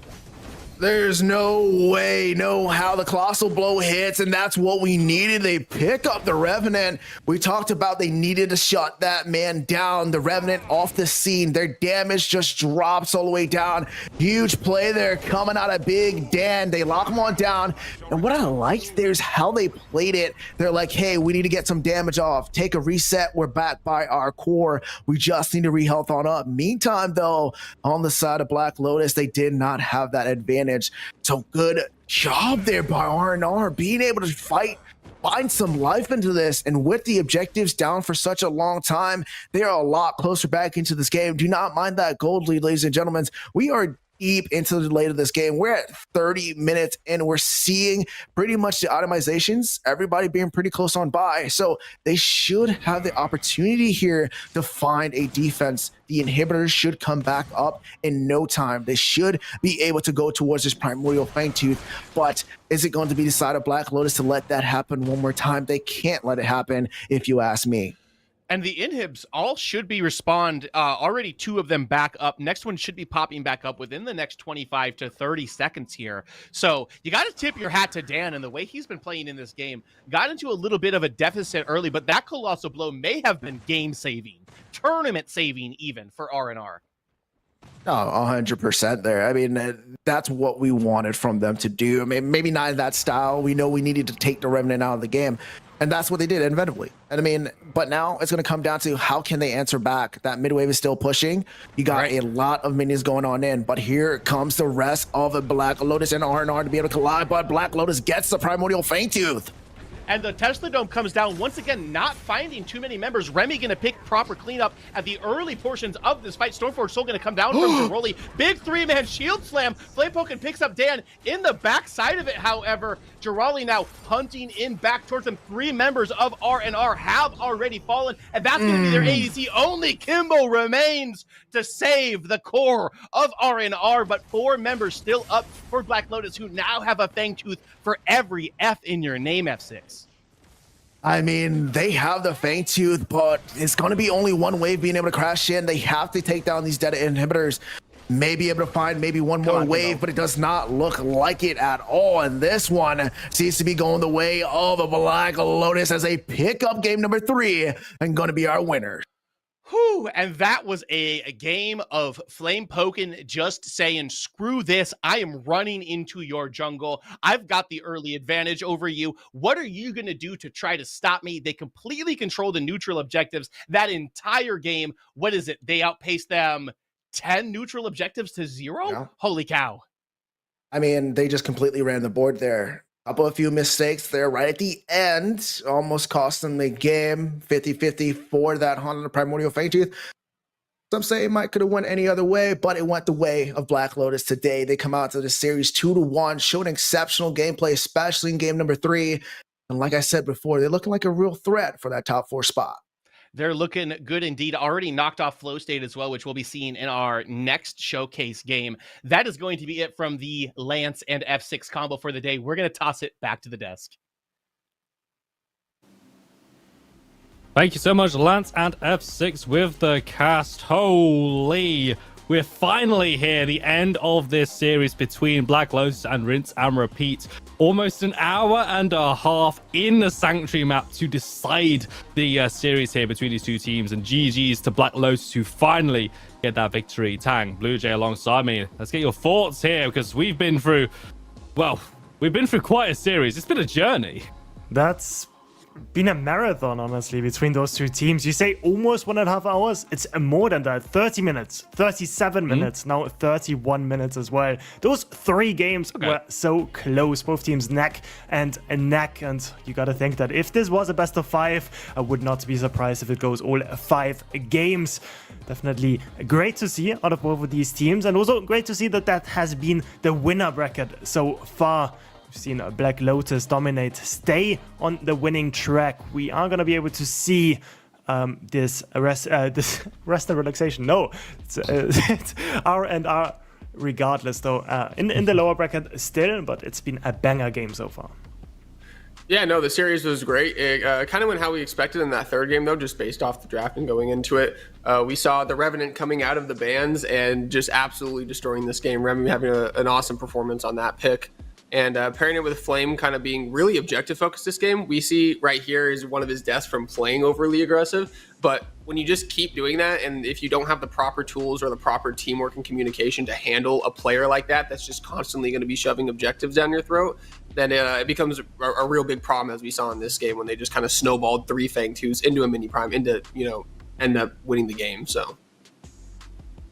[SPEAKER 5] There's no way, no how the Colossal Blow hits, and that's what we needed. They pick up the Revenant. We talked about they needed to shut that man down. The Revenant off the scene. Their damage just drops all the way down. Huge play there coming out of Big Dan. They lock him on down. And what I liked there is how they played it. They're like, hey, we need to get some damage off. Take a reset. We're back by our core. We just need to re-health on up. Meantime, though, on the side of Black Lotus, they did not have that advantage. So good job there by R&R being able to find some life into this, and with the objectives down for such a long time, they are a lot closer back into this game. Do not mind that gold lead, ladies and gentlemen. We are deep into the late of this game. We're at 30 minutes and we're seeing pretty much the optimizations, everybody being pretty close on by. So they should have the opportunity here to find a defense. The inhibitors should come back up in no time. They should be able to go towards this Primordial Fangtooth, but is it going to be the side of Black Lotus to let that happen one more time? They can't let it happen, if you ask me.
[SPEAKER 4] And the inhibs all should be respawned. Already 2 of them back up. Next one should be popping back up within the next 25 to 30 seconds here. So you got to tip your hat to Dan, and the way he's been playing in this game. Got into a little bit of a deficit early, but that Colossal Blow may have been game-saving, tournament-saving even for R&R.
[SPEAKER 5] Oh, 100% there. I mean, that's what we wanted from them to do. I mean, maybe not in that style. We know we needed to take the Revenant out of the game. And that's what they did inevitably. And I mean, but now it's going to come down to how can they answer back. That mid wave is still pushing. You got a lot of minions going on in, but here comes the rest of the Black Lotus and R&R to be able to collide, but Black Lotus gets the Primordial Fangtooth.
[SPEAKER 4] And the Tesla Dome comes down once again, not finding too many members. Remy going to pick proper cleanup at the early portions of this fight. Stormforge still going to come down from Jirali. Big 3-man shield slam. Flamepoken picks up Dan in the back side of it, however. Jirali now hunting in back towards them. 3 members of R&R have already fallen, and that's going to be their ADC. Only Kimbo remains to save the core of R&R, but 4 members still up for Black Lotus, who now have a Fangtooth for every F in your name, F6.
[SPEAKER 5] I mean, they have the Fangtooth, but it's going to be only one wave being able to crash in. They have to take down these dead inhibitors. Maybe able to find maybe one more wave, but it does not look like it at all. And this one seems to be going the way of a Black Lotus as they pick up game number 3 and going to be our winner.
[SPEAKER 4] Whew, and that was a game of Flamepoken just saying, screw this, I am running into your jungle. I've got the early advantage over you. What are you going to do to try to stop me? They completely control the neutral objectives that entire game. What is it? They outpaced them 10 neutral objectives to 0? Yeah. Holy cow.
[SPEAKER 5] I mean, they just completely ran the board there. A few mistakes there right at the end, almost cost them the game. 50-50 for that Honda Primordial Fangtooth. Some say it might could have went any other way, but it went the way of Black Lotus today. They come out to the series 2-1, showed exceptional gameplay, especially in game number 3. And like I said before, they're looking like a real threat for that top 4 spot.
[SPEAKER 4] They're looking good indeed. Already knocked off Flow State as well, which we'll be seeing in our next showcase game. That is going to be it from the Lance and F6 combo for the day. We're going to toss it back to the desk.
[SPEAKER 1] Thank you so much, Lance and F6 with the cast. Holy, we're finally here, the end of this series between Black Lotus and Rinse and Repeat. Almost an hour and a half in the Sanctuary map to decide the series here between these two teams, and GG's to Black Lotus who finally get that victory. Tang, Blue Jay alongside me. Let's get your thoughts here, because we've been through quite a series. It's been a journey.
[SPEAKER 2] That's been a marathon, honestly, between those two teams. You say almost 1.5 hours. It's more than that. 30 minutes, 37 minutes, now 31 minutes as well. Those 3 games were so close. Both teams neck and neck. And you got to think that if this was a best of 5, I would not be surprised if it goes all 5 games. Definitely great to see out of both of these teams. And also great to see that that has been the winner bracket so far. We've seen Black Lotus dominate, stay on the winning track. We are going to be able to see this rest and relaxation. No, it's R&R regardless, though, in the lower bracket still, but it's been a banger game so far.
[SPEAKER 3] Yeah, no, the series was great. It kind of went how we expected in that third game, though, just based off the draft and going into it. We saw the Revenant coming out of the bans and just absolutely destroying this game. Remy having an awesome performance on that pick. And pairing it with Flame kind of being really objective focused this game. We see right here is one of his deaths from playing overly aggressive. But when you just keep doing that, and if you don't have the proper tools or the proper teamwork and communication to handle a player like that, that's just constantly going to be shoving objectives down your throat, then it becomes a real big problem, as we saw in this game when they just kind of snowballed 3 Fang 2s into a mini prime, into, end up winning the game. So.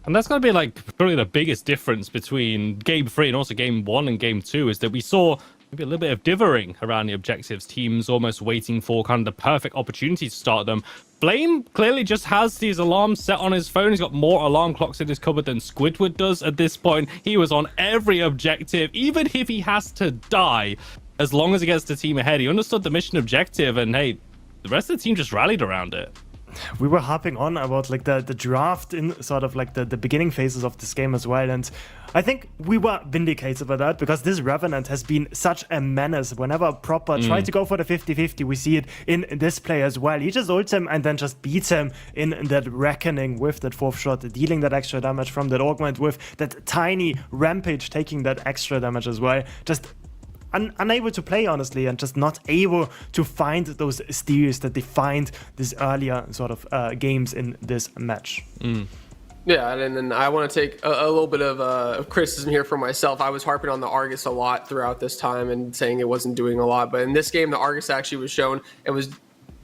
[SPEAKER 1] And that's going to be probably the biggest difference between game 3 and also game 1 and game 2 is that we saw maybe a little bit of dithering around the objectives. Teams almost waiting for kind of the perfect opportunity to start them. Flame clearly just has these alarms set on his phone. He's got more alarm clocks in his cupboard than Squidward does at this point. He was on every objective, even if he has to die. As long as he gets the team ahead, he understood the mission objective, and hey, the rest of the team just rallied around it.
[SPEAKER 2] We were harping on about the draft in sort of the beginning phases of this game as well, and I think we were vindicated by that, because this Revenant has been such a menace. Whenever Proper tried to go for the 50-50, we see it in this play as well. He just ults him and then just beats him in that Reckoning with that 4th shot, dealing that extra damage from that Augment with that tiny Rampage, taking that extra damage as well. Just unable to play, honestly, and just not able to find those steals that they find this earlier sort of games in this match.
[SPEAKER 3] Yeah, and then I want to take a little bit of criticism here for myself. I was harping on the Argus a lot throughout this time and saying it wasn't doing a lot, but in this game, the Argus actually was shown and was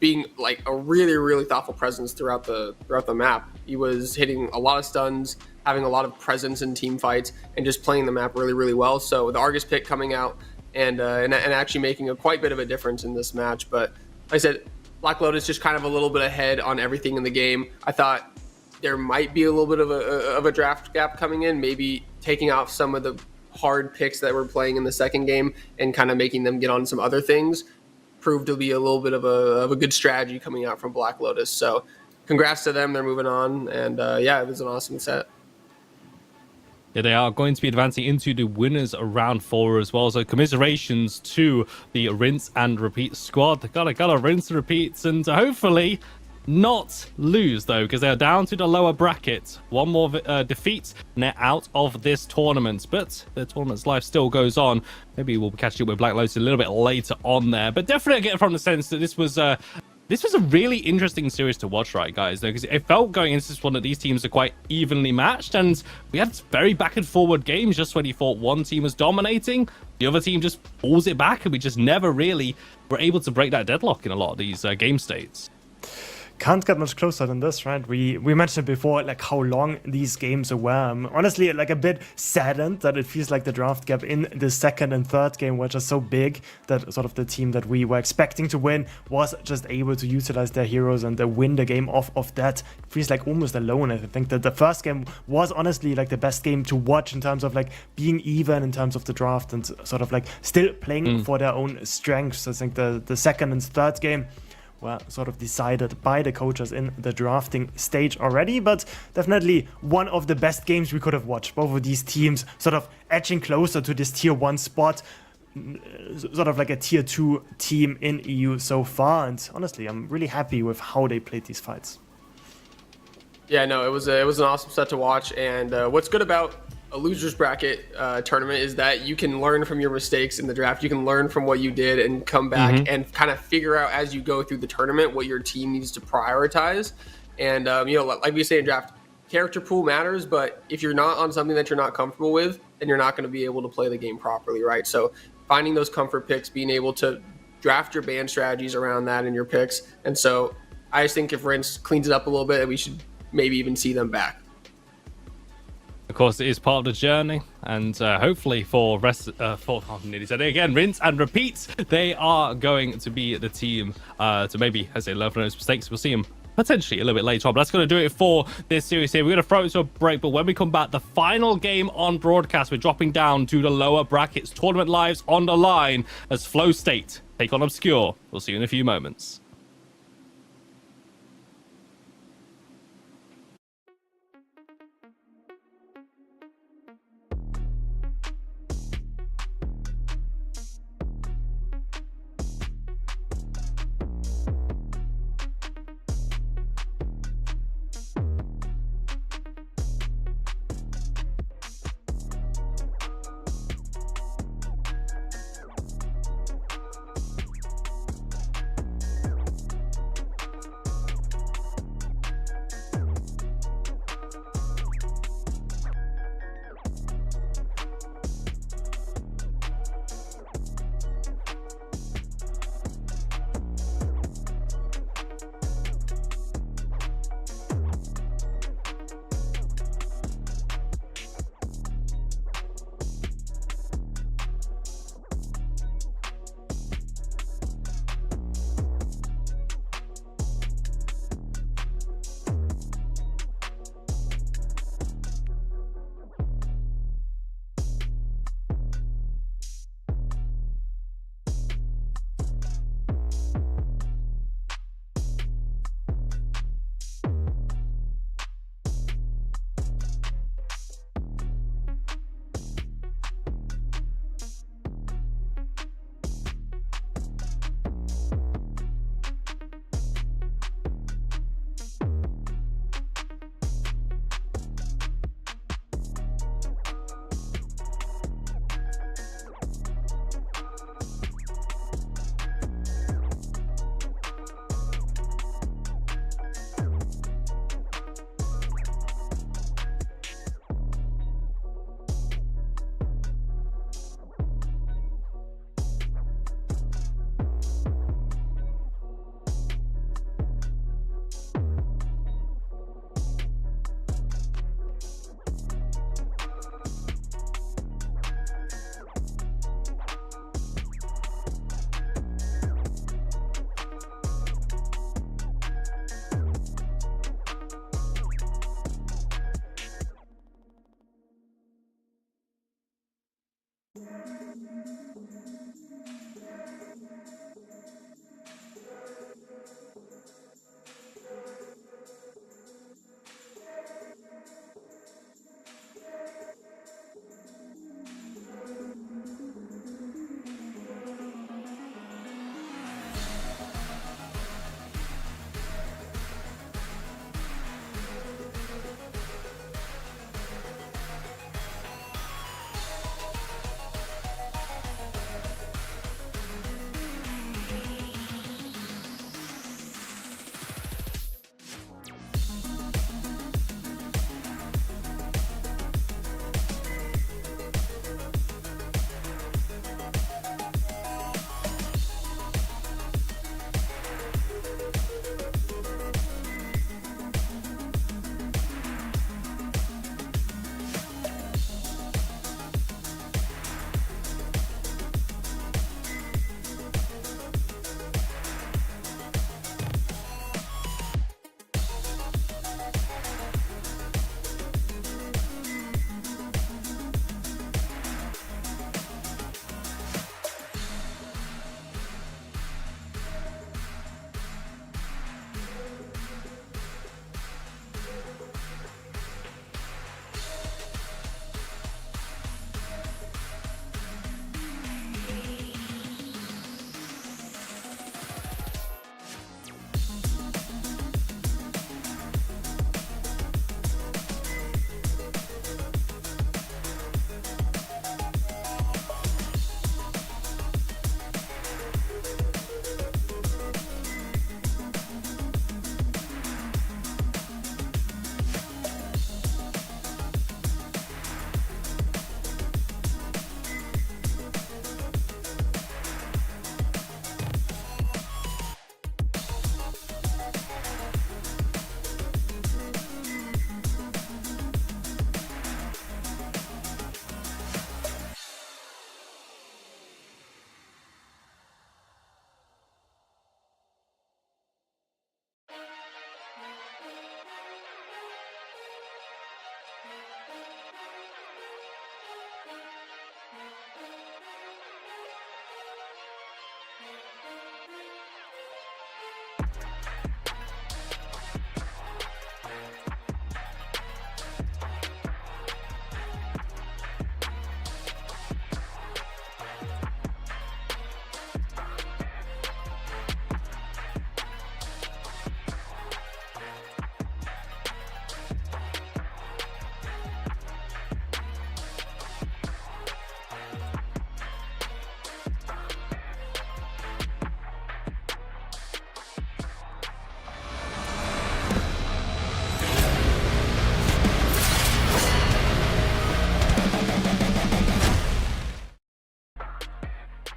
[SPEAKER 3] being a really, really thoughtful presence throughout the map. He was hitting a lot of stuns, having a lot of presence in team fights, and just playing the map really, really well. So the Argus pick coming out and actually making a quite bit of a difference in this match. But like I said, Black Lotus just kind of a little bit ahead on everything in the game. I thought there might be a little bit of a draft gap coming in, maybe taking off some of the hard picks that we're playing in the second game and kind of making them get on some other things. Proved to be a little bit of a good strategy coming out from Black Lotus. So congrats to them. They're moving on. And yeah, it was an awesome set.
[SPEAKER 1] Yeah, they are going to be advancing into the winners round 4 as well. So commiserations to the Rinse and Repeat squad. They gotta rinse and repeat, and hopefully not lose, though, because they're down to the lower bracket. One more defeat and they're out of this tournament. But the tournament's life still goes on. Maybe we'll catch up with Black Lotus a little bit later on there. But definitely I get from the sense that this was a really interesting series to watch, right, guys? Because it felt going into this one that these teams are quite evenly matched, and we had very back and forward games just when you thought one team was dominating. The other team just pulls it back, and we just never really were able to break that deadlock in a lot of these game states.
[SPEAKER 2] Can't get much closer than this, right? We mentioned before how long these games were. Honestly, a bit saddened that it feels like the draft gap in the second and third game were just so big that sort of the team that we were expecting to win was just able to utilize their heroes and win the game off of that. It feels like almost alone. I think that the first game was honestly the best game to watch in terms of being even in terms of the draft and sort of still playing for their own strengths. I think the second and third game were sort of decided by the coaches in the drafting stage already, but definitely one of the best games we could have watched. Both of these teams sort of edging closer to this tier 1 spot, sort of like a tier 2 team in EU so far, and honestly, I'm really happy with how they played these fights.
[SPEAKER 3] Yeah, no, it was an awesome set to watch, and what's good about a losers bracket tournament is that you can learn from your mistakes in the draft. You can learn from what you did and come back and kind of figure out as you go through the tournament what your team needs to prioritize. And like we say in draft, character pool matters, but if you're not on something that you're not comfortable with, then you're not going to be able to play the game properly, right? So finding those comfort picks, being able to draft your ban strategies around that in your picks. And so I just think if Rince cleans it up a little bit, we should maybe even see them back.
[SPEAKER 1] Of course, it is part of the journey, and hopefully for I nearly said it again, rinse and repeat, they are going to be the team to maybe, as they learn from those mistakes. We'll see them potentially a little bit later on, but that's going to do it for this series here. We're going to throw it to a break, but when we come back, the final game on broadcast, we're dropping down to the lower brackets. Tournament lives on the line as Flow State take on Obscure. We'll see you in a few moments.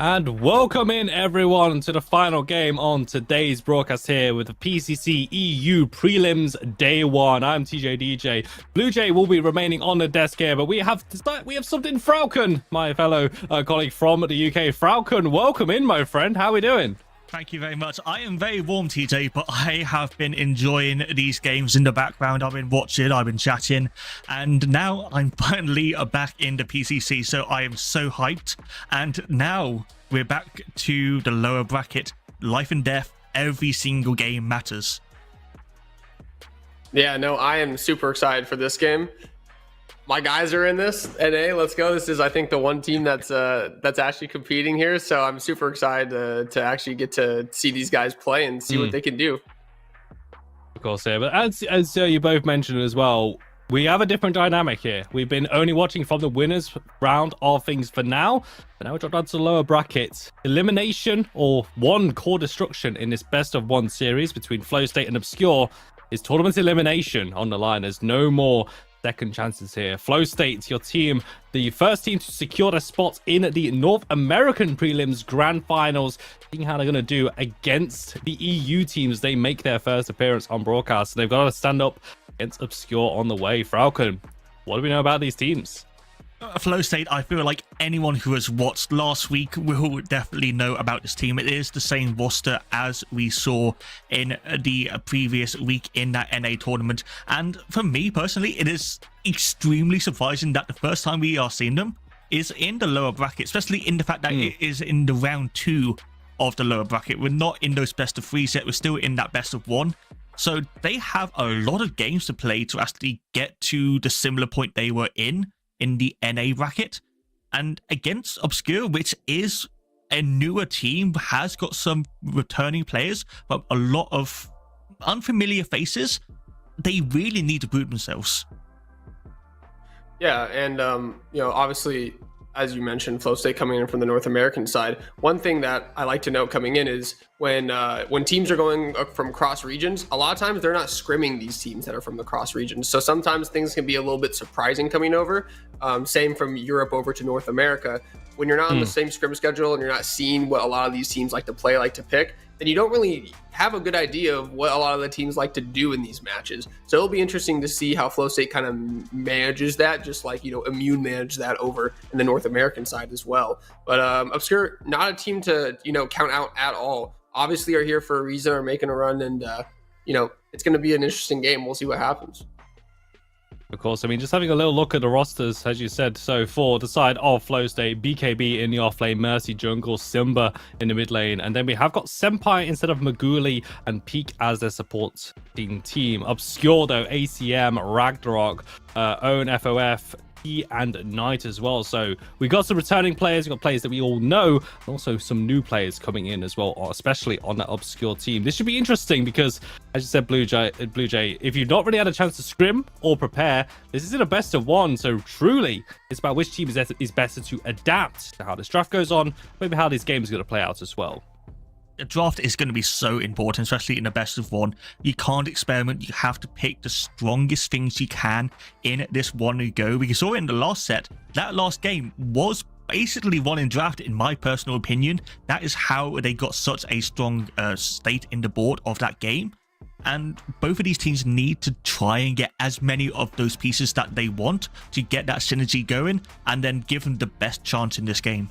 [SPEAKER 1] And welcome in everyone to the final game on today's broadcast here with the PCC EU Prelims Day 1. I'm TJ DJ. Blue Jay will be remaining on the desk here, but we have something Falcon, my fellow colleague from the UK. Falcon, welcome in, my friend. How are we doing?
[SPEAKER 6] Thank you very much. I am very warm, TJ, but I have been enjoying these games in the background. I've been watching, I've been chatting, and now I'm finally back in the PCC, so I am so hyped. And now we're back to the lower bracket. Life and death, every single game matters.
[SPEAKER 3] Yeah, no, I am super excited for this game. My guys are in this. NA, let's go. This is, I think, the one team that's actually competing here. So I'm super excited to actually get to see these guys play and see what they can do.
[SPEAKER 1] Of course, yeah. But as you both mentioned as well, we have a different dynamic here. We've been only watching from the winners round of things for now. But now we drop down to the lower bracket. Elimination or one core destruction in this best of one series between Flow State and Obscure is tournament elimination on the line. There's no more second chances here. Flow State, your team, the first team to secure their spot in the North American Prelims Grand Finals. Seeing how they're going to do against the EU teams. They make their first appearance on broadcast. They've got to stand up against Obscure on the way. Falcon, what do we know about these teams?
[SPEAKER 6] Flow State, I feel like anyone who has watched last week will definitely know about this team. It is the same roster as we saw in the previous week in that NA tournament. And for me personally, it is extremely surprising that the first time we are seeing them is in the lower bracket, especially in the fact that it is in the round 2 of the lower bracket. We're not in those best of 3 yet. We're still in that best of 1. So they have a lot of games to play to actually get to the similar point they were in the NA bracket. And against Obscure, which is a newer team, has got some returning players, but a lot of unfamiliar faces, they really need to prove themselves.
[SPEAKER 3] Yeah, and obviously, as you mentioned, Flow State coming in from the North American side. One thing that I like to note coming in is when teams are going from cross regions, a lot of times they're not scrimming these teams that are from the cross regions. So sometimes things can be a little bit surprising coming over. Same from Europe over to North America. When you're not on the same scrim schedule and you're not seeing what a lot of these teams like to play, like to pick, then you don't really have a good idea of what a lot of the teams like to do in these matches. So it'll be interesting to see how Flow State kind of manages that, just like, Immune managed that over in the North American side as well. But Obscure, not a team to, count out at all. Obviously are here for a reason, are making a run, and, it's going to be an interesting game. We'll see what happens.
[SPEAKER 1] Of course, I mean, just having a little look at the rosters, as you said, so for the side of Flow State, BKB in the offlane, Mercy jungle, Simba in the mid lane, and then we have got Senpai instead of Maguli and Peak as their supporting team. Obscure, though, ACM, Ragnarok, Own FOF, and Knight as well. So we got some returning players, we've got players that we all know, and also some new players coming in as well, especially on that Obscure team. This should be interesting because, as you said, Blue Jay, if you've not really had a chance to scrim or prepare, this isn't a best of 1. So truly, it's about which team is better to adapt to how this draft goes on, maybe how this game is going to play out as well.
[SPEAKER 6] The draft is going to be so important, especially in the best of 1. You can't experiment. You have to pick the strongest things you can in this one go. We saw in the last set, that last game was basically won in draft, in my personal opinion. That is how they got such a strong state in the board of that game. And both of these teams need to try and get as many of those pieces that they want to get that synergy going and then give them the best chance in this game.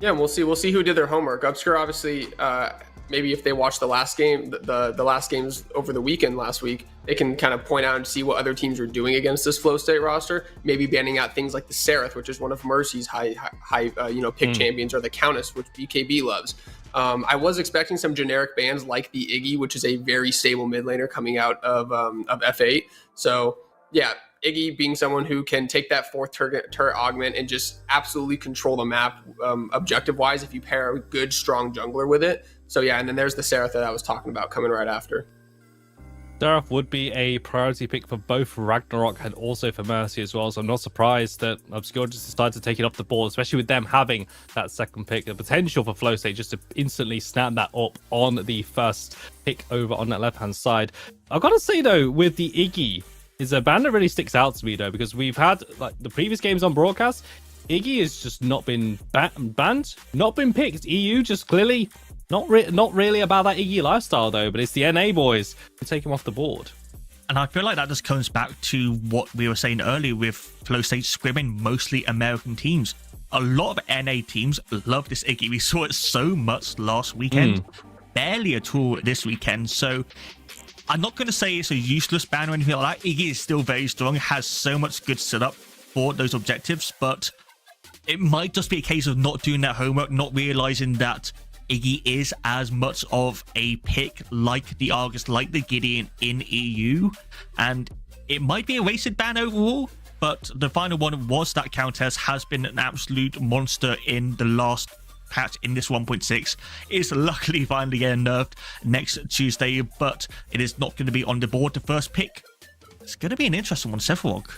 [SPEAKER 3] Yeah, and we'll see who did their homework. Obscure, obviously, maybe if they watch the last game, the last games over the weekend last week, they can kind of point out and see what other teams are doing against this Flow State roster. Maybe banning out things like the Seraph, which is one of Mercy's high pick champions, or the Countess, which BKB loves. I was expecting some generic bans like the Iggy, which is a very stable mid laner coming out of F8. So yeah, Iggy being someone who can take that 4th turret augment and just absolutely control the map objective wise if you pair a good strong jungler with it. So yeah, and then there's the Seraph that I was talking about coming right after.
[SPEAKER 1] Seraph would be a priority pick for both Ragnarok and also for Mercy as well, so I'm not surprised that Obscure just decided to take it off the board, especially with them having that second pick. The potential for Flow State just to instantly snap that up on the first pick over on that left-hand side. I've got to say, though, with the Iggy, is a ban that really sticks out to me, though, because we've had, like, the previous games on broadcast, Iggy has just not been banned, not been picked. EU just clearly not really about that Iggy lifestyle though, but it's the NA boys who take him off the board.
[SPEAKER 6] And I feel like that just comes back to what we were saying earlier with Flow State scrimming mostly American teams. A lot of NA teams love this Iggy. We saw it so much last weekend, barely at all this weekend. So I'm not going to say it's a useless ban or anything like that. Iggy is still very strong, has so much good setup for those objectives, but it might just be a case of not doing that homework, not realizing that Iggy is as much of a pick like the Argus, like the Gideon in EU, and it might be a wasted ban overall, but the final one was that Countess has been an absolute monster in the last patch in this 1.6. It's luckily finally getting nerfed next Tuesday, but it is not going to be on the board. The first pick, it's going to be an interesting one, Sephiroth.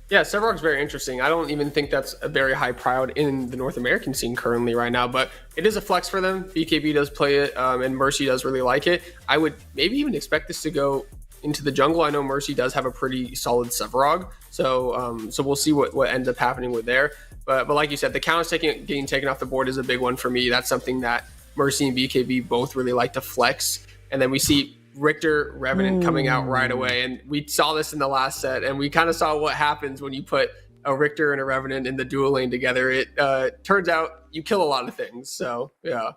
[SPEAKER 3] Yeah, Sevarog's very interesting. I don't even think that's a very high priority in the North American scene currently right now, but it is a flex for them. BKB does play it, and Mercy does really like it. I would maybe even expect this to go into the jungle. I know Mercy does have a pretty solid Sevarog, so we'll see what ends up happening with there. But like you said, the Countess getting taken off the board is a big one for me. That's something that Mercy and BKB both really like to flex. And then we see Richter Revenant coming out right away, and we saw this in the last set, and we kind of saw what happens when you put a Richter and a Revenant in the dual lane together. It turns out you kill a lot of things. So
[SPEAKER 1] yeah,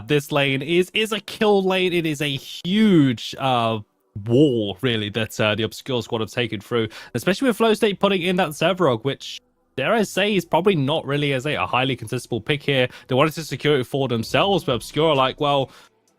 [SPEAKER 1] this lane is a kill lane. It is a huge wall really that the Obscure squad have taken through, especially with Flow State putting in that Sevarog, which dare I say is probably not really a highly contestable pick here. They wanted to secure it for themselves, but Obscure are like, well,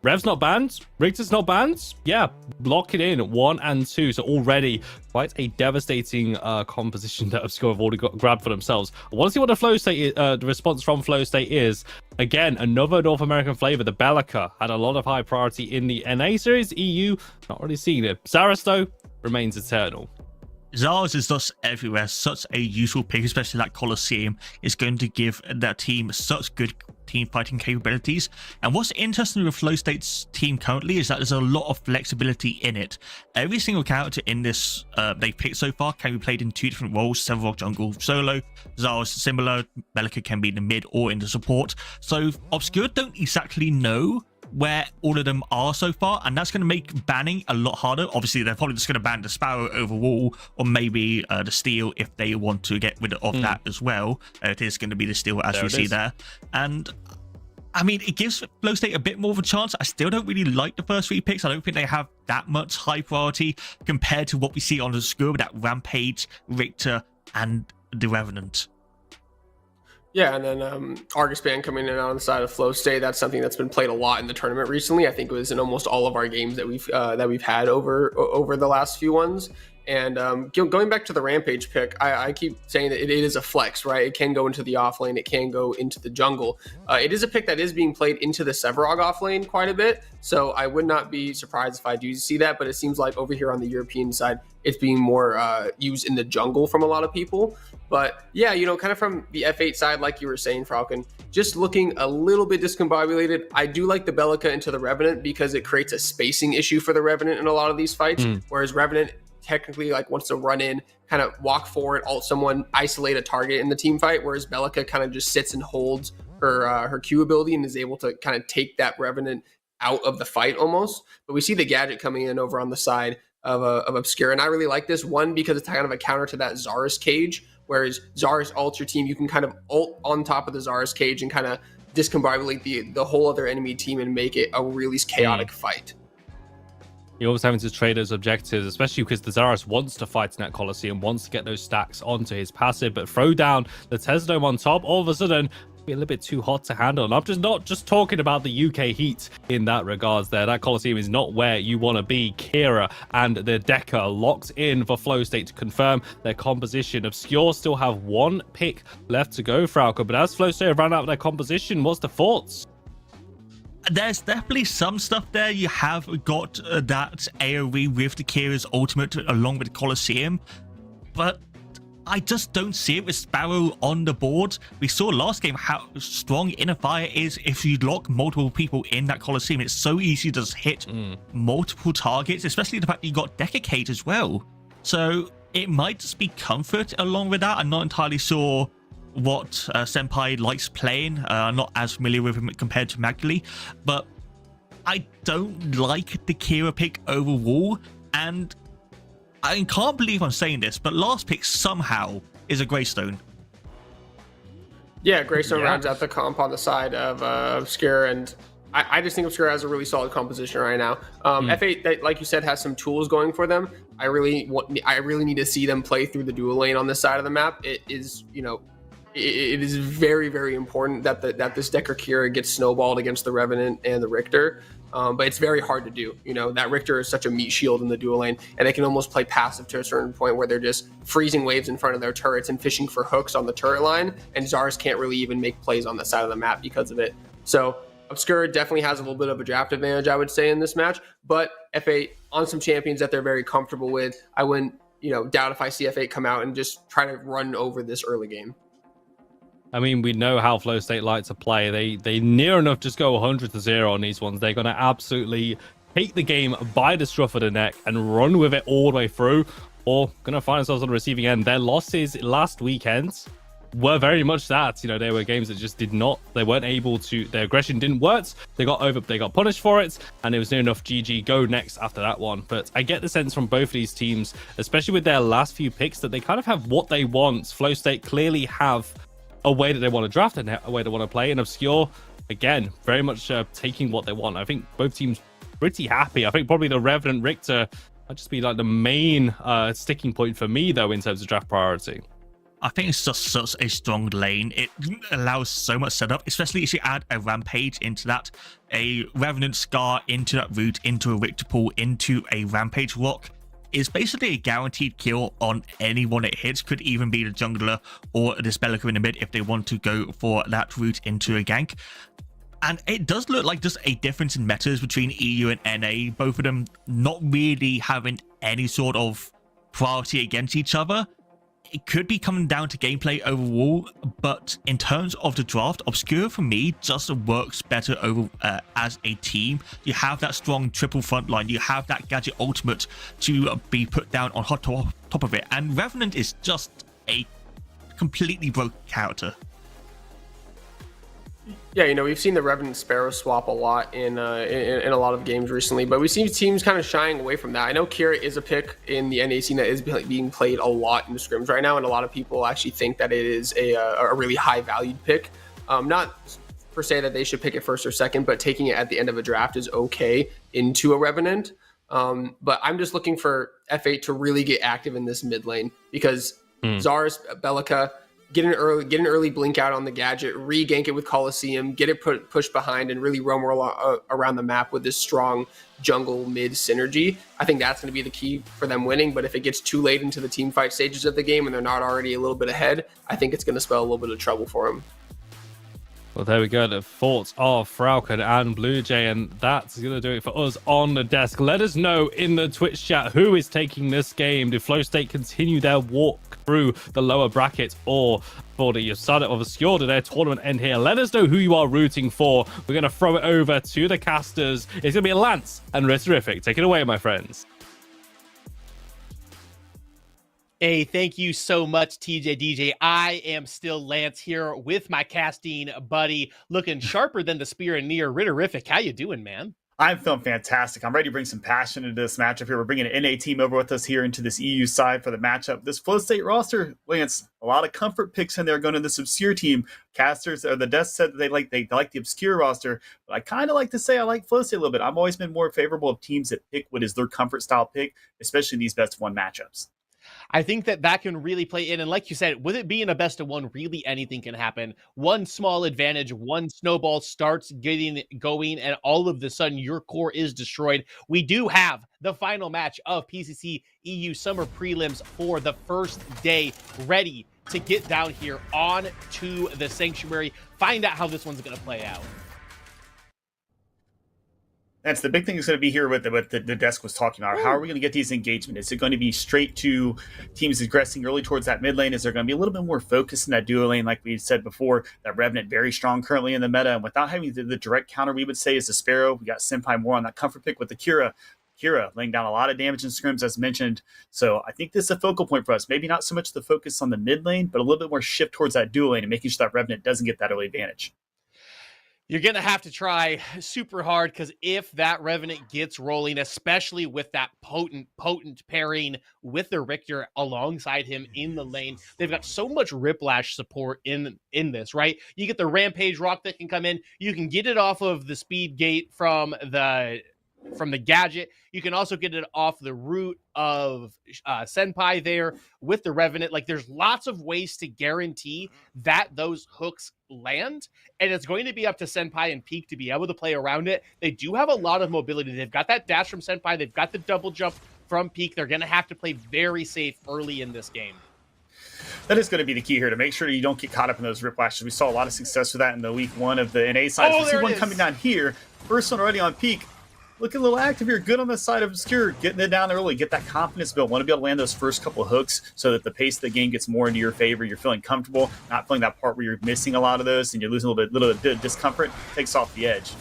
[SPEAKER 1] Rev's not banned, Richter's not banned. Yeah, lock it in 1 and 2. So already quite a devastating composition that Obscure have already got grabbed for themselves. I want to see what the Flow State the response from Flow State is. Again, another North American flavor. The Bellica had a lot of high priority in the NA series. EU not really seeing it. Zaras though remains eternal.
[SPEAKER 6] Zaras is just everywhere. Such a useful pick, especially that Colosseum is going to give that team such good team fighting capabilities. And what's interesting with Flow State's team currently is that there's a lot of flexibility in it. Every single character in this they've picked so far can be played in 2 different roles: Sevarog jungle, solo. Zaras similar. Bellica can be in the mid or in the support. So Obscure don't exactly know where all of them are so far, and that's going to make banning a lot harder. Obviously, they're probably just going to ban the Sparrow overall, or maybe the Steel if they want to get rid of that as well. It is going to be the Steel as we see there. And I mean, it gives Flow State a bit more of a chance. I still don't really like the first 3 picks. I don't think they have that much high priority compared to what we see on the Obscure with that Rampage, Richter, and the Revenant.
[SPEAKER 3] Yeah, and then Argus Band coming in on the side of Flow State. That's something that's been played a lot in the tournament recently. I think it was in almost all of our games that we've had over the last few ones. And going back to the Rampage pick, I keep saying that it is a flex, right? It can go into the off lane, it can go into the jungle. It is a pick that is being played into the Sevarog off lane quite a bit, so I would not be surprised if I do see that. But it seems like over here on the European side, it's being more used in the jungle from a lot of people. But yeah, you know, kind of from the F8 side, like you were saying, Falcon, just looking a little bit discombobulated. I do like the Bellica into the Revenant because it creates a spacing issue for the Revenant in a lot of these fights, whereas Revenant technically like wants to run in, kind of walk forward, ult someone, isolate a target in the team fight, whereas Bellica kind of just sits and holds her Q ability and is able to kind of take that Revenant out of the fight almost. But we see the gadget coming in over on the side of Obscure, and I really like this one because it's kind of a counter to that Zaras cage, whereas Zaras ults your team, you can kind of ult on top of the Zaras cage and kind of discombobulate the whole other enemy team and make it a really chaotic fight.
[SPEAKER 1] You're always having to trade those objectives, especially because the Zaras wants to fight in that Colosseum, wants to get those stacks onto his passive, but throw down the Tesdome on top, all of a sudden, be a little bit too hot to handle. And I'm not just talking about the UK heat in that regards there. That Colosseum is not where you want to be. Kira and the Decker locked in for Flow State to confirm their composition. Obscure still have 1 pick left to go, Frauke, but as Flow State have run out of their composition, what's the thoughts?
[SPEAKER 6] There's definitely some stuff there. You have got that AoE with the Kira's ultimate along with the Colosseum, but I just don't see it with Sparrow on the board. We saw last game how strong Inner Fire is if you lock multiple people in that Colosseum. It's so easy to just hit multiple targets, especially the fact that you got Decacade as well. So it might just be comfort along with that. I'm not entirely sure what Senpai likes playing. I'm not as familiar with him compared to Magdalene, but I don't like the Kira pick overall, and I can't believe I'm saying this, but last pick somehow is a Greystone.
[SPEAKER 3] Yeah, Greystone rounds out the comp on the side of Obscure, and I just think Obscure has a really solid composition right now. F8, like you said, has some tools going for them. I really need to see them play through the dual lane on this side of the map. It is, it is very, very important that this Decker Kira gets snowballed against the Revenant and the Richter. But it's very hard to do. That Richter is such a meat shield in the dual lane, and they can almost play passive to a certain point where they're just freezing waves in front of their turrets and fishing for hooks on the turret line, and Zars can't really even make plays on the side of the map because of it. So Obscure definitely has a little bit of a draft advantage, I would say, in this match, but F8 on some champions that they're very comfortable with. I wouldn't, doubt if I see F8 come out and just try to run over this early game.
[SPEAKER 1] I mean, we know how Flow State like to play. They near enough just go 100-0 on these ones. They're going to absolutely take the game by the scruff of the neck and run with it all the way through, or going to find themselves on the receiving end. Their losses last weekend were very much that. They were games that just they weren't able to, their aggression didn't work. They got punished for it, and it was near enough GG go next after that one. But I get the sense from both of these teams, especially with their last few picks, that they kind of have what they want. Flow State clearly have a way that they want to draft and a way they want to play, and Obscure, again, very much taking what they want. I think both teams pretty happy. I think probably the Revenant Richter might just be like the main sticking point for me, though, in terms of draft priority.
[SPEAKER 6] I think it's just such a strong lane. It allows so much setup, especially if you add a Rampage into that, a Revenant Scar into that route, into a Richter Pool, into a Rampage Rock. Is basically a guaranteed kill on anyone it hits. Could even be the jungler or the Dispellica in the mid if they want to go for that route into a gank. And it does look like just a difference in metas between EU and NA, both of them not really having any sort of priority against each other. It could be coming down to gameplay overall, but in terms of the draft, Obscure for me just works better over as a team. You have that strong triple front line, you have that gadget ultimate to be put down on top of it, and Revenant is just a completely broken character.
[SPEAKER 3] Yeah, we've seen the Revenant Sparrow swap a lot in a lot of games recently, but we see teams kind of shying away from that. I know Kira is a pick in the NA scene that is being played a lot in the scrims right now, and a lot of people actually think that it is a really high valued pick. Not per se that they should pick it first or second, but taking it at the end of a draft is okay into a Revenant. But I'm just looking for F8 to really get active in this mid lane, because Zars, Bellica, get an early blink out on the gadget, re-gank it with Colosseum, get it pushed behind, and really roam around the map with this strong jungle mid synergy. I think that's going to be the key for them winning. But if it gets too late into the team fight stages of the game and they're not already a little bit ahead, I think it's going to spell a little bit of trouble for them.
[SPEAKER 1] Well, there we go. The thoughts of Falcon and Blue Jay, and that's going to do it for us on the desk. Let us know in the Twitch chat who is taking this game. Do Flow State continue their walk through the lower bracket, or for the side of Obscure, to their tournament end here? Let us know who you are rooting for. We're going to throw it over to the casters. It's going to be Lance and Retorific. Take it away, my friends.
[SPEAKER 4] Hey, thank you so much, TJ DJ. I am still Lance here with my casting buddy, looking sharper than the spear and near. Ritterific, how you doing, man?
[SPEAKER 7] I'm feeling fantastic. I'm ready to bring some passion into this matchup here. We're bringing an NA team over with us here into this EU side for the matchup. This Flow State roster, Lance, a lot of comfort picks in there going to this Obscure team. Casters or the desk said that they like the Obscure roster, but I kind of like to say I like Flow State a little bit. I've always been more favorable of teams that pick what is their comfort style pick, especially these best of one matchups.
[SPEAKER 4] I think that can really play in. And like you said, with it being a best of one, really anything can happen. One small advantage, one snowball starts getting going, and all of a sudden your core is destroyed. We do have the final match of PCC EU Summer Prelims for the first day, ready to get down here on to the Sanctuary. Find out how this one's going to play out.
[SPEAKER 7] That's the big thing is going to be here with the desk was talking about. How are we going to get these engagements? Is it going to be straight to teams aggressing early towards that mid lane? Is there going to be a little bit more focus in that duo lane, like we said before? That Revenant very strong currently in the meta, and without having the direct counter, we would say is the Sparrow. We got Senpai more on that comfort pick with the Kira. Kira laying down a lot of damage in scrims, as mentioned. So I think this is a focal point for us. Maybe not so much the focus on the mid lane, but a little bit more shift towards that dual lane and making sure that Revenant doesn't get that early advantage.
[SPEAKER 4] You're going to have to try super hard, because if that Revenant gets rolling, especially with that potent pairing with the Richter alongside him in the lane, they've got so much Riplash support in this, right? You get the Rampage Rock that can come in. You can get it off of the Speed Gate from the gadget. You can also get it off the root of Senpai there with the Revenant. Like, there's lots of ways to guarantee that those hooks land, and it's going to be up to Senpai and Peak to be able to play around it. They do have a lot of mobility. They've got that dash from Senpai. They've got the double jump from Peak. They're going to have to play very safe early in this game.
[SPEAKER 7] That is going to be the key here, to make sure you don't get caught up in those Riplashes. We saw a lot of success with that in the week 1 of the NA side. We see one coming down here. First one already on Peak. Looking a little active here. Good on the side of Obscure. Getting it down early. Get that confidence build. Want to be able to land those first couple of hooks so that the pace of the game gets more into your favor. You're feeling comfortable. Not feeling that part where you're missing a lot of those and you're losing a little bit of discomfort. Takes off the edge.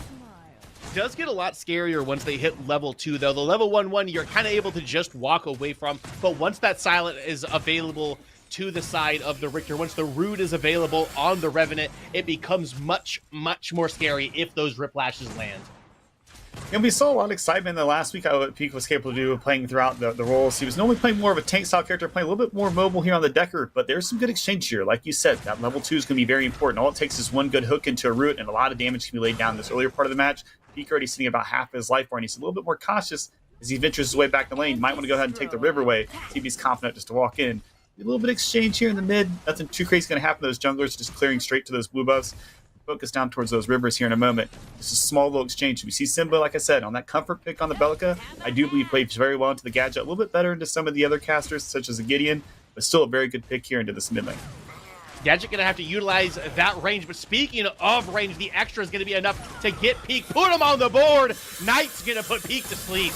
[SPEAKER 4] It does get a lot scarier once they hit level 2, though. The level 1 you're kind of able to just walk away from. But once that silent is available to the side of the Richter, once the root is available on the Revenant, it becomes much, much more scary if those Riplashes land.
[SPEAKER 7] And we saw a lot of excitement in the last week. What Peak was capable of doing, playing throughout the roles. He was normally playing more of a tank style character, playing a little bit more mobile here on the Decker, but there's some good exchange here. Like you said, that level 2 is going to be very important. All it takes is one good hook into a root, and a lot of damage can be laid down in this earlier part of the match. Peak already sitting about half of his life bar, and he's a little bit more cautious as he ventures his way back the lane. Might want to go ahead and take the riverway, see if he's confident just to walk in. A little bit of exchange here in the mid. Nothing too crazy is going to happen to those junglers, just clearing straight to those blue buffs. Focus down towards those rivers here in a moment. Just a small little exchange. We see Simba, like I said, on that comfort pick on the Bellica. I do believe plays very well into the gadget, a little bit better into some of the other casters, such as the Gideon, but still a very good pick here into this mid lane.
[SPEAKER 4] Gadget going to have to utilize that range, but speaking of range, the extra is going to be enough to get Peak. Put him on the board. Knight's going to put Peak to sleep.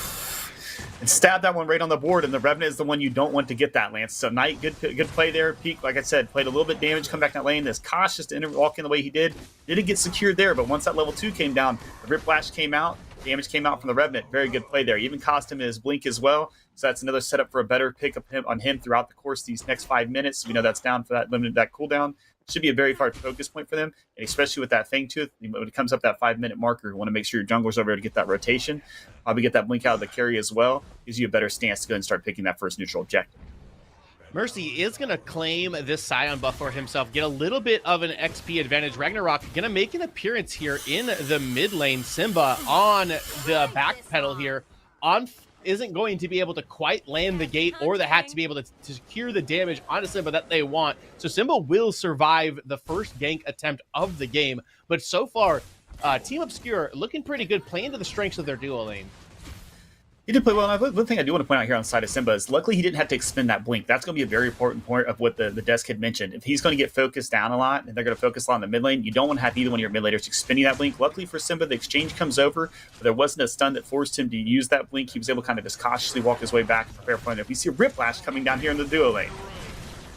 [SPEAKER 7] And stab that one right on the board, and the Revenant is the one you don't want to get that, Lance. So Knight, good play there. Peak, like I said, played a little bit damage, come back in that lane, is cautious to walk in the way he did. Didn't get secured there, but once that level 2 came down, the Riplash came out, damage came out from the Revenant. Very good play there. Even cost him his blink as well. So that's another setup for a better pick on him throughout the course of these next 5 minutes. We know that's down for that cooldown. Should be a very hard focus point for them, and especially with that Fang Tooth, when it comes up that 5 minute marker, you want to make sure your jungler's over there to get that rotation. Probably get that blink out of the carry as well. Gives you a better stance to go and start picking that first neutral objective.
[SPEAKER 4] Mercy is going to claim this Scion buff for himself, get a little bit of an XP advantage. Ragnarok going to make an appearance here in the mid lane. Simba on the back pedal here isn't going to be able to quite land the gate or the hat to be able to secure the damage on Simba that they want. So Simba will survive the first gank attempt of the game. But so far, Team Obscure looking pretty good, playing to the strengths of their duo lane.
[SPEAKER 7] He did play well. And one thing I do want to point out here on the side of Simba is luckily he didn't have to expend that blink. That's going to be a very important point of what the desk had mentioned. If he's going to get focused down a lot and they're going to focus a lot on the mid lane, you don't want to have either one of your mid laners expending that blink. Luckily for Simba, the exchange comes over, but there wasn't a stun that forced him to use that blink. He was able to kind of just cautiously walk his way back and prepare for it. If we see a Riplash coming down here in the duo lane.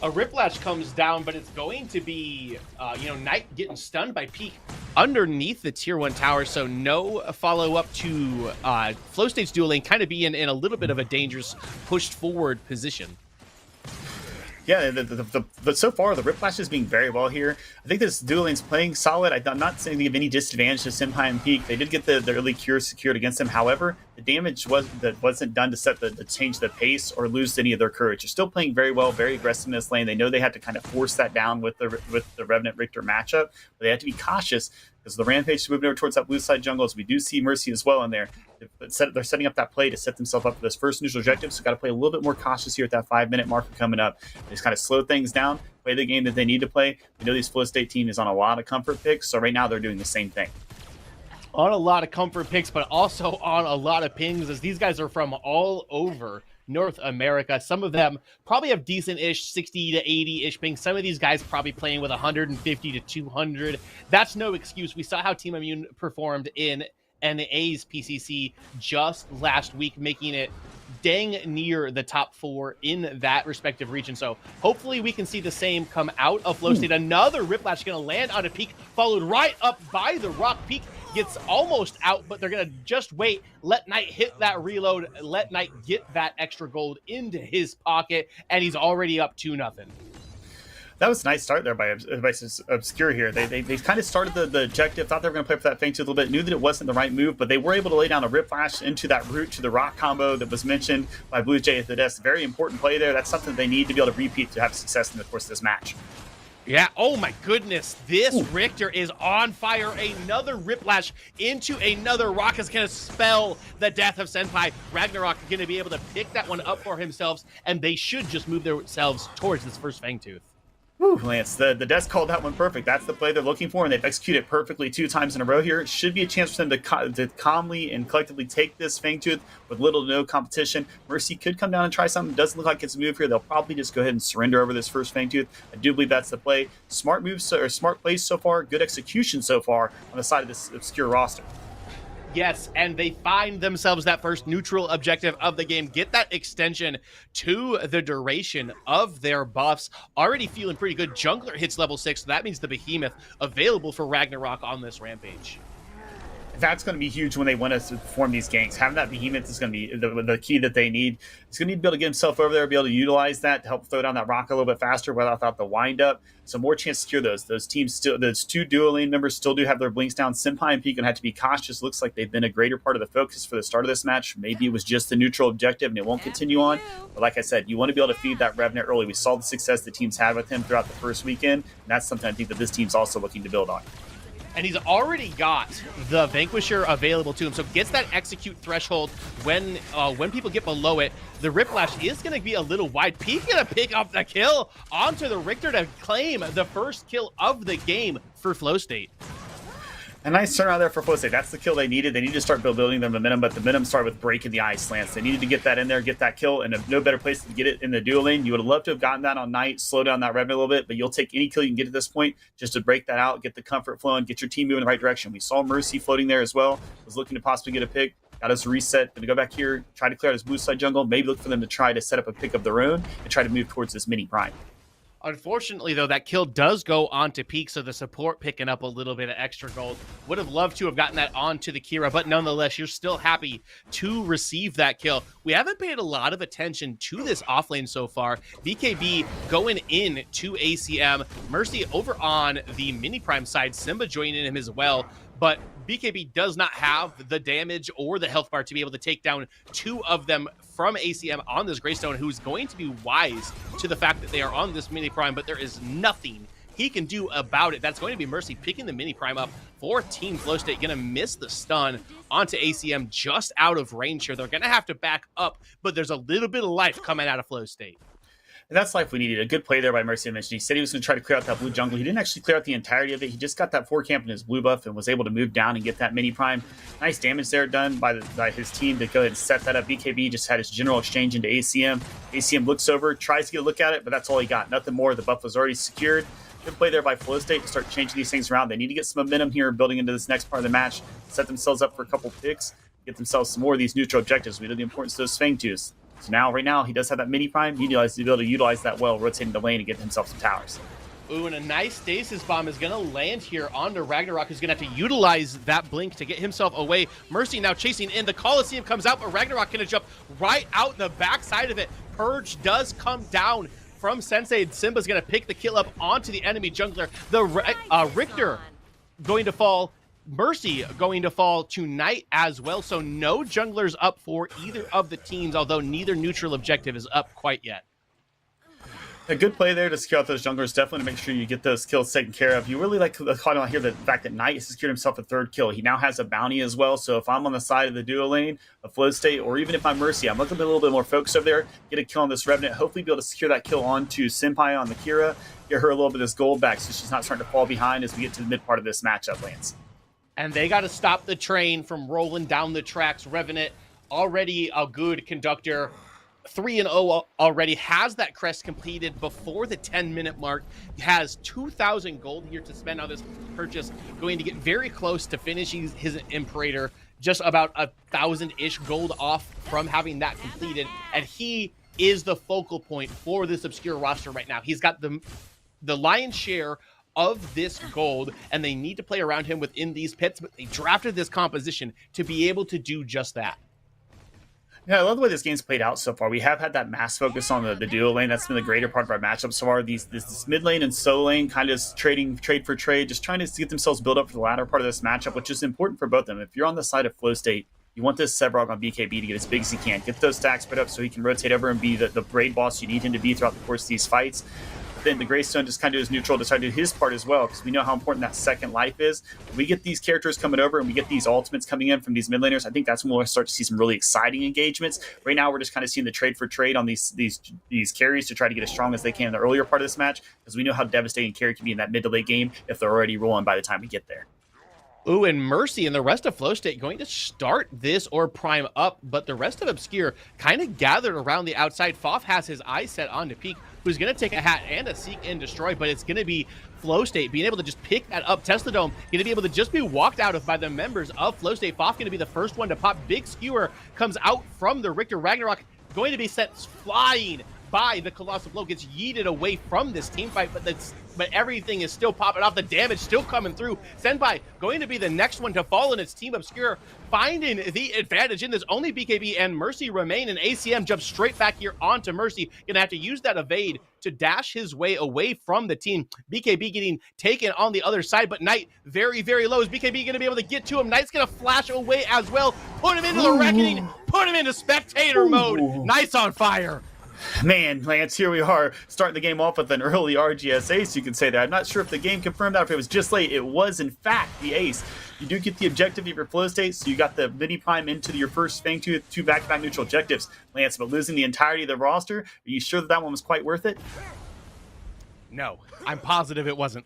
[SPEAKER 4] A Riplash comes down, but it's going to be, Knight getting stunned by Peak underneath the tier 1 tower, so no follow-up to Flow State's dual lane, kind of being in a little bit of a dangerous pushed forward position.
[SPEAKER 7] Yeah, but so far the Riplash is being very well here. I think this dual lane's playing solid. I'm not saying they give any disadvantage to Senpai and Peak. They did get the early cure secured against them. However, the damage wasn't done to change the pace or lose any of their courage. They're still playing very well, very aggressive in this lane. They know they have to kind of force that down with the Revenant Richter matchup, but they have to be cautious because the Rampage is moving over towards that blue side jungle. As we do see Mercy as well in there. They're setting up that play to set themselves up for this first neutral objective, so got to play a little bit more cautious here at that 5 minute marker coming up. They just kind of slow things down, play the game that they need to play. We know these Flow State team is on a lot of comfort picks, so right now they're doing the same thing.
[SPEAKER 4] On a lot of comfort picks, but also on a lot of pings, as these guys are from all over North America. Some of them probably have decent-ish 60 to 80-ish pings. Some of these guys probably playing with 150 to 200. That's no excuse. We saw how Team Immune performed in NA's PCC just last week, making it dang near the top 4 in that respective region. So hopefully we can see the same come out of Flow State. Another Riplash going to land on a Peak, followed right up by the Rock. Peak gets almost out, but they're going to just wait, let Knight hit that reload, let Knight get that extra gold into his pocket, and he's already up 2-0.
[SPEAKER 7] That was a nice start there by Obscure here. They kind of started the objective, thought they were going to play for that Fang Tooth a little bit, knew that it wasn't the right move, but they were able to lay down a Rip Flash into that route to the Rock combo that was mentioned by Blue Jay at the desk. Very important play there. That's something they need to be able to repeat to have success in the course of this match.
[SPEAKER 4] Yeah, oh my goodness, this Richter is on fire. Another Riplash into another Rock is going to spell the death of Senpai. Ragnarok is going to be able to pick that one up for himself, and they should just move themselves towards this first Fang Tooth.
[SPEAKER 7] Whew, Lance, the desk called that one perfect. That's the play they're looking for, and they've executed perfectly 2 times in a row here. It should be a chance for them to calmly and collectively take this Fang Tooth with little to no competition. Mercy could come down and try something. Doesn't look like it's a move here. They'll probably just go ahead and surrender over this first Fang Tooth. I do believe that's the play. Smart moves, or smart plays so far. Good execution so far on the side of this Obscure roster.
[SPEAKER 4] Yes, and they find themselves that first neutral objective of the game. Get that extension to the duration of their buffs. Already feeling pretty good. Jungler hits level 6, so that means the Behemoth available for Ragnarok on this Rampage.
[SPEAKER 7] That's going to be huge when they want to form these ganks. Having that Behemoth is going to be the key that they need. He's going to need to be able to get himself over there, be able to utilize that to help throw down that rock a little bit faster without the wind up. So more chance to secure those. Those teams still, those 2 dual lane members still do have their blinks down. Senpai and P going to have to be cautious. Looks like they've been a greater part of the focus for the start of this match. Maybe it was just the neutral objective and it won't continue on. But like I said, you want to be able to feed that Revenant early. We saw the success the teams had with him throughout the first weekend. And that's something I think that this team's also looking to build on.
[SPEAKER 4] And he's already got the Vanquisher available to him, so gets that execute threshold when people get below it. The Riplash is going to be a little wide. Pete's going to pick up the kill onto the Richter to claim the first kill of the game for Flow State.
[SPEAKER 7] A nice turnaround there for Flow State. That's the kill they needed. They need to start building their momentum, but the momentum started with breaking the ice slants. They needed to get that in there, get that kill, and no better place to get it in the dual lane. You would have loved to have gotten that on Knight, slow down that Revenant a little bit, but you'll take any kill you can get at this point just to break that out, get the comfort flowing, get your team moving in the right direction. We saw Mercy floating there as well. Was looking to possibly get a pick. Got us reset. Going to go back here, try to clear out his blue side jungle, maybe look for them to try to set up a pick of their own and try to move towards this mini prime.
[SPEAKER 4] Unfortunately, though, that kill does go onto Peak, so the support picking up a little bit of extra gold. Would have loved to have gotten that onto the Kira, but nonetheless, you're still happy to receive that kill. We haven't paid a lot of attention to this offlane so far. BKB going in to ACM. Mercy over on the mini prime side. Simba joining him as well, but BKB does not have the damage or the health bar to be able to take down 2 of them from ACM on this Greystone, who's going to be wise to the fact that they are on this mini prime, but there is nothing he can do about it. That's going to be Mercy picking the mini prime up for Team Flow State. Going to miss the stun onto ACM just out of range here. They're going to have to back up, but there's a little bit of life coming out of Flow State.
[SPEAKER 7] And that's life we needed. A good play there by Mercy. I mentioned he said he was going to try to clear out that blue jungle. He didn't actually clear out the entirety of it. He just got that 4 camp in his blue buff and was able to move down and get that mini prime. Nice damage there done by his team to go ahead and set that up. BKB just had his general exchange into ACM. ACM looks over, tries to get a look at it, but that's all he got. Nothing more. The buff was already secured. Good play there by Flow State to start changing these things around. They need to get some momentum here building into this next part of the match, set themselves up for a couple picks, get themselves some more of these neutral objectives. We know the importance of those Fang Tooths. So now, right now, he does have that mini prime. He needs to be able to utilize that well, rotating the lane and get himself some towers.
[SPEAKER 4] Ooh, and a nice stasis bomb is going to land here onto Ragnarok, who's going to have to utilize that blink to get himself away. Mercy now chasing in. The Coliseum comes out, but Ragnarok going to jump right out the backside of it. Purge does come down from Sensei, and Simba's going to pick the kill up onto the enemy jungler. The Richter going to fall. Mercy going to fall tonight as well, so no junglers up for either of the teams, although neither neutral objective is up quite yet.
[SPEAKER 7] A good play there to secure out those junglers. Definitely to make sure you get those kills taken care of. You really like to call out here the fact that Knight has secured himself a 3rd kill. He now has a bounty as well, so if I'm on the side of the duo lane of Flow State, or even if I'm Mercy, I'm looking a little bit more focused over there, get a kill on this Revenant, hopefully be able to secure that kill onto Senpai on the Kira, get her a little bit of this gold back so she's not starting to fall behind as we get to the mid part of this matchup, Lance.
[SPEAKER 4] And they got to stop the train from rolling down the tracks. Revenant, already a good conductor, 3-0 already, has that crest completed before the 10-minute mark, has 2,000 gold here to spend on this purchase, going to get very close to finishing his Imperator, just about 1,000-ish gold off from having that completed, and he is the focal point for this Obscure roster right now. He's got the lion's share of this gold, and they need to play around him within these pits, but they drafted this composition to be able to do just that.
[SPEAKER 7] Yeah, I love the way this game's played out so far. We have had that mass focus on the duo lane. That's been the greater part of our matchup so far. This mid lane and solo lane kind of trade for trade, just trying to get themselves built up for the latter part of this matchup, which is important for both of them. If you're on the side of Flow State, you want this Sevrog on BKB to get as big as he can. Get those stacks spread up so he can rotate over and be the raid boss you need him to be throughout the course of these fights. Then the Greystone just kind of is neutral to try to do his part as well, because we know how important that second life is. When we get these characters coming over and we get these ultimates coming in from these mid laners, I think that's when we'll start to see some really exciting engagements. Right now, we're just kind of seeing the trade for trade on these carries to try to get as strong as they can in the earlier part of this match, because we know how devastating carry can be in that mid to late game if they're already rolling by the time we get there.
[SPEAKER 4] Ooh, and Mercy and the rest of Flow State going to start this or prime up, but the rest of Obscure kind of gathered around the outside. Foff has his eyes set on to Peak, who's going to take a hat and a Seek and Destroy, but it's going to be Flow State being able to just pick that up. Test the Dome going to be able to just be walked out of by the members of Flow State. Foff going to be the first one to pop. Big Skewer comes out from the Richter Ragnarok, going to be sent flying by the Colossal Blow, gets yeeted away from this team fight, but everything is still popping off. The damage still coming through. Senpai going to be the next one to fall, and it's Team Obscure finding the advantage in this. Only BKB and Mercy remain, and ACM jumps straight back here onto Mercy. Gonna have to use that evade to dash his way away from the team. BKB getting taken on the other side, but Knight very, very low. Is BKB gonna be able to get to him? Knight's gonna flash away as well. Put him into the Reckoning. Put him into spectator mode. Knight's on fire.
[SPEAKER 7] Man, Lance, here we are starting the game off with an early RGS ace, you can say that. I'm not sure if the game confirmed that, if it was just late. It was, in fact, the ace. You do get the objective of your Flow State, so you got the mini prime into your first Fang 2 back-to-back neutral objectives, Lance, but losing the entirety of the roster, are you sure that one was quite worth it?
[SPEAKER 4] No, I'm positive it wasn't.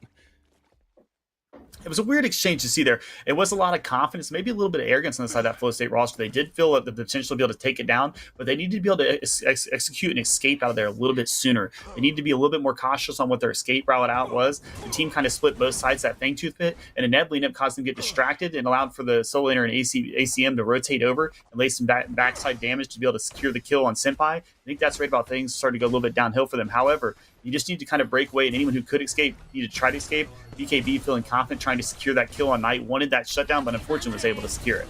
[SPEAKER 7] It was a weird exchange to see there. It was a lot of confidence, maybe a little bit of arrogance on the side of that Flow State roster. They did feel the potential to be able to take it down, but they needed to be able to execute and escape out of there a little bit sooner. They need to be a little bit more cautious on what their escape route out was. The team kind of split both sides of that Fangtooth pit, and inevitably ended up causing them to get distracted and allowed for the solo laner and ACM to rotate over and lay some backside damage to be able to secure the kill on Senpai. I think that's right about things starting to go a little bit downhill for them. However, you just need to kind of break away, and anyone who could escape need to try to escape. BKB feeling confident trying to secure that kill on Knight, wanted that shutdown, but unfortunately was able to secure it.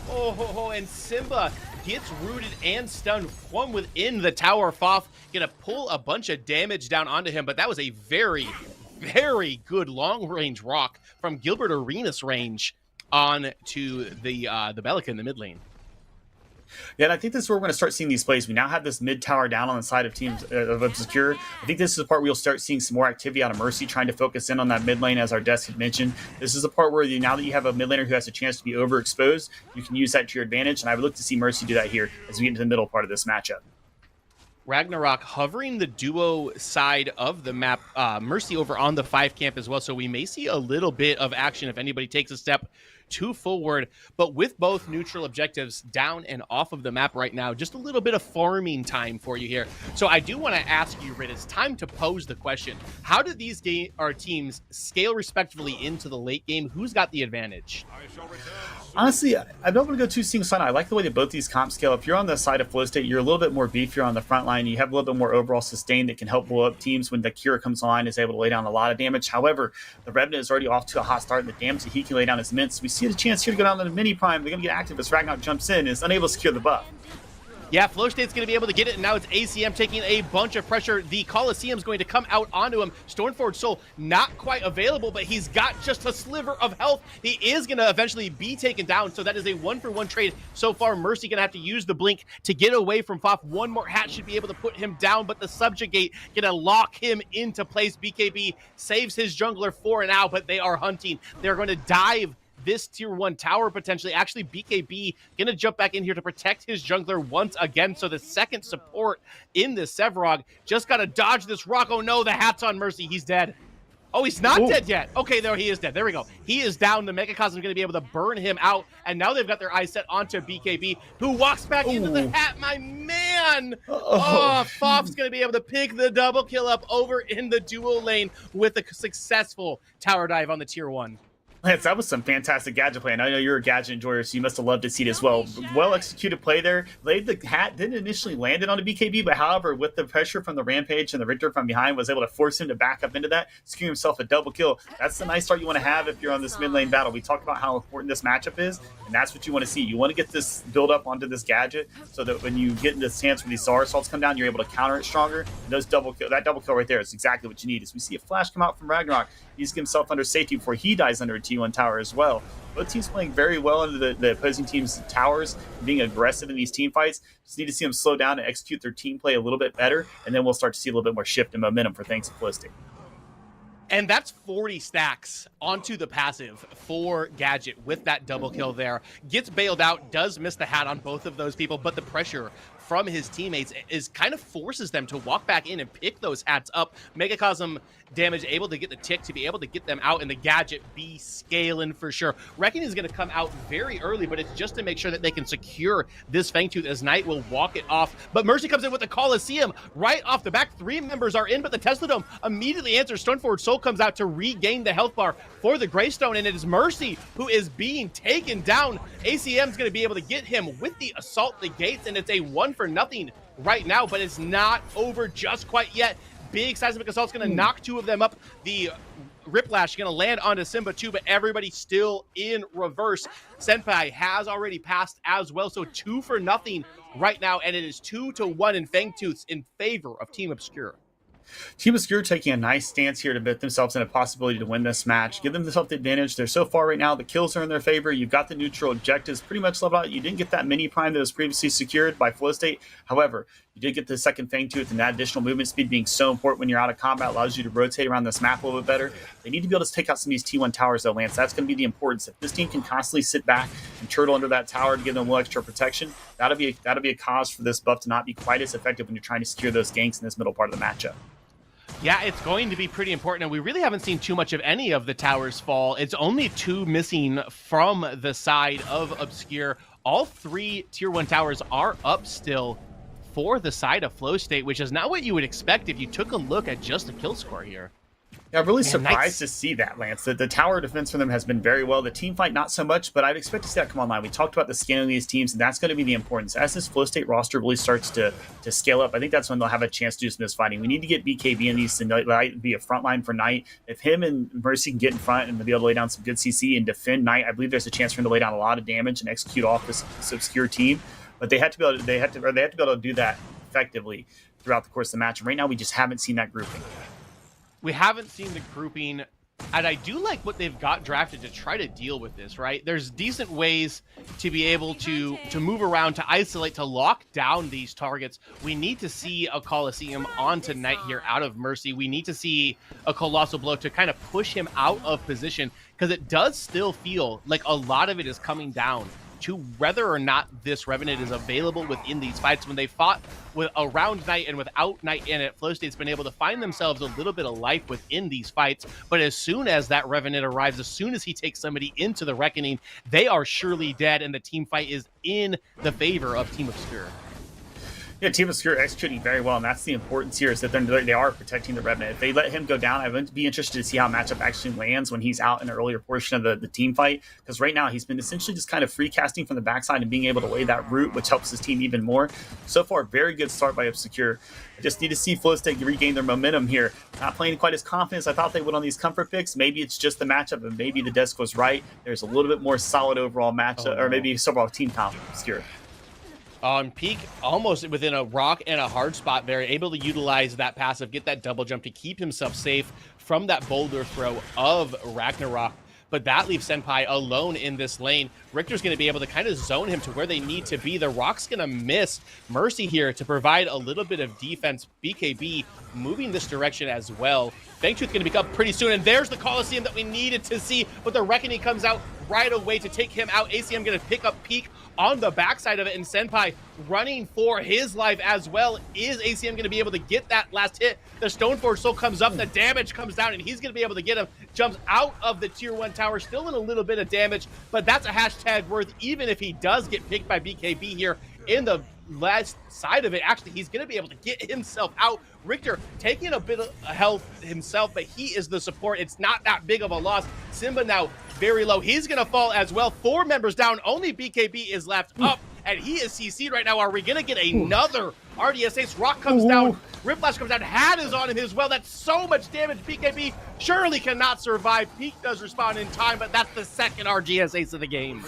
[SPEAKER 4] And Simba gets rooted and stunned from within the tower. Foff gonna pull a bunch of damage down onto him, but that was a very, very good long-range rock from Gilbert Arenas range on to the Bellica in the mid lane.
[SPEAKER 7] Yeah, and I think this is where we're going to start seeing these plays. We now have this mid tower down on the side of teams of Obscure. I think this is the part where you'll start seeing some more activity out of Mercy, trying to focus in on that mid lane, as our desk had mentioned. This is the part where now that you have a mid laner who has a chance to be overexposed, you can use that to your advantage, and I would look to see Mercy do that here as we get into the middle part of this matchup.
[SPEAKER 4] Ragnarok hovering the duo side of the map, Mercy over on the 5 camp as well, so we may see a little bit of action if anybody takes a step too forward, but with both neutral objectives down and off of the map right now, just a little bit of farming time for you here. So I do want to ask you, Rit, it's time to pose the question. How did these teams scale respectively into the late game? Who's got the advantage?
[SPEAKER 7] Honestly, I don't want to go too single side. I like the way that both these comps scale. If you're on the side of Flow State, you're a little bit more beefier on the front line. You have a little bit more overall sustain that can help blow up teams when the Kira comes online, is able to lay down a lot of damage. However, the Revenant is already off to a hot start, and the damage that he can lay down is immense. We see the chance here to go down to the mini prime. They're going to get active as Ragnarok jumps in and is unable to secure the buff.
[SPEAKER 4] Yeah, Flow State's going to be able to get it, and now it's ACM taking a bunch of pressure. The Coliseum's going to come out onto him. Stormforge Soul not quite available, but he's got just a sliver of health. He is going to eventually be taken down, so that is a 1-for-1 trade so far. Mercy going to have to use the blink to get away from Foff. One more hat should be able to put him down, but the Subjugate going to lock him into place. BKB saves his jungler for now, but they are hunting. They're going to dive this tier 1 tower potentially. Actually, BKB gonna jump back in here to protect his jungler once again. So the second support in this Sevrog just gotta dodge this rock. Oh no, the hat's on Mercy. He's dead. Oh, he's not dead yet. Okay, there he is dead. There we go. He is down. The Megacosm's gonna be able to burn him out. And now they've got their eyes set onto BKB, who walks back into the hat. My man! Oh, Foff's gonna be able to pick the double kill up over in the duo lane with a successful tower dive on the tier 1.
[SPEAKER 7] Lance, that was some fantastic gadget play. And I know you're a gadget enjoyer, so you must have loved to see it as well. Well executed play there. Laid the hat, didn't initially land it on a BKB, but however, with the pressure from the Rampage and the Richter from behind, was able to force him to back up into that, secure himself a double kill. That's the nice start you want to have if you're on this mid lane battle. We talked about how important this matchup is, and that's what you want to see. You want to get this build up onto this gadget so that when you get into this stance where these Zara assaults come down, you're able to counter it stronger. And that double kill right there is exactly what you need. As we see a flash come out from Ragnarok, he's getting himself under safety before he dies under a T1 tower as well. Both teams playing very well into the opposing team's towers, being aggressive in these team fights. Just need to see them slow down and execute their team play a little bit better, and then we'll start to see a little bit more shift and momentum for things at Flow State.
[SPEAKER 4] And that's 40 stacks onto the passive for Gadget with that double kill there. Gets bailed out, does miss the hat on both of those people, but the pressure from his teammates is kind of forces them to walk back in and pick those hats up. Megacosm damage able to get the tick to be able to get them out, and the Gadget be scaling for sure. Reckoning is going to come out very early, but it's just to make sure that they can secure this Fangtooth as Knight will walk it off. But Mercy comes in with the Coliseum right off the back. 3 members are in, but the Tesla Dome immediately answers. Stoneforward Soul comes out to regain the health bar for the Greystone, and it is Mercy who is being taken down. ACM's going to be able to get him with the Assault the Gates, and it's a 1-for-0 right now, but it's not over just quite yet. Big Seismic Assault's going to knock 2 of them up. The Riplash going to land onto Simba too, but everybody still in reverse. Senpai has already passed as well, so 2-for-0 right now, and it is 2-1 in Fangtooths in favor of Team Obscure.
[SPEAKER 7] Team Obscure taking a nice stance here to bet themselves in a possibility to win this match. Give themselves the advantage. They're so far right now. The kills are in their favor. You've got the neutral objectives pretty much leveled out. You didn't get that mini prime that was previously secured by Flow State. However, you did get the second Fangtooth, and that additional movement speed being so important when you're out of combat allows you to rotate around this map a little bit better. They need to be able to take out some of these T1 towers though, Lance. That's going to be the importance. If this team can constantly sit back and turtle under that tower to give them a little extra protection, that'll be a cause for this buff to not be quite as effective when you're trying to secure those ganks in this middle part of the matchup.
[SPEAKER 4] Yeah, it's going to be pretty important, and we really haven't seen too much of any of the towers fall. It's only 2 missing from the side of Obscure. All 3 Tier 1 towers are up still for the side of Flow State, which is not what you would expect if you took a look at just the kill score here.
[SPEAKER 7] Yeah, I'm really surprised to see that, Lance. The tower defense for them has been very well. The team fight, not so much, but I'd expect to see that come online. We talked about the scaling of these teams, and that's going to be the importance. As this Flow State roster really starts to scale up, I think that's when they'll have a chance to do some of this fighting. We need to get BKB in these to be a front line for Knight. If him and Mercy can get in front and be able to lay down some good CC and defend Knight, I believe there's a chance for him to lay down a lot of damage and execute off this Obscure team. But they have to be able to do that effectively throughout the course of the match. And right now, we just haven't seen that grouping.
[SPEAKER 4] We haven't seen the grouping, and I do like what they've got drafted to try to deal with this, right? There's decent ways to be able to move around, to isolate, to lock down these targets. We need to see a Coliseum onto Knight here out of Mercy. We need to see a Colossal Blow to kind of push him out of position, because it does still feel like a lot of it is coming down to whether or not this Revenant is available within these fights. When they fought with around Knight and without Knight in it, Flow State's been able to find themselves a little bit of life within these fights. But as soon as that Revenant arrives, as soon as he takes somebody into the Reckoning, they are surely dead, and the team fight is in the favor of Team Obscure.
[SPEAKER 7] Yeah, Team Obscure executing very well, and that's the importance here, is that they are protecting the Revenant. If they let him go down, I would be interested to see how matchup actually lands when he's out in an earlier portion of the team fight, because right now he's been essentially just kind of free casting from the backside and being able to lay that root, which helps his team even more. So far, very good start by Obscure. I just need to see Flow State regain their momentum here. Not playing quite as confident as I thought they would on these comfort picks. Maybe it's just the matchup, and maybe the desk was right. There's a little bit more solid overall matchup, or maybe overall team confidence, Obscure.
[SPEAKER 4] On peak, almost within a rock and a hard spot there, able to utilize that passive, get that double jump to keep himself safe from that boulder throw of Ragnarok. But that leaves Senpai alone in this lane. Richter's going to be able to kind of zone him to where they need to be. The Rock's going to miss Mercy here to provide a little bit of defense. BKB moving this direction as well. Fangtooth going to be up pretty soon, and there's the Coliseum that we needed to see, but the Reckoning comes out right away to take him out. ACM going to pick up Peak on the backside of it, and Senpai running for his life as well. Is ACM going to be able to get that last hit? The Stoneforge Soul comes up, the damage comes down, and he's going to be able to get him. Jumps out of the Tier 1 tower, still in a little bit of damage, but that's a hashtag worth, even if he does get picked by BKB here in the last side of it, actually, he's going to be able to get himself out. Richter taking a bit of health himself, but he is the support. It's not that big of a loss. Simba now very low. He's going to fall as well. 4 members down. Only BKB is left up, and he is CC'd right now. Are we going to get another RDS? Rock comes down. Riplash comes down. Hat is on him as well. That's so much damage. BKB surely cannot survive. Peak does respond in time, but that's the second RGS ace of the game.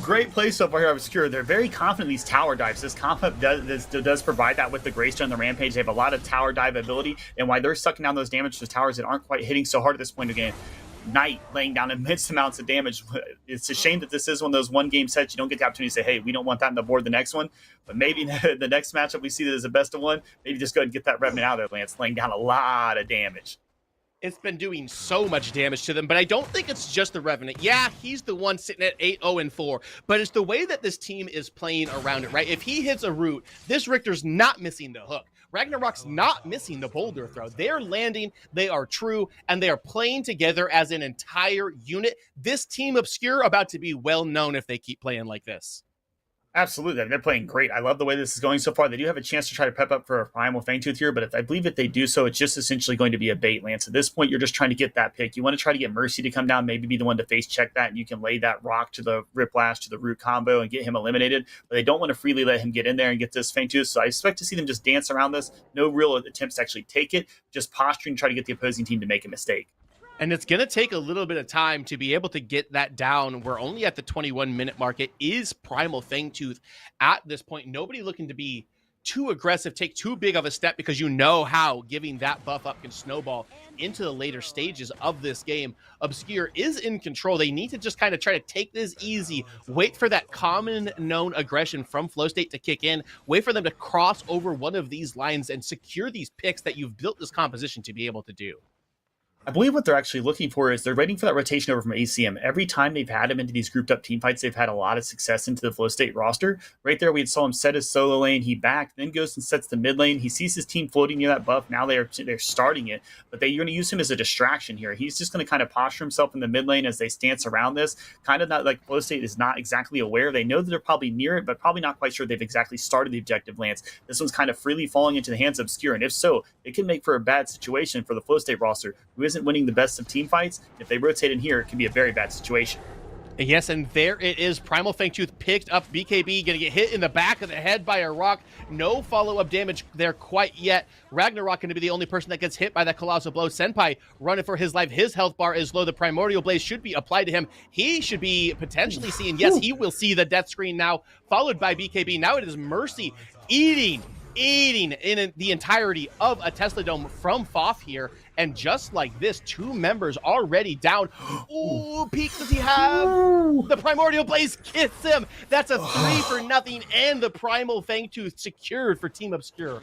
[SPEAKER 7] Great play so far here of Obscure. They're very confident in these tower dives. This comp up does provide that with the Greystone and the Rampage. They have a lot of tower dive ability, and why they're sucking down those damage to towers that aren't quite hitting so hard at this point of the game. Knight laying down immense amounts of damage. It's a shame that this is one of those one-game sets. You don't get the opportunity to say, hey, we don't want that on the board the next one. But maybe the next matchup we see that is the best of one. Maybe just go ahead and get that Revenant out of there, Lance, laying down a lot of damage.
[SPEAKER 4] It's been doing so much damage to them, but I don't think it's just the Revenant. Yeah, he's the one sitting at 8-0-4, but it's the way that this team is playing around it, right? If he hits a root, this Richter's not missing the hook. Ragnarok's not missing the boulder throw. They're landing, they are true, and they are playing together as an entire unit. This team Obscure about to be well known if they keep playing like this.
[SPEAKER 7] Absolutely. They're playing great. I love the way this is going so far. They do have a chance to try to prep up for a Primal Fangtooth here, but I believe if they do so, it's just essentially going to be a bait, Lance. At this point, you're just trying to get that pick. You want to try to get Mercy to come down, maybe be the one to face check that, and you can lay that rock to the Riplash, to the root combo, and get him eliminated. But they don't want to freely let him get in there and get this Fangtooth, so I expect to see them just dance around this. No real attempts to actually take it, just posturing to try to get the opposing team to make a mistake.
[SPEAKER 4] And it's going to take a little bit of time to be able to get that down. We're only at the 21-minute mark. It is Primal Fangtooth at this point. Nobody looking to be too aggressive, take too big of a step, because you know how giving that buff up can snowball into the later stages of this game. Obscure is in control. They need to just kind of try to take this easy, wait for that common known aggression from Flow State to kick in, wait for them to cross over one of these lines and secure these picks that you've built this composition to be able to do.
[SPEAKER 7] I believe what they're actually looking for is they're waiting for that rotation over from ACM. Every time they've had him into these grouped up team fights, they've had a lot of success into the Flow State roster. Right there, we saw him set his solo lane. He backed, then goes and sets the mid lane. He sees his team floating near that buff. Now they're starting it, but you're going to use him as a distraction here. He's just going to kind of posture himself in the mid lane as they stance around this. Kind of not like Flow State is not exactly aware. They know that they're probably near it, but probably not quite sure they've exactly started the objective, Lance. This one's kind of freely falling into the hands of Obscure, and if so, it can make for a bad situation for the Flow State roster, who isn't winning the best of team fights. If they rotate in here, it can be a very bad situation.
[SPEAKER 4] Yes, and there it is. Primal Fangtooth picked up. BKB going to get hit in the back of the head by a rock. No follow-up damage there quite yet. Ragnarok going to be the only person that gets hit by that colossal blow. Senpai running for his life. His health bar is low. The Primordial Blaze should be applied to him. He should be potentially seeing, yes, he will see the death screen now, followed by BKB. Now it is Mercy eating in the entirety of a Tesla Dome from Foff here. And just like this, 2 members already down. Ooh, Peak, does he have? The Primordial Blaze gets him. That's a 3-for-0, and the Primal Fangtooth secured for Team Obscure.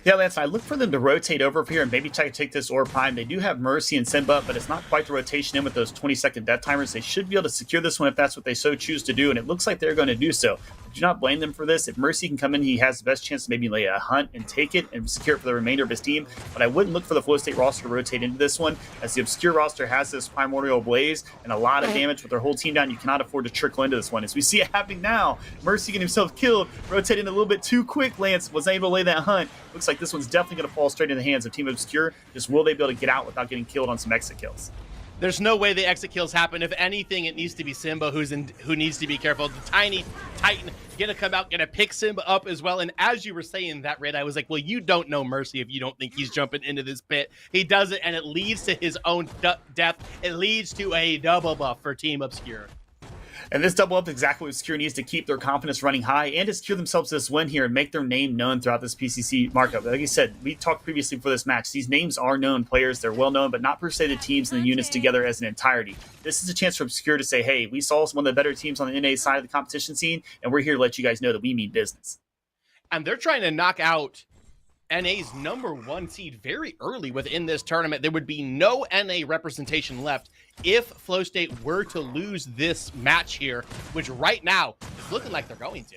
[SPEAKER 7] Yeah, Lance, I look for them to rotate over here and maybe try to take this Orb Prime. They do have Mercy and Simba, but it's not quite the rotation in with those 20-second death timers. They should be able to secure this one if that's what they so choose to do, and it looks like they're going to do so. Do not blame them for this. If Mercy can come in, he has the best chance to maybe lay a hunt and take it and secure it for the remainder of his team. But I wouldn't look for the Flow State roster to rotate into this one, as the Obscure roster has this Primordial Blaze and a lot of damage with their whole team down. You cannot afford to trickle into this one. As we see it happening now, Mercy getting himself killed, rotating a little bit too quick. Lance was able to lay that hunt. Looks like this one's definitely going to fall straight in the hands of Team Obscure. Just will they be able to get out without getting killed on some exit kills?
[SPEAKER 4] There's no way the exit kills happen. If anything, it needs to be Simba who needs to be careful. The tiny Titan gonna come out, gonna pick Simba up as well. And as you were saying that, Red, I was like, well, you don't know Mercy if you don't think he's jumping into this pit. He does it, and it leads to his own death. It leads to a double buff for Team Obscure.
[SPEAKER 7] And this double up is exactly what Obscure needs to keep their confidence running high and to secure themselves this win here and make their name known throughout this PCC markup. Like you said, we talked previously for this match. These names are known players. They're well known, but not per se the teams and the units together as an entirety. This is a chance for Obscure to say, hey, we saw one of the better teams on the NA side of the competition scene, and we're here to let you guys know that we mean business.
[SPEAKER 4] And they're trying to knock out NA's #1 seed very early within this tournament. There would be no NA representation left if Flow State were to lose this match here, which right now is looking like they're going to.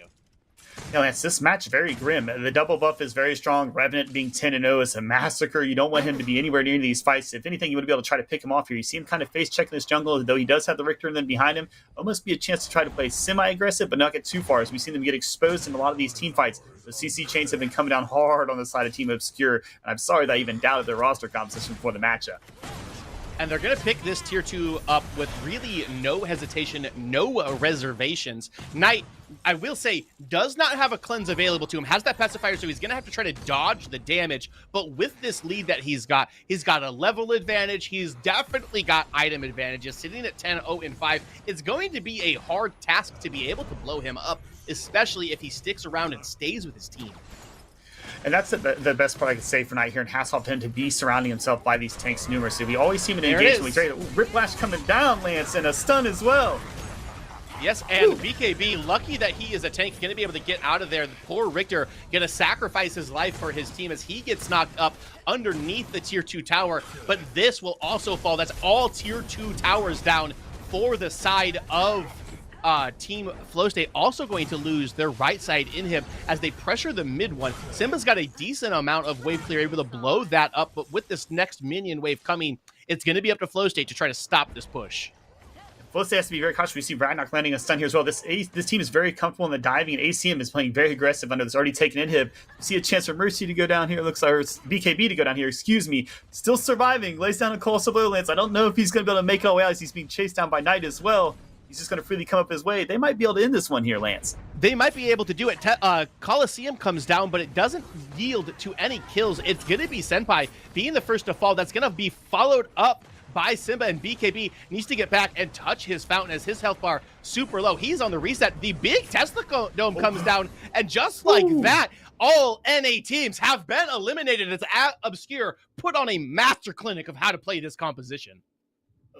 [SPEAKER 7] Yeah, Lance, this match very grim. The double buff is very strong. Revenant being 10-0 is a massacre. You don't want him to be anywhere near these fights. If anything, you would be able to try to pick him off here. You see him kind of face checking this jungle, though he does have the Richter and then behind him. Almost be a chance to try to play semi-aggressive, but not get too far, as we've seen them get exposed in a lot of these team fights. The CC chains have been coming down hard on the side of Team Obscure, and I'm sorry that I even doubted their roster composition before the matchup.
[SPEAKER 4] And they're going to pick this tier 2 up with really no hesitation, no reservations. Knight, I will say, does not have a cleanse available to him, has that pacifier, so he's going to have to try to dodge the damage. But with this lead that he's got a level advantage. He's definitely got item advantages. Sitting at 10-0-5, it's going to be a hard task to be able to blow him up, especially if he sticks around and stays with his team.
[SPEAKER 7] And that's the best part I can say for Knight here in Hasselhoff, tend to be surrounding himself by these tanks numerously. We always see him in engagement. Whiplash coming down, Lance, and a stun as well.
[SPEAKER 4] Yes, and BKB, lucky that he is a tank, going to be able to get out of there. The poor Richter going to sacrifice his life for his team as he gets knocked up underneath the tier 2 tower. But this will also fall. That's all tier 2 towers down for the side of Team FlowState, also going to lose their right side in him as they pressure the mid one. Simba's got a decent amount of wave clear, able to blow that up, but with this next minion wave coming, it's going to be up to FlowState to try to stop this push.
[SPEAKER 7] FlowState has to be very cautious. We see Ragnarok landing a stun here as well. This team is very comfortable in the diving, and ACM is playing very aggressive under this already taken inhib. We see a chance for Mercy to go down here. Looks like BKB to go down here. Excuse me. Still surviving. Lays down a Colossal Lance. I don't know if he's going to be able to make it all the way out as he's being chased down by Knight as well. He's just going to freely come up his way. They might be able to end this one here, Lance.
[SPEAKER 4] They might be able to do it. Coliseum comes down, but it doesn't yield to any kills. It's going to be Senpai being the first to fall. That's going to be followed up by Simba, and BKB needs to get back and touch his fountain as his health bar super low. He's on the reset. The big Tesla Dome comes down, and just like that, all NA teams have been eliminated as Obscure put on a master clinic of how to play this composition.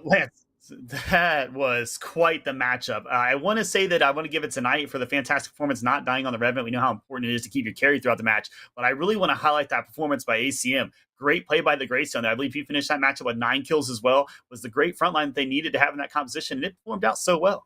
[SPEAKER 7] Lance, that was quite the matchup. I want to say that I want to give it to Knight for the fantastic performance, not dying on the Revenant. We know how important it is to keep your carry throughout the match, but I really want to highlight that performance by ACM. Great play by the Greystone there. I believe he finished that matchup with 9 kills as well. Was the great frontline that they needed to have in that composition, and it performed out so well.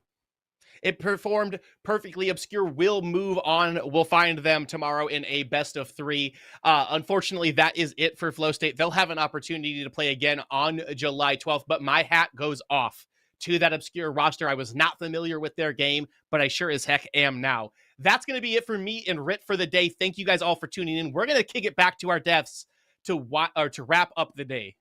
[SPEAKER 4] It performed perfectly. Obscure will move on. We'll find them tomorrow in a best of 3. Unfortunately, that is it for FlowState. They'll have an opportunity to play again on July 12th, but my hat goes off to that Obscure roster. I was not familiar with their game, but I sure as heck am now. That's going to be it for me and Rit for the day. Thank you guys all for tuning in. We're going to kick it back to our deaths to wrap up the day.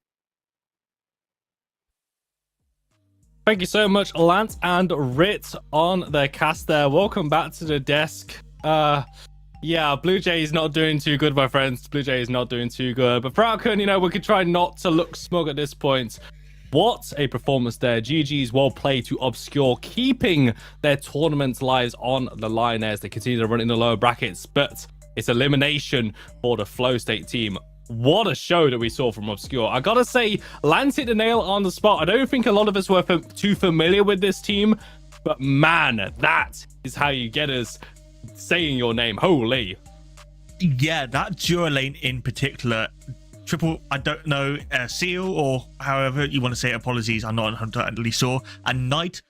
[SPEAKER 1] Thank you so much, Lance and Rit on the cast there. Welcome back to the desk. Yeah, Blue Jay is not doing too good, my friends. Blue Jay is not doing too good. But Falcon, we could try not to look smug at this point. What a performance there. GG's well played to Obscure, keeping their tournament lives on the line as they continue to run in the lower brackets. But it's elimination for the FlowState team. What a show that we saw from Obscure. I gotta say, Lance hit the nail on the spot. I don't think a lot of us were too familiar with this team, but man, that is how you get us saying your name. Holy.
[SPEAKER 6] Yeah, that duo lane in particular, triple, I don't know, Seal or however you want to say it, apologies, I'm not entirely sure, and Knight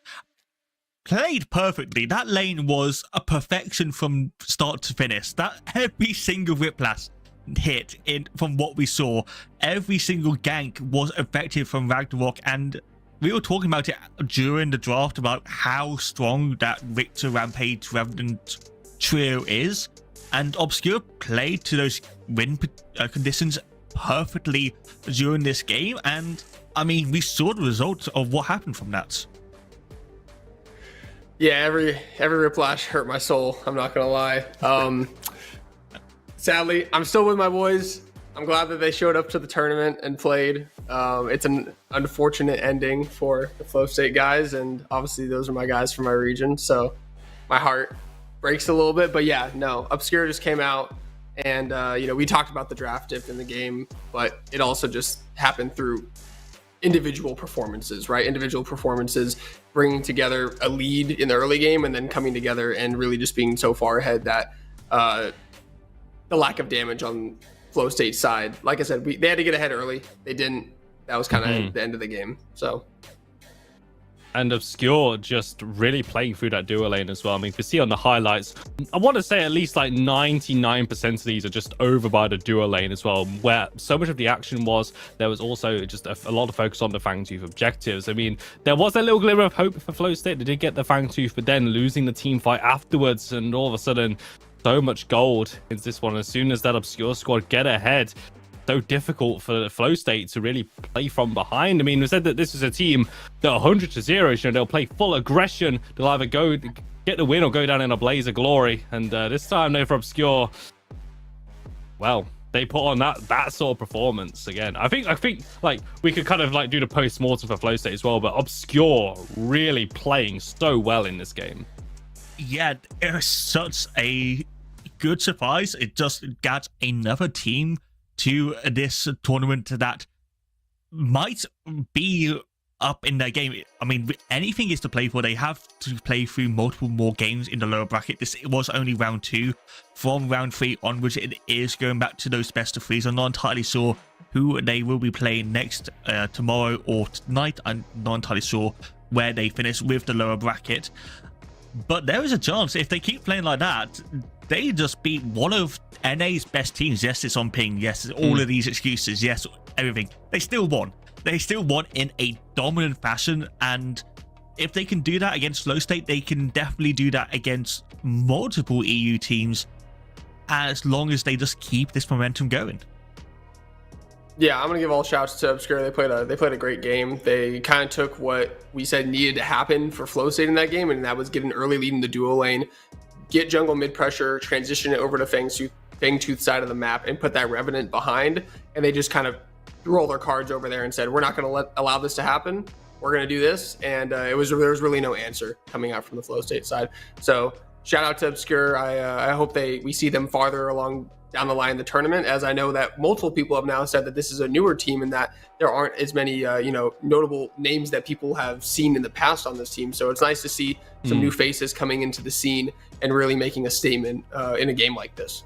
[SPEAKER 6] played perfectly. That lane was a perfection from start to finish. That every single Whiplash hit in from what we saw, every single gank was effective from Ragnarok, and we were talking about it during the draft about how strong that Richter, Rampage, Revenant trio is, and Obscure played to those win conditions perfectly during this game, and I mean, we saw the results of what happened from that.
[SPEAKER 3] Yeah, every Whiplash hurt my soul, I'm not gonna lie. Sadly, I'm still with my boys. I'm glad that they showed up to the tournament and played. It's an unfortunate ending for the FlowState guys, and obviously those are my guys from my region, so my heart breaks a little bit. But yeah, no, Obscure just came out, and we talked about the draft dip in the game, but it also just happened through individual performances, right? Individual performances bringing together a lead in the early game and then coming together and really just being so far ahead that the lack of damage on FlowState's side. Like I said, they had to get ahead early. They didn't. That was kind of the end of the game. So
[SPEAKER 1] And Obscure just really playing through that duo lane as well. I mean, if you see on the highlights, I want to say at least like 99% of these are just over by the duo lane as well, where so much of the action was. There was also just a lot of focus on the Fangtooth objectives. I mean, there was a little glimmer of hope for Flow State. They did get the Fangtooth, but then losing the team fight afterwards, and all of a sudden, so much gold into this one. As soon as that Obscure squad get ahead, so difficult for Flow State to really play from behind. I mean, we said that this is a team that 100-0, they'll play full aggression. They'll either go get the win or go down in a blaze of glory. And this time, no, for Obscure, well, they put on that sort of performance again. I think like we could kind of like do the post-mortem for Flow State as well, but Obscure really playing so well in this game.
[SPEAKER 6] Yeah, it was such a good surprise. It just got another team to this tournament that might be up in their game. I mean, anything is to play for. They have to play through multiple more games in the lower bracket. This was only round 2. From round 3 onwards, it is going back to those best of 3s. I'm not entirely sure who they will be playing next, tomorrow or tonight. I'm not entirely sure where they finish with the lower bracket. But there is a chance, if they keep playing like that, they just beat one of NA's best teams. Yes, it's on ping. Yes, all of these excuses. Yes, everything. They still won. They still won in a dominant fashion. And if they can do that against Flow State, they can definitely do that against multiple EU teams, as long as they just keep this momentum going.
[SPEAKER 3] Yeah, I'm gonna give all shouts to Obscure. They played a great game. They kind of took what we said needed to happen for Flow State in that game, and that was get an early lead in the duo lane, get jungle mid pressure, transition it over to Fangtooth side of the map, and put that Revenant behind. And they just kind of threw all their cards over there and said, "We're not gonna allow this to happen. We're gonna do this." And there was really no answer coming out from the Flow State side. So shout out to Obscure. I hope we see them farther along down the line in the tournament, as I know that multiple people have now said that this is a newer team and that there aren't as many notable names that people have seen in the past on this team. So it's nice to see some new faces coming into the scene and really making a statement in a game like this.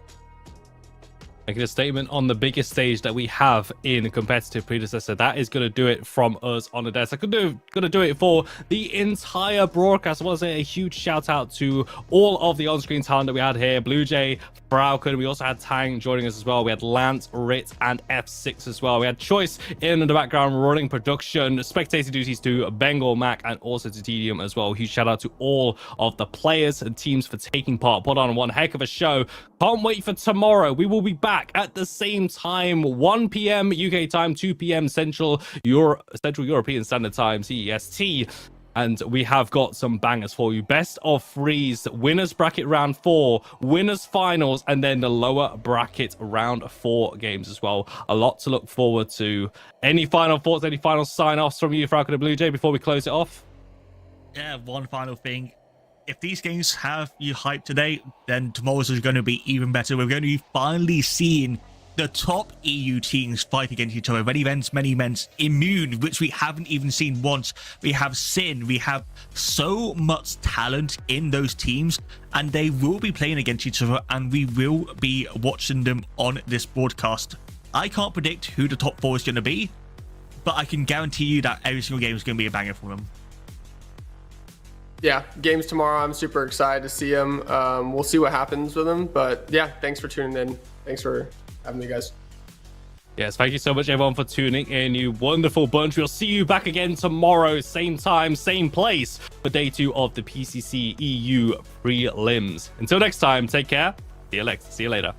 [SPEAKER 1] Making a statement on the biggest stage that we have in competitive Predecessor. That is going to do it from us on the desk. I'm going to do it for the entire broadcast. I want to say a huge shout out to all of the on-screen talent that we had here. Blue Jay, Falcon, we also had Tang joining us as well. We had Lance, Rit, and F6 as well. We had Choice in the background running production, spectator duties to Bengal Mac, and also to Tedium as well. Huge shout out to all of the players and teams for taking part. Put on one heck of a show. Can't wait for tomorrow. We will be back at the same time, 1 p.m. UK time, 2 p.m. Central European Standard Time, CEST. And we have got some bangers for you. Best of 3s, winners bracket round 4, winners finals, and then the lower bracket round 4 games as well. A lot to look forward to. Any final thoughts, any final sign-offs from you, Falcon and Blue Jay, before we close it off?
[SPEAKER 6] Yeah, one final thing. If these games have you hyped today, then tomorrow's is going to be even better. We're going to be finally seeing the top EU teams fight against each other. Many events, Immune, which we haven't even seen once. We have Sin. We have so much talent in those teams, and they will be playing against each other, and we will be watching them on this broadcast. I can't predict who the top 4 is going to be, but I can guarantee you that every single game is going to be a banger for them.
[SPEAKER 3] Yeah, games tomorrow. I'm super excited to see them. We'll see what happens with them. But yeah, thanks for tuning in. Thanks for having me, guys.
[SPEAKER 1] Yes, thank you so much, everyone, for tuning in. You wonderful bunch. We'll see you back again tomorrow, same time, same place, for day 2 of the PCC EU Prelims. Until next time, take care. See you later.